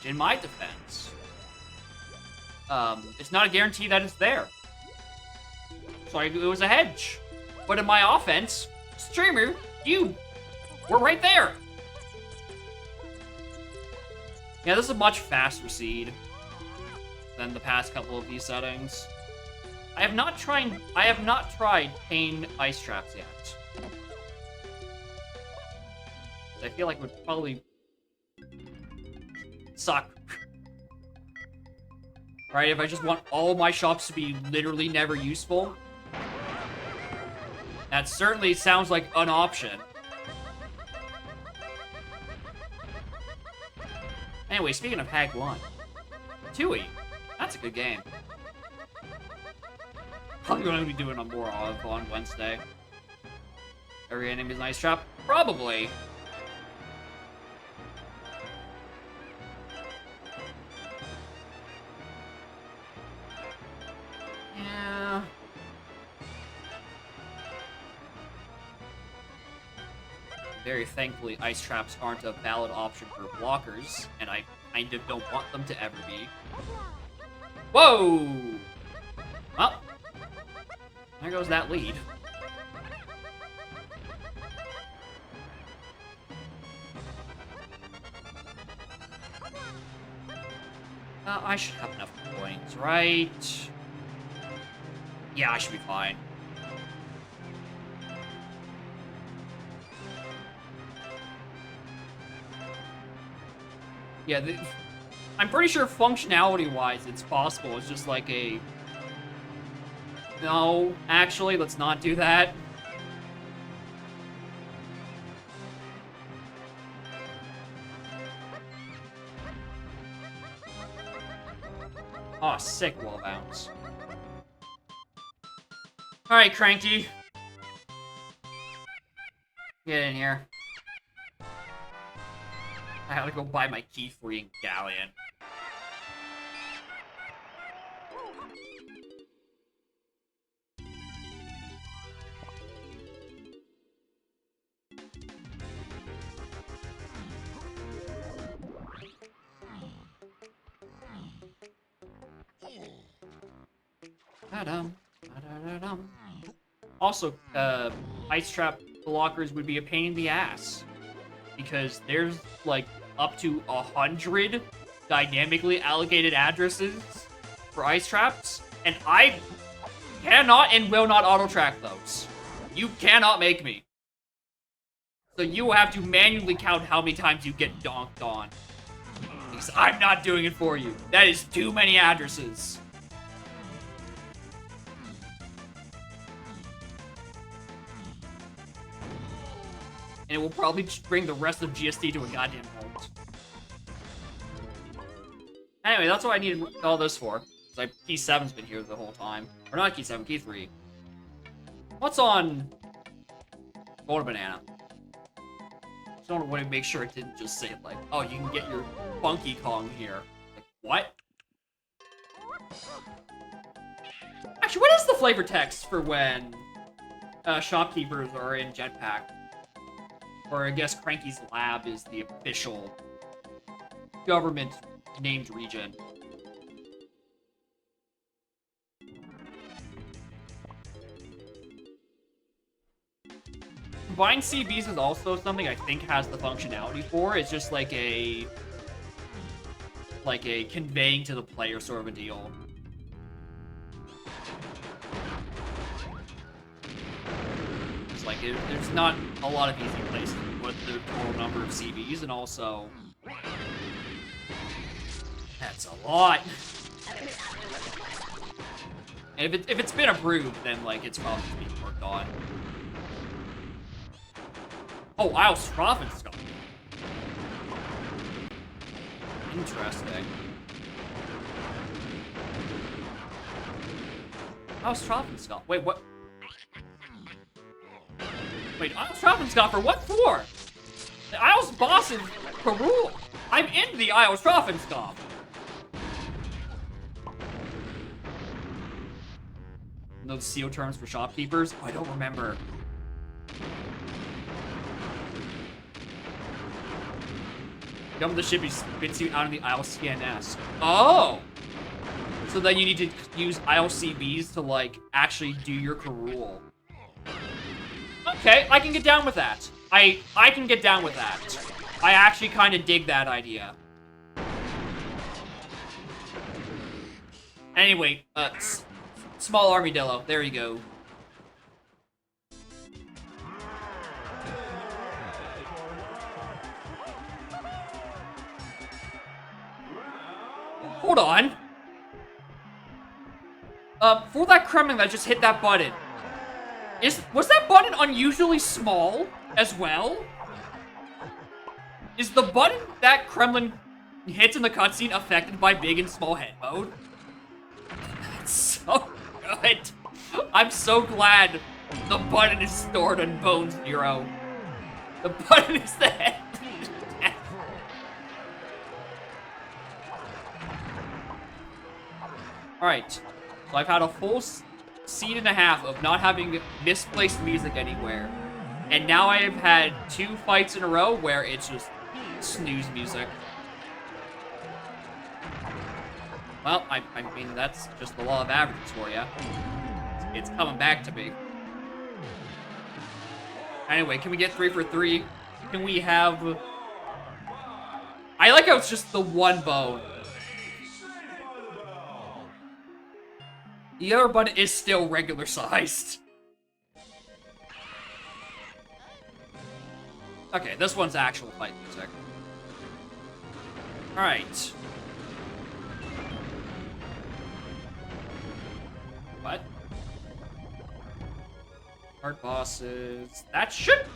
In my defense, it's not a guarantee that it's there. So it was a hedge. But in my offense, streamer, you were right there. Yeah, this is a much faster seed than the past couple of these settings. I have not tried Pain Ice Traps yet. I feel like it would probably suck. Right, if I just want all my shops to be literally never useful. That certainly sounds like an option. Anyway, speaking of Hag 1, Tui, that's a good game. Probably going to be doing more of on Wednesday. Every enemy's an ice trap? Probably. Yeah. Very thankfully, ice traps aren't a valid option for blockers, and I kind of don't want them to ever be. Whoa! Well, there goes that lead. I should have enough points, right? Yeah, I should be fine. Yeah, I'm pretty sure functionality-wise it's possible. It's just like a... No, actually, let's not do that. Oh, sick wall bounce. Alright, Cranky. Get in here. I gotta go buy my key-freeing galleon. Also, ice trap blockers would be a pain in the ass. Because there's, like, up to 100 dynamically allocated addresses for ice traps, and I cannot and will not auto-track those. You cannot make me. So you have to manually count how many times you get donked on. Because I'm not doing it for you. That is too many addresses. And it will probably just bring the rest of GSD to a goddamn halt. Anyway, that's what I needed all this for. Because Key 7's been here the whole time. Or not Key 7, Key 3. What's on Golden Banana? Just want to make sure it didn't just say, like, oh, you can get your Funky Kong here. Like, what? Actually, what is the flavor text for when shopkeepers are in Jetpack? Or I guess Cranky's Lab is the official government-named region. Buying CBs is also something I think has the functionality for. It's just like a conveying to the player sort of a deal. Like, there's not a lot of easy places to put the total number of CVs, and also... That's a lot! And if it's been approved, then, like, it's probably being worked on. Oh, Isle Stravenskov. Interesting. Isle Stravenskov. Wait, what? Wait, Isles Stravenskov for what for? The Isles boss is Karul. I'm in the Isles Stravenskov. No CO terms for shopkeepers? Oh, I don't remember. Jump the ship spits you out of the ILCNS. Oh! So then you need to use ILCBs to, like, actually do your Karul. Okay, I can get down with that. I can get down with that. I actually kind of dig that idea. Anyway, small armadillo. There you go. Hold on. For that Kremlin that just hit that button, was that button unusually small as well? Is the button that Kremlin hits in the cutscene affected by big and small head mode? That's so good. I'm so glad the button is stored on Bone Zero. The button is the head. Alright, so I've had a full scene and a half of not having misplaced music anywhere. And now I have had 2 fights in a row where it's just snooze music. Well, I mean, that's just the law of averages for you. It's coming back to me. Anyway, can we get 3 for 3? Can we have... I like how it's just the one bone. The other button is still regular sized. Okay, this one's actual fight music. Alright. What? Hard bosses. That should...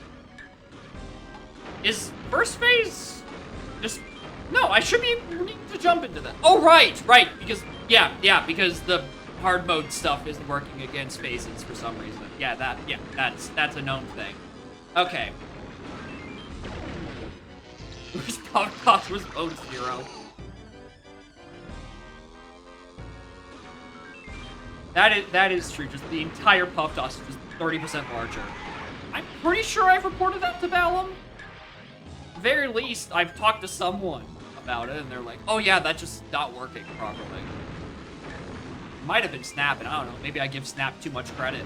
Is first phase just... No, I should be needing to jump into that. Oh, right, because... Yeah, because the hard mode stuff isn't working against phases for some reason. Yeah, that's a known thing. Okay. Whose Puff Toss was Bone Zero? That is true. Just the entire Puff Toss is just 30% larger. I'm pretty sure I've reported that to Balam. At the very least, I've talked to someone about it, and they're like, "Oh yeah, that's just not working properly." Might have been Snap, and I don't know. Maybe I give Snap too much credit.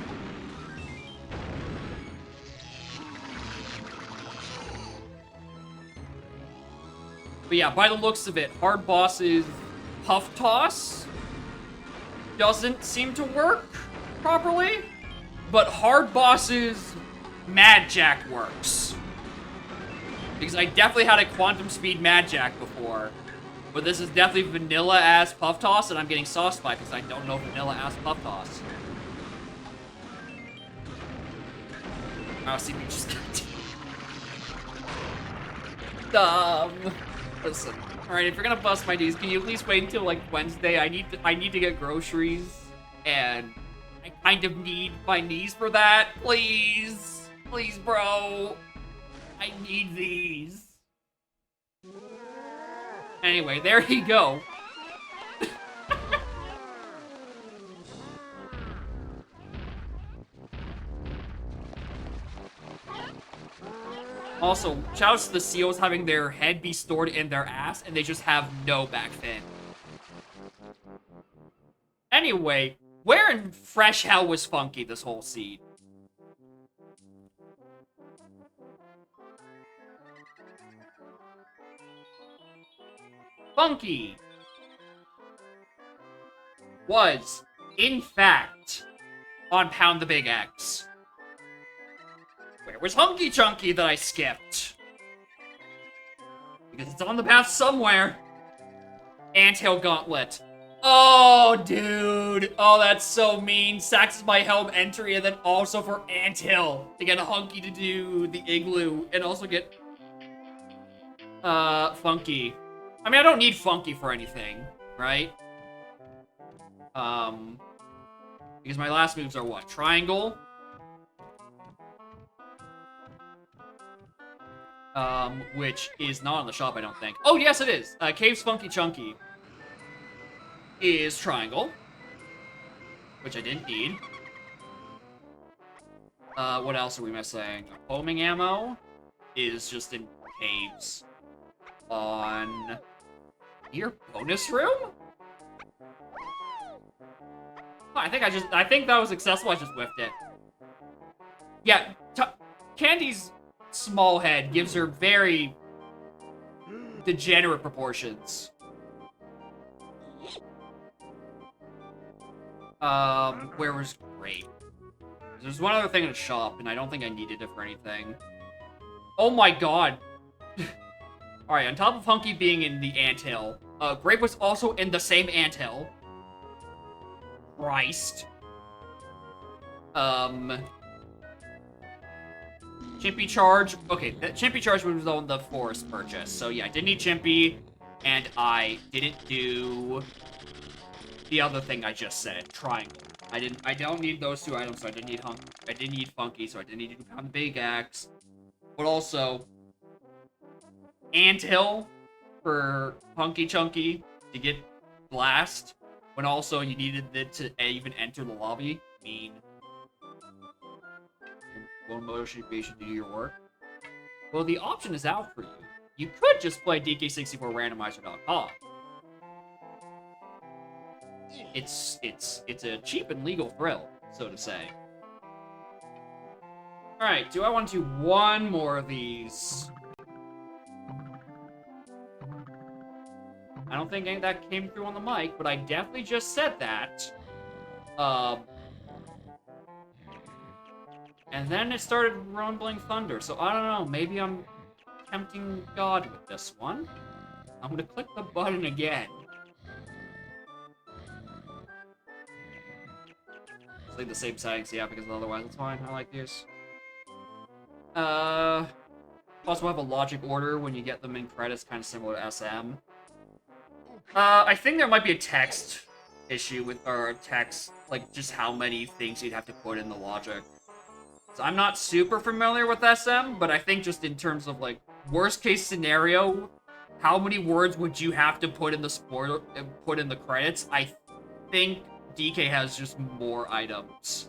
But yeah, by the looks of it, hard bosses Puff Toss doesn't seem to work properly, but hard bosses Mad Jack works. Because I definitely had a Quantum Speed Mad Jack before, but this is definitely vanilla-ass Puff Toss, and I'm getting sauced by it because I don't know vanilla-ass Puff Toss. Oh, see, we just got dumb. Listen, alright, if you're gonna bust my knees, can you at least wait until, like, Wednesday? I need to get groceries, and I kind of need my knees for that. Please. Please, bro. I need these. Anyway, there you go. Also, shoutouts to the seals having their head be stored in their ass, and they just have no back fin. Anyway, where in fresh hell was Funky this whole seed? Funky was, in fact, on Pound the Big X. Where was Hunky Chunky that I skipped? Because it's on the path somewhere. Anthill Gauntlet. Oh, dude. Oh, that's so mean. Saxes my helm entry and then also for Anthill to get a Hunky to do the Igloo and also get Funky. I mean, I don't need Funky for anything, right? Because my last moves are what? Triangle. Which is not on the shop, I don't think. Oh, yes, it is. Cave's Funky Chunky is Triangle, which I didn't need. What else are we missing? Homing Ammo is just in Caves. on your bonus room? Oh, I think that was successful. I just whiffed it. Yeah, Candy's small head gives her very degenerate proportions. Where was Grape? There's one other thing in the shop, and I don't think I needed it for anything. Oh my god. Alright, on top of Hunky being in the anthill, Grape was also in the same anthill. Christ. Chimpy Charge. Okay, Chimpy Charge was on the forest purchase. So yeah, I didn't need Chimpy, and I didn't do the other thing I just said, Triangle. I don't need those two items, so I didn't need Funky, so I didn't need to pound the Big Axe. But also, Anthill for Punky Chunky to get Blast, when also you needed it to even enter the lobby. I mean, one motivation to do your work. Well, the option is out for you. You could just play DK64randomizer.com. It's a cheap and legal thrill, so to say. Alright, do I want to do one more of these? I don't think any of that came through on the mic, but I definitely just said that. And then it started rumbling thunder, so I don't know, maybe I'm tempting God with this one. I'm gonna click the button again. Let's leave the same settings, yeah, because otherwise it's fine. I like these. Also have a logic order when you get them in credits, kind of similar to SM. I think there might be a text issue with, or a text, like, just how many things you'd have to put in the logic. So I'm not super familiar with SM, but I think just in terms of, like, worst case scenario, how many words would you have to put in the credits? I think DK has just more items,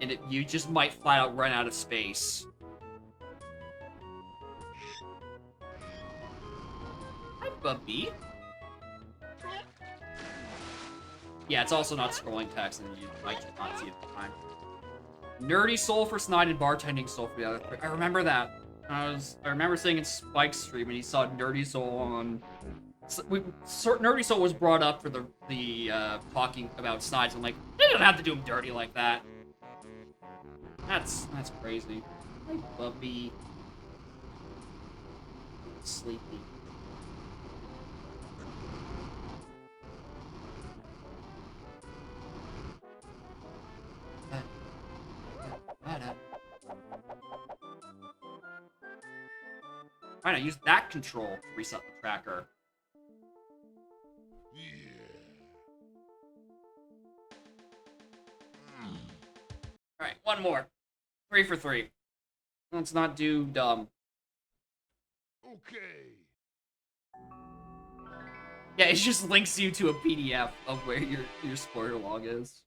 and you just might flat out run out of space. Hi, Bubby. Yeah, it's also not scrolling text, and you might just not see it at the time. Nerdy Soul for Snide and Bartending Soul for the other three. I remember that. I remember seeing in Spike's stream, and he saw Nerdy Soul on... Nerdy Soul was brought up for the talking about Snides. I'm like, they don't have to do him dirty like that. That's crazy. Hi, Bubby. Sleepy. Why not use that control to reset the tracker? Alright, one more. 3 for 3. Let's not do dumb. Okay. Yeah, it just links you to a PDF of where your spoiler log is.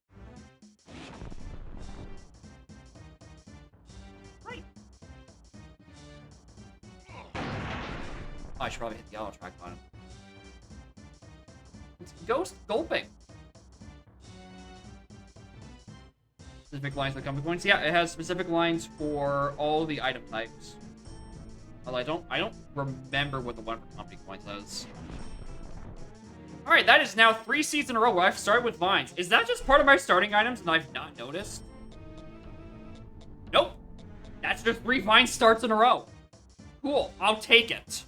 Right. Oh, I should probably hit the auto track button. It's Ghost Gulping. Specific lines for the company points. Yeah, it has specific lines for all the item types. Although I don't remember what the one for company points is. Alright, that is now 3 seeds in a row where I've started with vines. Is that just part of my starting items and I've not noticed? Nope. That's just 3 vine starts in a row. Cool, I'll take it.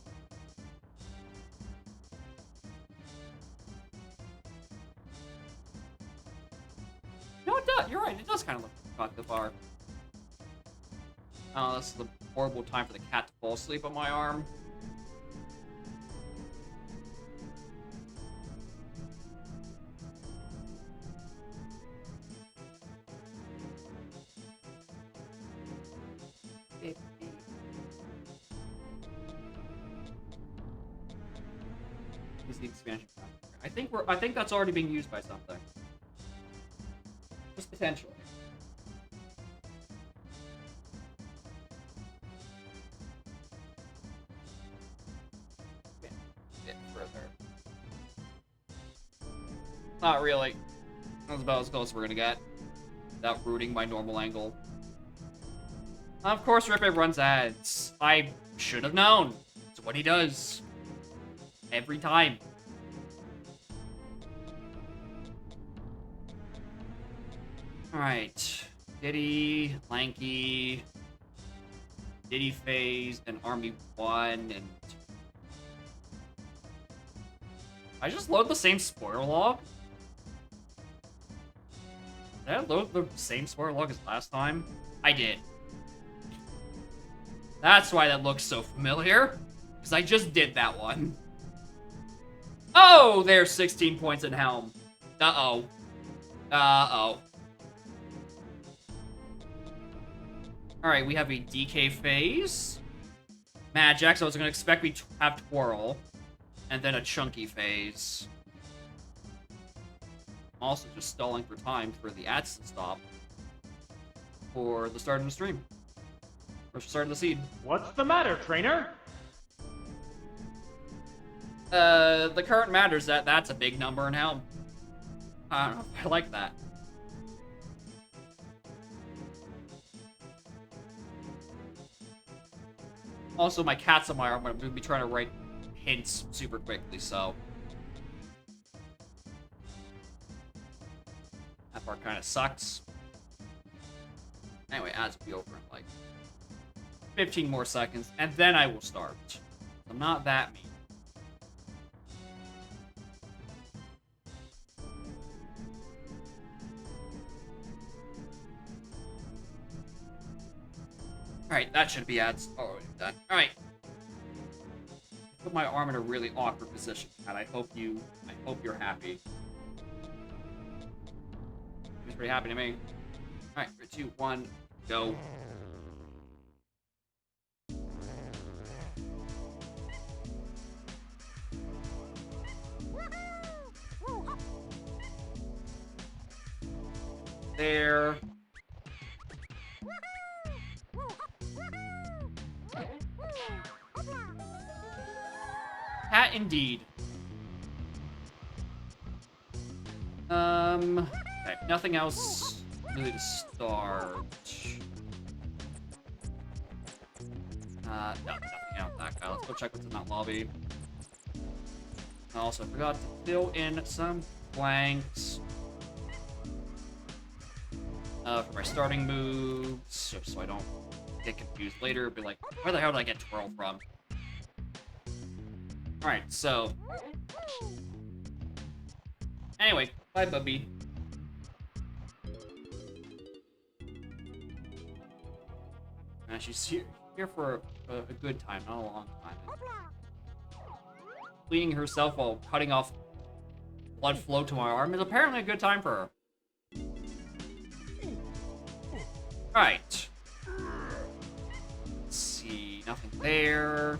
No, it does. You're right. It does kind of look like the bar. Oh, this is the horrible time for the cat to fall asleep on my arm. Is the expansion pack. I think that's already being used by something. Just potentially. Yeah. bit further. Not really. That's about as close as we're gonna get. Without rooting my normal angle. Of course, Rippe runs ads. I should have known. It's what he does. Every time. Alright. Diddy, Lanky, Diddy Phase, and Army 1, and... I just load the same spoiler log? Did I load the same spoiler log as last time? I did. That's why that looks so familiar. Because I just did that one. Oh, there's 16 points in Helm. Uh-oh. Uh-oh. Alright, we have a DK phase. Magic, so I was going to expect we have Twirl. And then a chunky phase. I'm also just stalling for time for the ads to stop. For the start of the stream. Or start of the seed. What's the matter, trainer? The current matters that that's a big number in Helm. I don't know if I like that. Also, my cat's on my arm. I'm going to be trying to write hints super quickly, so... That part kind of sucks. Anyway, ads will be over in, like, 15 more seconds, and then I will start. I'm not that mean. Alright, that should be ads already done. Alright. Put my arm in a really awkward position, and I hope you're happy. It's pretty happy to me. Alright, 3, 2, 1, go. There. Cat indeed. Okay, nothing else really to start. No, nothing else. That guy. Let's go check what's in that lobby. I also forgot to fill in some blanks. For my starting moves, just so I don't get confused later. Be like, where the hell did I get Twirl from? Alright, so... Anyway, bye, Bubby. She's here for a good time, not a long time. Cleaning herself while cutting off blood flow to my arm is apparently a good time for her. Right. Let's see, nothing there.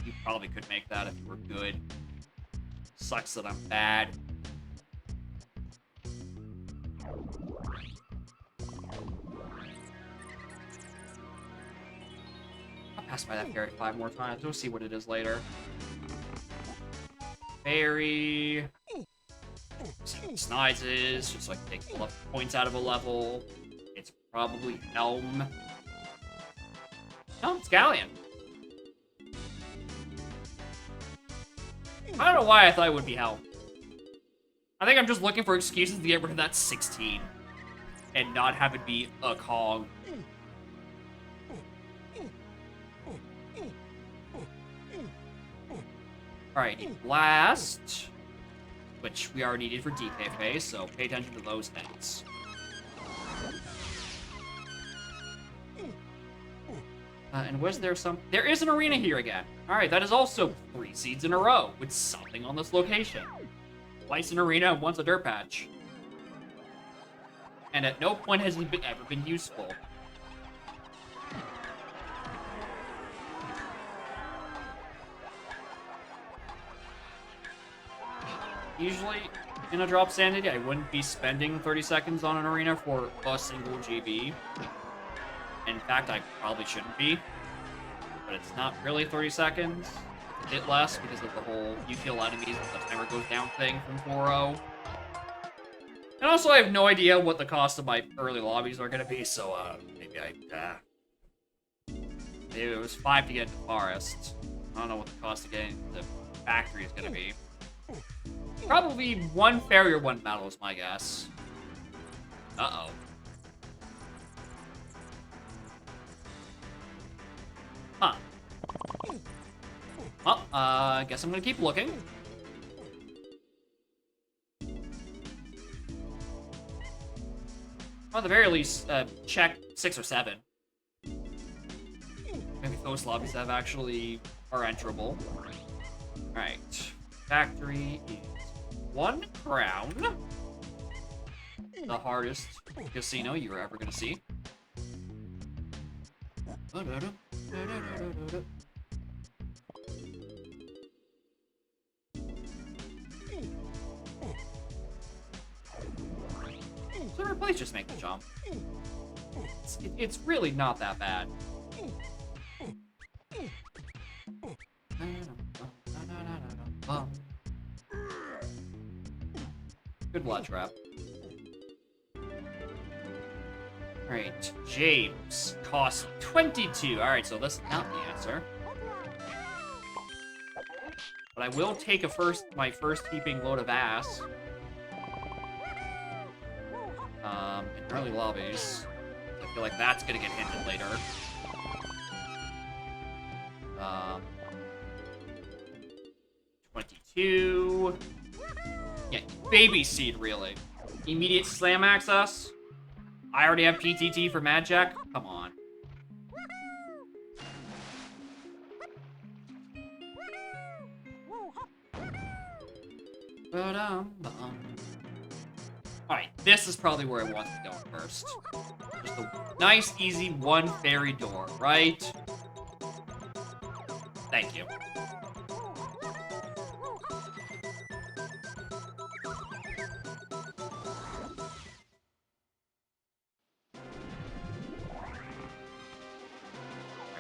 You probably could make that if you were good. Sucks that I'm bad. I'll pass by that fairy 5 more times. We'll see what it is later. Fairy. Snizes, just like take points out of a level. It's probably Helm. No, it's Galleon. I don't know why I thought it would be Helm. I think I'm just looking for excuses to get rid of that 16 and not have it be a Kong. Alright, Blast. Which we already did for DK phase, so pay attention to those things. And was there some... There is an arena here again. Alright, that is also 3 seeds in a row with something on this location. Twice an arena and once a dirt patch. And at no point has it ever been useful. Usually, in a drop sanity, I wouldn't be spending 30 seconds on an arena for a single GB. In fact, I probably shouldn't be. But it's not really 30 seconds. It's a bit less because of the whole you kill enemies and the timer goes down thing from 4.0. And also, I have no idea what the cost of my early lobbies are going to be, so maybe maybe it was 5 to get into Forest. I don't know what the cost of getting the factory is going to be. Probably 1 fairy or 1 medal is my guess. Uh-oh. Huh. Well, I guess I'm gonna keep looking. Or at the very least, check 6 or 7. Maybe those lobbies have actually are enterable. Alright. Factory is 1 crown. The hardest casino you're ever gonna see. So replace just make the jump. It's really not that bad. Good blood trap. Alright, James. Cost 22. Alright, so that's not the answer. But I will take my first heaping load of ass. In early lobbies. I feel like that's gonna get hinted later. 22. Yeah, baby seed, really. Immediate slam access? I already have PTT for Mad Jack? Come on. Alright, this is probably where I want to go first. Just a nice, easy 1 fairy door, right? Thank you.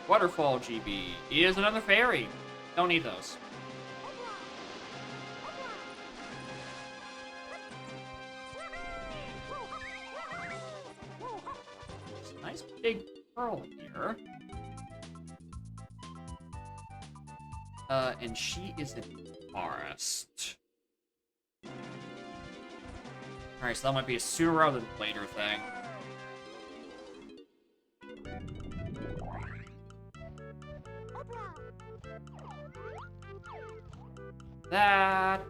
Waterfall GB is another fairy. Don't need those. There's a nice big pearl here. And she is in Forest. Alright, so that might be a sooner rather than later thing. That...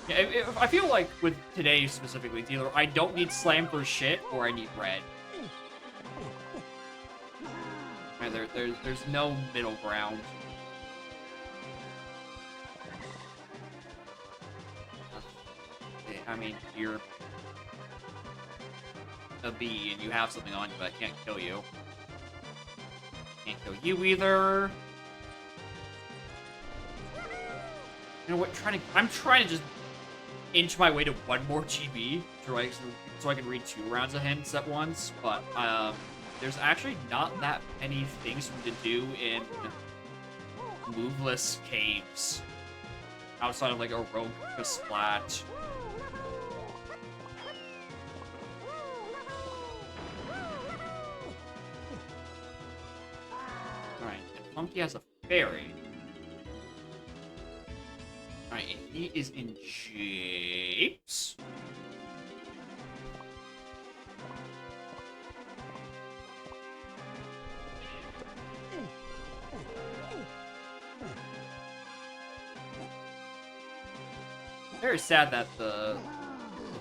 Yeah, I feel like with today specifically, it's either I don't need slam for shit or I need red. And there's no middle ground. I mean, you're a bee and you have something on you, but I can't kill you. Can't kill you either. You know what? I'm trying to just inch my way to 1 more GB so I can read 2 rounds of hints at once. But there's actually not that many things for me to do in moveless caves outside of like a rogue splat. Alright, and Funky has a fairy. Alright, and he is in Japes. Very sad that the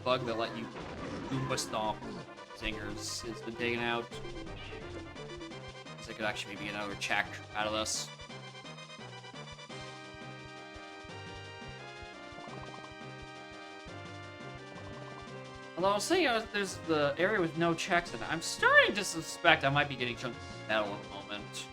bug that let you Goomba Stomp Zingers has been taken out. So I could actually maybe get another check out of this. Although I was saying there's the area with no checks in it, I'm starting to suspect I might be getting chunks of metal at the moment.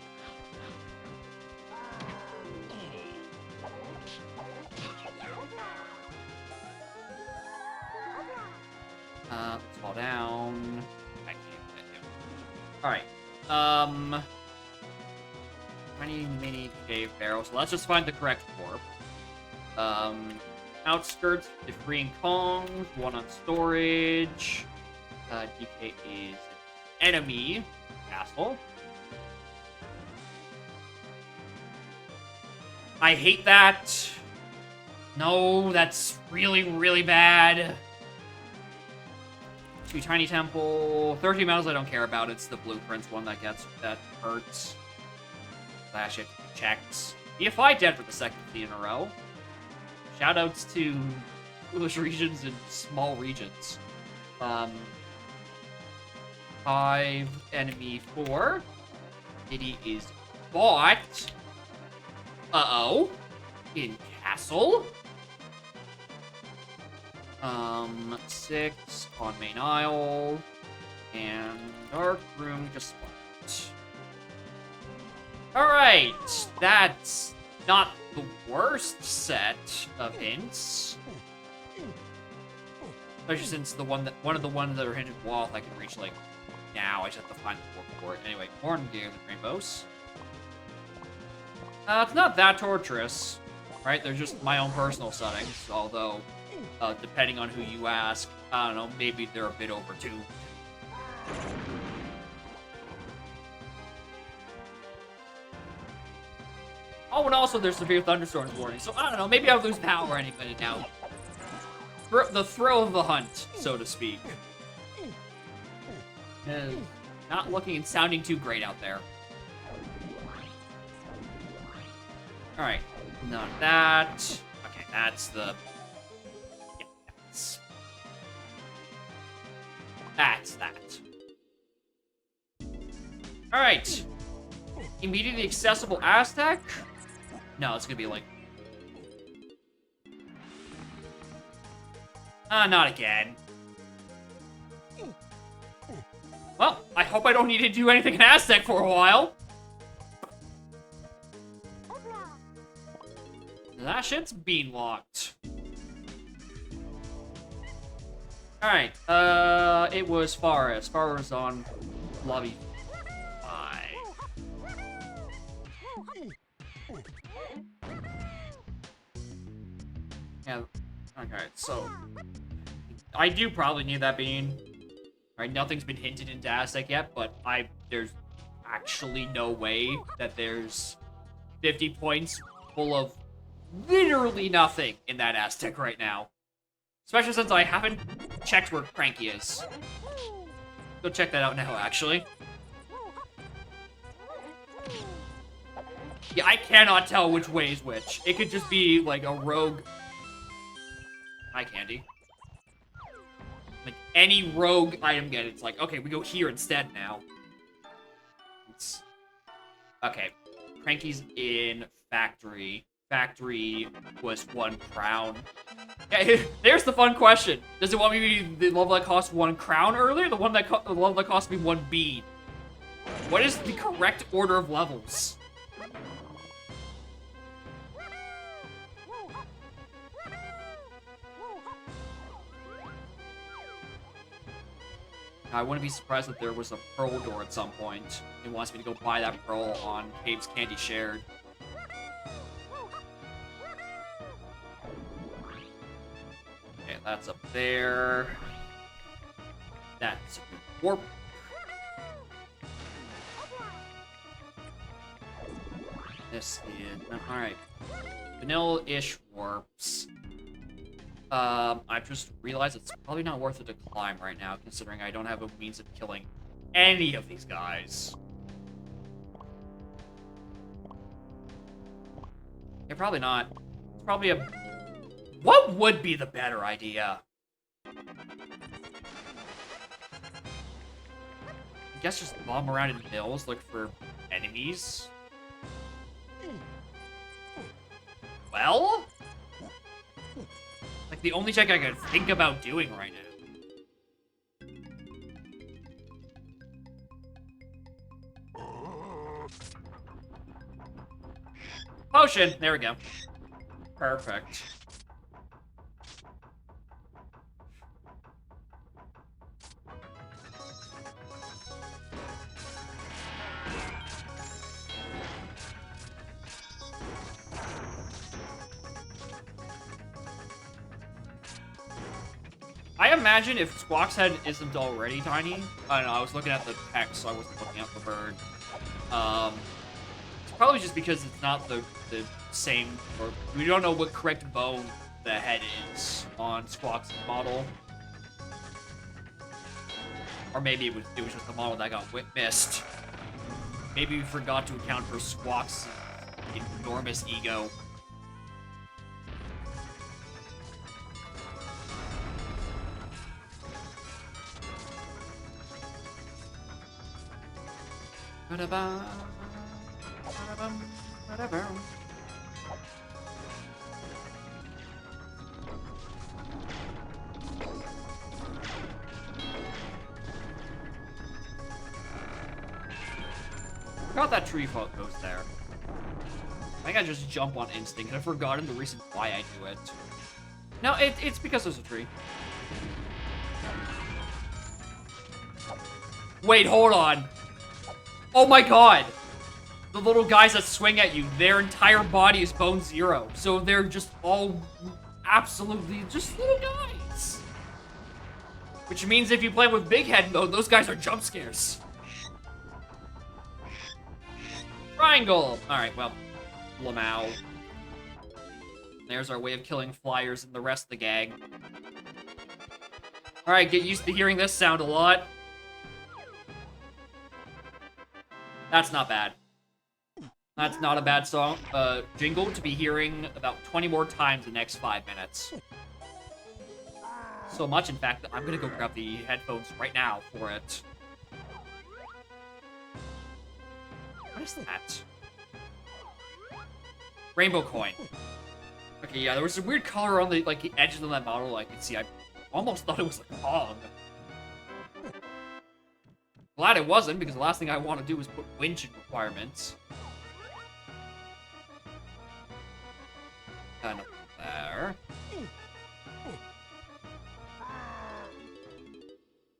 Let's fall down. I can't. Alright. Tiny mini cave barrels. So let's just find the correct warp. Outskirts, the freeing Kongs, one on storage. DK is an enemy castle. I hate that. No, that's really, really bad. 2 tiny temple. 30 medals I don't care about. It's the blueprints one that hurts. Slash it. Checks. EFI dead for the second in a row. Shoutouts to foolish regions and small regions. 5 enemy 4. Diddy is bought. Uh-oh. In castle. 6 on main aisle. And dark room just spot. Alright. That's not the worst set of hints. Especially since one of the ones that are hinted wall I can reach like now. I just have to find the warp for it. Anyway, Horn Gear the Rainbows. It's not that torturous, right? They're just my own personal settings, although, depending on who you ask, I don't know, maybe they're a bit overtuned. Oh, and also there's severe thunderstorms warning, so I don't know, maybe I'll lose power any minute now. The thrill of the hunt, so to speak. Not looking and sounding too great out there. Alright, none of that. Okay, that's the... Yeah, that's that. Alright. Immediately accessible Aztec? No, it's gonna be like... not again. Well, I hope I don't need to do anything in Aztec for a while. That shit's bean locked. Alright, it was Faris. Faris on lobby 5. Yeah, okay, so I do probably need that bean. Alright, nothing's been hinted into Aztec yet, but there's actually no way that there's 50 points full of literally nothing in that Aztec right now. Especially since I haven't checked where Cranky is. Go check that out now, actually. Yeah, I cannot tell which way is which. It could just be, like, a rogue... Hi, Candy. Like, any rogue item get, it's like, okay, we go here instead now. Okay. Cranky's in factory. Factory was 1 crown. Yeah, there's the fun question. Does it want me to be the level that cost 1 crown earlier? The level that cost me 1 bead? What is the correct order of levels? I wouldn't be surprised if there was a pearl door at some point. It wants me to go buy that pearl on Cave's Candy Shared. Okay, that's up there. That's a good warp. This is... Alright. Vanilla-ish warps. I've just realized it's probably not worth it to climb right now, considering I don't have a means of killing any of these guys. Yeah, probably not. It's probably a... What would be the better idea? I guess just bomb around in hills, look for enemies. Well? Like, the only check I could think about doing right now. Potion! There we go. Perfect. I imagine if Squawk's head isn't already tiny, I don't know, I was looking at the text, so I wasn't looking at the bird. It's probably just because it's not the same, or we don't know what correct bone the head is on Squawk's model. Or maybe it was just the model that got missed. Maybe we forgot to account for Squawk's enormous ego. Forgot that tree fault goes there. I think I just jump on instinct, and I've forgotten the reason why I do it. No, it's because there's a tree. Wait, hold on. Oh my god! The little guys that swing at you, their entire body is bone zero. So they're just all absolutely just little guys. Which means if you play with big head mode, those guys are jump scares. Triangle! Alright, well, Lamau. There's our way of killing flyers and the rest of the gang. Alright, get used to hearing this sound a lot. That's not bad. That's not a bad song, jingle to be hearing about 20 more times in the next 5 minutes. So much, in fact, that I'm gonna go grab the headphones right now for it. What is that? Rainbow coin. Okay, yeah, there was some weird color on the the edges of that model I could see. I almost thought it was like Pong. Glad it wasn't, because the last thing I want to do is put winch in requirements. Kind of there.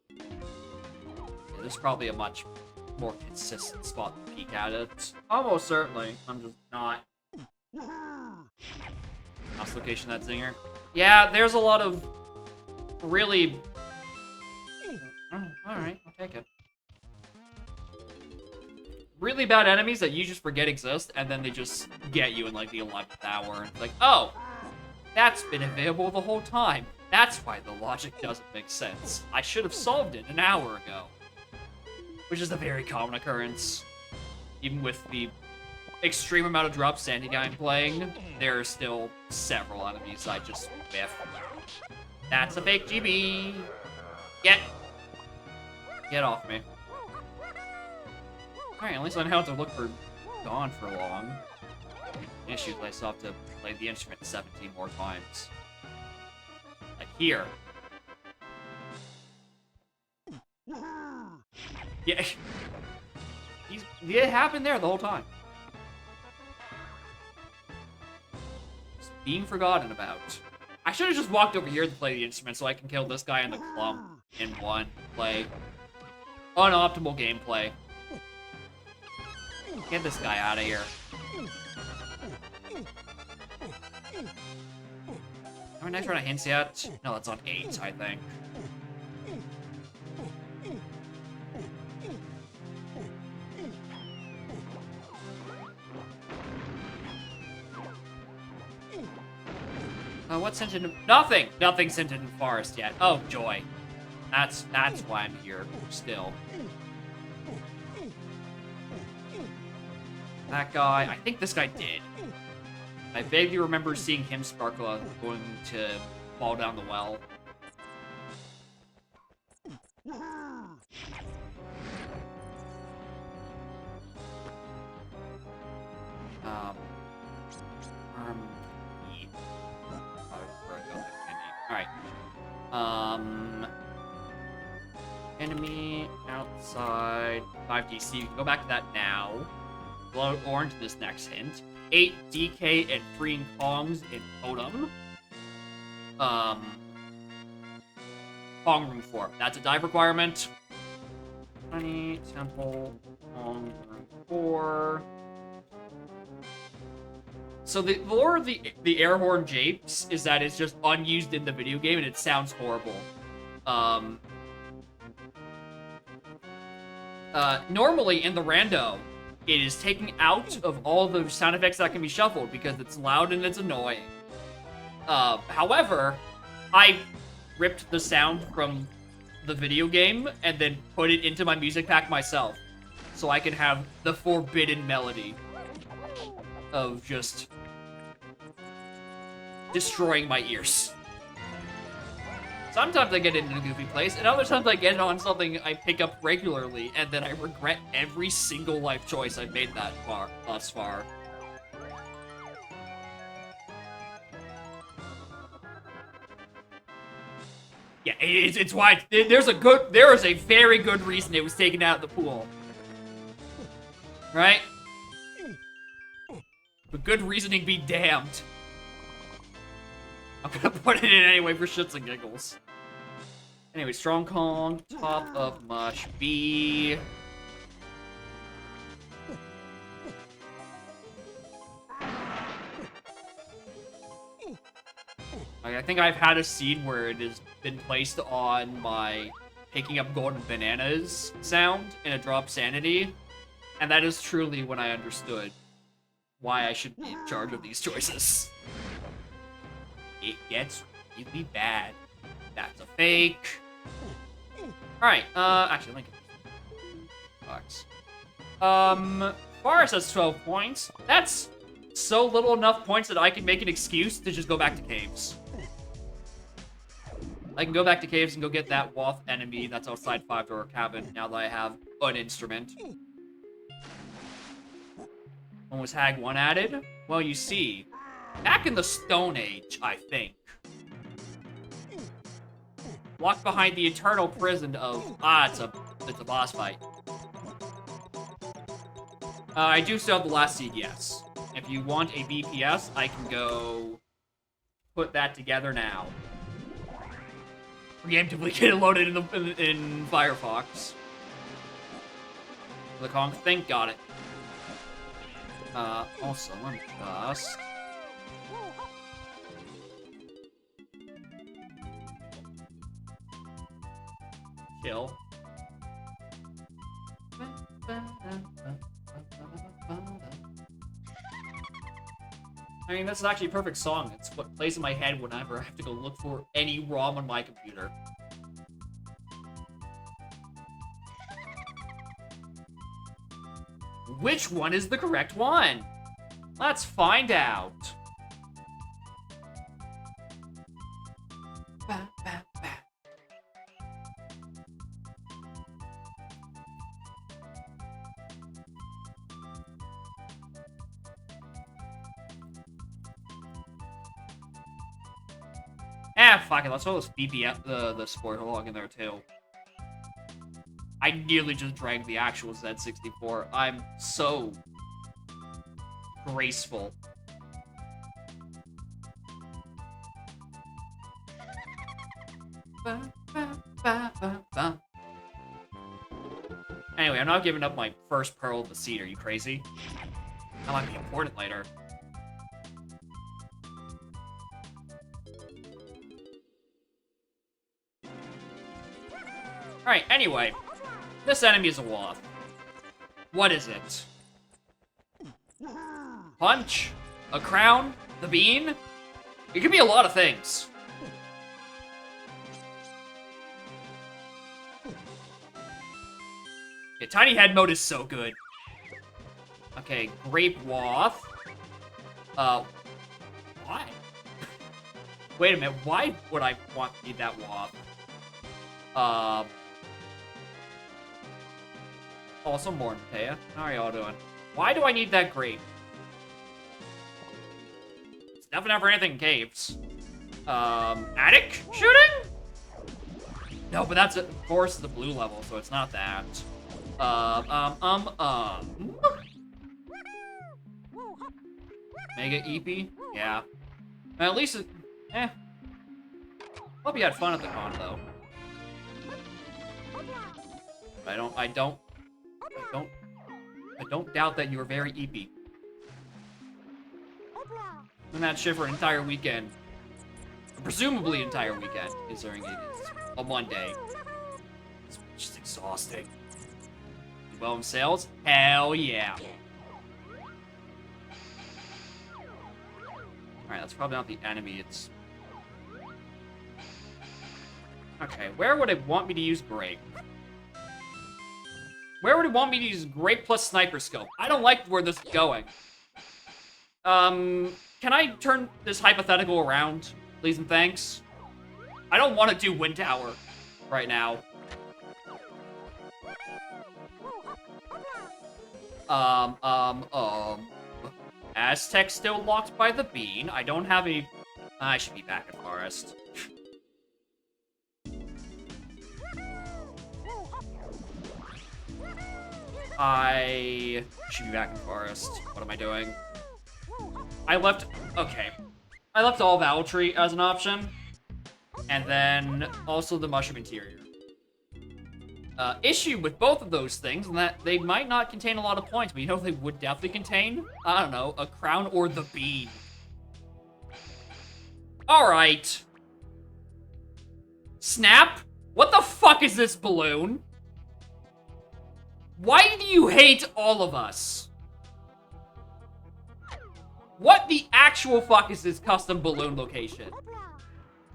Yeah, there's probably a much more consistent spot to peek at it. Almost certainly. I'm just not. Last location, that zinger. Yeah, there's a lot of really... Oh, alright, I'll take it. Really bad enemies that you just forget exist, and then they just get you in like the 11th hour. And it's like, oh, that's been available the whole time. That's why the logic doesn't make sense. I should have solved it an hour ago. Which is a very common occurrence. Even with the extreme amount of drop Sandy Guy I'm playing, there are still several enemies I just whiff. That's a fake GB. Get off me. Alright, at least I don't have to look for Dawn for long. The issue is I still have to play the instrument 17 more times. Like here. Yeah. It happened there the whole time. Just being forgotten about. I should have just walked over here to play the instrument so I can kill this guy in the clump in one play. Unoptimal gameplay. Get this guy out of here. Are we next round of hints yet? No, that's on 8, I think. What's sent into... Nothing! Nothing's sent into Forest yet. Oh, joy. That's why I'm here, still. That guy... I think this guy did. I vaguely remember seeing him sparkle going to fall down the well. Alright. Enemy outside 5DC. You can go back to that now. Blood orange this next hint. 8 DK and freeing Kongs in Totem. Kong room 4. That's a dive requirement. 20 temple Kong room 4. So the lore of the air horn japes is that it's just unused in the video game and it sounds horrible. Normally in the rando, it is taking out of all the sound effects that can be shuffled because it's loud and it's annoying. However, I ripped the sound from the video game and then put it into my music pack myself, so I can have the forbidden melody of just destroying my ears. Sometimes I get it in a goofy place, and other times I get it on something I pick up regularly, and then I regret every single life choice I've made thus far. Yeah, it's why there is a very good reason it was taken out of the pool. Right? But good reasoning be damned. I'm gonna put it in anyway for shits and giggles. Anyway, Strong Kong, top of Mush B. I think I've had a scene where it has been placed on my picking up golden bananas sound in a drop sanity, and that is truly when I understood why I should be in charge of these choices. It gets really bad. That's a fake. Alright, actually, let me get this box. Forrest has 12 points. That's so little enough points that I can make an excuse to just go back to caves. I can go back to caves and go get that Woth enemy that's outside 5-door cabin now that I have an instrument. When was Hag 1 added? Well, you see, back in the Stone Age, I think. Locked behind the eternal prison of... it's a boss fight. I do still have the last seed, yes. If you want a BPS, I can go put that together now. Preemptively get it loaded in Firefox. The Kong Think got it. Also, let me just... kill. I mean, this is actually a perfect song. It's what plays in my head whenever I have to go look for any ROM on my computer. Which one is the correct one? Let's find out. Ba, ba, ba. Fuck it, let's throw this BPF, the sport log in there too. I nearly just dragged the actual Z64. I'm so graceful. Ba, ba, ba, ba, ba. Anyway, I'm not giving up my first pearl of the seed. Are you crazy? That might be important later. Alright, anyway. This enemy is a Woth. What is it? Punch? A crown? The bean? It could be a lot of things. Yeah, Tiny Head mode is so good. Okay, Grape Woth. Why? Wait a minute, why would I want to need that Woth? Also more, Matea. How are y'all doing? Why do I need that grape? It's definitely not for anything in caves. Attic shooting? No, but that's, of course, the blue level, so it's not that. Mega EP? Yeah. At least it, Hope you had fun at the con, though. I don't doubt that you were very eepy. And that shit for an entire weekend. presumably entire weekend, considering it is a Monday. It's just exhausting. Well, sales? Hell yeah. Alright, that's probably not the enemy, it's... Okay, where would it want me to use Grape? Where would it want me to use Grape plus Sniper Scope? I don't like where this is going. Can I turn this hypothetical around, please and thanks? I don't want to do Wind Tower right now. Aztec still locked by the bean. I don't have a... I should be back in Forest. I should be back in Forest. What am I doing? I left... Okay. I left all Vowel Tree as an option. And then also the Mushroom Interior. Issue with both of those things, and that they might not contain a lot of points, but you know they would definitely contain? I don't know, a crown or the bean. Alright. Snap? What the fuck is this balloon? Why do you hate all of us? What the actual fuck is this custom balloon location?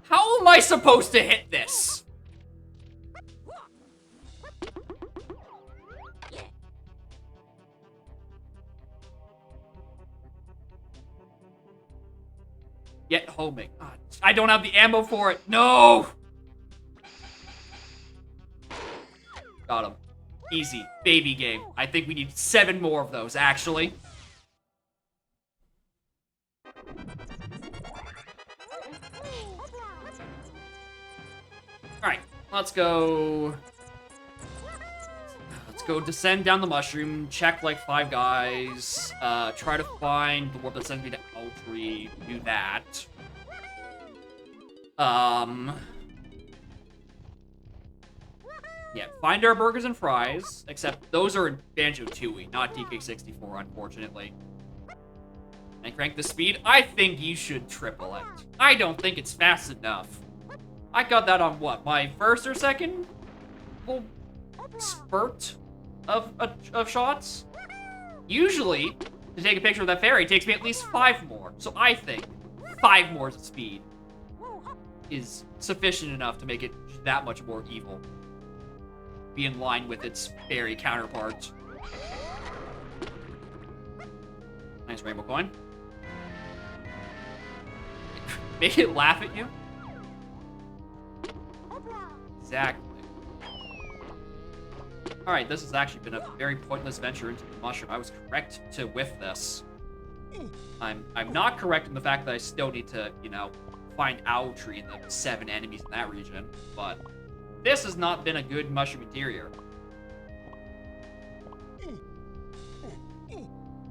How am I supposed to hit this? Yet homing. God, I don't have the ammo for it. No! Got him. Easy. Baby game. I think we need 7 more of those, actually. Alright, let's go... Let's go descend down the mushroom, check like 5 guys, try to find the warp that sends me to Eltree, do that. Yeah, find our burgers and fries, except those are in Banjo-Tooie, not DK64, unfortunately. And crank the speed. I think you should triple it. I don't think it's fast enough. I got that on what, my first or second little spurt of shots? Usually, to take a picture of that fairy takes me at least 5 more. So I think 5 more speed is sufficient enough to make it that much more evil. Be in line with its fairy counterpart. Nice rainbow coin. Make it laugh at you? Exactly. Alright, this has actually been a very pointless venture into the mushroom. I was correct to whiff this. I'm not correct in the fact that I still need to, you know, find Owltree and the 7 enemies in that region, but this has not been a good mushroom interior.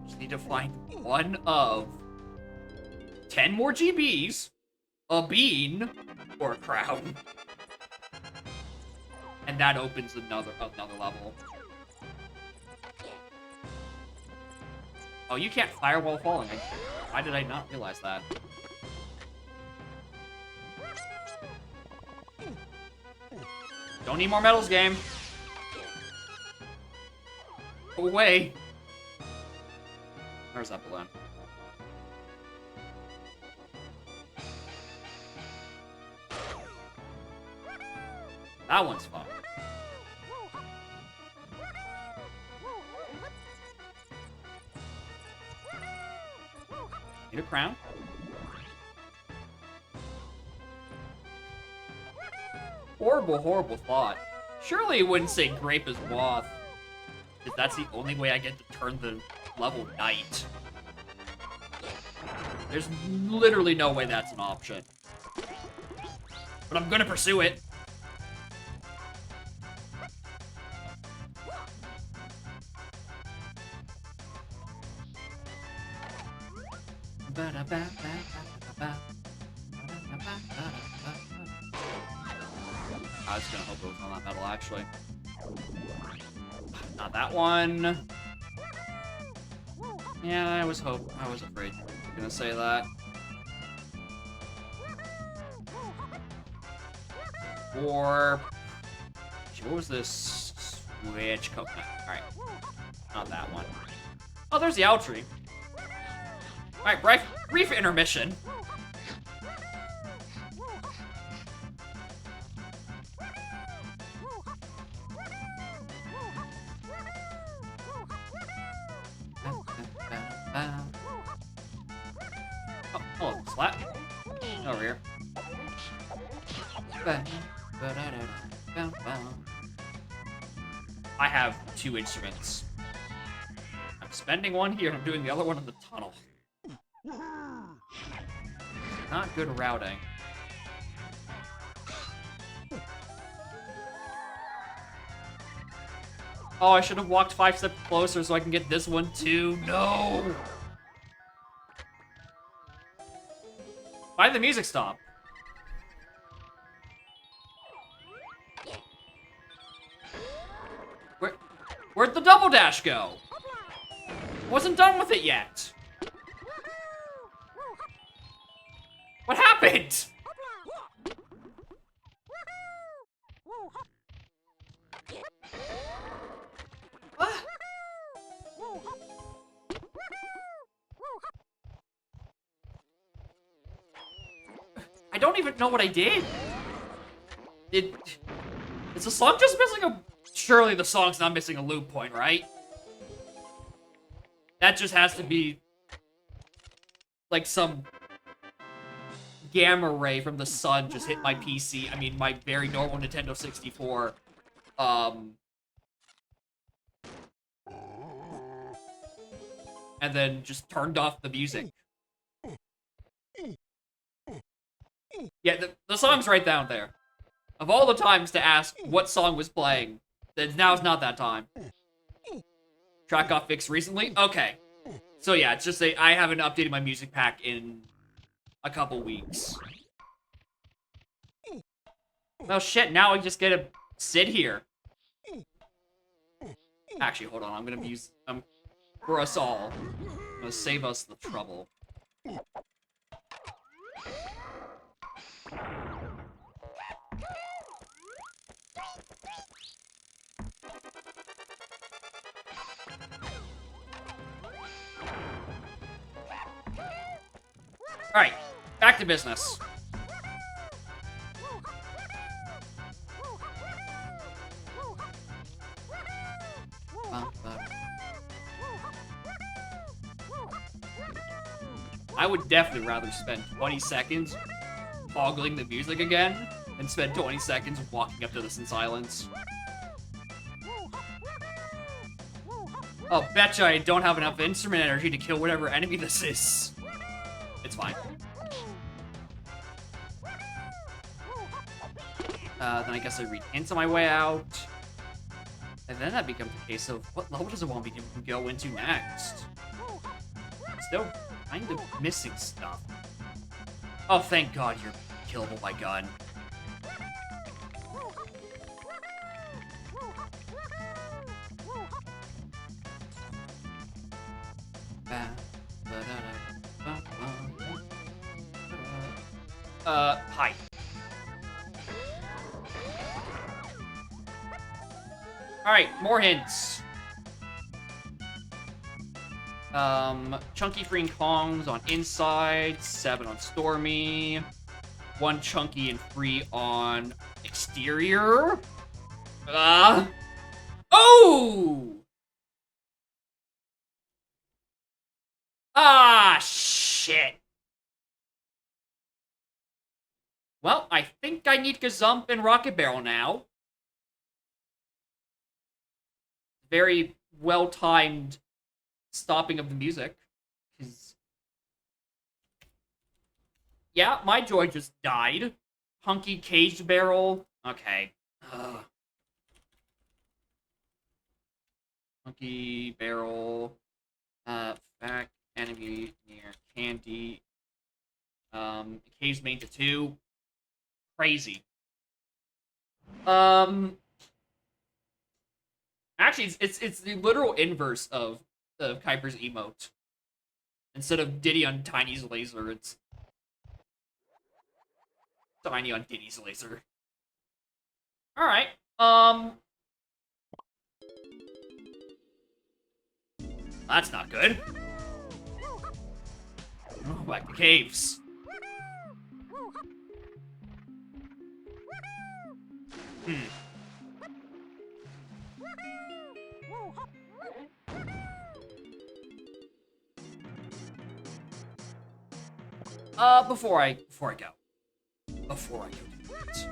Just need to find 1 of 10 more GBs, a bean, or a crown. And that opens another level. Oh, you can't fire while falling. Why did I not realize that? Don't need more medals, game. Go away. Where's that balloon? That one's fun. Need a crown? Horrible, horrible thought. Surely it wouldn't say Grape as Wath, if that's the only way I get to turn the level Knight. There's literally no way that's an option. But I'm gonna pursue it. I was gonna hope it was on that medal, actually. Not that one. Yeah, I was afraid you were gonna say that. Or what was this? Switch coconut. Alright. Not that one. Oh, there's the owl tree. Alright, brief intermission. Oh, slap. Over here. I have 2 instruments. I'm spending one here, I'm doing the other one in the tunnel. Not good routing. Oh, I should have walked 5 steps closer so I can get this one too. No! Why'd the music stop? Where'd the double dash go? Wasn't done with it yet. What happened? What? I don't even know what I did. Is the song just missing a... Surely the song's not missing a loop point, right? That just has to be... like some... gamma ray from the sun just hit my PC. I mean, my very normal Nintendo 64. And then just turned off the music. Yeah, the song's right down there. Of all the times to ask what song was playing, then now's not that time. Track got fixed recently? Okay. So yeah, it's just I haven't updated my music pack in a couple weeks. Well, shit, now I just get to sit here. Actually, hold on, I'm gonna use... for us all. I'm gonna save us the trouble. Alright, back to business. I would definitely rather spend 20 seconds toggling the music again than spend 20 seconds walking up to this in silence. Oh, betcha I don't have enough instrument energy to kill whatever enemy this is. It's fine. Then I guess I read hints on my way out. And then that becomes a case of what level does it want me to go into next? Still kind of missing stuff. Oh, thank God you're killable by gun. Hi. Alright, more hints. Chunky free Kongs on Inside, 7 on Stormy, 1 chunky and free on Exterior. Oh! Ah, shit. Well, I think I need Gazump and Rocket Barrel now. Very well-timed stopping of the music. Yeah, my joy just died. Hunky Caged Barrel. Okay. Hunky Barrel. Back enemy near Candy. Caged main to 2. Crazy. Actually, it's the literal inverse of Kuiper's emote. Instead of Diddy on Tiny's laser, it's Tiny on Diddy's laser. Alright. That's not good. Oh, back to caves. Before I go do that.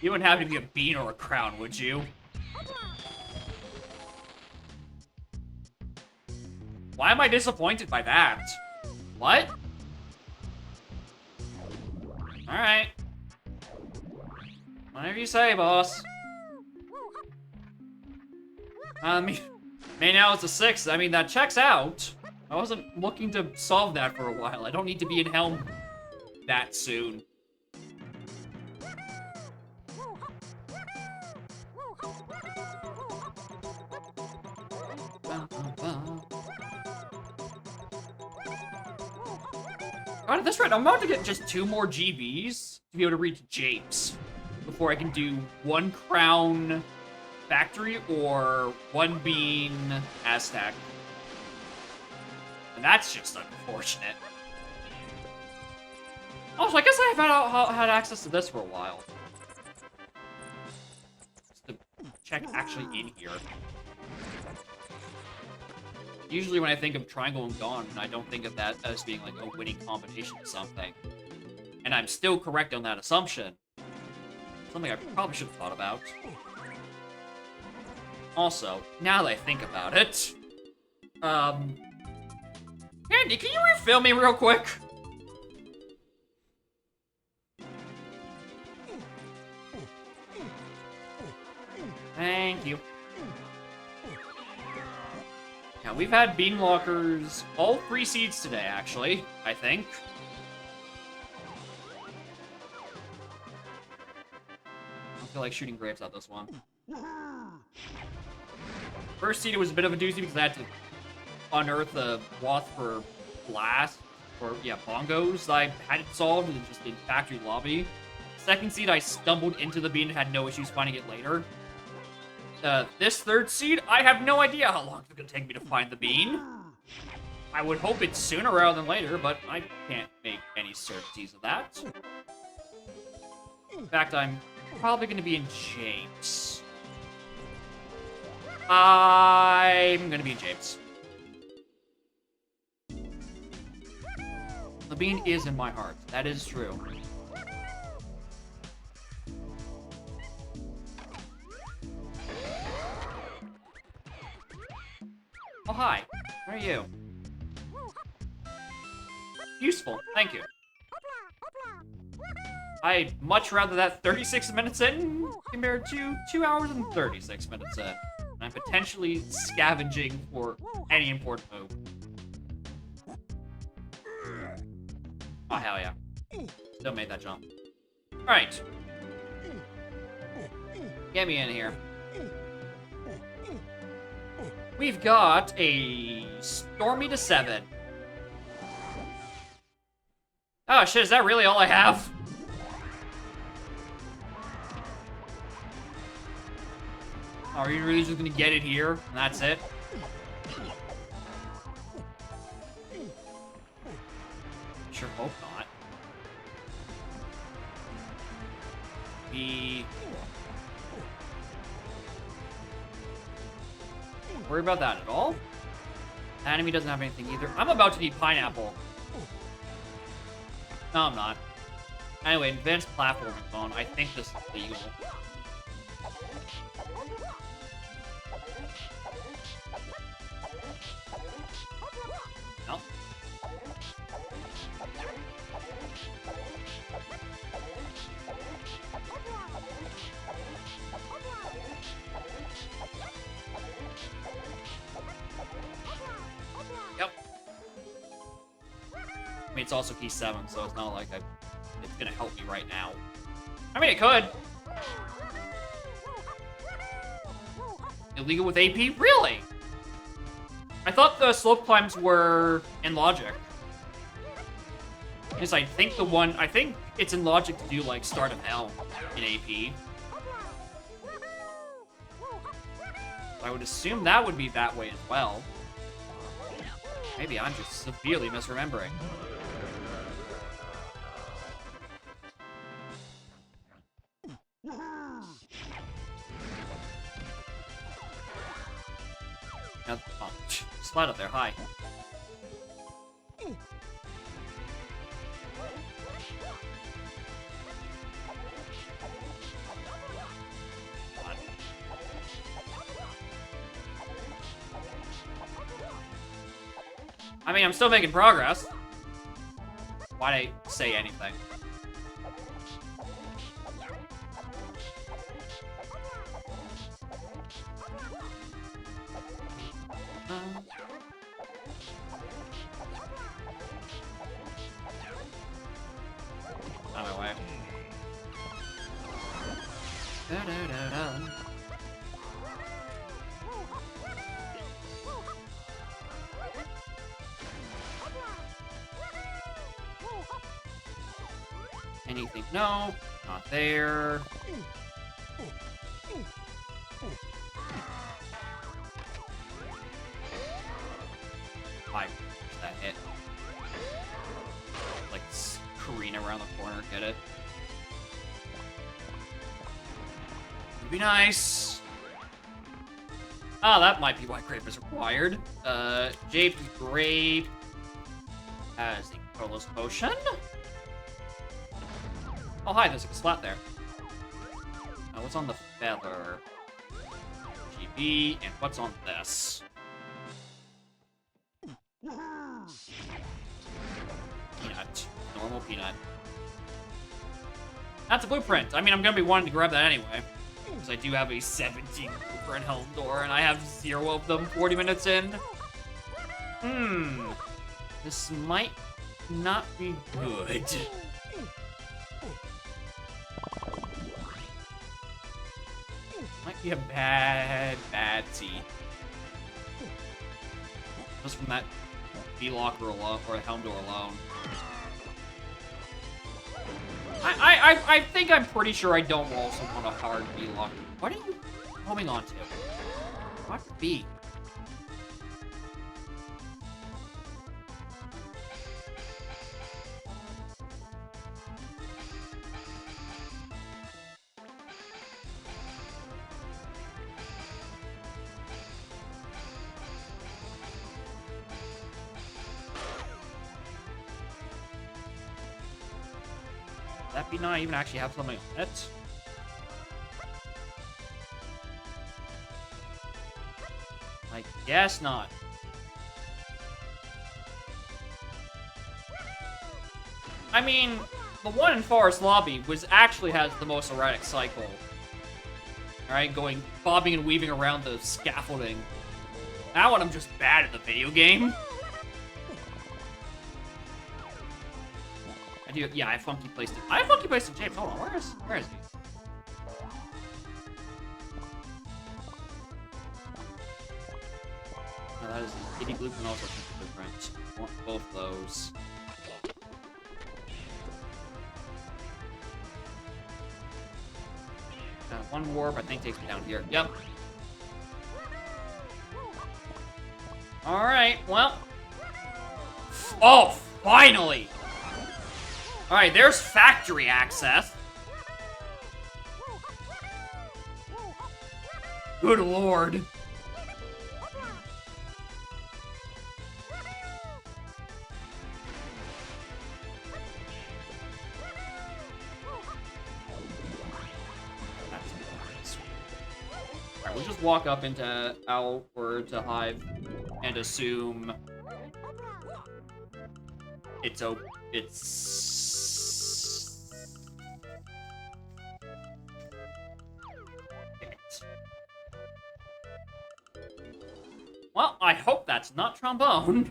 You wouldn't have to be a bean or a crown, would you? Why am I disappointed by that? What? Alright. Whatever you say, boss. I mean, now it's a 6. I mean, that checks out. I wasn't looking to solve that for a while. I don't need to be in Helm that soon. At this rate, I'm about to get just 2 more GBs to be able to reach Japes before I can do 1 crown factory or 1 bean Aztec. And that's just unfortunate. Also, I guess I've had access to this for a while. Just to check actually in here. Usually when I think of Triangle and Gone, I don't think of that as being like a winning combination of something. And I'm still correct on that assumption. Something I probably should have thought about. Also, now that I think about it, Andy, can you refill me real quick? Thank you. Now, we've had bean lockers all 3 seeds today, actually, I think. I don't feel like shooting grapes at this one. First seed was a bit of a doozy because I had to unearth a Wath for blast, or yeah, bongos that I had it solved and just in factory lobby. Second seed, I stumbled into the bean and had no issues finding it later. This third seed, I have no idea how long it's gonna take me to find the bean. I would hope it's sooner rather than later, but I can't make any certainties of that. In fact, I'm probably gonna be in Japes. I'm gonna be in Japes. The bean is in my heart. That is true. Oh, hi. Where are you? Useful. Thank you. I'd much rather that 36 minutes in compared to 2 hours and 36 minutes in. I'm potentially scavenging for any important move. Oh, hell yeah. Still made that jump. Alright. Get me in here. We've got a Stormy to 7. Oh shit, is that really all I have? Oh, are you really just gonna get it here? And that's it? Sure hope not. Worry about that at all? The enemy doesn't have anything either. I'm about to need pineapple. No, I'm not. Anyway, advanced platforming phone. I think this is legal. No. Yep. I mean, it's also key 7, so it's not like it's gonna help me right now. I mean, it could. Illegal with AP? Really? I thought the slope climbs were in Logic. Because I think it's in Logic to do, like, Start of Hell in AP. I would assume that would be that way as well. Maybe I'm just severely misremembering. Now, oh, slide up there, hi. I mean, I'm still making progress. Why'd I say anything? On my way. Da-da-da-da. Anything? No, not there. Hi, that hit. Like, careen around the corner, get it? Would be nice. Oh, that might be why Grape is required. Jape is great. Has the colorless potion. Oh, hi, there's a slot there. What's on the feather? GB, and what's on this? Peanut. Normal peanut. That's a blueprint. I mean, I'm gonna be wanting to grab that anyway. Because I do have a 17 blueprint Helm Door, and I have 0 of them 40 minutes in. This might not be good. Might be a bad seed. Just from that V-Locker alone, or Helm Door alone. I think I'm pretty sure I don't also want a hard V-Locker. What are you holding on to? What B? That be not even actually have something on it? I guess not. I mean, the one in Forest Lobby actually has the most erratic cycle. Alright, bobbing and weaving around the scaffolding. That one I'm just bad at the video game. Yeah, I funky placed it. I funky placed it, James. Hold on, where is he? Oh, that is an itty blueprint, also blueprint. I want both those. One warp, I think, takes me down here. Yep. Alright, well. Oh, finally! Alright, there's factory access. Good lord. Alright, we'll just walk up into Outward to Hive and assume it's open. Well, I hope that's not trombone.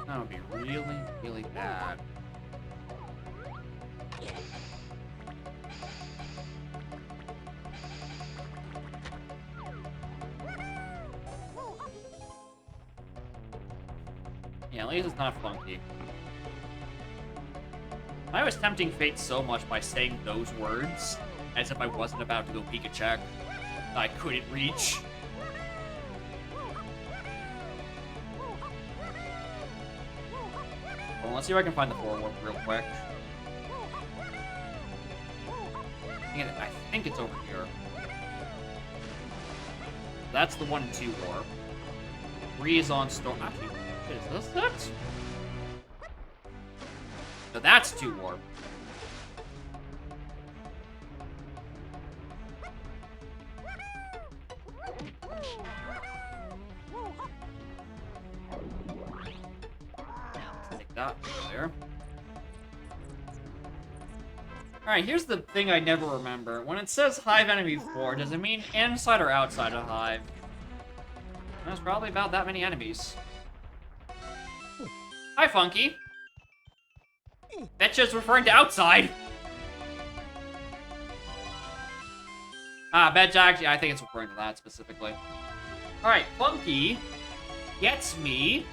That would be really, really bad. Yeah, at least it's not funky. I was tempting fate so much by saying those words as if I wasn't about to go peek a check that I couldn't reach. Well, let's see if I can find the 4 warp real quick. I think it's over here. That's the 1 and 2 warp. 3 is on storm. Actually, shit, is this it? No, that's 2 warp. Take that over there. Alright, here's the thing I never remember. When it says Hive Enemy 4, does it mean inside or outside of Hive? There's probably about that many enemies. Hi, Funky. Betcha's referring to outside. Betcha, actually, I think it's referring to that specifically. Alright, Funky gets me.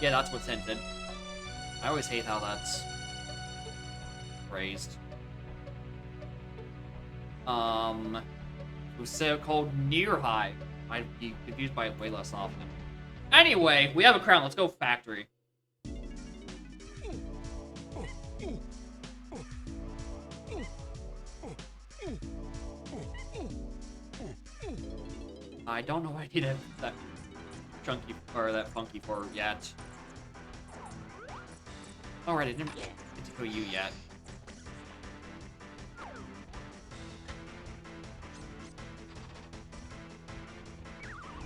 Yeah, that's what's hinted. I always hate how that's phrased. It was so called near Hive. I'd be confused by it way less often. Anyway, we have a crown. Let's go factory. I don't know what I need that chunky or that funky for yet. Alright, I didn't get to go you yet.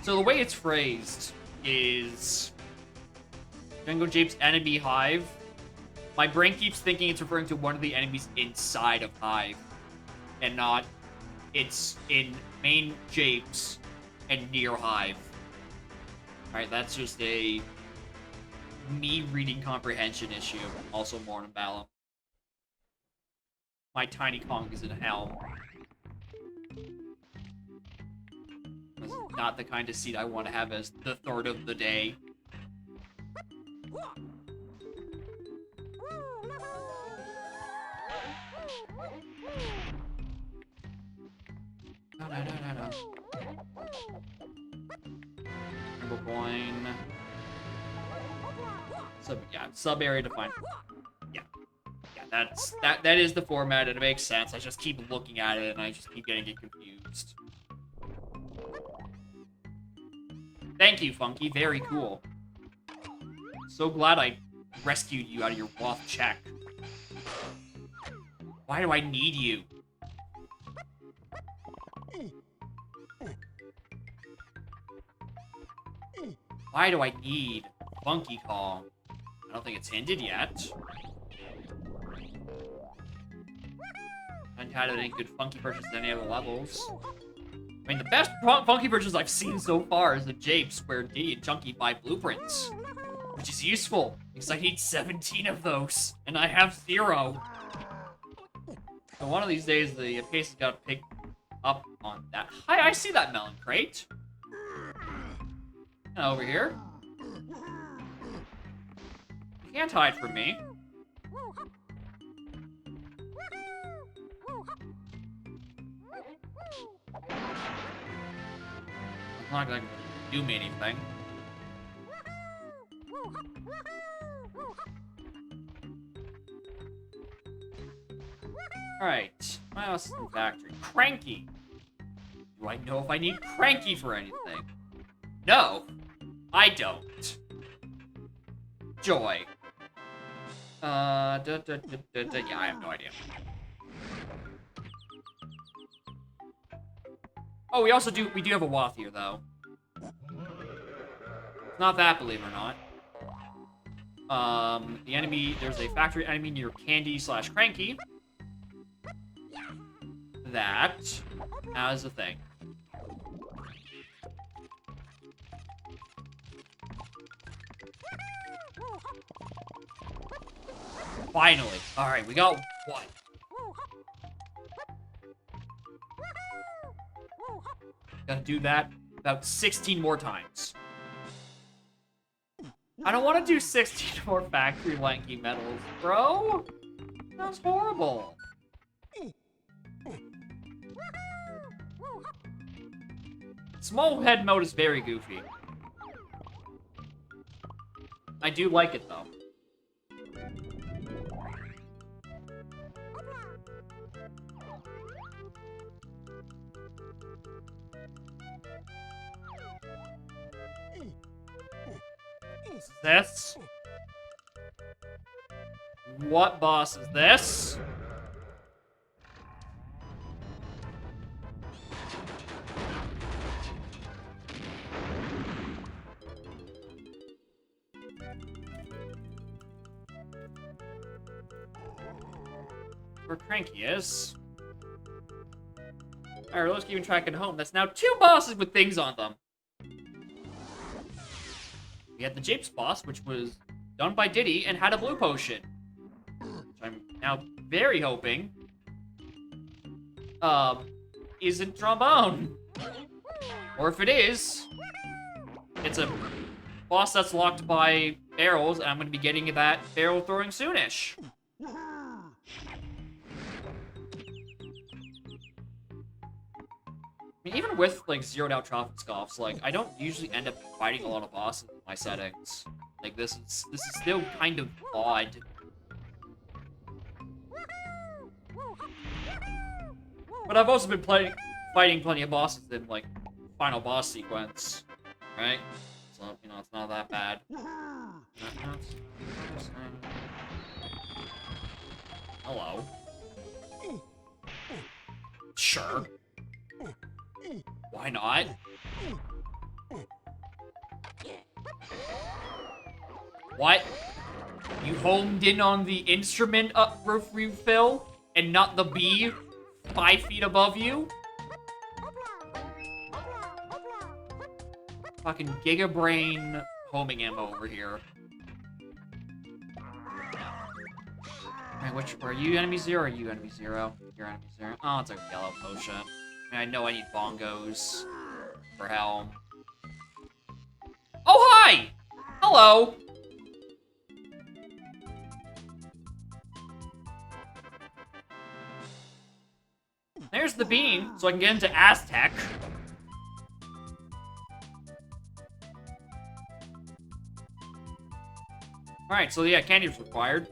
So the way it's phrased is Jungle Jape's enemy Hive. My brain keeps thinking it's referring to one of the enemies inside of Hive, and not it's in main Japes and near Hive. Alright, that's just a me reading comprehension issue. Also Morning Bala. My tiny Kong is in hell. This is not the kind of seat I want to have as the third of the day. Rainbow coin. Sub area defined. Yeah, that is the format, and it makes sense. I just keep looking at it, and I just keep getting it confused. Thank you, Funky. Very cool. So glad I rescued you out of your Woth check. Why do I need you? Why do I need Funky Kong? I don't think it's hinted yet. I haven't had any good Funky purchases at any other levels. I mean, the best Funky purchase I've seen so far is the Jape, Square D, and Chunky by Blueprints. Which is useful, because I need 17 of those, and I have 0. So one of these days, the pace has got to pick up on that. Hi, I see that melon crate. And over here. You can't hide from me. It's not gonna do me anything. Alright, what else is in the factory? Cranky! Do I know if I need Cranky for anything? No, I don't. Joy. Yeah, I have no idea. Oh, we do have a Woth here, though. Not that, believe it or not. The enemy, there's a factory enemy near Candy / Cranky. that as a thing. Finally. Alright, we got one. Gotta do that about 16 more times. I don't want to do 16 more factory lanky medals, bro. That's horrible. Small head mode is very goofy. I do like it, though. What's this? What boss is this? Where Cranky is. Alright, let's keep track at home. That's now 2 bosses with things on them. We had the Japes boss, which was done by Diddy and had a blue potion. Which I'm now very hoping isn't Trombone. Or if it is, it's a boss that's locked by barrels, and I'm gonna be getting that barrel throwing soonish. I mean, even with, like, zeroed out Tropic Scoffs, like, I don't usually end up fighting a lot of bosses in my settings. Like, this is still kind of odd. But I've also been fighting plenty of bosses in, like, final boss sequence, right? So, you know, it's not that bad. Hello. Sure. Why not? What? You homed in on the instrument refill and not the bee 5 feet above you? Fucking Giga Brain homing ammo over here. Alright, which are you enemy 0 or are you enemy 0? You're enemy 0. Oh, it's a yellow potion. I mean, I know I need bongos for Helm. Oh, hi! Hello! There's the bean, so I can get into Aztec. Alright, so yeah, candy was required.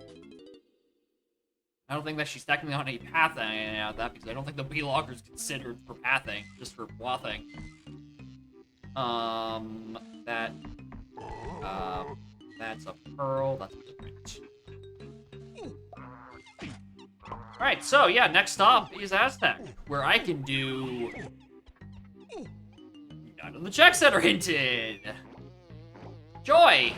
I don't think that she's technically on any path out of that, because I don't think the bee logger is considered for pathing, just for wathing. That's a pearl, that's different. Alright, so yeah, next stop is Aztec, where I can do none of the checks that are hinted. Joy!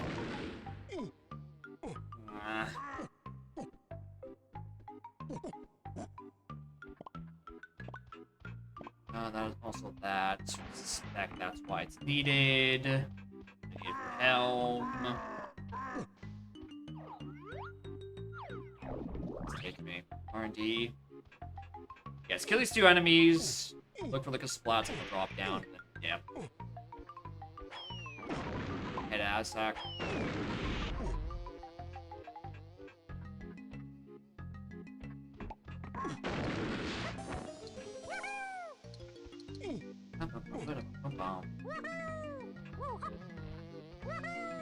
That is also that. Suspect that's why it's needed. I need it for Helm. Let's take me. R&D. Yes, kill these 2 enemies. Look for like a splats on the drop down. Yeah. Head Aztec.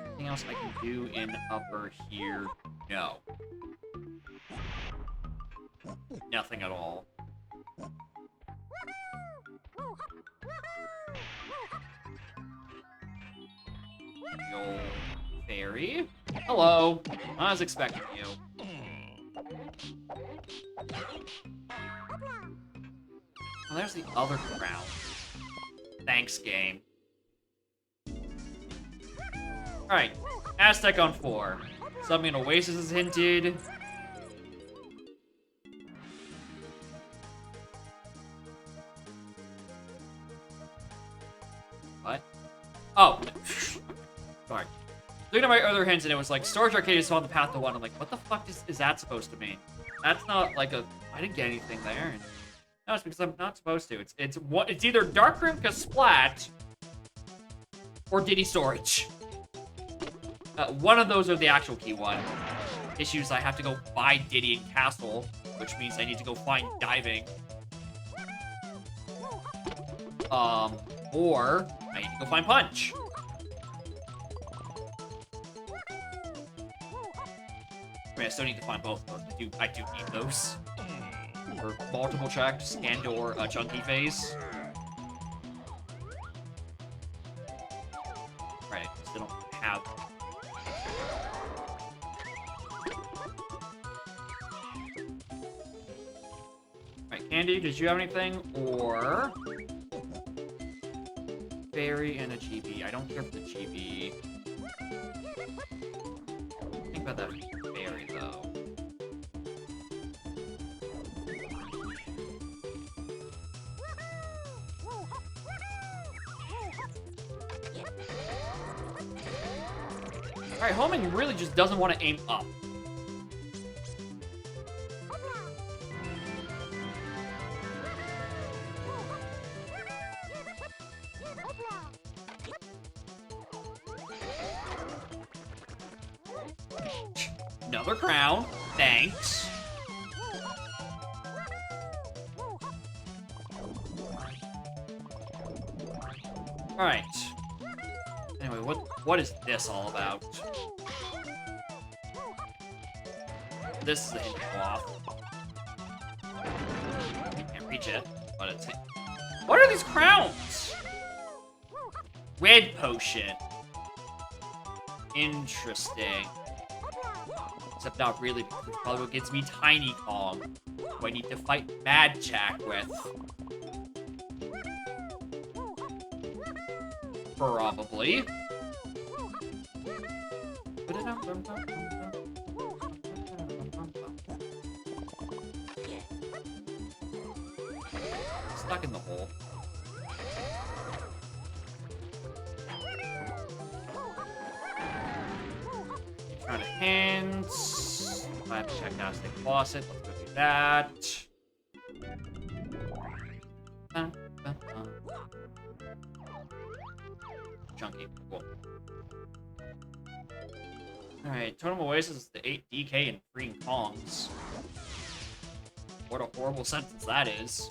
Anything else I can do in upper here? No. Nothing at all. The old fairy. Hello. I was expecting you. Oh, there's the other crown. Thanks, game. Alright, Aztec on 4. Something in Oasis is hinted. What? Oh. Sorry. Looking at my other hints, and it was like, Storage Arcade is on the path to 1. I'm like, what the fuck is that supposed to mean? That's not like a... I didn't get anything there. And... No, it's because I'm not supposed to. It's either Darkroom Kasplat or Diddy Storage. One of those are the actual key one. Issues, I have to go buy Diddy and Castle, which means I need to go find Diving. Or I need to go find Punch. I mean, I still need to find both of those. I do need those. For multiple checks and/or a chunky phase. Right, I still don't have. Right, Candy, did you have anything? Or Fairy and a GB. I don't care for the GB. Think about that Fairy though. Alright, Homing really just doesn't want to aim up. Another crown. Thanks. Alright. Anyway, what is this all about? This is a hint off. Can't reach it, but it's... What are these crowns? Red potion. Interesting. Except not really, because it's probably what gets me Tiny Kong, who I need to fight Mad Jack with. Probably. Stuck in the hole. Trying to hints. I have to check out Stick Faucet. Let's go do that. Chunky. Cool. Alright, Totem Oasis is the 8 DK and 3 Kongs. What a horrible sentence that is.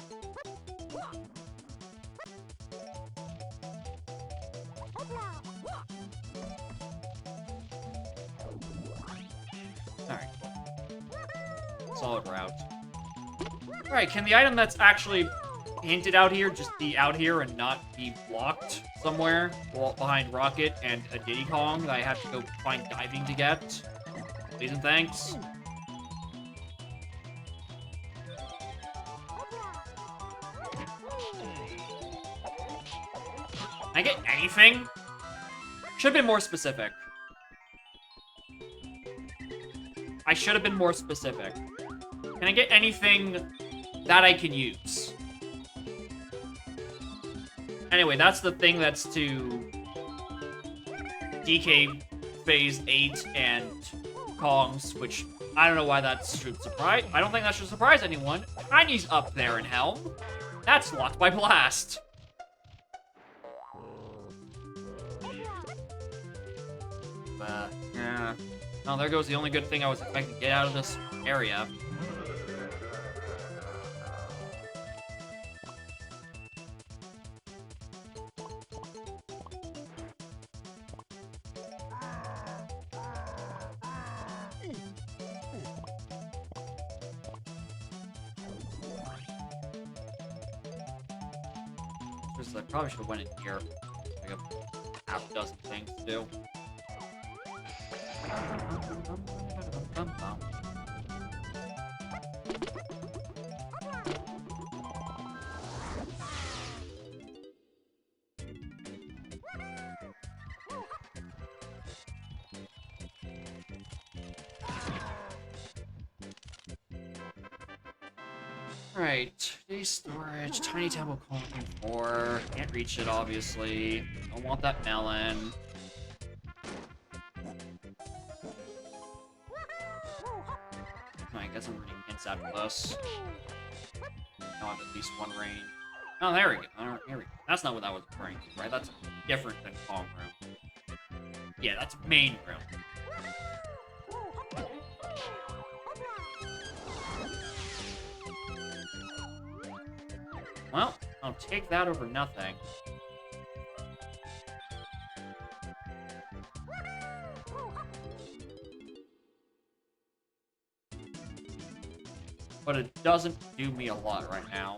Alright, cool. Solid route. Alright, can the item that's actually hinted out here just be out here and not be blocked somewhere behind Rocket and a Diddy Kong that I have to go find Diving to get? Please and thanks. Can I get anything? Should have been more specific. I should have been more specific. Can I get anything that I can use? Anyway, that's the thing that's to DK Phase 8 and Kongs, which I don't know why that should surprise. I don't think that should surprise anyone. Tiny's up there in Helm. That's locked by Blast. Yeah. Oh, there goes the only good thing I was expecting to get out of this area. I probably should have went in here. Like a half dozen things to do. Right. Base storage, tiny temple calling 4. Can't reach it, obviously. Don't want that melon. I guess I'm reading hints after this. Now I have at least one range. Oh, there we go. Here we go. That's not what that was referring to, right? That's different than Calm Room. Yeah, that's main room. Well, I'll take that over nothing. But it doesn't do me a lot right now.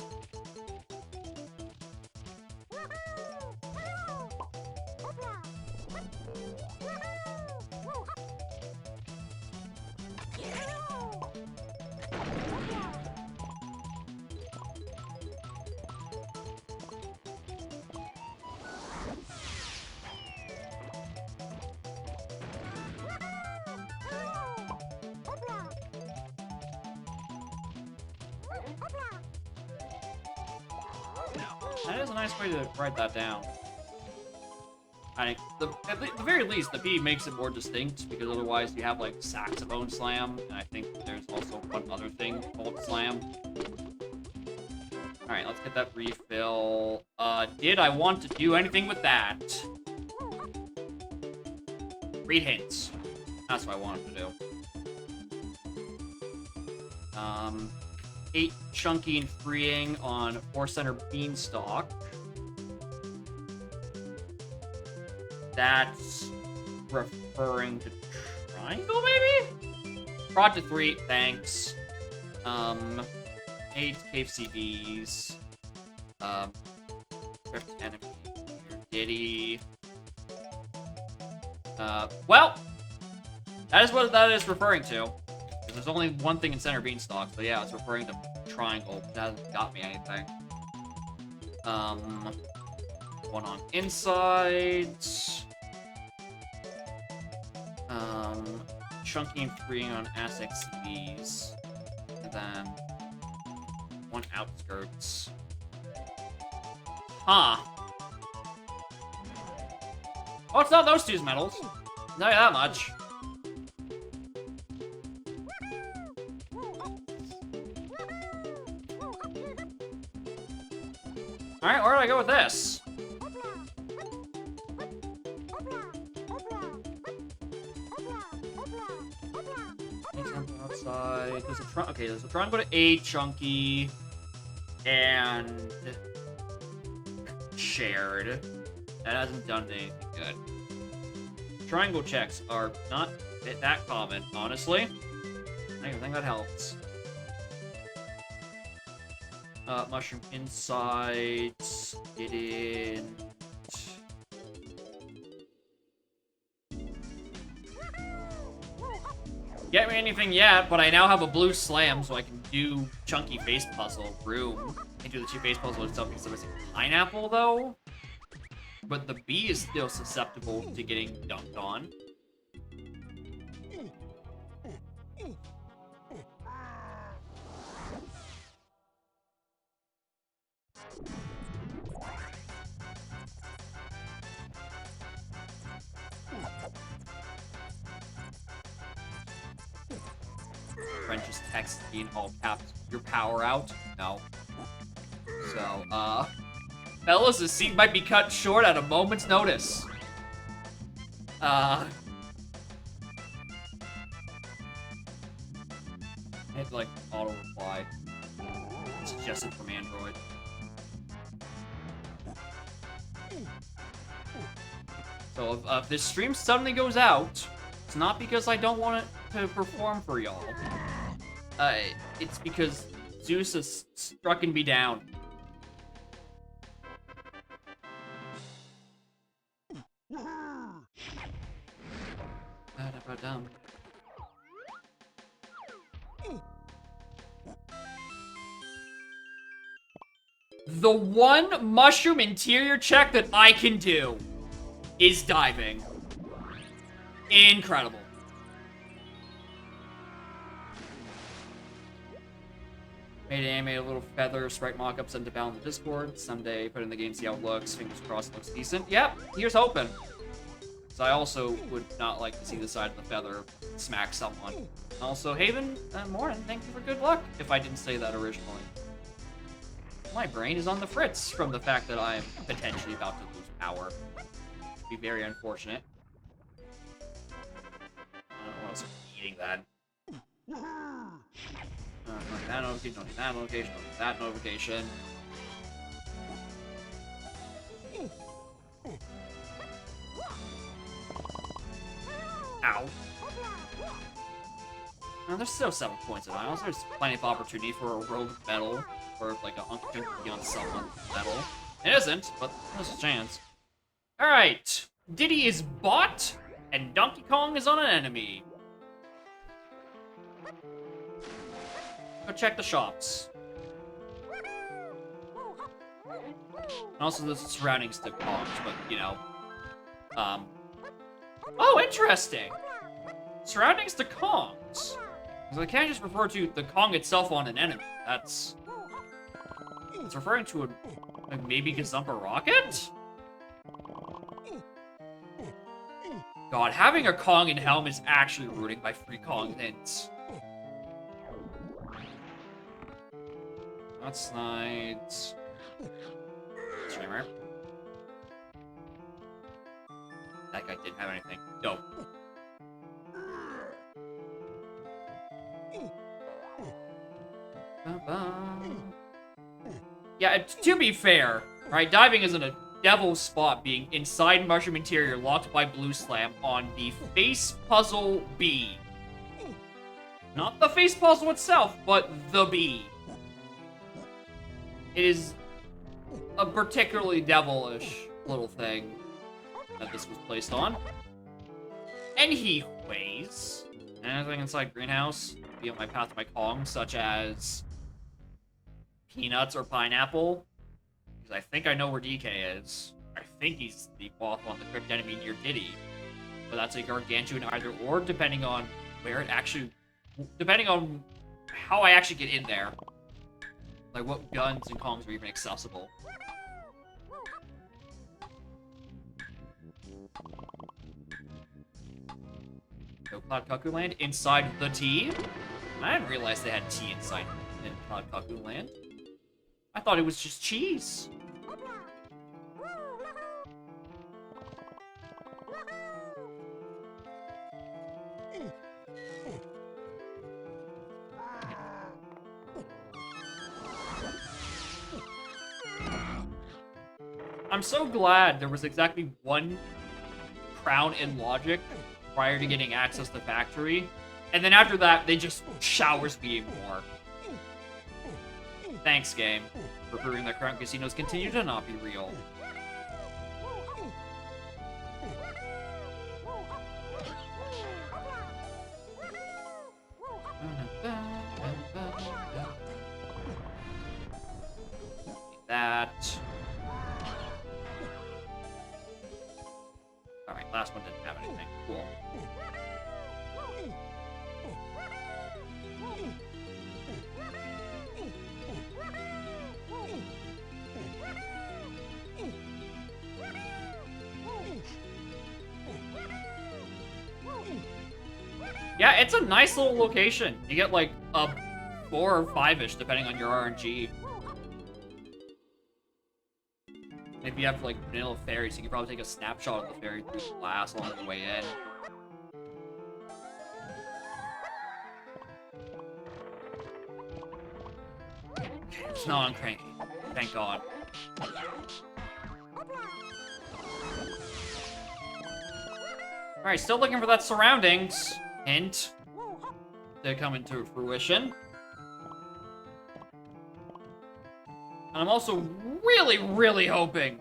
That is a nice way to write that down. I think, at the very least, the B makes it more distinct, because otherwise you have, like, saxophone slam, and I think there's also one other thing called slam. Alright, let's get that refill. Did I want to do anything with that? Read hints. That's what I wanted to do. 8 chunky and freeing on 4 center beanstalk. That's referring to triangle, maybe? Prod to 3, thanks. 8 cave CDs. Drift enemy. Diddy. Well, that is what that is referring to. There's only one thing in center beanstalk, so yeah, it's referring to triangle. That hasn't got me anything. One on insides. Chunky and freeing on Aztec CVs. And then one outskirts. Huh. Oh, it's not those two's medals. I'll tell you that much. Alright, where do I go with this? Outside. There's a triangle to 8, chunky, and shared. That hasn't done anything good. Triangle checks are not that common, honestly. I think that helps. Mushroom insides. Get in. Get me anything yet, but I now have a blue slam, so I can do chunky face puzzle room. I can do the 2 face puzzle itself because it's a pineapple, though. But the B is still susceptible to getting dunked on. Friend just texted me in all caps, your power out? No. So, fellas, the scene might be cut short at a moment's notice. Hit, like, auto-reply. Suggested from Android. So, if this stream suddenly goes out, it's not because I don't want it to perform for y'all. It's because Zeus has struck me down. The one mushroom interior check that I can do is diving. Incredible. Made animated little feather sprite mock-ups and to on the Discord. Someday put in the game, see how it looks. Fingers crossed it looks decent. Yep, here's hoping. So I also would not like to see the side of the feather smack someone. Also, Haven, Morin, thank you for good luck, if I didn't say that originally. My brain is on the fritz from the fact that I am potentially about to lose power. Be very unfortunate. I don't know what else I'm eating that. That notification, don't need that notification, don't need that notification. Ow. Now, there's still 7 points in Isles. There's plenty of opportunity for a rogue medal, or like a Uncle on someone medal. It isn't, but there's a chance. Alright. Diddy is bot, and Donkey Kong is on an enemy. Go check the shops. And also the surroundings to Kongs, but, you know. Oh, interesting! Surroundings to Kongs. So I can't just refer to the Kong itself on an enemy. It's referring to a like maybe Gazumba rocket? God, having a Kong in Helm is actually ruining my free Kong hints. That's nice. Streamer. That guy didn't have anything. Go. Yeah, to be fair, right, diving isn't a devil's spot being inside Mushroom Interior locked by Blue Slam on the face puzzle B. Not the face puzzle itself, but the B. It is a particularly devilish little thing that this was placed on. And he weighs. Anything inside Greenhouse be on my path to my Kong, such as peanuts or pineapple. Because I think I know where DK is. I think he's the boss on the crypt enemy near Diddy. But that's a gargantuan either or, depending on where it actually... Depending on how I actually get in there. Like what guns and Kongs are even accessible. Go Cloud Cuckoo Land inside the T. I didn't realize they had tea inside in Cloud Cuckoo Land. I thought it was just cheese. I'm so glad there was exactly one crown in Logic prior to getting access to Factory. And then after that, they just showers me more. Thanks, game, for proving that Crown Casinos continue to not be real. That. Alright, last one didn't have anything. Cool. Yeah, it's a nice little location. You get like a 4 or 5-ish depending on your RNG. Maybe you have like vanilla fairies, so you can probably take a snapshot of the fairy through the glass along the way in. Okay, it's not on Cranky. Thank God. Alright, still looking for that surroundings hint to come into fruition. And I'm also really, really hoping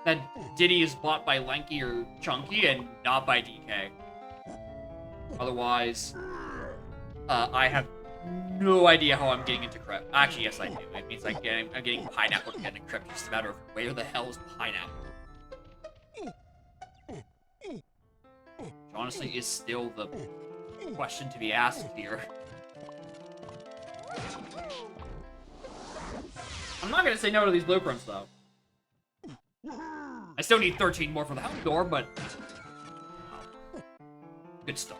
that Diddy is bought by Lanky or Chunky and not by DK. Otherwise, I have no idea how I'm getting into Crypt. Actually, yes, I do. It means I'm getting Pineapple to get into Crypt. Just a matter of where the hell is Pineapple? Which honestly is still the question to be asked here. I'm not gonna say no to these blueprints, though. I still need 13 more for the helm door, but... good start.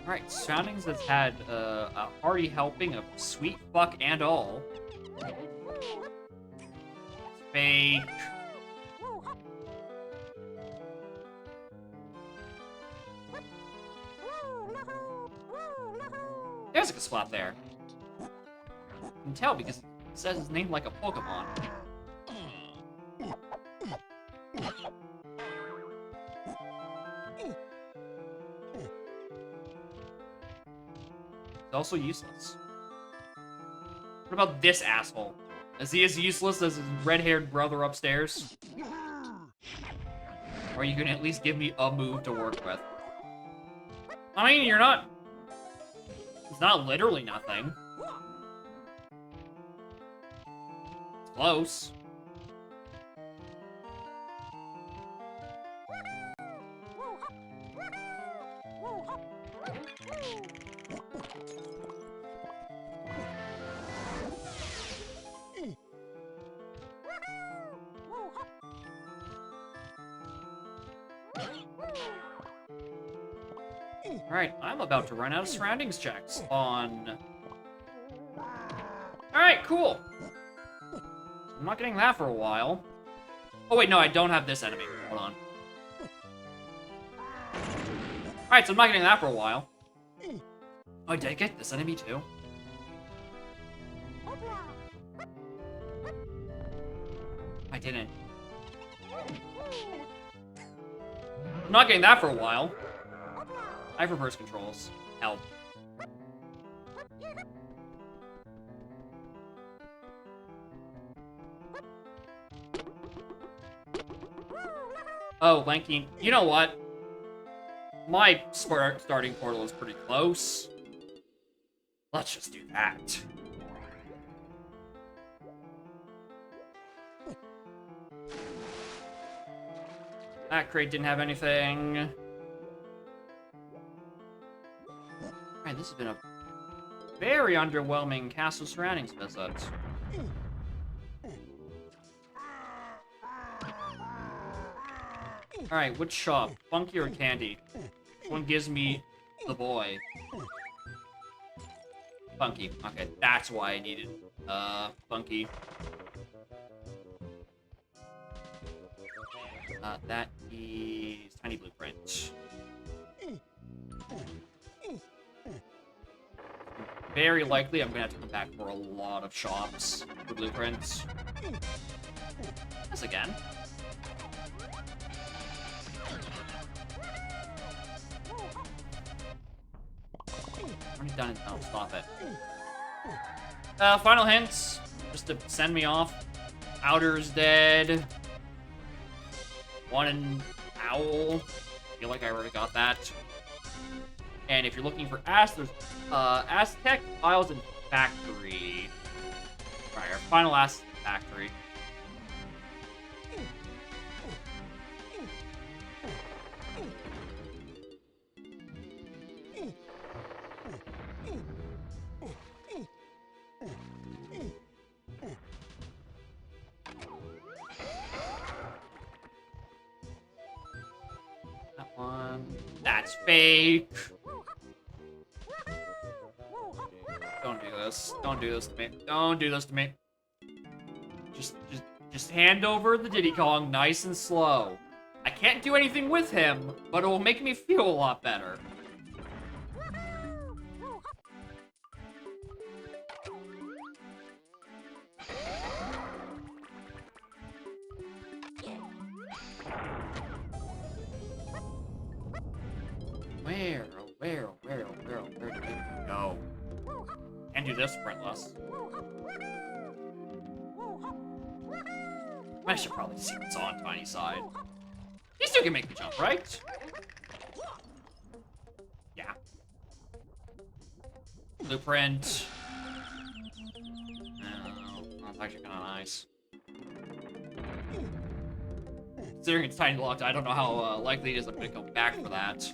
Alright, Surroundings has had a hearty helping of sweet fuck and all. Fake. There's a good spot there. You can tell because it says his name like a Pokemon. It's also useless. What about this asshole? Is he as useless as his red-haired brother upstairs? Or you can at least give me a move to work with. I mean, you're not... it's not literally nothing. It's close. Alright, I'm about to run out of surroundings checks on... Alright, cool. I'm not getting that for a while. Oh wait, no, I don't have this enemy. Hold on. Alright, so I'm not getting that for a while. Oh, did I get this enemy too? I didn't. I'm not getting that for a while. I have reverse controls. Help. Oh, Lanky. You know what? My starting portal is pretty close. Let's just do that. That crate didn't have anything. Alright, this has been a very underwhelming Castle Surroundings visit. Alright, which shop? Funky or Candy? Which one gives me the boy? Funky. Okay, that's why I needed, Funky. That is Tiny Blueprint. Very likely I'm gonna have to come back for a lot of shops for blueprints. This again. Already done it. Oh, stop it. Final hints. Just to send me off. Outer's dead. One and Owl. I feel like I already got that. And if you're looking for there's Aztec, Isles, and Factory. Right, our final Aztec Factory. That one. That's fake. Don't do this. Don't do this to me. Don't do this to me. Just hand over the Diddy Kong nice and slow. I can't do anything with him, but it will make me feel a lot better. Where did it go? Can't do this sprintless. I should probably see what's on Tiny side. These two can make me jump, right? Yeah. Blueprint. No, that's actually kind of nice. Considering it's Tiny locked, I don't know how likely it is I'm going to go back for that.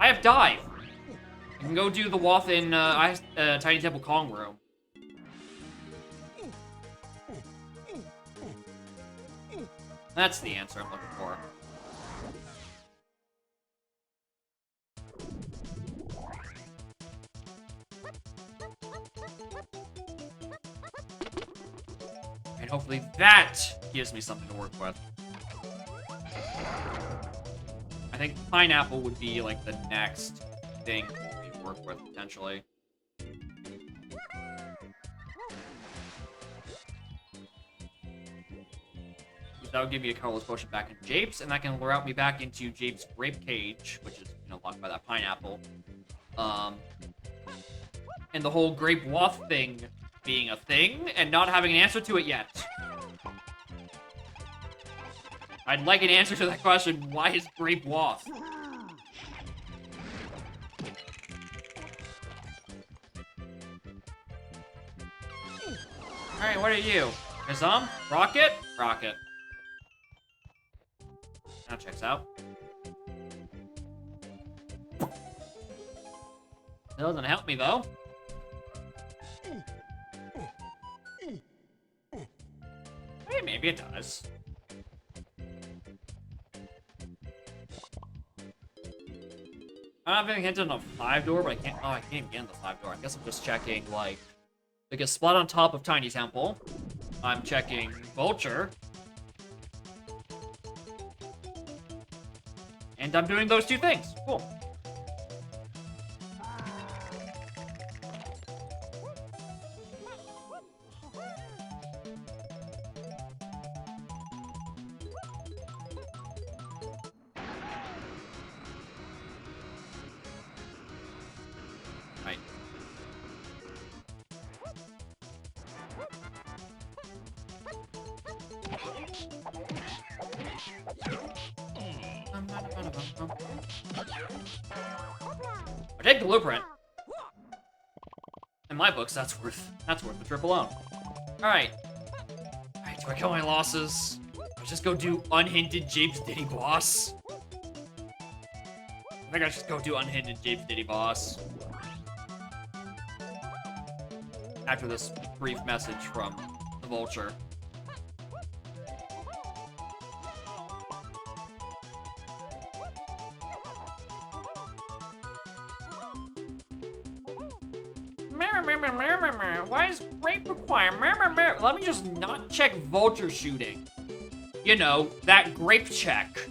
I have dive. I can go do the Wath in Tiny Temple Kong room. That's the answer I'm looking for. And hopefully that gives me something to work with. I think pineapple would be like the next thing we work with potentially. That would give me a colorless potion back in Japes, and that can route me back into Japes' Grape Cage, which is, you know, locked by that pineapple. And the whole Grape Wath thing being a thing, and not having an answer to it yet. I'd like an answer to that question, why is Grape Wath? Alright, what are you? Kazam? Rocket? Rocket. That checks out. That doesn't help me, though. Hey, maybe it does. I don't have any hint on a 5-door, but I can't. Oh, I can't even get in the 5-door. I guess I'm just checking, like a spot on top of Tiny Temple. I'm checking Vulture. And I'm doing those two things. Cool. Right. I take the blueprint. In my books, that's worth the trip alone. Alright. Alright, do I kill my losses? Do I just go do unhinted Japes Diddy boss? I think I should go do unhinted Japes Diddy boss. After this brief message from the Vulture. Why is grape require? Let me just not check Vulture shooting. You know, that grape check.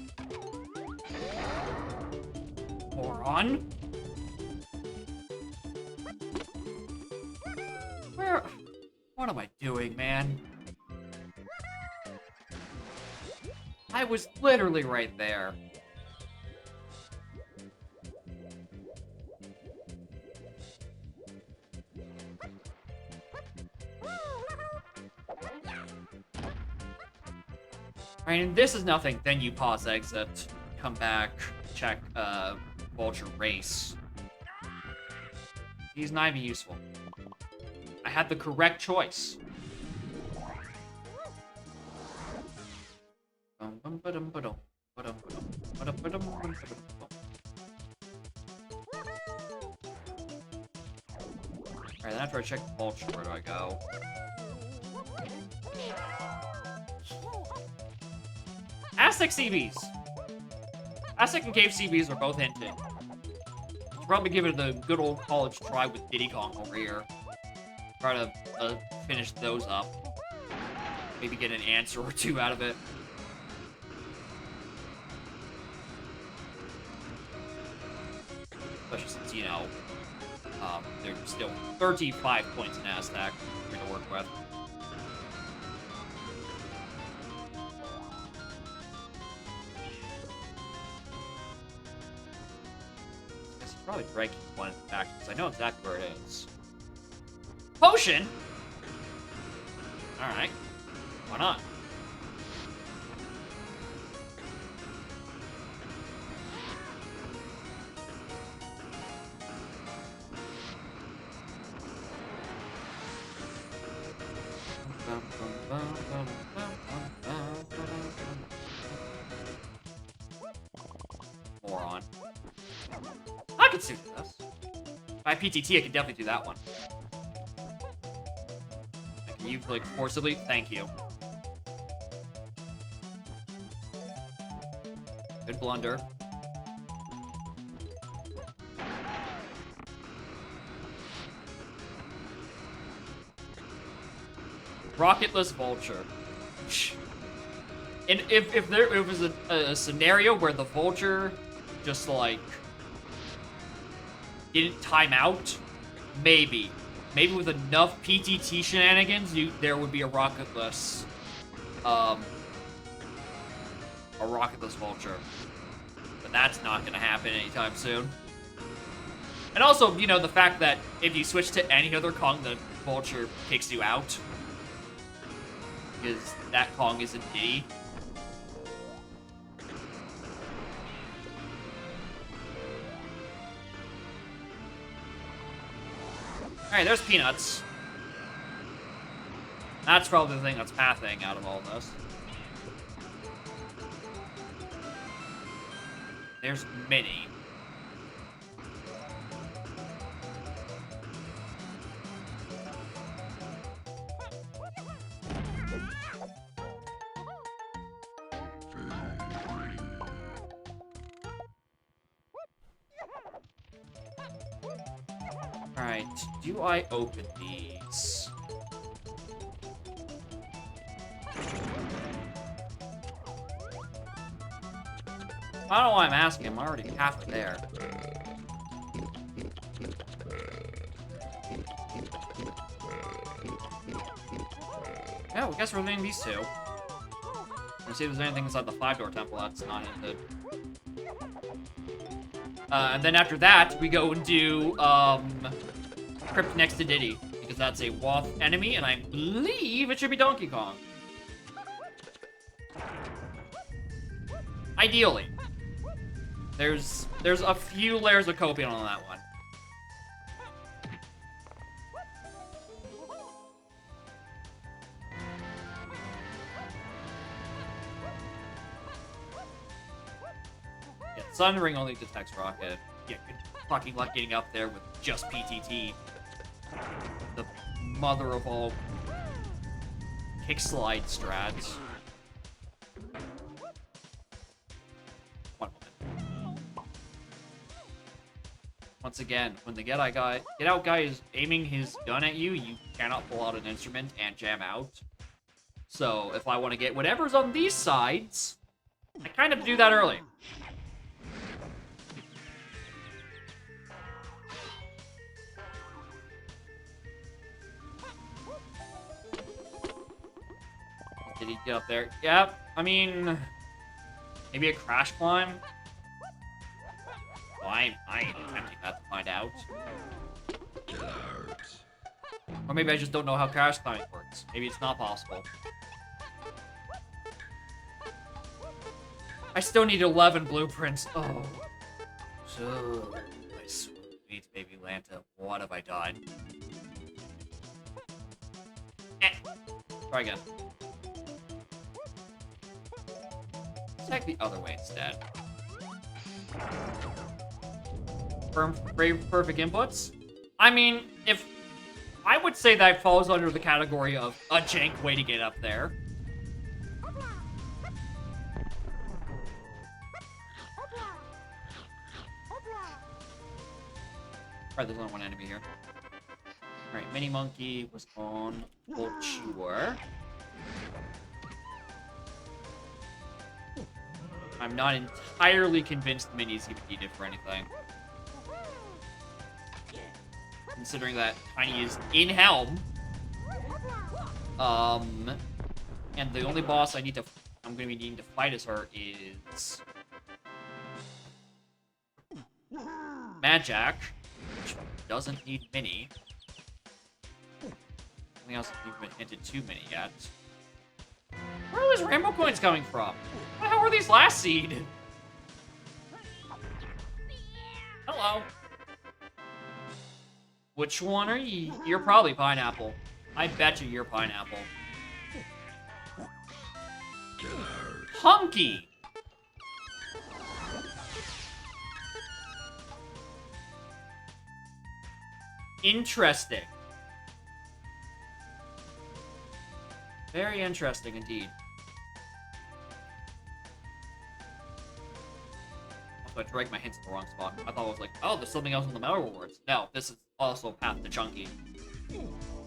Moron. What am I doing, man? I was literally right there. Right, and this is nothing. Then you pause exit, come back, check Vulture race. He's not even useful. I had the correct choice. Alright, then after I check Vulture, where do I go? Aztec CBs! Aztec and Cave CBs are both hinted. Should probably give it a good old college try with Diddy Kong over here. Try to finish those up. Maybe get an answer or two out of it. Especially since, you know, there's still 35 points in Aztec for me to work with. Probably breaking one back because I know exactly where it is. Potion? Alright. Why not? Moron. could do this. If I have PTT, I could definitely do that one. Can you, like, forcibly? Thank you. Good blunder. Rocketless Vulture. And if there was a scenario where the Vulture just, like, didn't time out, maybe with enough PTT shenanigans, there would be a rocketless Vulture. But that's not gonna happen anytime soon. And also, you know, the fact that if you switch to any other Kong, the Vulture kicks you out. Because that Kong isn't Diddy. Alright, there's Peanuts. That's probably the thing that's pathing out of all this. There's Minnie. Alright, do I open these? I don't know why I'm asking. I'm already halfway there. Yeah, I guess we're doing these two. Let's see if there's anything inside the 5-door temple that's not hinted. And then after that, we go and do, Crypt next to Diddy. Because that's a WAF enemy, and I believe it should be Donkey Kong. Ideally. There's a few layers of copium on that one. Yeah, Sun Ring only detects rocket. Yeah, good fucking luck getting up there with just PTT. The mother of all kick slide strats. One moment. Once again, when the Get Out guy is aiming his gun at you, you cannot pull out an instrument and jam out. So, if I want to get whatever's on these sides, I kind of do that early. Did he get up there? Yeah, I mean, maybe a crash climb? Oh, I ain't attempting that to find out. Get out. Or maybe I just don't know how crash climbing works. Maybe it's not possible. I still need 11 blueprints. Oh. So, my sweet baby Lanta, what have I done? Try again. Check the other way instead. Perfect inputs? I mean, if... I would say that falls under the category of a jank way to get up there. Alright, there's only one enemy here. Alright, Mini Monkey was on Vulture. I'm not entirely convinced Minnie's even needed for anything. Considering that Tiny is in Helm. And the only boss I'm gonna be needing to fight as her is Mad Jack, which doesn't need Minnie. Something else hasn't even been hinted to Minnie yet. Where are those rainbow coins coming from? What the hell were these last seed? Hello. Which one are you? You're probably Pineapple. I bet you're Pineapple. Get out. Hunky! Interesting. Very interesting indeed. Also, I dragged my hints in the wrong spot. I thought it was like, oh, there's something else in the Metal Rewards. No, this is also Path to Chunky.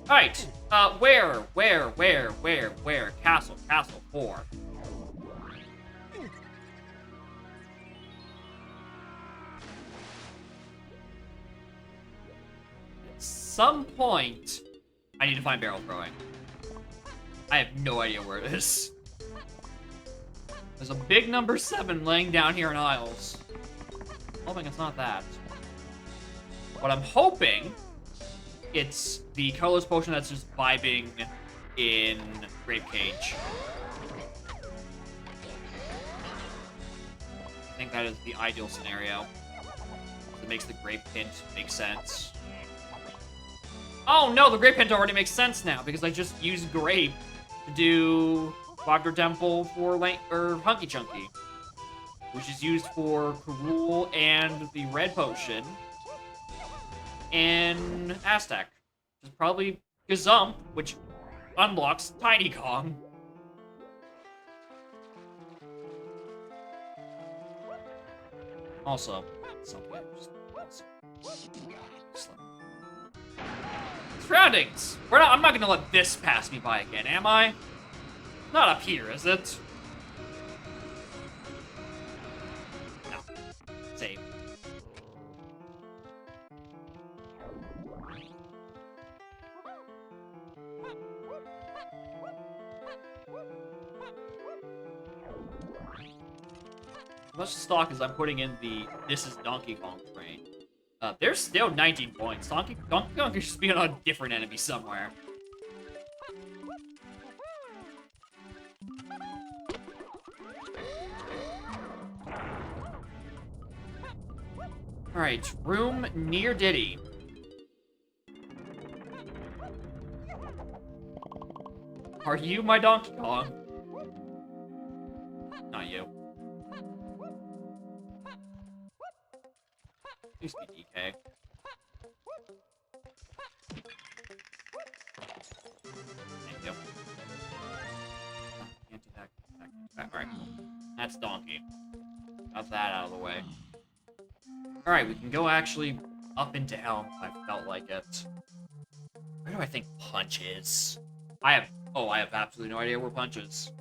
Alright, where? Castle 4. At some point, I need to find barrel throwing. I have no idea where it is. There's a big number 7 laying down here in Isles. Hoping it's not that. But I'm hoping it's the colorless potion that's just vibing in Grape Cage. I think that is the ideal scenario. It makes the Grape Hint make sense. Oh no, the Grape Hint already makes sense now because I just used Grape to do Wagner Temple for Hunky Chunky, which is used for Karul and the Red Potion and Aztec. Which is probably Gazump, which unlocks Tiny Kong. Also, something Surroundings! I'm not gonna let this pass me by again, am I? Not up here, is it? No. Save. Much stock as I'm putting in the This is Donkey Kong train. There's still 19 points. Donkey Kong could just be on a different enemy somewhere. Alright, room near Diddy. Are you my Donkey Kong? Not you. Used to be DK. Thank you. Can't do that. Alright, cool. That's Donkey. Got that out of the way. Alright, we can go actually up and down if I felt like it. Where do I think Punch is? I have absolutely no idea where Punch is.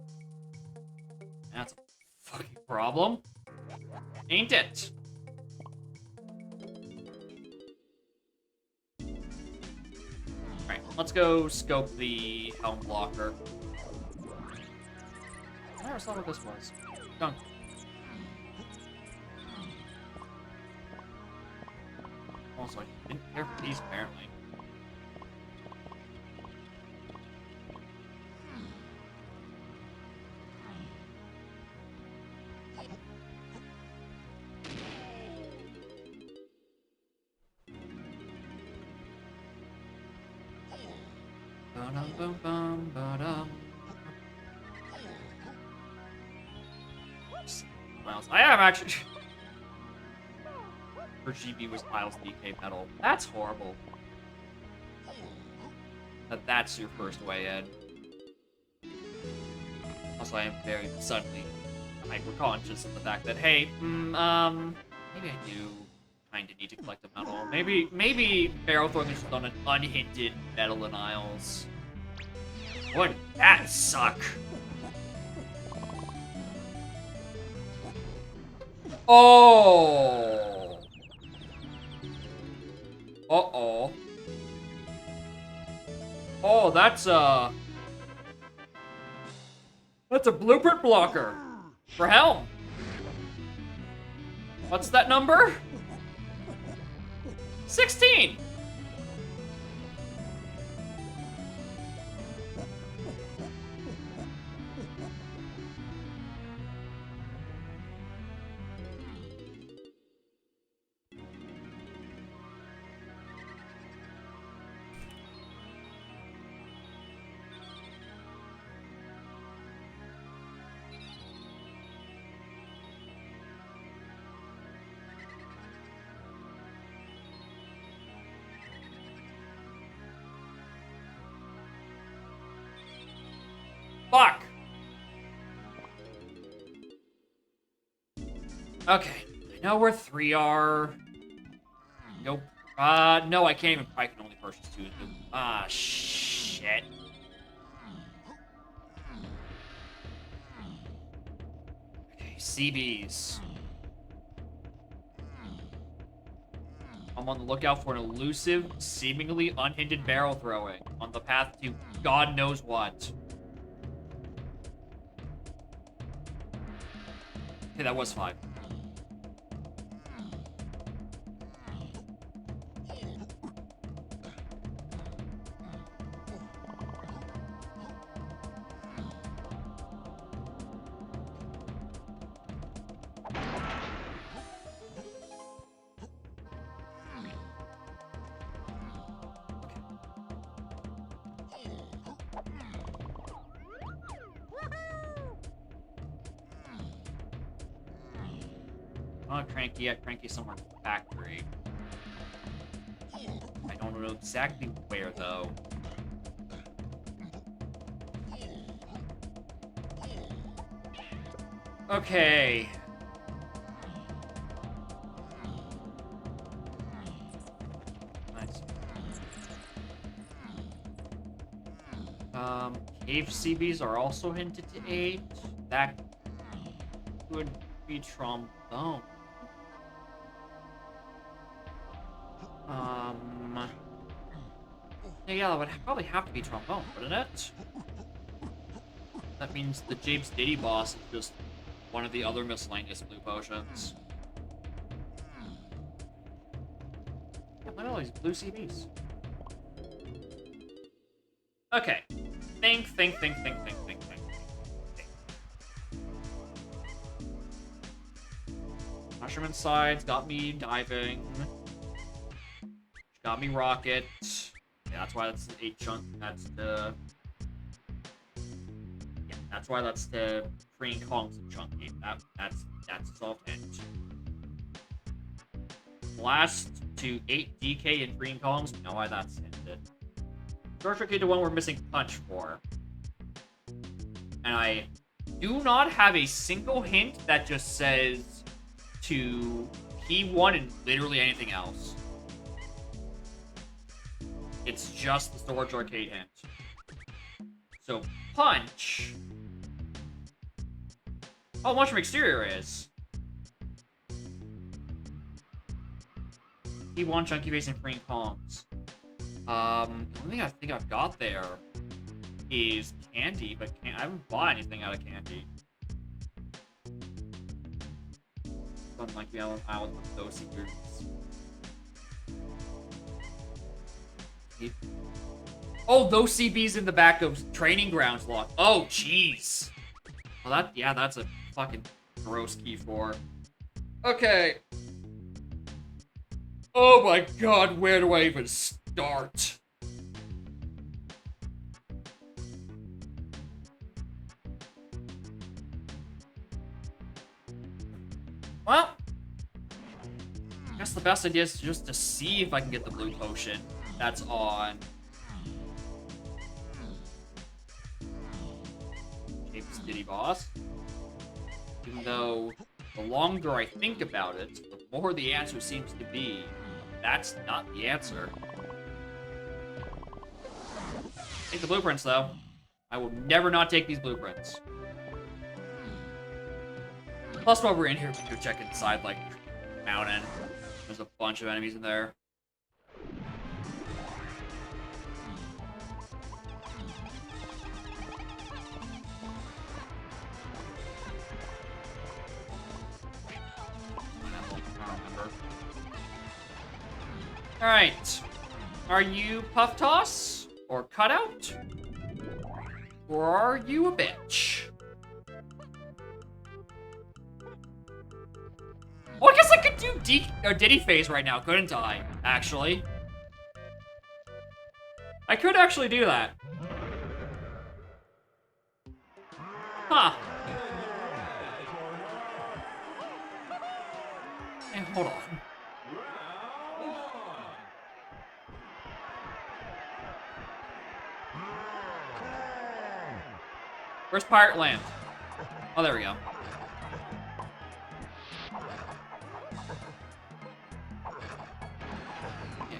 That's a fucking problem. Ain't it? Alright, let's go scope the Helm Blocker. I never saw what this was. Dunk. Also, I didn't care for these, apparently. I am actually... Her GB was Isles DK Metal. That's horrible. That's your first way in. Also, I am very suddenly hyper-conscious of the fact that, hey, maybe I do kind of need to collect a medal. Maybe Barrel Throwing is just on an unhinted medal in Isles. Wouldn't that suck? Oh! Uh-oh. Oh, that's a blueprint blocker for Helm. What's that number? 16! Okay. I know where 3 are. Nope. No, I can't even. I can only purchase 2. Ah, shit. Okay, CBs. I'm on the lookout for an elusive, seemingly unhindered barrel throwing on the path to God knows what. Okay, that was 5. Not Cranky yet. Cranky's somewhere in the factory. I don't know exactly where, though. Okay. Nice. Cave CBs are also hinted to 8. That could be trombone. Yeah, that would probably have to be trombone, wouldn't it? That means the James Diddy boss is just one of the other miscellaneous blue potions. Yeah, look at all these blue CBs. Okay. Think. Mushroom Inside's got me diving. Got me rocket. Yeah, that's why that's the 8 chunk. That's the... Yeah, that's why that's the freeing Kongs and chunky. That's a soft hint. Last to 8 DK and freeing Kongs. We know why that's hinted. Short Arcade, the one we're missing Punch for. And I do not have a single hint that just says to P1 and literally anything else. It's just the Storage Arcade hint. So, Punch. Oh, Mushroom Exterior is. P1, Chunky Base, and Freeing Palms. The only thing I think I've got there is Candy, but I haven't bought anything out of Candy. Unlike the Island with those secrets. Oh, those CBs in the back of Training Grounds lock. Oh, jeez. Well, that's a fucking gross key 4. Okay. Oh my god, where do I even start? Well, I guess the best idea is just to see if I can get the blue potion that's on James Diddy Boss. Even though the longer I think about it, the more the answer seems to be that's not the answer. Take the blueprints, though. I will never not take these blueprints. Plus, while we're in here, we can go check inside, like, mountain. There's a bunch of enemies in there. Alright. Are you Puff Toss? Or Cutout? Or are you a bitch? Well, I guess I could do Diddy Phase right now, couldn't I? Actually. I could actually do that. Huh. Hey, hold on. Where's Pirate Land? Oh, there we go.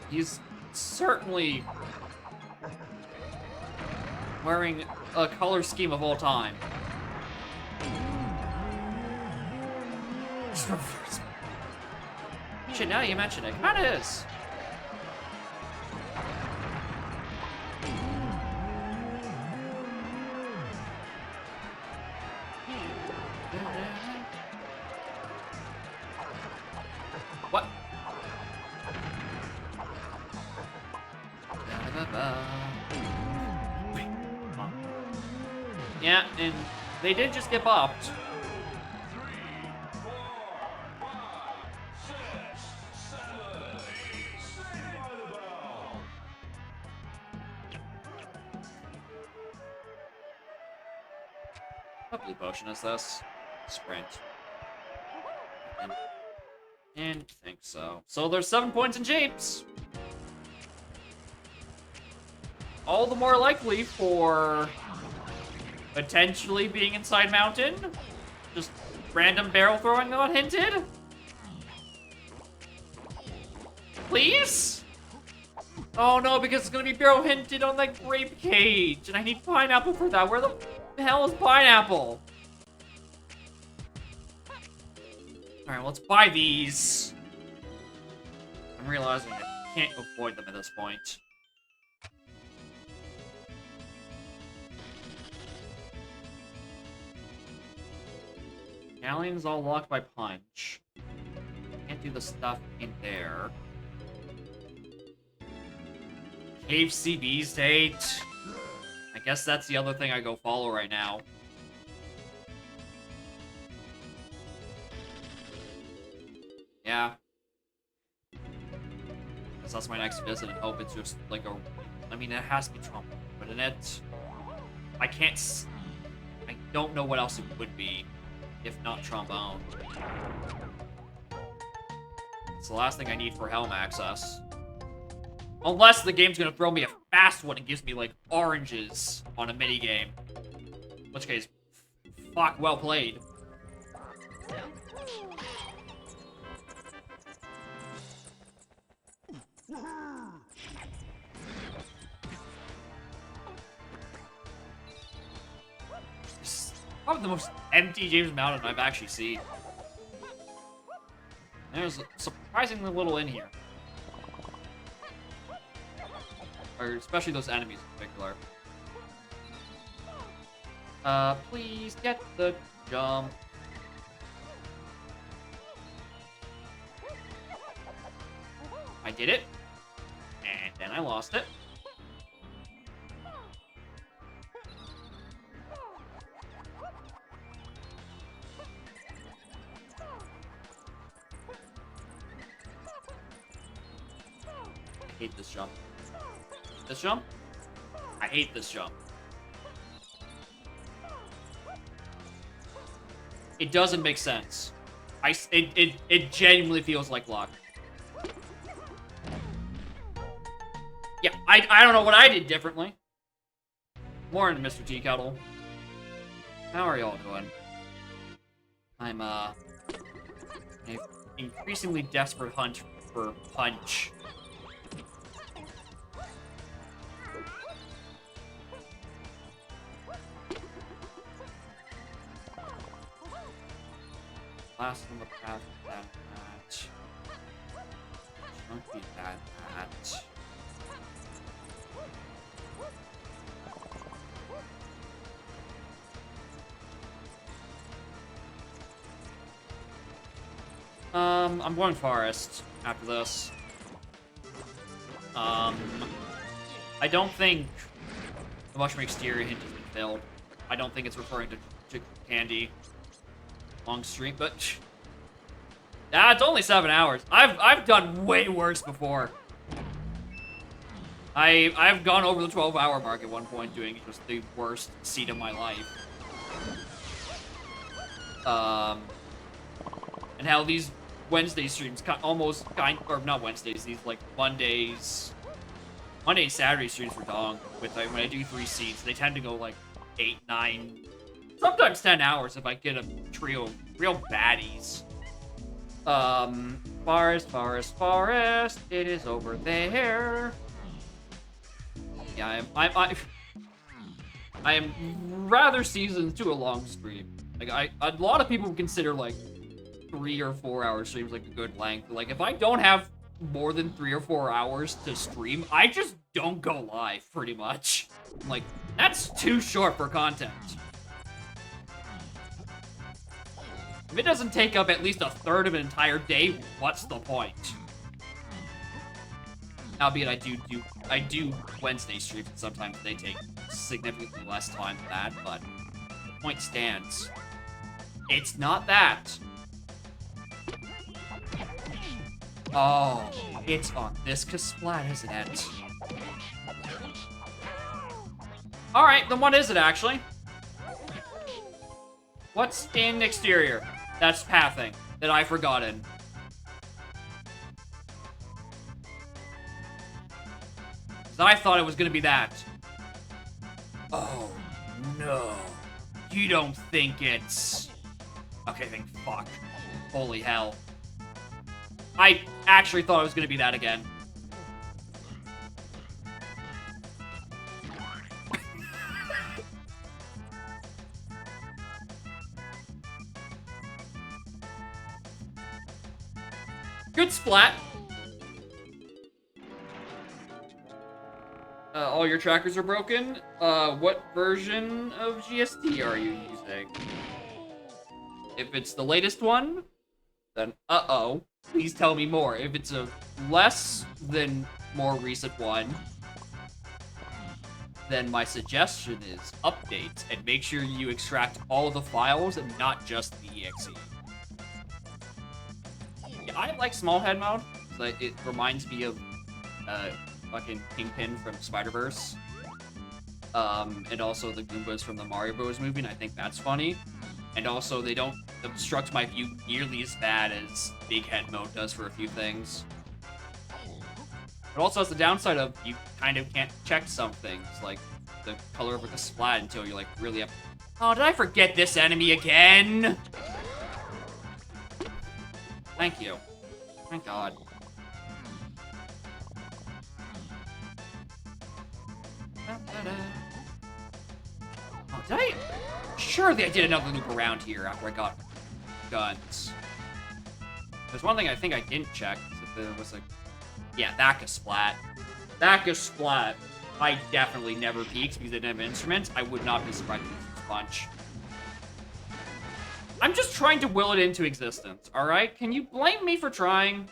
He's certainly wearing a color scheme of all time. Shit, now you mention it, kinda is. What? Wait, huh. Yeah, and they did just get bopped. What blue potion is this? Sprint. And think so. So there's 7 points in Japes. All the more likely for potentially being inside mountain. Just random barrel throwing not hinted. Please? Oh no, because it's gonna be barrel hinted on that grape cage, and I need pineapple for that. Where the hell is pineapple? Alright, let's buy these. I'm realizing I can't avoid them at this point. Galleon's all locked by punch. Can't do the stuff in there. Cave CB state. I guess that's the other thing I go follow right now. Yeah. Guess that's my next visit and hope it's just like a... I mean, it has to be Trump, wouldn't it? I can't... I don't know what else it would be, if not trombone. It's the last thing I need for Helm access. Unless the game's gonna throw me a fast one and gives me, like, oranges on a minigame. In which case, fuck, well played. This is probably the most empty James Mountain I've actually seen. There's surprisingly little in here. Or especially those enemies in particular. Please get the jump. I did it. And then I lost it. I hate this jump. This jump? I hate this jump. It doesn't make sense. It genuinely feels like luck. Yeah, I don't know what I did differently. More into Mr. Teakettle. How are y'all doing? I'm an increasingly desperate hunt for punch. Last on the path of that match. Chunky that match. I'm going forest after this. I don't think the mushroom exterior hint has been filled. I don't think it's referring to candy. Long stream, but it's only 7 hours. I've done way worse before. I've gone over the 12-hour mark at one point doing just the worst seed of my life. And how these Wednesday streams or not Wednesdays, these like Monday, Saturday streams for Dong with like when I do 3 seeds, they tend to go like 8, 9, sometimes 10 hours if I get a trio of real baddies. Forest. It is over there. Yeah, I am rather seasoned to a long stream. Like a lot of people consider like 3 or 4 hour streams like a good length. Like if I don't have more than 3 or 4 hours to stream, I just don't go live pretty much. Like that's too short for content. If it doesn't take up at least a third of an entire day, what's the point? Albeit I do Wednesday streams, and sometimes they take significantly less time than that, but the point stands. It's not that. Oh, it's on this Kasplat, isn't it? Alright, then what is it actually? What's in exterior? That's pathing that I've forgotten. I thought it was gonna be that. Oh, no. You don't think it's... Okay, then fuck. Holy hell. I actually thought it was gonna be that again. Good splat. All your trackers are broken? What version of GST are you using? If it's the latest one, then uh-oh. Please tell me more. If it's a less than more recent one, then my suggestion is update and make sure you extract all the files and not just the exe. Yeah, I like small head mode. Like, it reminds me of fucking Kingpin from Spider-Verse. And also the Goombas from the Mario Bros. Movie, and I think that's funny. And also, they don't obstruct my view nearly as bad as Big Head mode does for a few things. It also has the downside of you kind of can't check some things, like the color of the splat until you're like really up. Oh, did I forget this enemy again? Thank you. Thank God. Oh, did I? Surely I did another loop around here after I got guns. There's one thing I think I didn't check. If there was like, yeah, that Kasplat. That Kasplat. I definitely never peeked because they didn't have instruments. I would not be surprised if it was a bunch. I'm just trying to will it into existence, alright? Can you blame me for trying?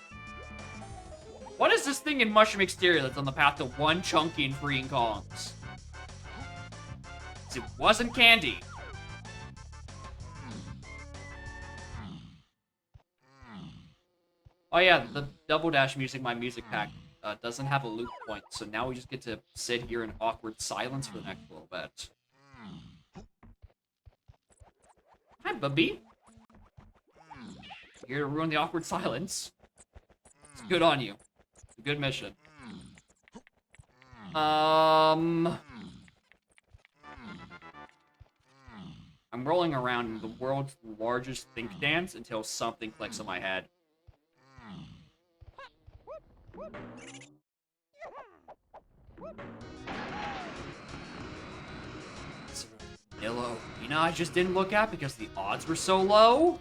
What is this thing in Mushroom Exterior that's on the path to one chunky and freeing Kongs? It wasn't candy. Oh yeah, the Double Dash music, my music pack, doesn't have a loop point, so now we just get to sit here in awkward silence for the next little bit. Hi, Bubby. You're here to ruin the awkward silence. It's good on you. It's a good mission. I'm rolling around in the world's largest think dance until something clicks on my head. Nillo, you know, I just didn't look at because the odds were so low.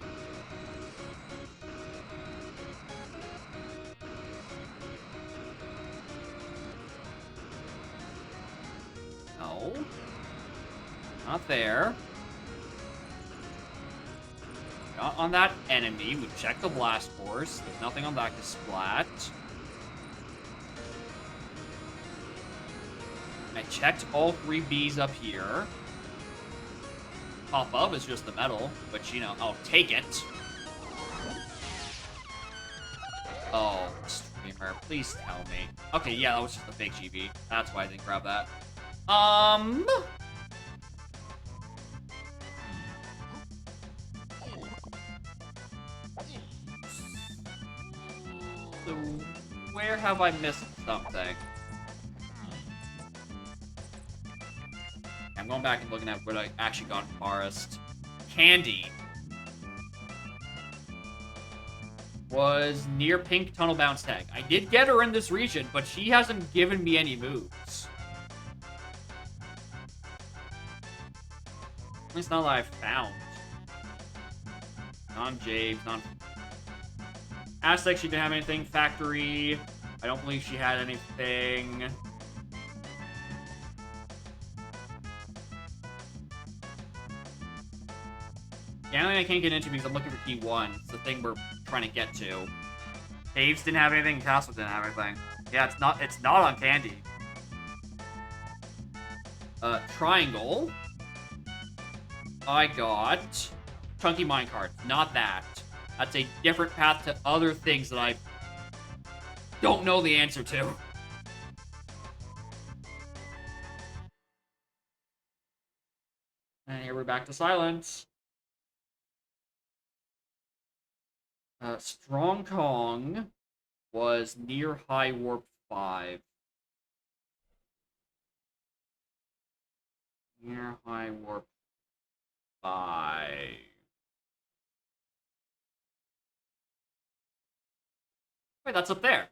No. Not there. Not on that enemy. We've checked the blast force. There's nothing on that Kasplat. I checked all 3 Bs up here. Pop up is just the metal, but you know, I'll take it. Oh, streamer, please tell me. Okay, yeah, that was just a fake GB. That's why I didn't grab that. So, where have I missed something? I'm going back and looking at what I actually got in Forest. Candy. was near Pink Tunnel Bounce Tag. I did get her in this region, but she hasn't given me any moves. At least not that I've found. Non-Javes, Aztec, she didn't have anything. Factory, I don't believe she had anything. Galleon I can't get into because I'm looking for key 1. It's the thing we're trying to get to. Caves didn't have anything, Castle didn't have anything. Yeah, it's not on Candy. Triangle. I got Chunky Minecart. Not that. That's a different path to other things that I don't know the answer to. And here we're back to silence. Strong Kong was near High Warp 5. Near High Warp 5. Wait, that's up there.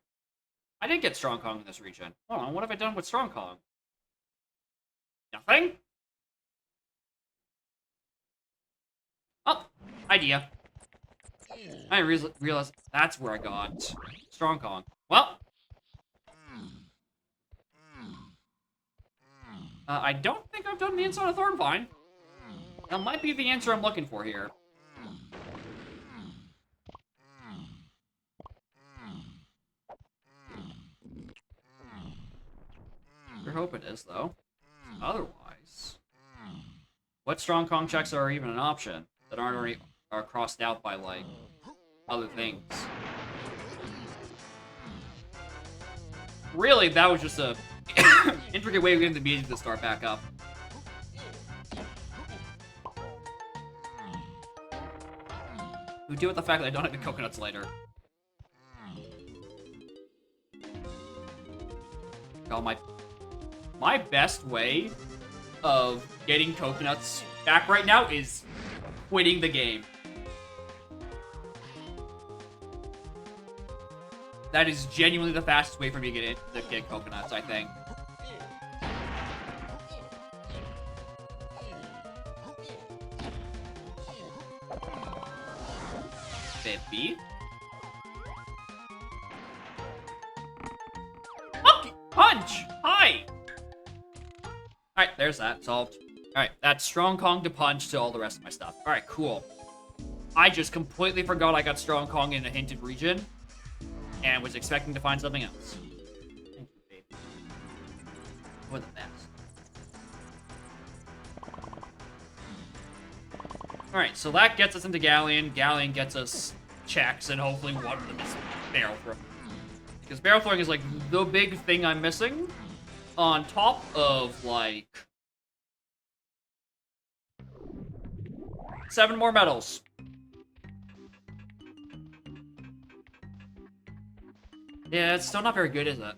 I didn't get Strong Kong in this region. Hold on, what have I done with Strong Kong? Nothing? Oh, idea. I realized that's where I got Strong Kong. Well, I don't think I've done the Inside of Thornvine. That might be the answer I'm looking for here. I hope it is, though. Otherwise, what Strong Kong checks are even an option that aren't already crossed out by, like, other things? Really, that was just a intricate way of getting the music to start back up. We deal with the fact that I don't have the coconuts later. Oh, my best way of getting coconuts back right now is quitting the game. That is genuinely the fastest way for me to get coconuts, I think. Bippy. Monkey Punch! Hi! Alright, there's that. Solved. Alright, that's Strong Kong to punch to all the rest of my stuff. Alright, cool. I just completely forgot I got Strong Kong in a hinted region and was expecting to find something else. Thank you, baby. You're the best. Alright, so that gets us into Galleon. Galleon gets us checks, and hopefully one of them is barrel throwing. Because barrel throwing is, like, the big thing I'm missing. On top of, like, 7 more medals. Yeah, it's still not very good, is it?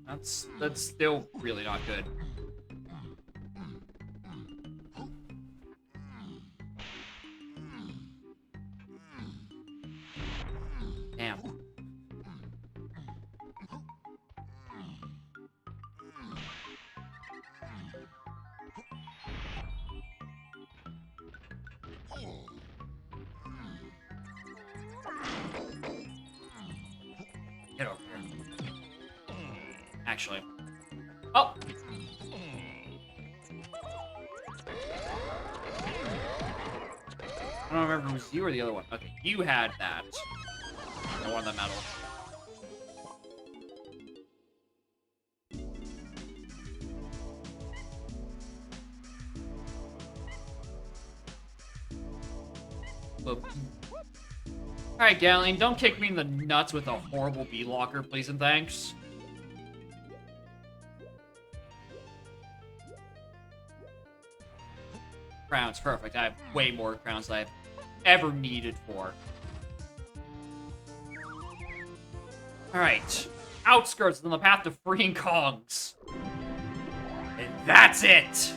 That's still really not good. Damn. Get over here. Actually. Oh! I don't remember if it was you or the other one. Okay, you had that. I won the medal. Boop. Alright, Galleon, don't kick me in the nuts with a horrible B-locker, please and thanks. Crowns, perfect. I have way more crowns than I've ever needed for. Alright. Outskirts on the path to freeing Kongs. And that's it!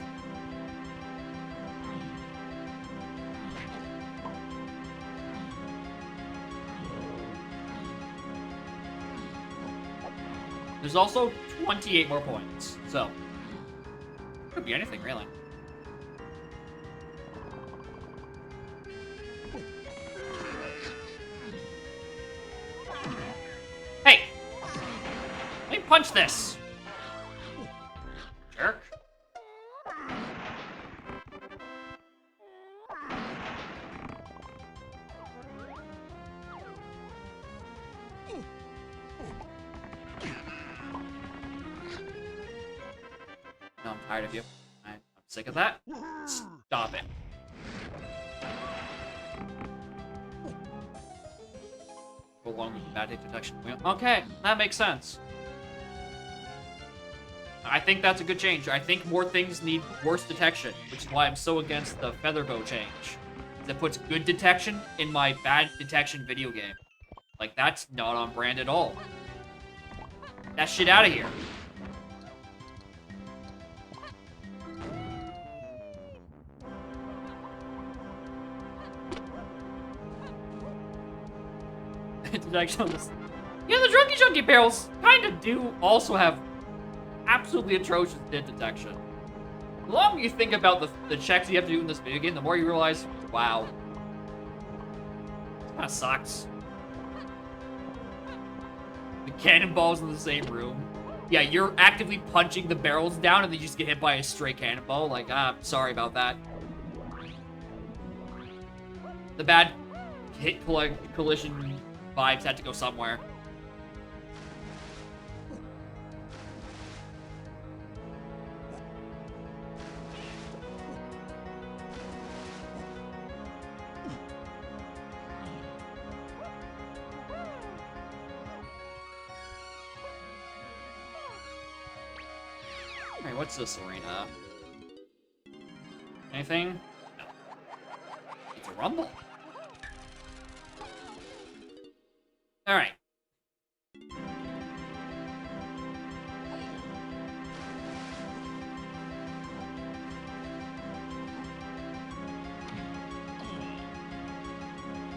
There's also 28 more points, so could be anything, really. Hey! Let me punch this! Jerk. No, I'm tired of you. I'm sick of that. Stop it. Go along with the bad hit detection. Okay, that makes sense. I think that's a good change. I think more things need worse detection, which is why I'm so against the feather bow change. It puts good detection in my bad detection video game. Like, that's not on brand at all. That shit out of here. Detection on this. Yeah, the Drunky Junky barrels kind of do also have absolutely atrocious hit detection. The longer you think about the checks you have to do in this video game, the more you realize, wow. This kind of sucks. The cannonballs in the same room. Yeah, you're actively punching the barrels down and then you just get hit by a stray cannonball. Like, sorry about that. The bad hit collision vibes had to go somewhere. Alright, what's this arena? Anything? No. It's a rumble. Alright.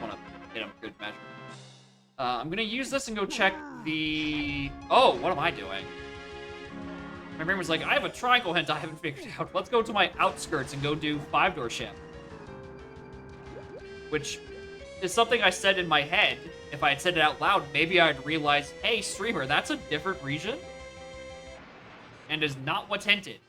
Wanna hit him good measure. I'm gonna use this and go check the... Oh, what am I doing? My brain was like, I have a triangle hint I haven't figured out. Let's go to my outskirts and go do 5-door ship. Which is something I said in my head. If I had said it out loud, maybe I'd realize, hey, streamer, that's a different region. And is not what's hinted.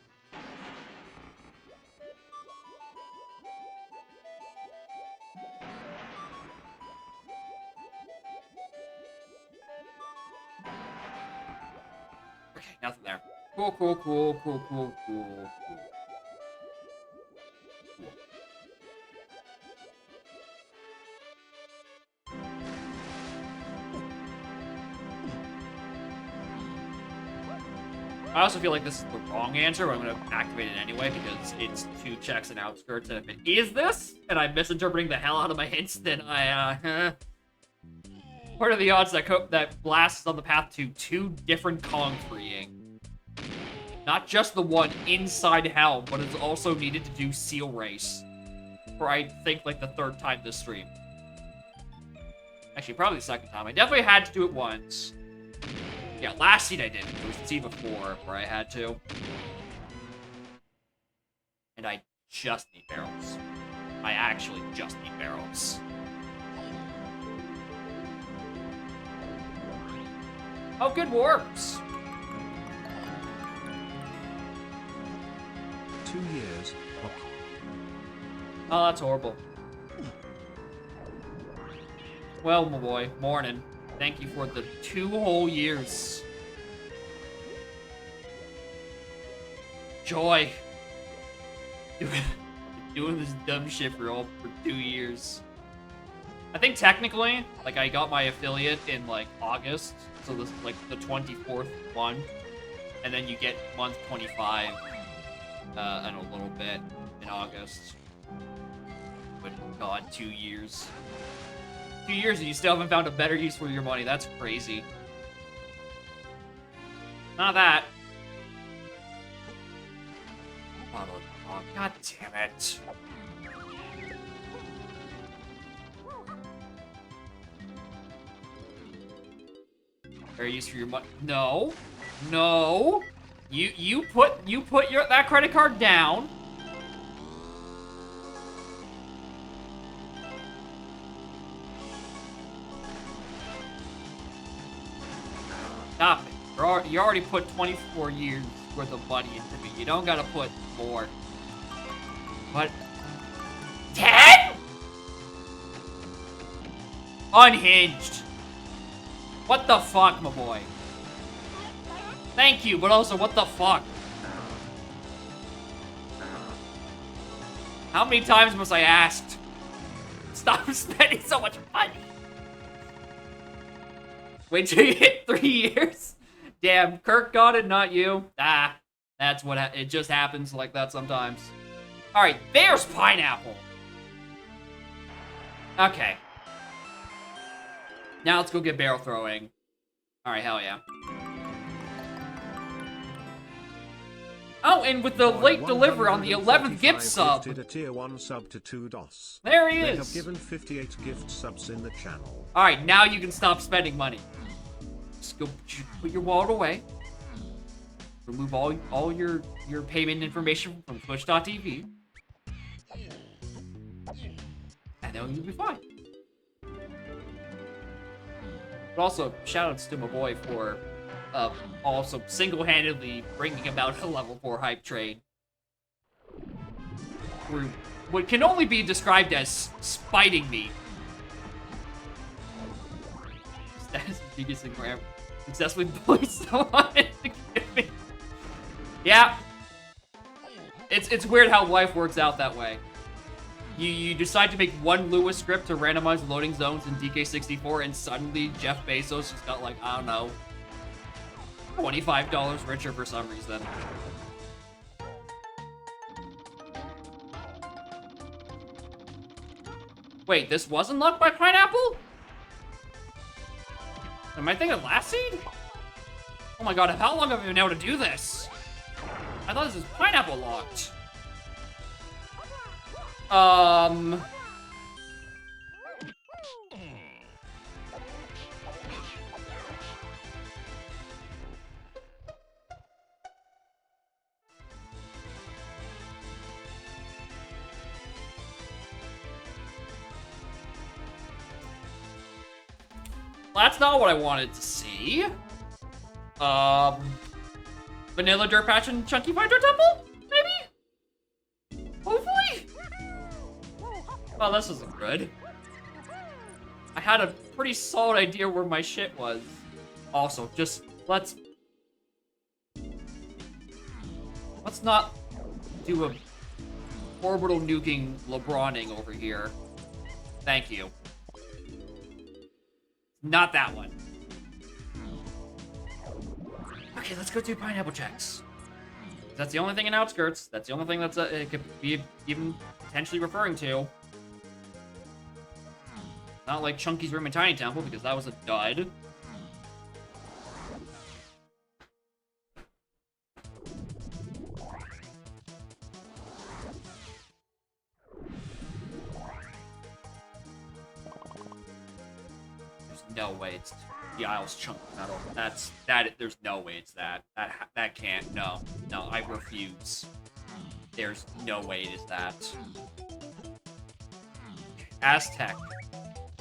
Okay, nothing there. Cool, cool, cool, cool, cool, cool, cool. I also feel like this is the wrong answer, but I'm going to activate it anyway because it's 2 checks and outskirts, and if it is this, and I'm misinterpreting the hell out of my hints, then what are the odds that Blast is on the path to 2 different Kong freeing? Not just the one inside Helm, but it's also needed to do Seal Race. For, I think, like, the 3rd time this stream. Actually, probably the 2nd time. I definitely had to do it once. Yeah, last scene I did. It was the scene before where I had to. And I just need barrels. I actually just need barrels. Oh, good warps! 2 years. Oh, that's horrible. Well, my boy, morning. Thank you for the 2 whole years. Joy. Doing this dumb shit for 2 years. I think technically, like, I got my affiliate in, like, August. So this is, like, the 24th one. And then you get month 25 in a little bit in August. But, God, 2 years. 2 years and you still haven't found a better use for your money. That's crazy. Not that. Oh, God damn it. Fair use for your money. No. No. You put that credit card down. Stop it. You already put 24 years worth of money into me. You don't gotta put more. What? 10? Unhinged. What the fuck, my boy? Thank you, but also, what the fuck? How many times must I asked? Stop spending so much money. Wait till you hit 3 years. Damn, Kirk got it, not you. Ah, that's what it just happens like that sometimes. All right, there's pineapple. Okay. Now let's go get barrel throwing. All right, hell yeah. Oh, and with the late delivery on the 11th gift sub. A tier 1 sub to 2 DOS. There he is. They have given 58 gift subs in the channel. All right, now you can stop spending money. Just go put your wallet away. Remove all your payment information from Twitch.tv. And then you'll be fine. But also, shoutouts to my boy for also single-handedly bringing about a level 4 hype train. Through what can only be described as spiting me. That is the biggest thing where I successfully bullied someone into giving. Yeah. It's weird how life works out that way. You decide to make one Lewis script to randomize loading zones in DK64, and suddenly Jeff Bezos just got like, I don't know, $25 richer for some reason. Wait, this was unlocked by pineapple? Am I thinking last seed? Oh my god, how long have I been able to do this? I thought this was pineapple locked. That's not what I wanted to see. Vanilla Dirt Patch and Chunky Finder Temple? Maybe? Hopefully? Well, this isn't good. I had a pretty solid idea where my shit was. Also, just let's not do a orbital nuking LeBroning over here. Thank you. Not that one. Okay, let's go do pineapple checks. That's the only thing in Outskirts. That's the only thing that's it could be even potentially referring to. Not like Chunky's Room in Tiny Temple, because that was a dud. There's no way it's the Isles Chunk Metal. There's no way it's that. That can't. No, I refuse. There's no way it is that. Aztec.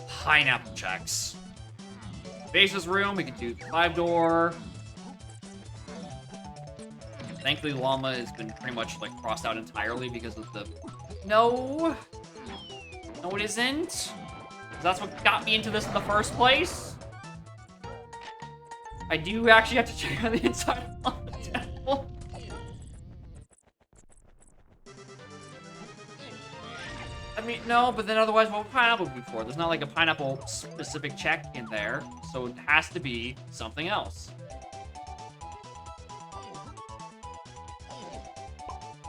Pineapple checks. Base's room, we can do 5-door. Thankfully, Llama has been pretty much like crossed out entirely because of the... No, it isn't. That's what got me into this in the first place. I do actually have to check on the inside of Llama Temple. I mean, no, but then otherwise, what would pineapple be for? There's not like a pineapple-specific check in there, so it has to be something else.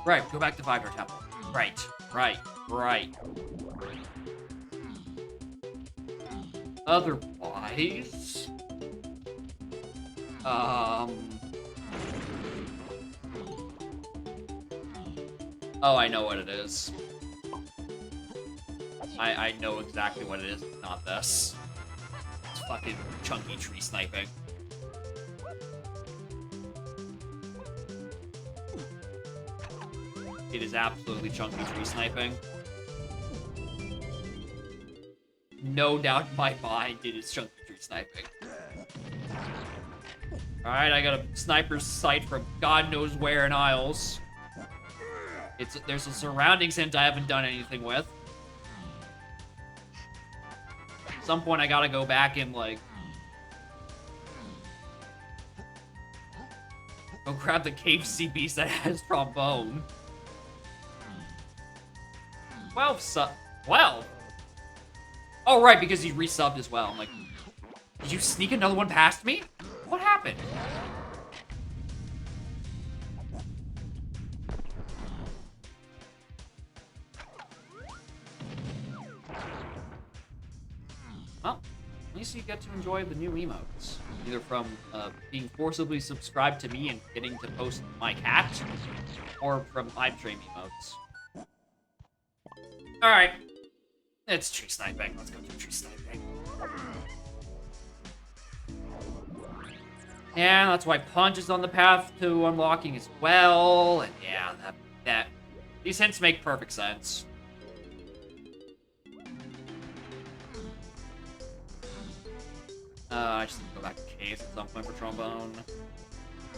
Right, go back to 5-door temple. Right. Otherwise... Oh, I know what it is. I know exactly what it is. It's not this. It's fucking Chunky tree sniping. it is absolutely chunky tree sniping. No doubt in my mind, it is chunky tree sniping. Alright, I got a sniper's sight from God knows where in Isles. There's a surroundings hint I haven't done anything with. At some point, I gotta go back and, like... go grab the cave sea beast that has trombone. 12? Oh, right, because he resubbed as well. I'm like, did you sneak another one past me? What happened? Well, at least you get to enjoy the new emotes. Either from being forcibly subscribed to me and getting to post my cat, or from live stream emotes. Alright. It's tree sniping. Let's go do tree sniping. Yeah, that's why Punch is on the path to unlocking as well. And yeah, that these hints make perfect sense. I just need to go back to caves at some point for trombone.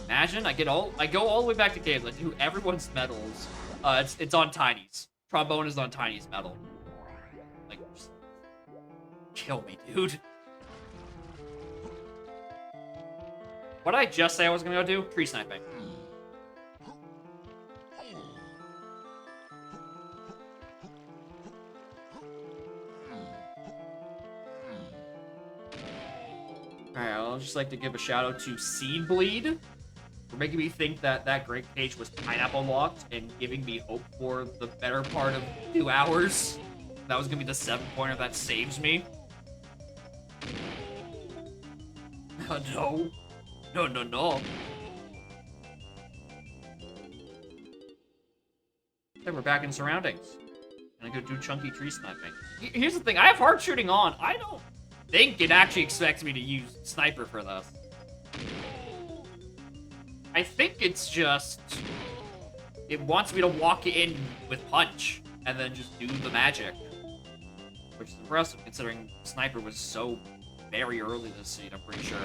Imagine I go all the way back to caves. I do everyone's medals. It's on Tiny's. Trombone is on Tiny's medal. Like, just kill me, dude. What did I just say I was gonna go do? Tree sniping. Alright, I'll just like to give a shout out to Seedbleed for making me think that that Great Cage was pineapple locked and giving me hope for the better part of 2 hours. That was gonna be the 7-pointer that saves me. No. No. Okay, we're back in surroundings. And I go do chunky tree sniping. Here's the thing, I have hard shooting on. I don't think it actually expects me to use sniper for this. I think it's just... it wants me to walk in with punch and then just do the magic. Which is impressive considering sniper was so very early this seed, I'm pretty sure.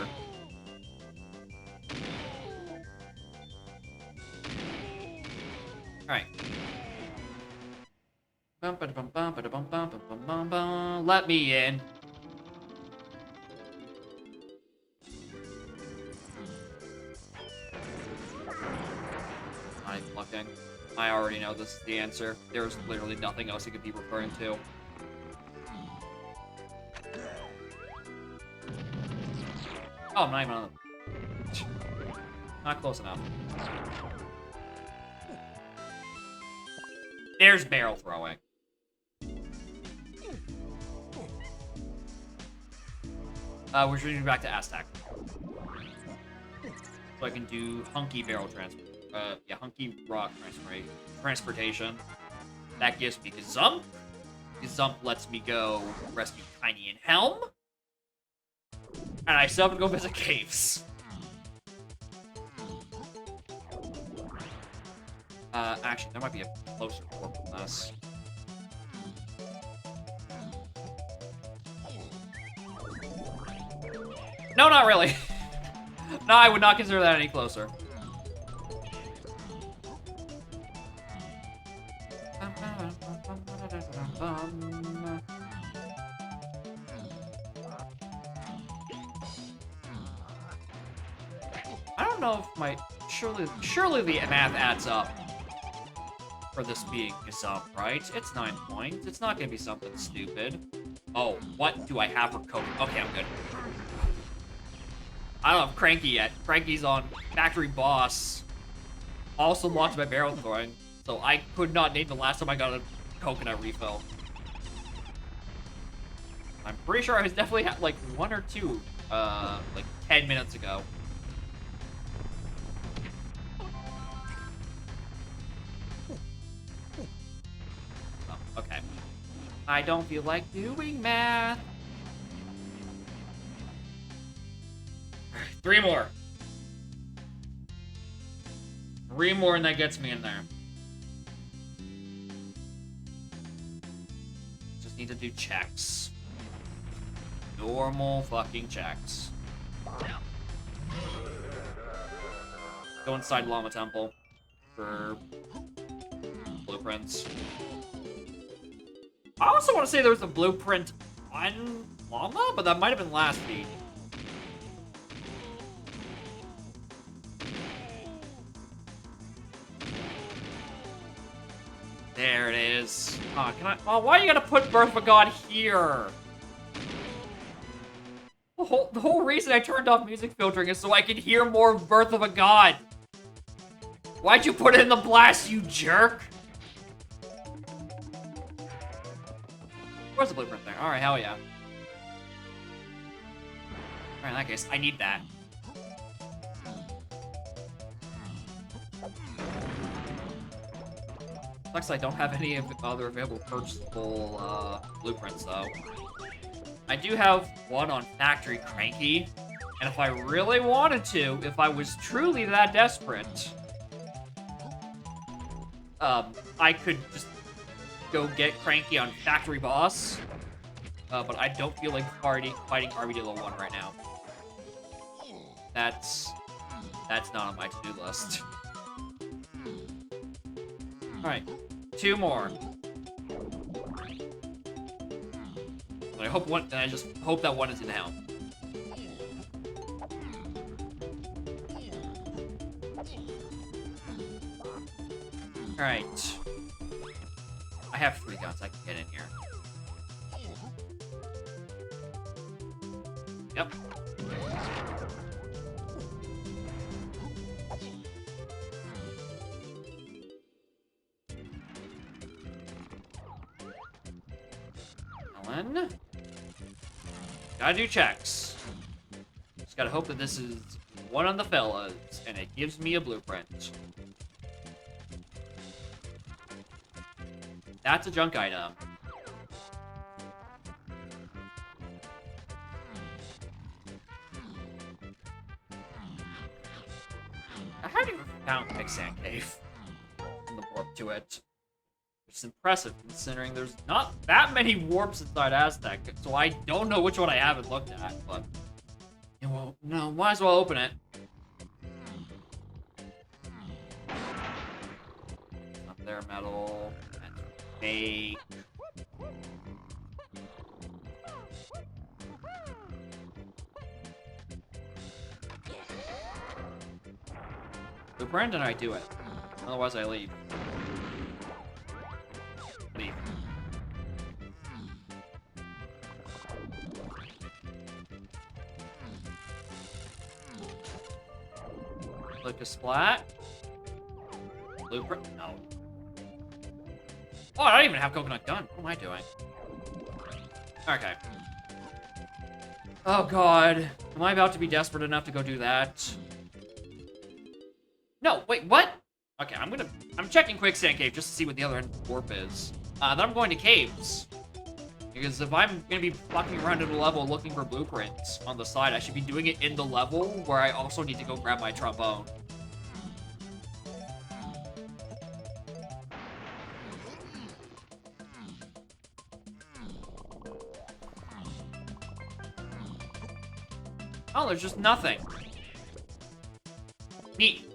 Alright. Let me in. Not even looking. I already know this is the answer. There's literally nothing else it could be referring to. Oh, I'm not even on the... not close enough. There's barrel throwing. We're switching back to Aztec. So I can do hunky barrel transport. Yeah, hunky rock transportation. That gives me Gazump. Gazump lets me go rescue Tiny and Helm. And I still have to go visit caves. Actually, there might be a closer warp than this. No, not really. No, I would not consider that any closer. I don't know if my... Surely the math adds up for this being Gazump, right? It's 9 points. It's not gonna be something stupid. Oh, what do I have for code? Okay, I'm good. I don't have Cranky yet. Cranky's on Factory Boss. Also launched by barrel throwing, so I could not name the last time I got a coconut refill. I'm pretty sure I was definitely at like 1 or 2, like 10 minutes ago. Oh, okay. I don't feel like doing math. 3 more. 3 more and that gets me in there. just need to do checks. Normal fucking checks. Go inside Llama Temple for blueprints. I also want to say there was a blueprint on Llama, but that might have been last feed. There it is. Oh, can I? Oh, why you gotta put Birth of a God here? The whole reason I turned off music filtering is so I could hear more of Birth of a God. Why'd you put it in the blast, you jerk? Where's the blueprint there? Alright, hell yeah. Alright, in that case, I need that. Sucks I don't have any of the other available purchasable blueprints, though. I do have one on Factory Cranky, and if I really wanted to, if I was truly that desperate, I could just go get Cranky on Factory Boss, but I don't feel like fighting Armadillo 1 right now. That's not on my to-do list. Alright, 2 more. I just hope that one is in hell. Alright. I have 3 guns I can get in here. Yep. Ellen. Gotta do checks. Just gotta hope that this is one of the fellas, and it gives me a blueprint. That's a junk item. I haven't even found Quicksand Cave in the warp to it. Which is impressive, considering there's not that many warps inside Aztec, so I don't know which one I haven't looked at, but... Yeah, well, no, might as well open it. Up there, metal. And fake. So Brandon and I do it. Otherwise I leave. Leave. Click a splat. Blueprint? No. Oh, I don't even have coconut gun. What am I doing? Okay. Oh god. Am I about to be desperate enough to go do that? No, wait, what? Okay, I'm checking Quicksand Cave just to see what the other end of the warp is. Then I'm going to caves. Because if I'm gonna be fucking around in a level looking for blueprints on the side, I should be doing it in the level where I also need to go grab my trombone. Oh, there's just nothing. Neat.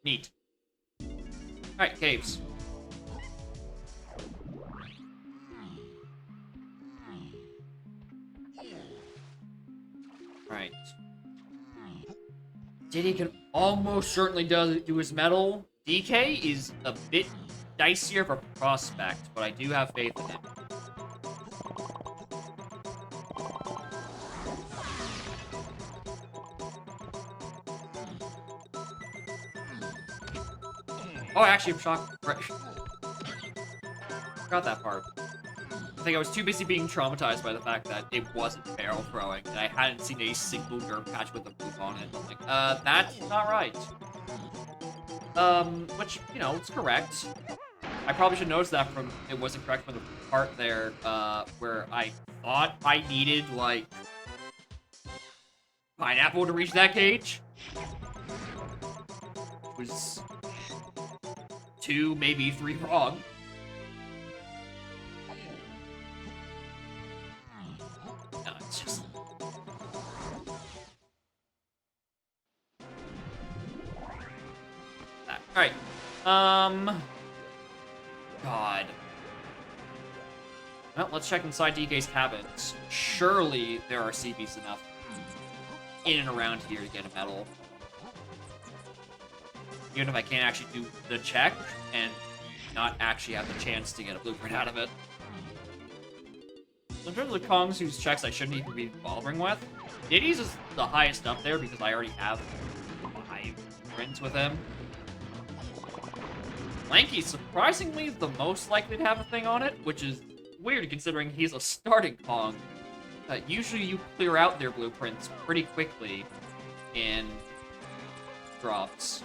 Neat. Alright, caves. Right. Diddy can almost certainly do his metal. DK is a bit dicier of a prospect, but I do have faith in him. Oh, actually, I'm shocked. Right. Forgot that part. I think I was too busy being traumatized by the fact that it wasn't barrel throwing, and I hadn't seen a single derp patch with a poop on it. I'm like, that's not right. Which, you know, it's correct. I probably should notice that from, it wasn't correct from the part there, where I thought I needed, like, pineapple to reach that cage. Which was 2, maybe 3 wrong. Alright. God. Well, let's check inside DK's cabins. Surely there are CBs enough in and around here to get a medal. Even if I can't actually do the check and not actually have the chance to get a blueprint out of it. So in terms of Kongs whose checks I shouldn't even be bothering with, Diddy's is the highest up there because I already have 5 prints with him. Lanky's surprisingly the most likely to have a thing on it, which is weird considering he's a starting Kong. Usually you clear out their blueprints pretty quickly in drops.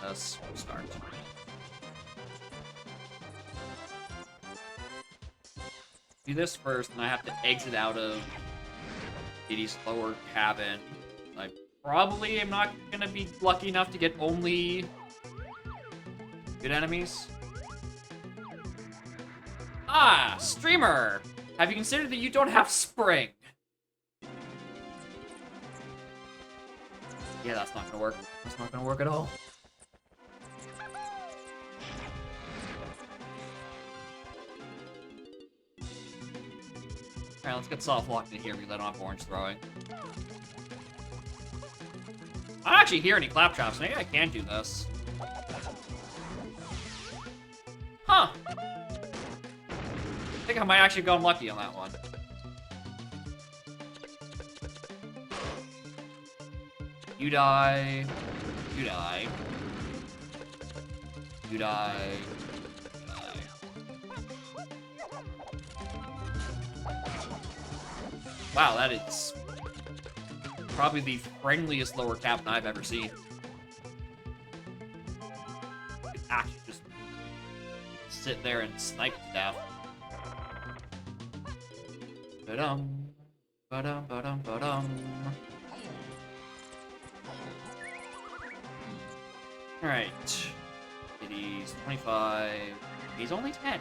Let's start. Do this first, and I have to exit out of Diddy's lower cabin. I probably am not gonna be lucky enough to get only good enemies. Ah, streamer! Have you considered that you don't have spring? Yeah, that's not gonna work. That's not gonna work at all. Alright, let's get soft locked in here because I don't have orange throwing. I don't actually hear any claptraps. Maybe I can do this. Huh. I think I might actually have gone lucky on that one. You die. You die. You die. Wow, that is probably the friendliest lower captain I've ever seen. I could actually just sit there and snipe to death. Ba-dum, ba-dum, ba-dum, ba-dum. Alright. He's 25. He's only 10.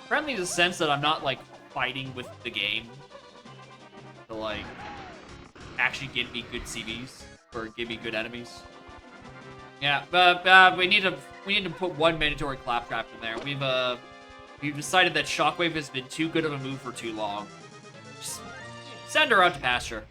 Friendly in the sense that I'm not, like, fighting with the game to, like, actually give me good CVs or give me good enemies. Yeah, but we need to put one mandatory claptrap in there. We've decided that Shockwave has been too good of a move for too long. Just send her out to pasture.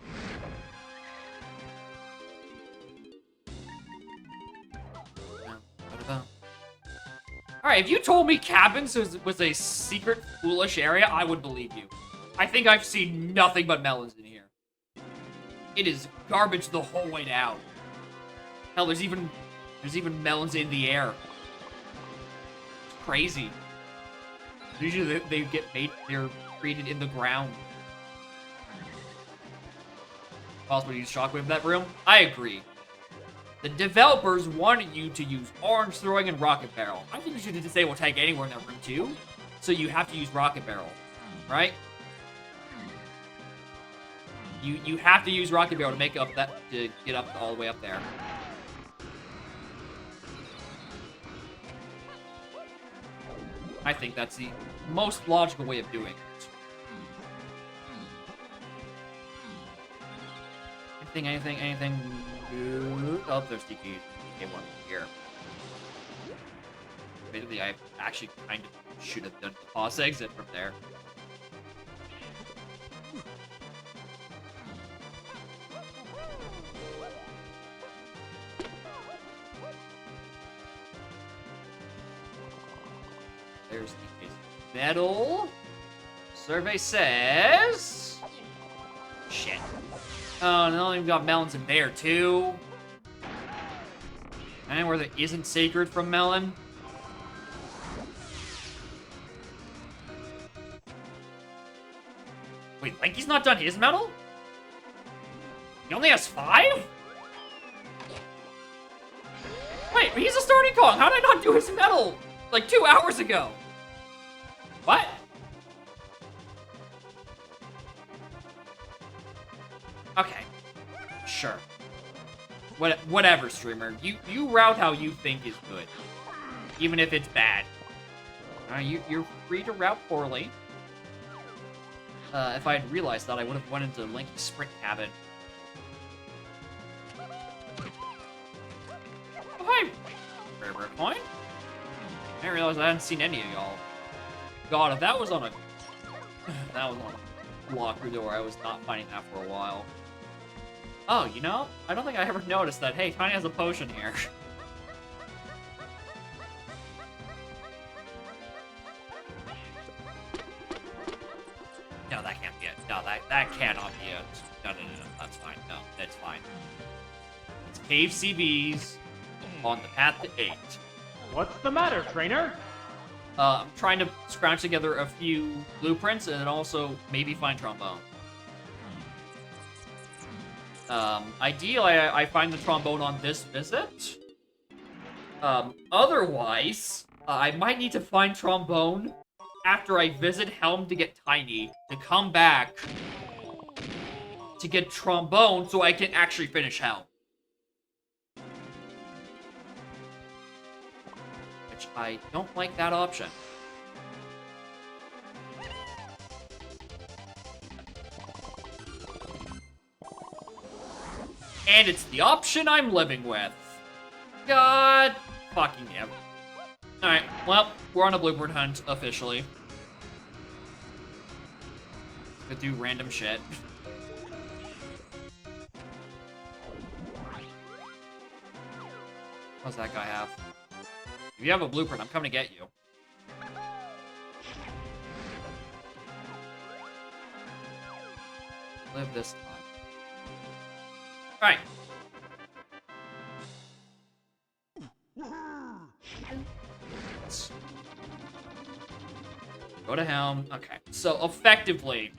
Alright, if you told me cabins was a secret, foolish area, I would believe you. I think I've seen nothing but melons in here. It is garbage the whole way down. Hell, there's even melons in the air. It's crazy. Usually they're created in the ground. Possible to use Shockwave in that room? I agree. The developers wanted you to use orange throwing and rocket barrel. I think you should disable tag anywhere in that room too. So you have to use rocket barrel, right? You have to use rocket barrel to make up to get up all the way up there. I think that's the most logical way of doing it. Anything? Oh, there's DK one here. Basically, I actually kind of should have done the boss exit from there. There's DK's medal. Survey says... Shit. Oh, and then we've got melons in there, too. And where there isn't sacred from melon. Wait, Lanky's not done his medal? He only has 5? Wait, he's a starting Kong. How did I not do his medal like 2 hours ago? What? Okay. Sure. Whatever, streamer. You route how you think is good, even if it's bad. You're free to route poorly. If I had realized that, I would have went into Linky's sprint cabin. Oh, hi! Rare coin? I didn't realize I hadn't seen any of y'all. God, if that was on a... that was on a locker door, I was not finding that for a while. Oh, you know? I don't think I ever noticed that. Hey, Tiny has a potion here. No, that can't be it. No, that cannot be it. No, that's fine. No, that's fine. It's Cave CBs on the path to 8. What's the matter, trainer? I'm trying to scrounge together a few blueprints and then also maybe find trombone. Ideally, I find the trombone on this visit. Otherwise, I might need to find trombone after I visit Helm to get Tiny, to come back to get trombone so I can actually finish Helm. Which I don't like that option. And it's the option I'm living with. God fucking damn. Alright, well, we're on a blueprint hunt, officially. Could do random shit. What does that guy have? If you have a blueprint, I'm coming to get you. Live this time. Alright. Go to Helm. Okay. So, effectively,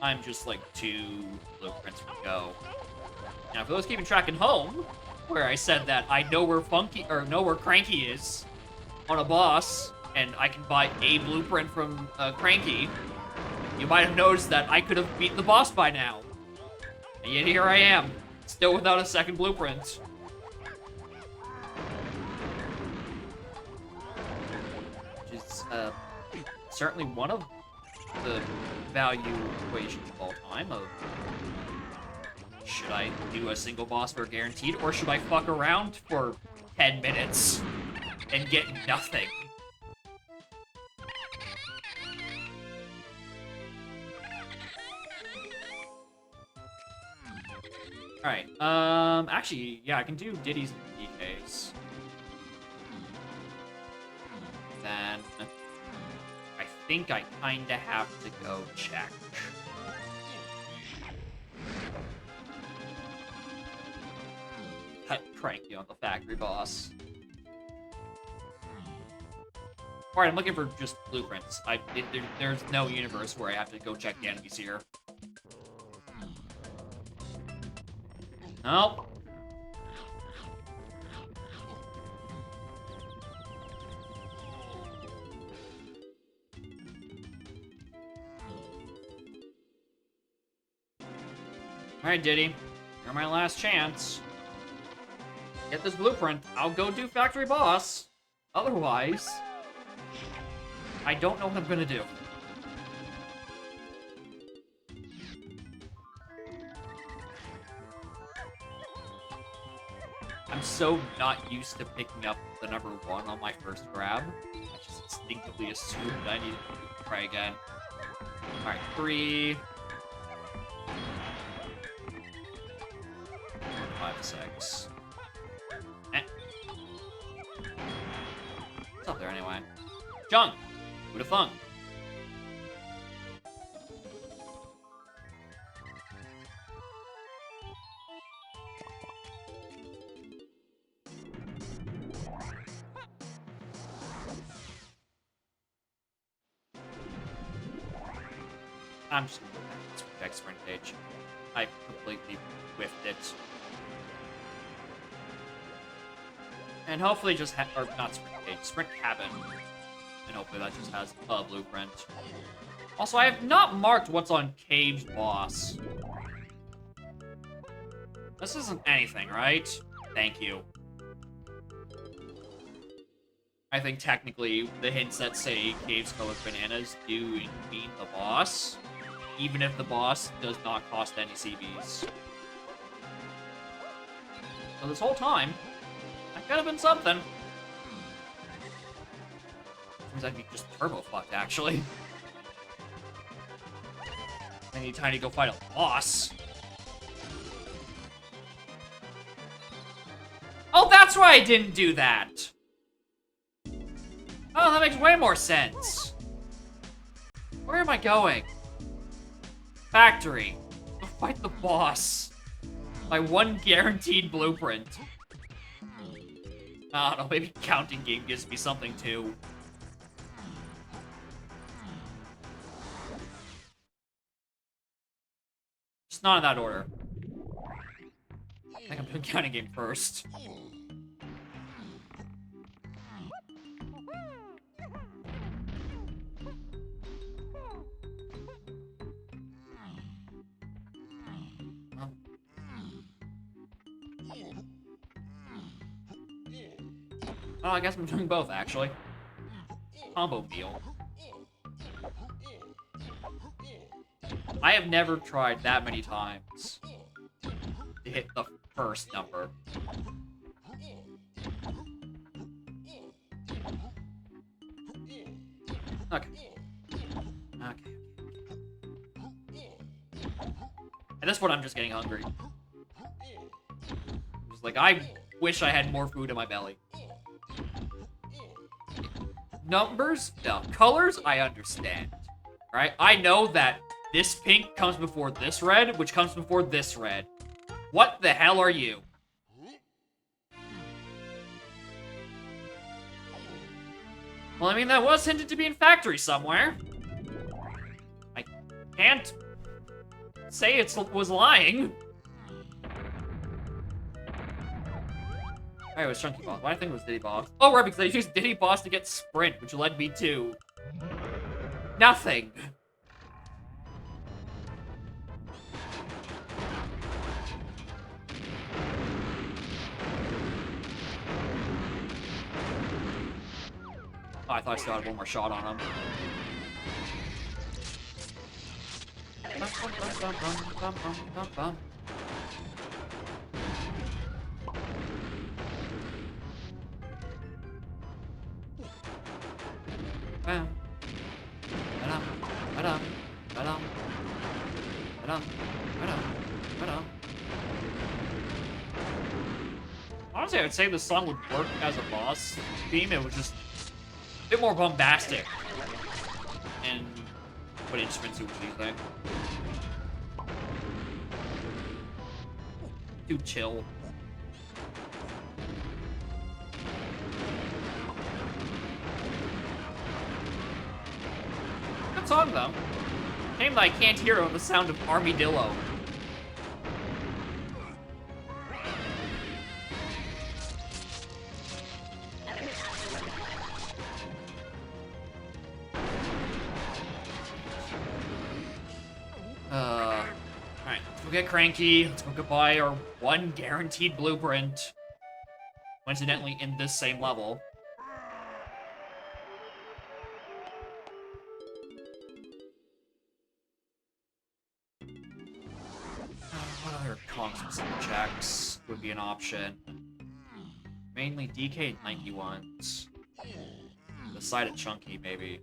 I'm just like 2 blueprints from go. Now, for those keeping track at home, where I said that I know where Cranky is on a boss, and I can buy a blueprint from Cranky, you might have noticed that I could have beaten the boss by now. And yet here I am, still without a second blueprint. Which is, certainly one of the value equations of all time of should I do a single boss for guaranteed, or should I fuck around for 10 minutes and get nothing? Alright, actually, yeah, I can do Diddy's and DKs. Then I think I kinda have to go check. Cranky on the factory boss. Alright, I'm looking for just blueprints. There's no universe where I have to go check the enemies here. Nope. Alright, Diddy. You're my last chance. Get this blueprint. I'll go do factory boss. Otherwise, I don't know what I'm gonna do. I'm so not used to picking up the number 1 on my first grab. I just instinctively assumed I needed to try again. Alright, 3... 5, 6. What's up there anyway? Junk! Who'da thunk? I'm just gonna go back to check sprint page. I completely whiffed it. And hopefully just or not sprint page, sprint cabin. And hopefully that just has a blueprint. Also, I have not marked what's on Cave's boss. This isn't anything, right? Thank you. I think technically the hints that say caves colored bananas do mean the boss, even if the boss does not cost any CBs. So this whole time, that could have been something. Seems like we just turbo fucked, actually. I need time to go fight a boss. Oh, that's why I didn't do that! Oh, that makes way more sense. Where am I going? Factory. To fight the boss. My one guaranteed blueprint. I don't know, maybe counting game gives me something too. Just not in that order. I think I'm doing counting game first. Oh, I guess I'm doing both, actually. Combo meal. I have never tried that many times to hit the first number. Okay. Okay. At this point, I'm just getting hungry. Just like, I wish I had more food in my belly. Numbers? No. Colors? I understand. Alright? I know that this pink comes before this red, which comes before this red. What the hell are you? Well, I mean, that was hinted to be in factory somewhere. I can't say it was lying. Alright, it was Chunky Boss. Why did I think it was Diddy Boss? Oh, right, because I used Diddy Boss to get Sprint, which led me to... nothing. Oh, I thought I still had one more shot on him. Honestly, I would say this song would work as a boss theme. It was just a bit more bombastic. And what instruments would you think? Too chill. Good song, though. Shame that I can't hear the sound of Armadillo. Alright, let's go get cranky. Let's go goodbye our one guaranteed blueprint. Coincidentally, in this same level. What other Kong-specific checks would be an option? Mainly DK91s. The side of Chunky, maybe.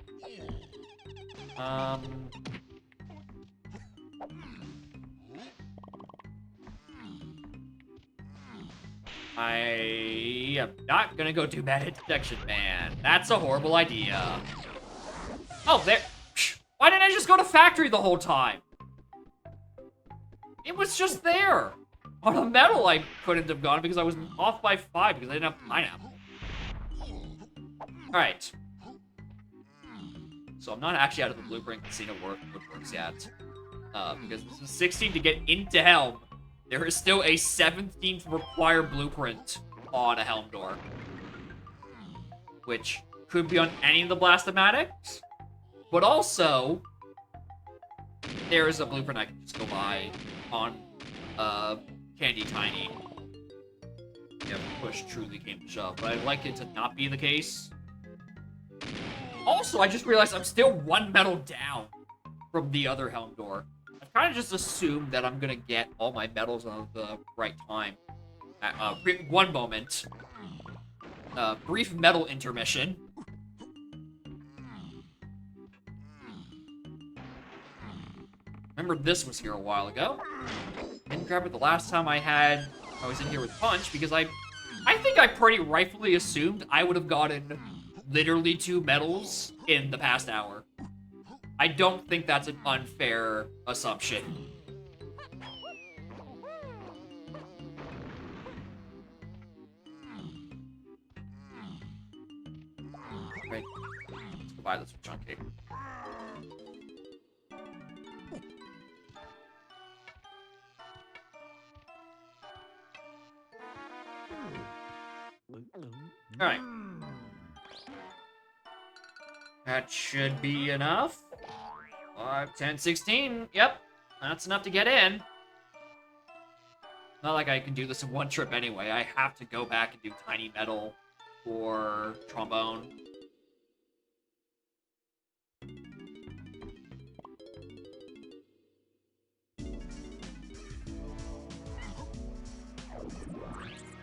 I am not gonna go do Meta Detection Man. That's a horrible idea. Oh, there. Why didn't I just go to Factory the whole time? It was just there. On a metal, I couldn't have gone because I was off by 5 because I didn't have pineapple. Alright. So I'm not actually out of the Blueprint Casino woodworks yet. Because this is 16 to get into Helm. There is still a 17th required blueprint on a Helm door. Which could be on any of the Blastomatics. But also, there is a blueprint I can just go buy on Candy Tiny. if push truly came to shove, but I'd like it to not be the case. Also, I just realized I'm still 1 medal down from the other Helm door. I've kind of just assumed that I'm gonna get all my medals on the right time. One moment. Brief medal intermission. Remember this was here a while ago. Didn't grab it the last time I was in here with Punch because I think I pretty rightfully assumed I would have gotten literally 2 medals in the past hour. I don't think that's an unfair assumption. Right. Let's go buy this for Chunky. Alright. That should be enough. 5, 10, 16. Yep. That's enough to get in. Not like I can do this in one trip anyway. I have to go back and do Tiny Metal for Trombone.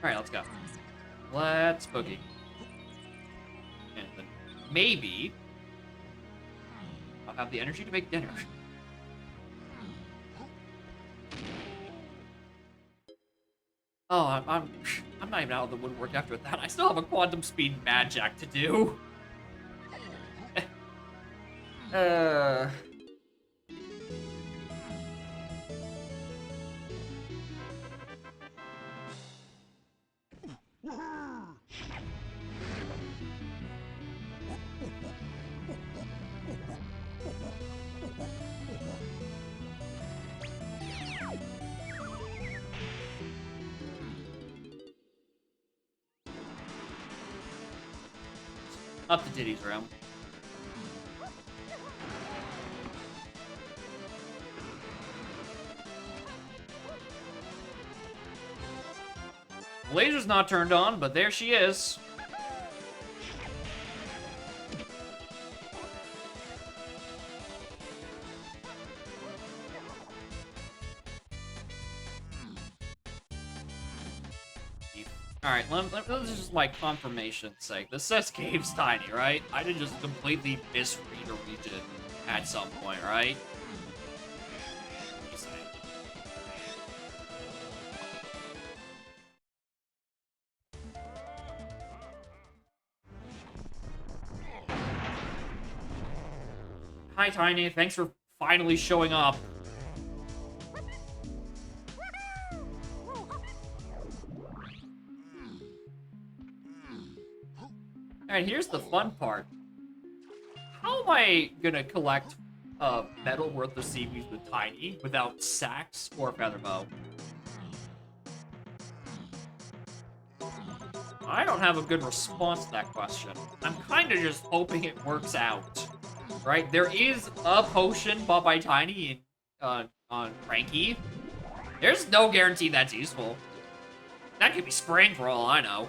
Alright, let's go. Let's boogie. And then maybe I'll have the energy to make dinner. Oh, I'm not even out of the woodwork after that. I still have a quantum speed Mad Jack to do. Up to Diddy's room. Laser's not turned on, but there she is. Alright, this is just my confirmation's sake. This says Cave's tiny, right? I didn't just completely misread a region at some point, right? Hi, Tiny. Thanks for finally showing up. Alright, here's the fun part. How am I gonna collect a medal worth of seaweeds with Tiny without Sax or Featherbow? I don't have a good response to that question. I'm kind of just hoping it works out. Right? There is a potion bought by Tiny on Cranky. There's no guarantee that's useful. That could be Spring for all I know.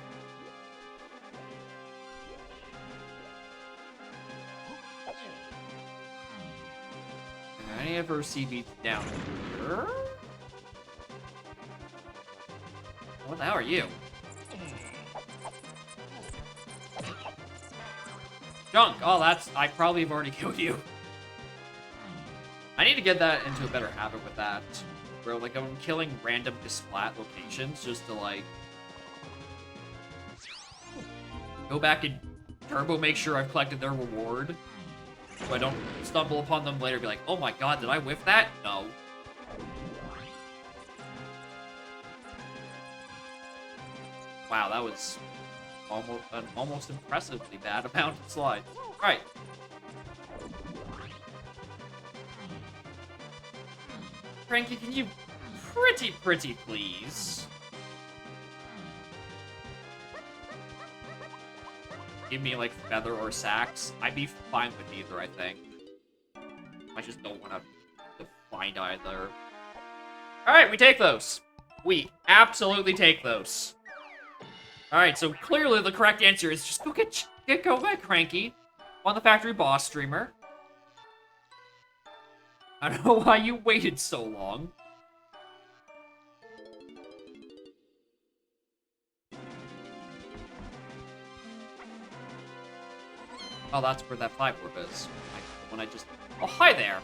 Any of her CBs down here? What the hell are you? Junk! Oh, I probably have already killed you. I need to get that into a better habit with that. Where, like, I'm killing random displat locations just to, like, go back and turbo make sure I've collected their reward. So I don't stumble upon them later and be like, oh my god, did I whiff that? No. Wow, that was an almost impressively bad amount of slides. Alright. Frankie, can you pretty please give me, like, Feather or Sax? I'd be fine with either, I think. I just don't want to find either. Alright, we take those. We absolutely take those. Alright, so clearly the correct answer is just go get Cranky on the factory boss streamer. I don't know why you waited so long. Oh, that's where that 5 warp is. When I just... Oh, hi there!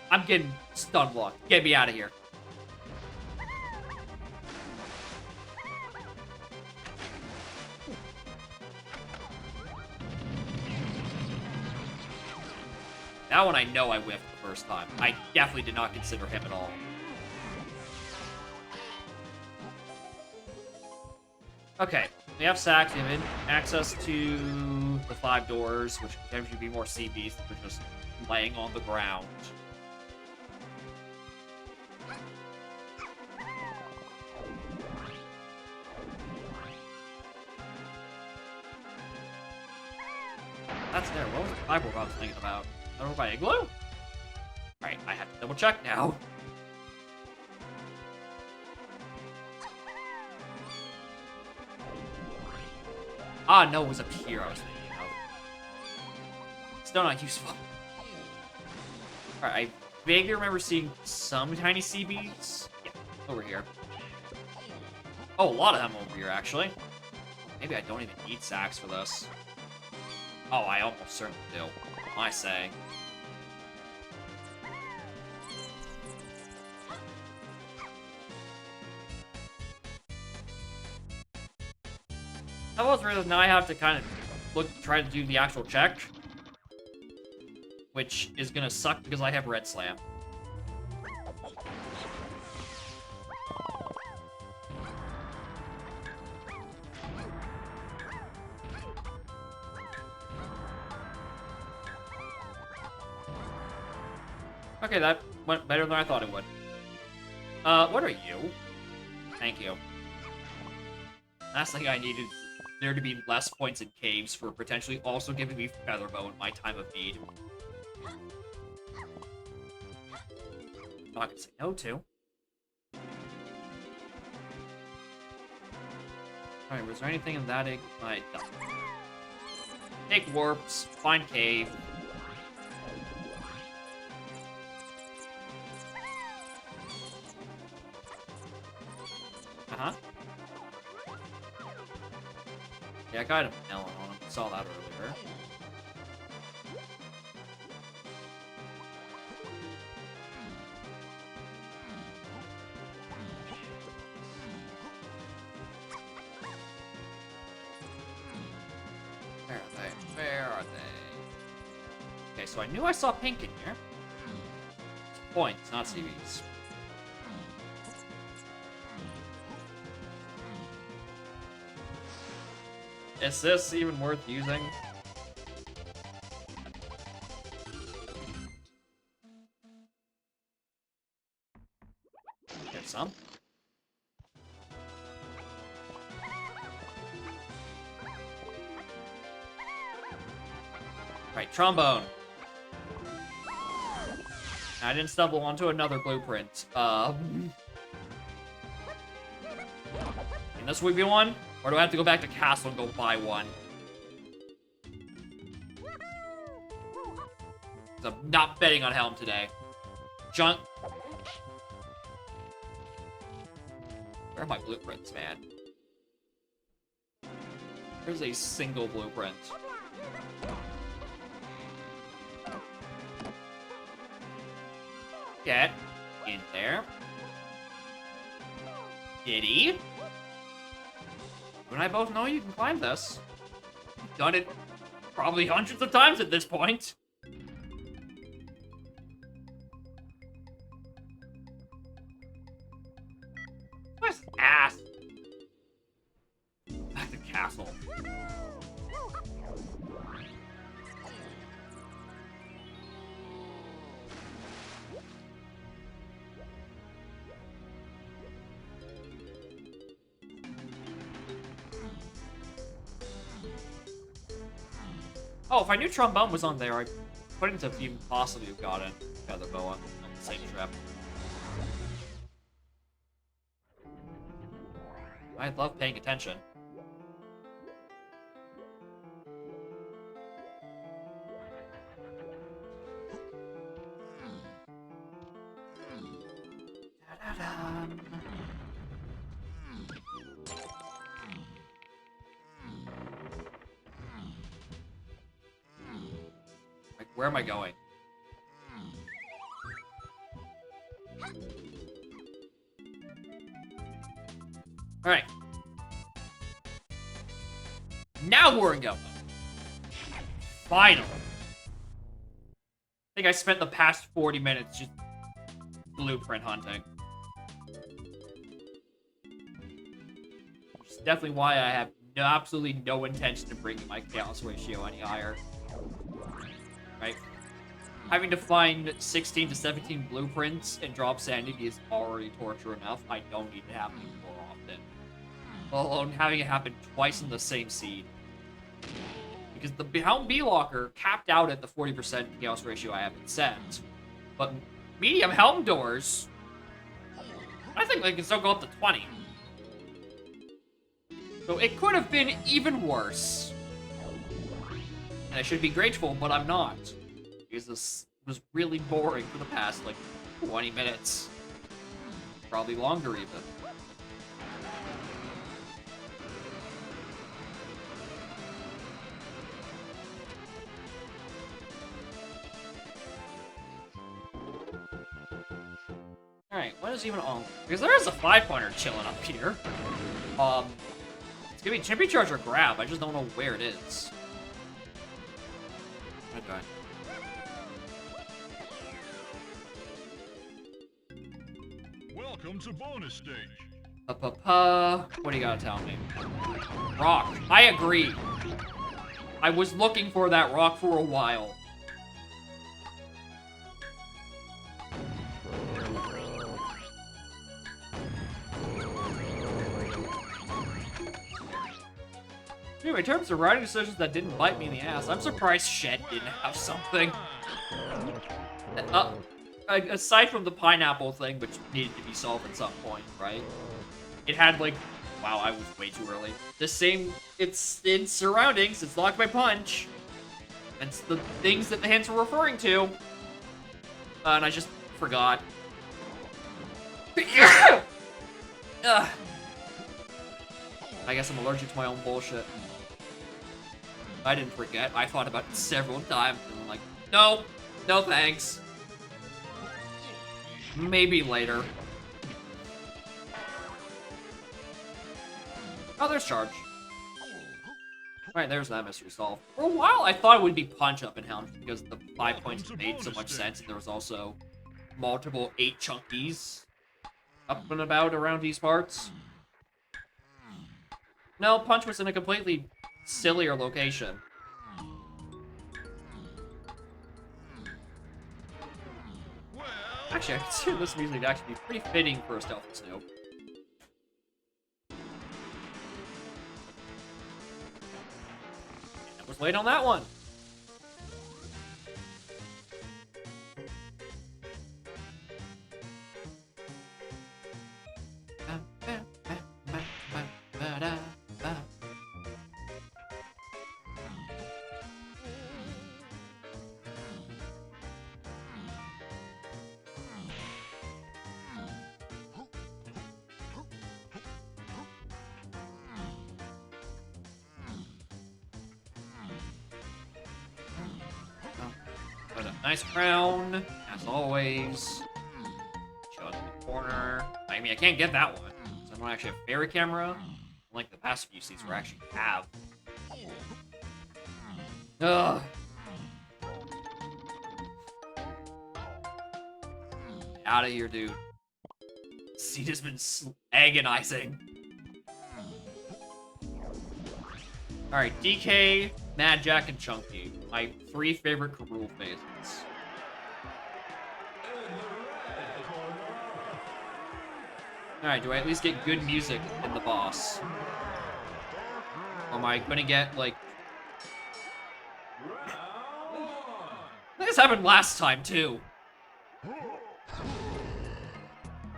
I'm getting stun blocked. Get me out of here. That one I know I whiffed the first time. I definitely did not consider him at all. Okay, we have Sax, we have access to the 5 doors, which can be more sea beasts than just laying on the ground. That's there. What was the 5 warp I was thinking about? Over by Igloo? Alright, I have to double check now. Ah, no, it was up here I was thinking of. Still not useful. Alright, I vaguely remember seeing some tiny sea beasts. Yeah, over here. Oh, a lot of them over here, actually. Maybe I don't even need Sax for this. Oh, I almost certainly do. What am I saying? That was really, now I have to kind of try to do the actual check. Which is gonna suck because I have Red Slam. Okay, that went better than I thought it would. What are you? Thank you. Last thing I needed there to be less points in caves for potentially also giving me Featherbow in my time of need. Not gonna say no to. Alright, was there anything in that egg? I don't. Take warps, find cave. Uh-huh. Yeah, I got a melon on him. Saw that earlier. Where are they? Where are they? Okay, so I knew I saw pink in here. Points, not CVs. Is this even worth using? Get some. Right, trombone. I didn't stumble onto another blueprint. Can this be one? Or do I have to go back to Castle and go buy one? I'm not betting on Helm today. Junk. Where are my blueprints, man? There's a single blueprint. Get in there. Diddy. You and I both know you can climb this. You've done it probably hundreds of times at this point. Where's ass? Back to castle. Oh, if I knew Trombone was on there, I couldn't have even possibly have gotten Featherboa on the same trip. I love paying attention. Da-da-dum. Like, where am I going? Alright. Now we're going. Finally. I think I spent the past 40 minutes just blueprint hunting. Which is definitely why I have absolutely no intention of bringing my chaos ratio any higher. Right? Having to find 16 to 17 blueprints and drop sanity is already torture enough. I don't need it happening more often. Let alone having it happen twice in the same seed. Because the Helm B-Locker capped out at the 40% chaos ratio I haven't set. But medium Helm doors, I think they can still go up to 20. So it could have been even worse. And I should be grateful, but I'm not. Because this was really boring for the past, like, 20 minutes. Probably longer, even. Alright, what is even on? Because there is a 5-pointer chilling up here. It's gonna be Chimpy Charge or Grab, I just don't know where it is. Okay. Welcome to bonus stage. What do you gotta tell me? Rock. I agree. I was looking for that rock for a while. Anyway, in terms of writing decisions that didn't bite me in the ass, I'm surprised Shed didn't have something. Aside from the pineapple thing, which needed to be solved at some point, right? It had, like... Wow, I was way too early. The same... It's in surroundings, it's locked by punch. It's the things that the hints were referring to. And I just forgot. I guess I'm allergic to my own bullshit. I didn't forget. I thought about it several times, and I'm like, no, no thanks. Maybe later. Oh, there's Charge. Alright, there's that mystery solved. For a while, I thought it would be Punch Up in Helm, because the 5 points made so much sense, and there was also multiple 8 chunkies up and about around these parts. No, Punch was in a completely sillier location. Actually, I consider this music to actually be pretty fitting for a Stealthy Snoop. I was late on that one. Nice crown, as always. Shot in the corner. I mean, I can't get that one. So I don't actually have fairy camera. Like the past few seats where I actually have. Ugh. Out of here, dude. Seat has been agonizing. Alright, DK, Mad Jack, and Chunky. My 3 favorite K. Rool phases. Alright, do I at least get good music in the boss? Or am I gonna get, like... This happened last time, too.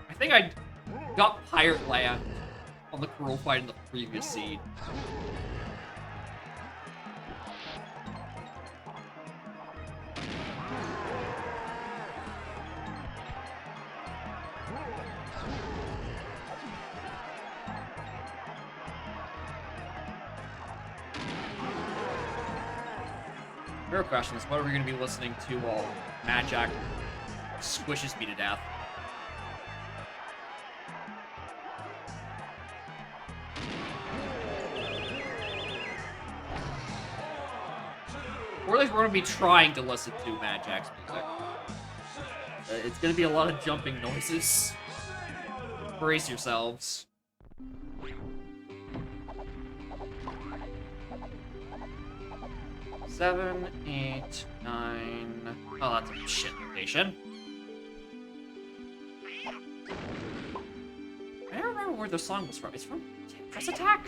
I think I got Pirate Land on the Crow fight in the previous scene. Real question is, what are we going to be listening to while Mad Jack squishes me to death? Or at least we're going to be trying to listen to Mad Jack's music. It's going to be a lot of jumping noises. Brace yourselves. Seven, 8, 9. Oh, that's a shit location. I don't remember where the song was from. It's from Press Attack?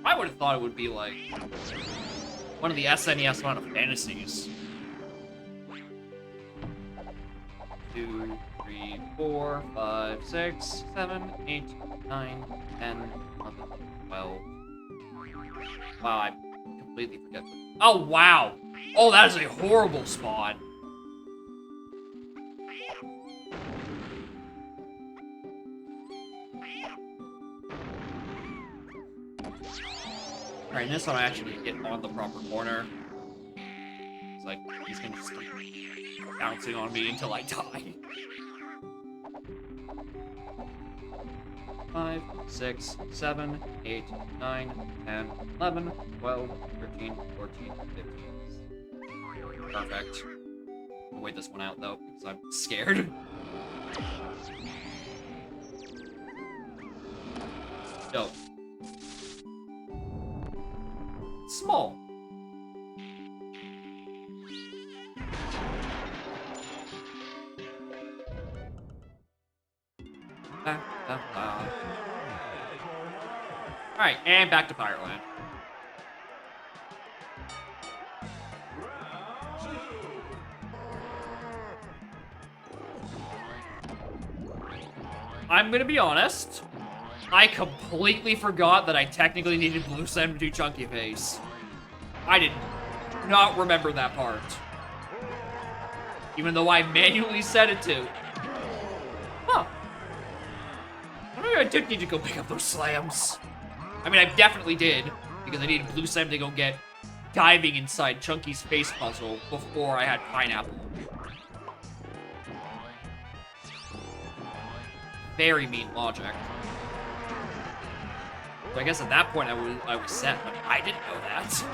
I would have thought it would be like one of the SNES Final Fantasies. 2, 3, 4, 5, 6, 7, 8, 9, 10, 11, 12. Wow, I completely forget. Oh, wow! Oh, that is a horrible spawn. Alright, in this one I actually get on the proper corner. It's like, he's gonna just keep bouncing on me until I die. 5, 6, 7, 8, 9, 10, 11, 12, 13, 14, 15. Perfect. I'll wait this one out, though, because I'm scared. Dope. Small. Alright, and back to Pirate Land. I'm gonna be honest. I completely forgot that I technically needed Blue Slam to do Chunky Face. I did not remember that part. Even though I manually set it to. Huh. Maybe I did need to go pick up those slams. I mean, I definitely did, because I needed Blue Slam to go get diving inside Chunky's face puzzle before I had Pineapple. Very mean logic. So I guess at that point I was set, but I didn't know that.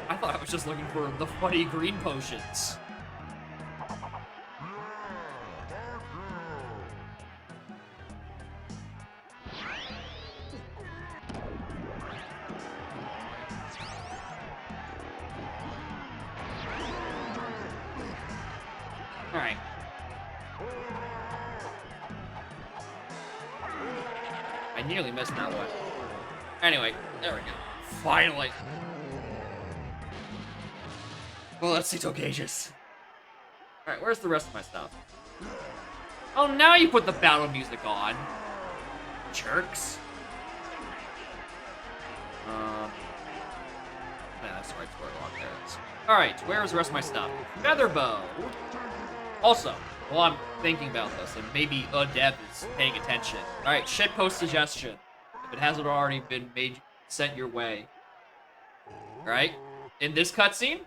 I thought I was just looking for the funny green potions. Alright. I nearly missed that one. Anyway, there we go. Finally. Well, let's see Togages. Alright, where's the rest of my stuff? Oh, now you put the battle music on. Jerks. Yeah, that's right, where the lock there is. Alright, where's the rest of my stuff? Featherbow. Also, while I'm thinking about this, and maybe a dev is paying attention. Alright, shitpost suggestion. If it hasn't already been sent your way. Alright? In this cutscene,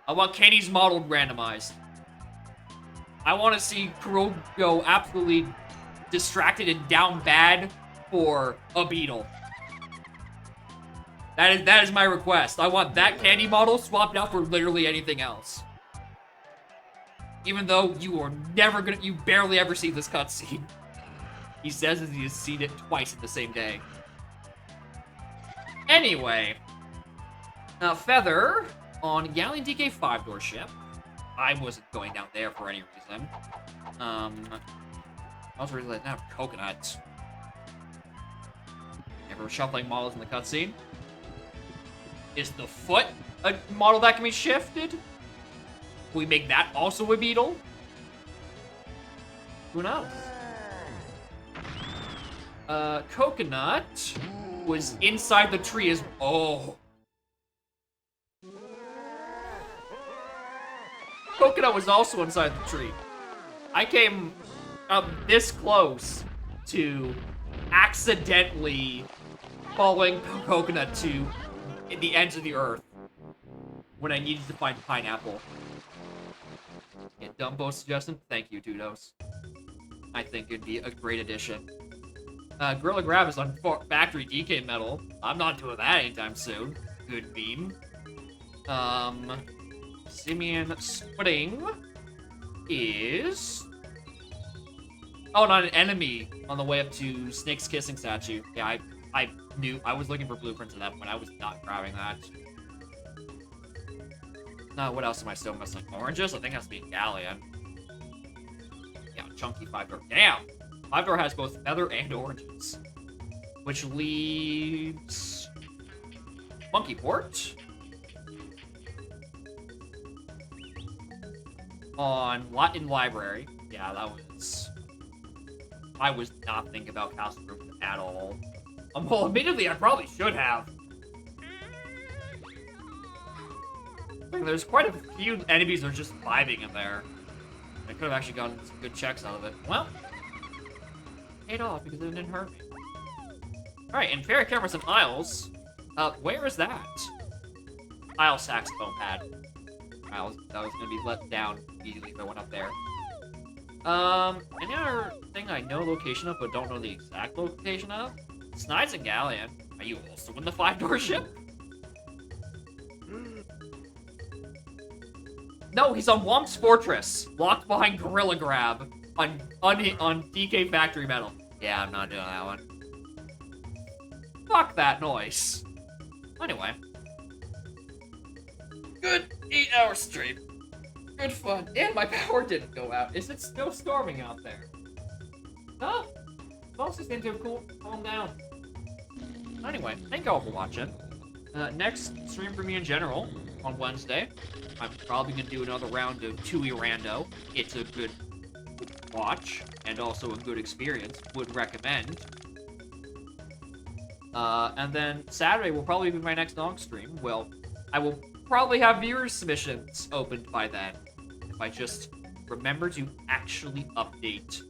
I want Kenny's model randomized. I want to see Kuro go absolutely distracted and down bad for a beetle. That is my request. I want that Candy model swapped out for literally anything else. Even though you barely ever see this cutscene. He says that he has seen it twice in the same day. Anyway. Now, Feather, on Galleon DK 5-door ship. I wasn't going down there for any reason. I was really letting out Coconut. Ever shuffling models in the cutscene? Is the foot a model that can be shifted? Can we make that also a beetle? Who knows? Coconut was inside the tree as... Oh. Coconut was also inside the tree. I came up this close to accidentally following Coconut to the ends of the earth when I needed to find Pineapple. Yeah, Dumbo suggestion? Thank you, Tudos. I think it'd be a great addition. Gorilla Grab is on Factory DK Metal. I'm not doing that anytime soon. Good beam. Simeon Spring is... Oh, not an enemy on the way up to Snake's Kissing Statue. Yeah, I knew. I was looking for blueprints at that point. I was not grabbing that. What else am I still missing? Oranges? I think it has to be a Galleon. Yeah, chunky 5-door. Damn! 5-door has both feather and oranges. Which leaves... Monkey Port. On Latin Library. Yeah, that was... I was not thinking about Castle Group at all. Well, admittedly, I probably should have. There's quite a few enemies that are just vibing in there. I could have actually gotten some good checks out of it. Well, paid off because it didn't hurt me. Alright, and Fairy Cameras and Isles. Where is that? Isle saxophone pad. Isles, that was gonna be let down immediately if I went up there. Any other thing I know location of but don't know the exact location of? Snides and Galleon. Are you also in the 5-door ship? No, he's on Womp's Fortress, locked behind Gorilla Grab on DK Factory Metal. Yeah, I'm not doing that one. Fuck that noise. Anyway. Good 8-hour stream. Good fun. And my power didn't go out. Is it still storming out there? No. Mostly seems to have calmed down. Anyway, thank you all for watching. Next stream for me in general on Wednesday. I'm probably going to do another round of Tui Rando. It's a good watch and also a good experience. Would recommend. And then Saturday will probably be my next Nog stream. Well, I will probably have viewers submissions opened by then. If I just remember to actually update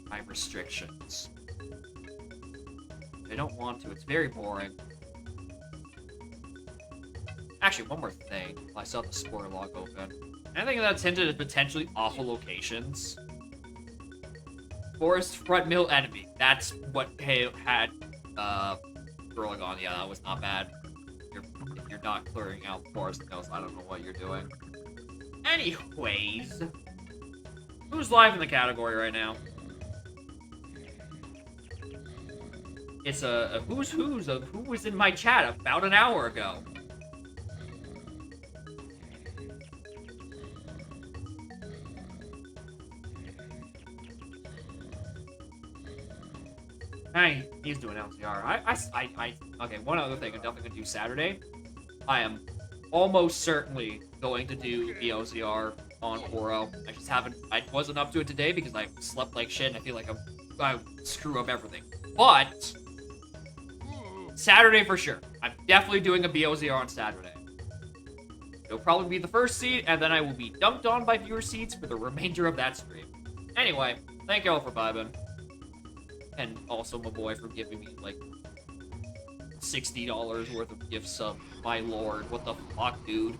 my restrictions. I don't want to. It's very boring. Actually, one more thing. I saw the spoiler log open. Anything that's hinted at potentially awful locations. Forest Front Mill enemy. That's what had Gorilla. Yeah, that was not bad. If you're not clearing out Forest Mills, I don't know what you're doing. Anyways. Who's live in the category right now? It's a who's of who was in my chat about an hour ago. Hey, he's doing LCR. Okay, one other thing I'm definitely gonna do Saturday. I am almost certainly going to do the OCR on Oro. I just haven't, I wasn't up to it today because I slept like shit and I feel like I screw up everything. But, Saturday for sure. I'm definitely doing a BOZR on Saturday. It'll probably be the first seed, and then I will be dumped on by viewer seats for the remainder of that stream. Anyway, thank y'all for vibing. And also my boy for giving me, like, $60 worth of gift sub. My lord, what the fuck, dude?